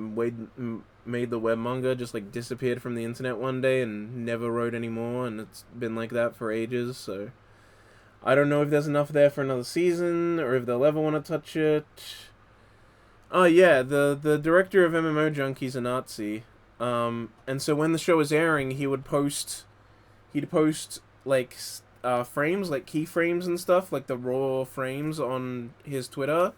made the web manga just, like, disappeared from the internet one day and never wrote anymore, and it's been like that for ages, so I don't know if there's enough there for another season, or if they'll ever want to touch it. Oh, yeah, the director of MMO Junkie's a Nazi. And so when the show was airing, he'd post, like, frames, like keyframes and stuff, like the raw frames on his Twitter.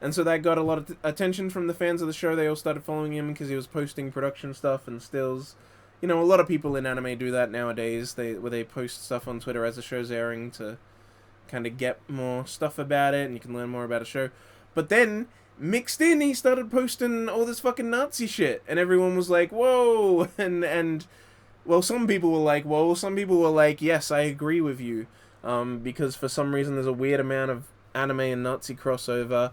And so that got a lot of attention from the fans of the show. They all started following him because he was posting production stuff and stills. You know, a lot of people in anime do that nowadays, where they post stuff on Twitter as the show's airing to kind of get more stuff about it, and you can learn more about a show. But then, mixed in, he started posting all this fucking Nazi shit, and everyone was like, whoa, and well, some people were like, whoa, some people were like, yes, I agree with you, because for some reason there's a weird amount of anime and Nazi crossover.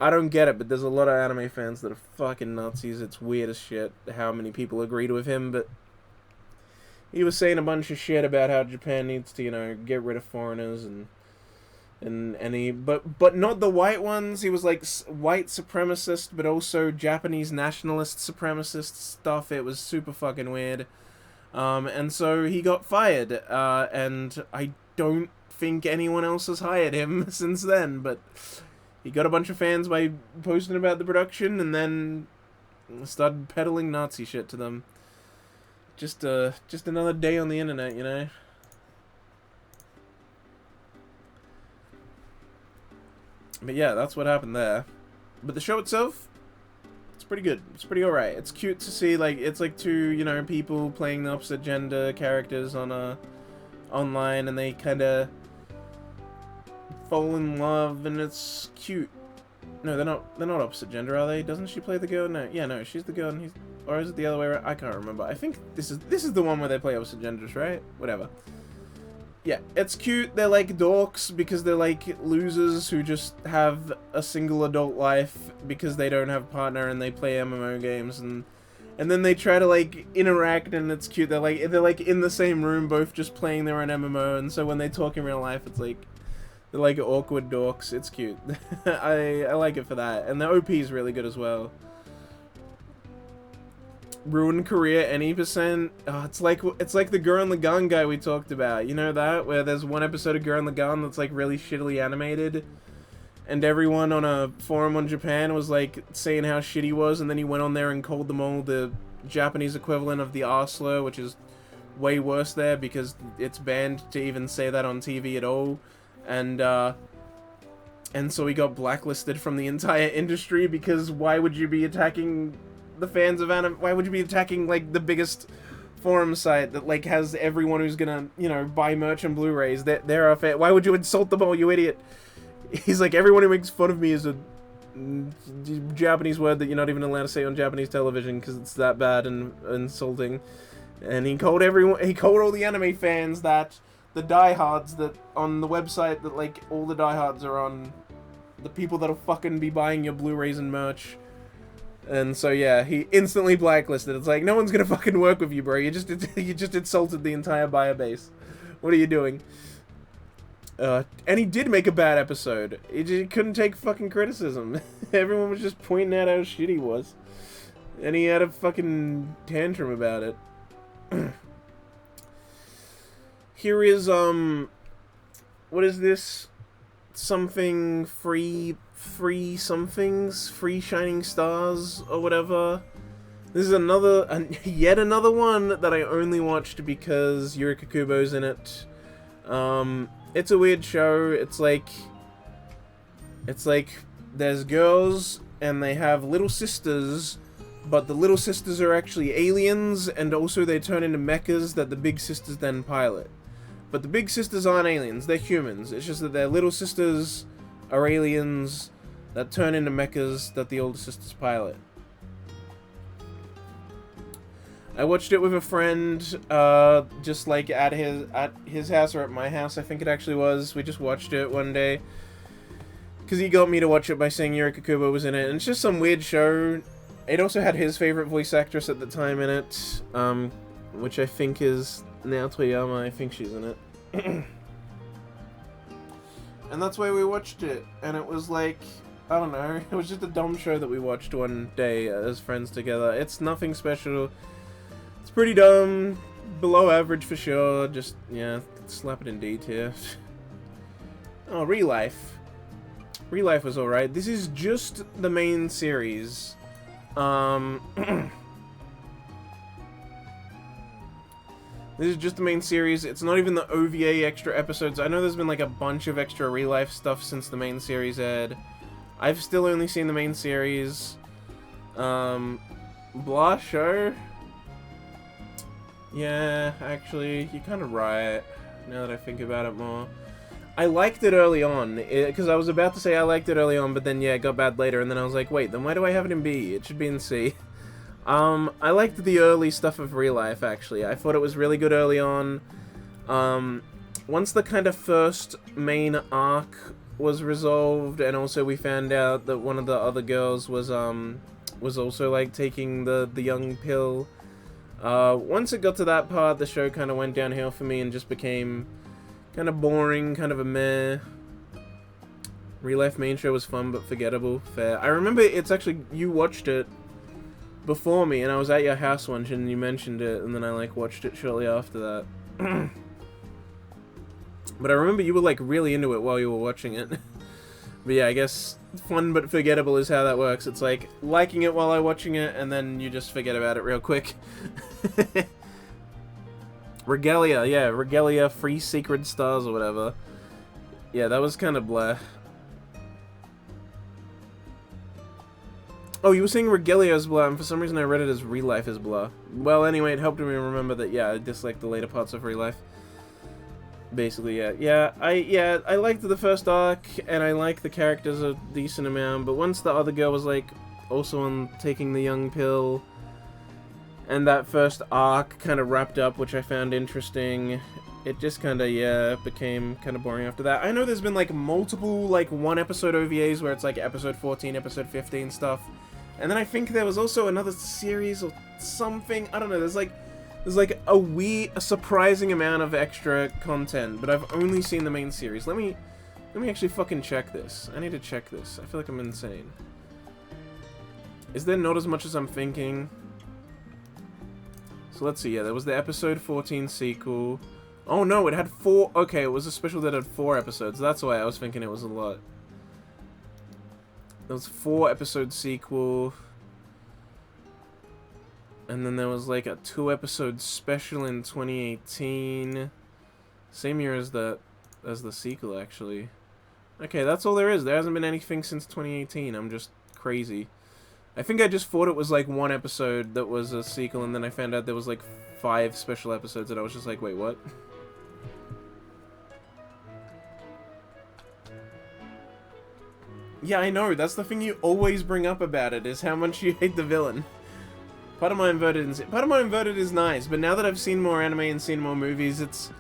I don't get it, but there's a lot of anime fans that are fucking Nazis. It's weird as shit how many people agreed with him, but he was saying a bunch of shit about how Japan needs to, you know, get rid of foreigners and but not the white ones. He was like white supremacist, but also Japanese nationalist supremacist stuff. It was super fucking weird. And so he got fired, and I don't think anyone else has hired him since then, but he got a bunch of fans by posting about the production, and then started peddling Nazi shit to them. Just another day on the internet, you know? But yeah, that's what happened there. But the show itself, it's pretty good. It's pretty alright. It's cute to see, like, it's like two, you know, people playing the opposite gender characters on online, and they kind of fall in love, and it's cute. No, they're not opposite gender, are they? Doesn't she play the girl? No, yeah, no, she's the girl, and or is it the other way around? I can't remember. I think this is the one where they play opposite genders, right? Whatever. Yeah, it's cute. They're like dorks because they're like losers who just have a single adult life because they don't have a partner, and they play MMO games, and then they try to like interact, and it's cute. They're like in the same room, both just playing their own MMO, and so when they talk in real life, it's like they're like awkward dorks. It's cute. I like it for that, and the OP is really good as well. Ruin career any percent. Oh, it's like the Gurren Lagann guy we talked about. You know that, where there's one episode of Gurren Lagann that's like really shittily animated, and everyone on a forum on Japan was like saying how shit he was, and then he went on there and called them all the Japanese equivalent of the R slur, which is way worse there because it's banned to even say that on TV at all, and so he got blacklisted from the entire industry because why would you be attacking the fans of anime? Why would you be attacking like the biggest forum site that like has everyone who's gonna, you know, buy merch and Blu-rays? They're a fan. Why would you insult them all, you idiot? He's like, everyone who makes fun of me is a Japanese word that you're not even allowed to say on Japanese television because it's that bad and insulting. And he called all the anime fans that the diehards that on the website that like all the diehards are on, the people that'll fucking be buying your Blu-rays and merch. And so yeah, he instantly blacklisted. It's like, no one's gonna fucking work with you, bro. You just insulted the entire buyer base. What are you doing? And he did make a bad episode. He couldn't take fucking criticism. Everyone was just pointing out how shit he was. And he had a fucking tantrum about it. Here is, what is this? Something free somethings, free shining stars, or whatever. This is yet another one that I only watched because Yuri Kakubo's in it. It's a weird show. It's like there's girls and they have little sisters, but the little sisters are actually aliens, and also they turn into mechas that the big sisters then pilot. But the big sisters aren't aliens, they're humans. It's just that their little sisters are aliens that turn into mechas that the older sisters pilot. I watched it with a friend, just like at his house or at my house, I think it actually was. We just watched it one day. Because he got me to watch it by saying Yuri Kakubo was in it. And it's just some weird show. It also had his favorite voice actress at the time in it, which I think is Nao Toyama. I think she's in it. And that's why we watched it. And it was like, I don't know, it was just a dumb show that we watched one day as friends together. It's nothing special. It's pretty dumb, below average for sure. Just, yeah, slap it in D tier. Oh, Real Life. Real Life was alright. This is just the main series. This is just the main series. It's not even the OVA extra episodes. I know there's been like a bunch of extra Real Life stuff since the main series aired. I've still only seen the main series. Blah show? Yeah, actually, you're kind of right, now that I think about it more. I liked it early on, because I was about to say I liked it early on, but then, yeah, it got bad later, and then I was like, wait, then why do I have it in B? It should be in C. I liked the early stuff of Real Life, actually. I thought it was really good early on. Once the kind of first main arc was resolved, and also we found out that one of the other girls was also, like, taking the young pill. Once it got to that part, the show kind of went downhill for me and just became kind of boring, kind of a meh. Real Life main show was fun but forgettable. Fair. I remember it's actually, you watched it before me, and I was at your house once, and you mentioned it, and then I, like, watched it shortly after that. But I remember you were, like, really into it while you were watching it. But yeah, I guess fun but forgettable is how that works. It's like, liking it while I'm watching it, and then you just forget about it real quick. Regalia, yeah, Regalia, Free Secret Stars or whatever. Yeah, that was kind of blah. Oh, you were saying Regalia is blah, and for some reason I read it as Real Life is blah. Well, anyway, it helped me remember that, yeah, I disliked the later parts of Real Life. Basically, yeah. I liked the first arc, and I liked the characters a decent amount, but once the other girl was, like, also on taking the young pill, and that first arc kind of wrapped up, which I found interesting, it just kind of, yeah, became kind of boring after that. I know there's been, like, multiple, like, one-episode OVAs where it's, like, episode 14, episode 15 stuff, and then I think there was also another series or something, I don't know, there's, like, a surprising amount of extra content, but I've only seen the main series. Let me actually fucking check this. I need to check this. I feel like I'm insane. Is there not as much as I'm thinking? So let's see, yeah, there was the episode 14 sequel. Oh no, it had 4, okay, it was a special that had 4 episodes. That's why I was thinking it was a lot. There was 4 episode sequel. And then there was like a 2-episode special in 2018. Same year as the sequel, actually. Okay, that's all there is. There hasn't been anything since 2018. I'm just crazy. I think I just thought it was like 1 episode that was a sequel, and then I found out there was like 5 special episodes, and I was just like, wait, what? Yeah, I know. That's the thing you always bring up about it, is how much you hate the villain. Part of my Inverted is nice, but now that I've seen more anime and seen more movies, it's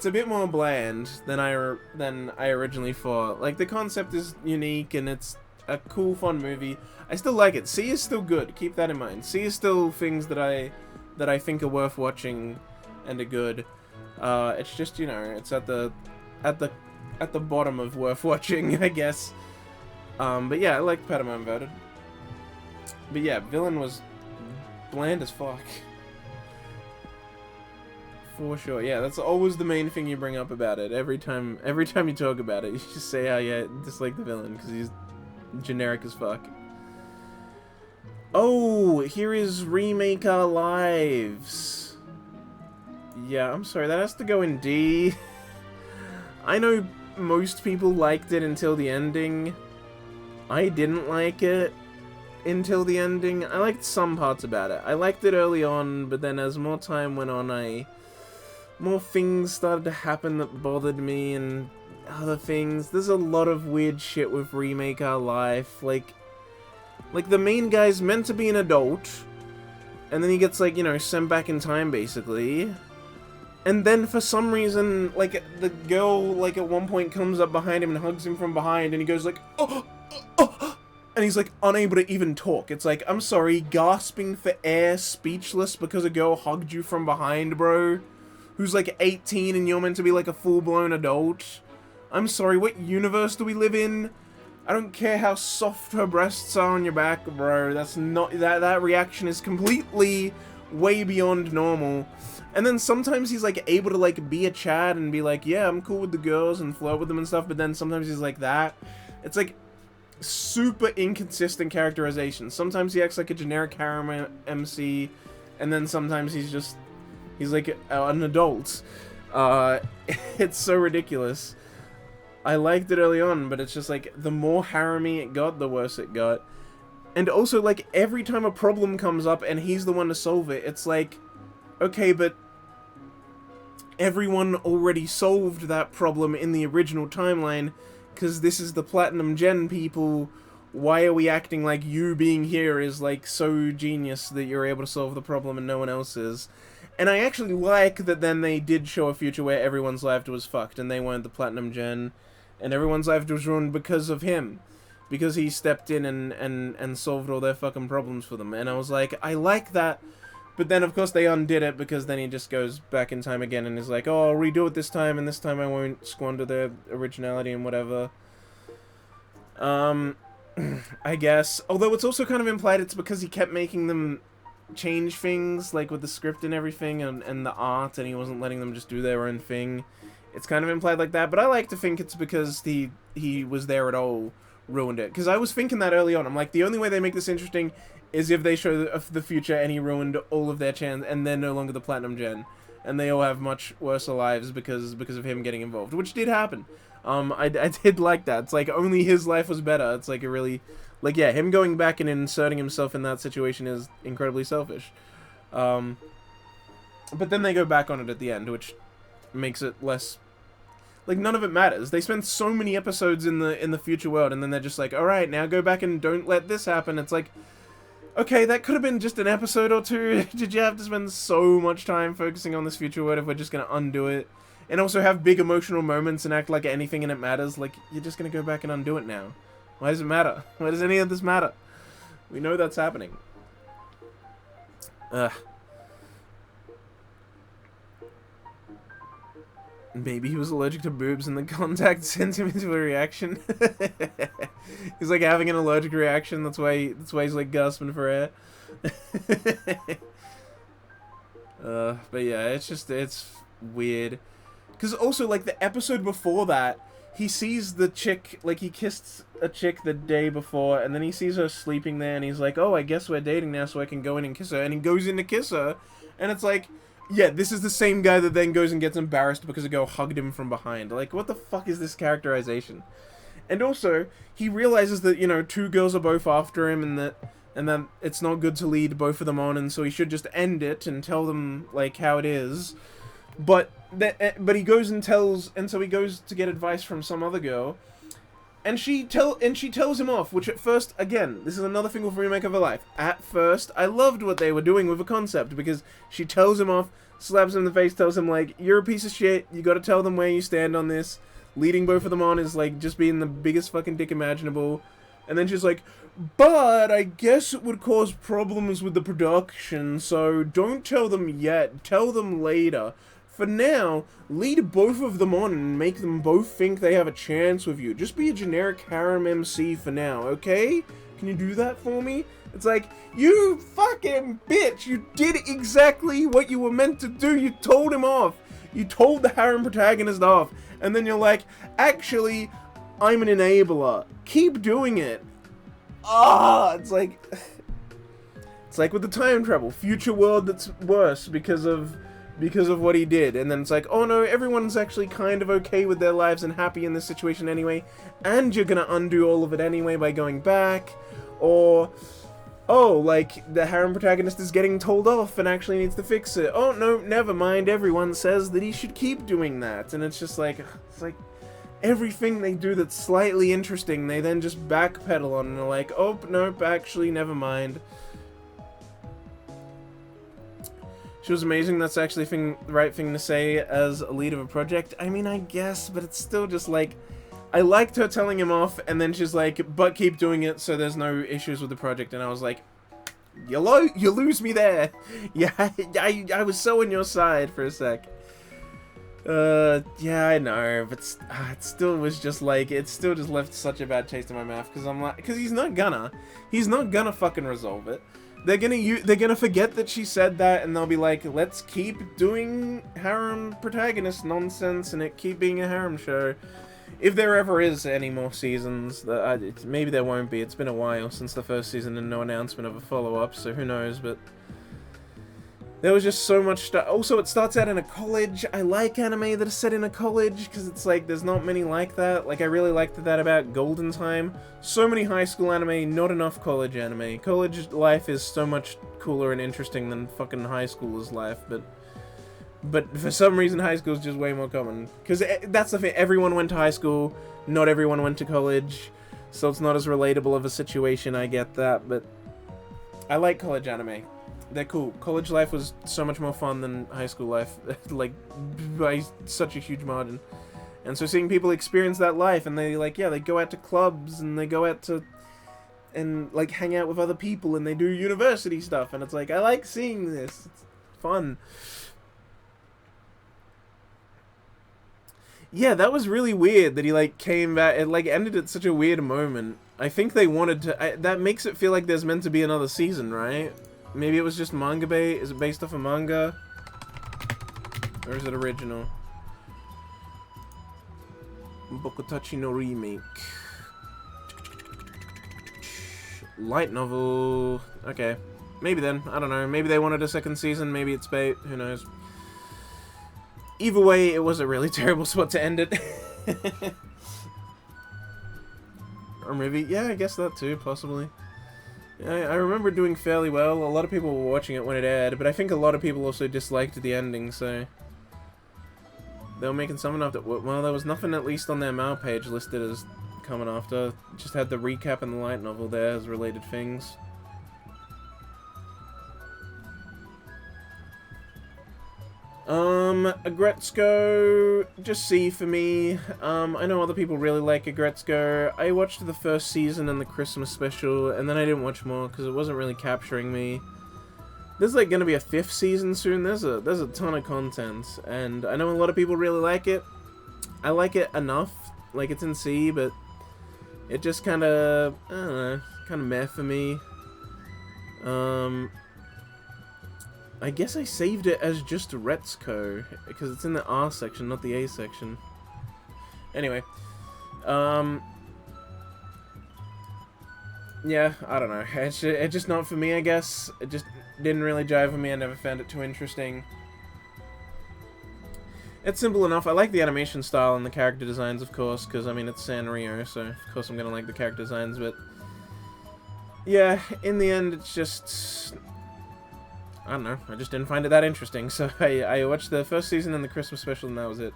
a bit more bland than I originally thought. Like, the concept is unique, and it's a cool, fun movie. I still like it. C is still good. Keep that in mind. C is still things that I think are worth watching and are good. It's just, you know, it's at the bottom of worth watching, I guess. But yeah, I liked Part of my Inverted. But yeah, villain was bland as fuck. For sure, yeah, that's always the main thing you bring up about it. Every time you talk about it, you just say how you dislike the villain, because he's generic as fuck. Oh, here is Remake Our Lives. Yeah, I'm sorry, that has to go in D. I know most people liked it until the ending. I didn't like it until the ending. I liked some parts about it. I liked it early on, but then as more time went on, more things started to happen that bothered me, and other things. There's a lot of weird shit with Remake Our Life. Like the main guy's meant to be an adult, and then he gets, like, you know, sent back in time, basically. And then for some reason, like, the girl, like, at one point comes up behind him and hugs him from behind, and he goes like, oh, and he's, like, unable to even talk. It's like, I'm sorry, gasping for air, speechless because a girl hugged you from behind, bro? Who's, like, 18 and you're meant to be, like, a full-blown adult? I'm sorry, what universe do we live in? I don't care how soft her breasts are on your back, bro. That's not... That reaction is completely way beyond normal. And then sometimes he's, like, able to, like, be a Chad and be like, yeah, I'm cool with the girls and flirt with them and stuff, but then sometimes he's like that. It's, like, super inconsistent characterization. Sometimes he acts like a generic harem MC, and then sometimes he's like an adult. It's so ridiculous. I liked it early on, but it's just like, the more harem-y it got, the worse it got. And also, like, every time a problem comes up and he's the one to solve it, it's like, okay, but everyone already solved that problem in the original timeline, because this is the Platinum Gen people. Why are we acting like you being here is, like, so genius that you're able to solve the problem and no one else is? And I actually like that then they did show a future where everyone's life was fucked and they weren't the Platinum Gen, and everyone's life was ruined because of him. Because he stepped in and solved all their fucking problems for them. And I was like, I like that. But then, of course, they undid it, because then he just goes back in time again and is like, oh, I'll redo it this time, and this time I won't squander their originality and whatever. I guess. Although it's also kind of implied it's because he kept making them change things, like with the script and everything, and the art, and he wasn't letting them just do their own thing. It's kind of implied like that, but I like to think it's because he was there at all ruined it. Because I was thinking that early on. I'm like, the only way they make this interesting is if they show the future and he ruined all of their chance, and they're no longer the Platinum Gen. And they all have much worse lives because of him getting involved, which did happen. I did like that. It's like only his life was better. It's like a really, like, yeah, him going back and inserting himself in that situation is incredibly selfish. But then they go back on it at the end, which makes it less, like, none of it matters. They spend so many episodes in the future world, and then they're just like, all right, now go back and don't let this happen. It's like, okay, that could have been just an episode or two. Did you have to spend so much time focusing on this future world if we're just gonna undo it? And also have big emotional moments and act like anything in it matters? Like, you're just gonna go back and undo it now. Why does it matter? Why does any of this matter? We know that's happening. Ugh. Maybe he was allergic to boobs and the contact sent him into a reaction. He's like having an allergic reaction, that's why he's like gasping for air. But yeah, it's weird. Because also, like, the episode before that, he sees the chick, like, he kissed a chick the day before, and then he sees her sleeping there, and he's like, oh, I guess we're dating now, so I can go in and kiss her. And he goes in to kiss her, and it's like, yeah, this is the same guy that then goes and gets embarrassed because a girl hugged him from behind. Like, what the fuck is this characterization? And also, he realizes that, you know, two girls are both after him, and that it's not good to lead both of them on, and so he should just end it and tell them, like, how it is. But he goes and tells, and so he goes to get advice from some other girl, and she tells him off, which at first, again, this is another thing with Remake of Her Life. At first, I loved what they were doing with the concept, because she tells him off, slaps him in the face, tells him, like, you're a piece of shit, you gotta tell them where you stand on this. Leading both of them on is, like, just being the biggest fucking dick imaginable. And then she's like, but I guess it would cause problems with the production, so don't tell them yet, tell them later. For now, lead both of them on and make them both think they have a chance with you. Just be a generic harem MC for now, okay? Can you do that for me? It's like, you fucking bitch! You did exactly what you were meant to do! You told him off! You told the harem protagonist off! And then you're like, actually, I'm an enabler. Keep doing it! Ah! It's like with the time travel. Future world that's worse because of what he did, and then it's like, oh no, everyone's actually kind of okay with their lives and happy in this situation anyway, and you're gonna undo all of it anyway by going back, or, oh, like, the harem protagonist is getting told off and actually needs to fix it. Oh no, never mind, everyone says that he should keep doing that, and it's like, everything they do that's slightly interesting, they then just backpedal on, and they're like, oh, nope, actually, never mind. She was amazing, that's actually the right thing to say as a lead of a project. I mean, I guess, but it's still just like, I liked her telling him off, and then she's like, but keep doing it so there's no issues with the project, and I was like, you lose me there. Yeah, I was so on your side for a sec. Yeah, I know, but it still was just like, it still just left such a bad taste in my mouth, because I'm like, because he's not gonna fucking resolve it. They're gonna forget that she said that, and they'll be like, let's keep doing harem protagonist nonsense and it keep being a harem show. If there ever is any more seasons, maybe there won't be. It's been a while since the first season and no announcement of a follow-up, so who knows, but there was just so much stuff. Also, it starts out in a college. I like anime that is set in a college, because it's like, there's not many like that. Like, I really liked that about Golden Time. So many high school anime, not enough college anime. College life is so much cooler and interesting than fucking high schoolers' life, but for some reason, high school is just way more common. Because that's the thing, everyone went to high school, not everyone went to college, so it's not as relatable of a situation, I get that, but I like college anime. They're cool. College life was so much more fun than high school life, like, by such a huge margin. And so seeing people experience that life, and they, like, yeah, they go out to clubs, and they go out to, and, like, hang out with other people, and they do university stuff, and it's like, I like seeing this. It's fun. Yeah, that was really weird that he, like, came back. It, like, ended at such a weird moment. I think they wanted to... that makes it feel like there's meant to be another season, right? Maybe it was just manga bait? Is it based off a manga? Or is it original? Bokutachi no remake. Light novel. Okay. Maybe then. I don't know. Maybe they wanted a second season. Maybe it's bait. Who knows? Either way, it was a really terrible spot to end it. Or maybe, yeah, I guess that too, possibly. Yeah, I remember doing fairly well. A lot of people were watching it when it aired, but I think a lot of people also disliked the ending, so... They were making something after... Well, there was nothing at least on their mail page listed as coming after. Just had the recap and the light novel there as related things. Agretzko, just C for me. I know other people really like Agretzko. I watched the first season and the Christmas special, and then I didn't watch more because it wasn't really capturing me. There's like gonna be a 5th season soon. There's a ton of content, and I know a lot of people really like it. I like it enough, like it's in C, but it just kind of, I don't know, kind of meh for me. I guess I saved it as just Retzko, because it's in the R section, not the A section. Anyway, yeah, I don't know. It's just not for me, I guess. It just didn't really jive with me. I never found it too interesting. It's simple enough. I like the animation style and the character designs, of course, because, I mean, it's Sanrio, so of course I'm going to like the character designs, but... Yeah, in the end, it's just... I don't know, I just didn't find it that interesting, so I watched the first season and the Christmas special, and that was it.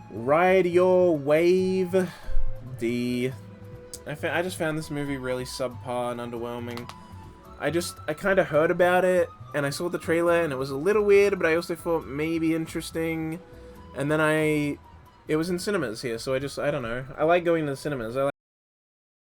Ride Your Wave, D. I just found this movie really subpar and underwhelming. I kind of heard about it, and I saw the trailer, and it was a little weird, but I also thought maybe interesting. And then it was in cinemas here, so I don't know. I like going to the cinemas.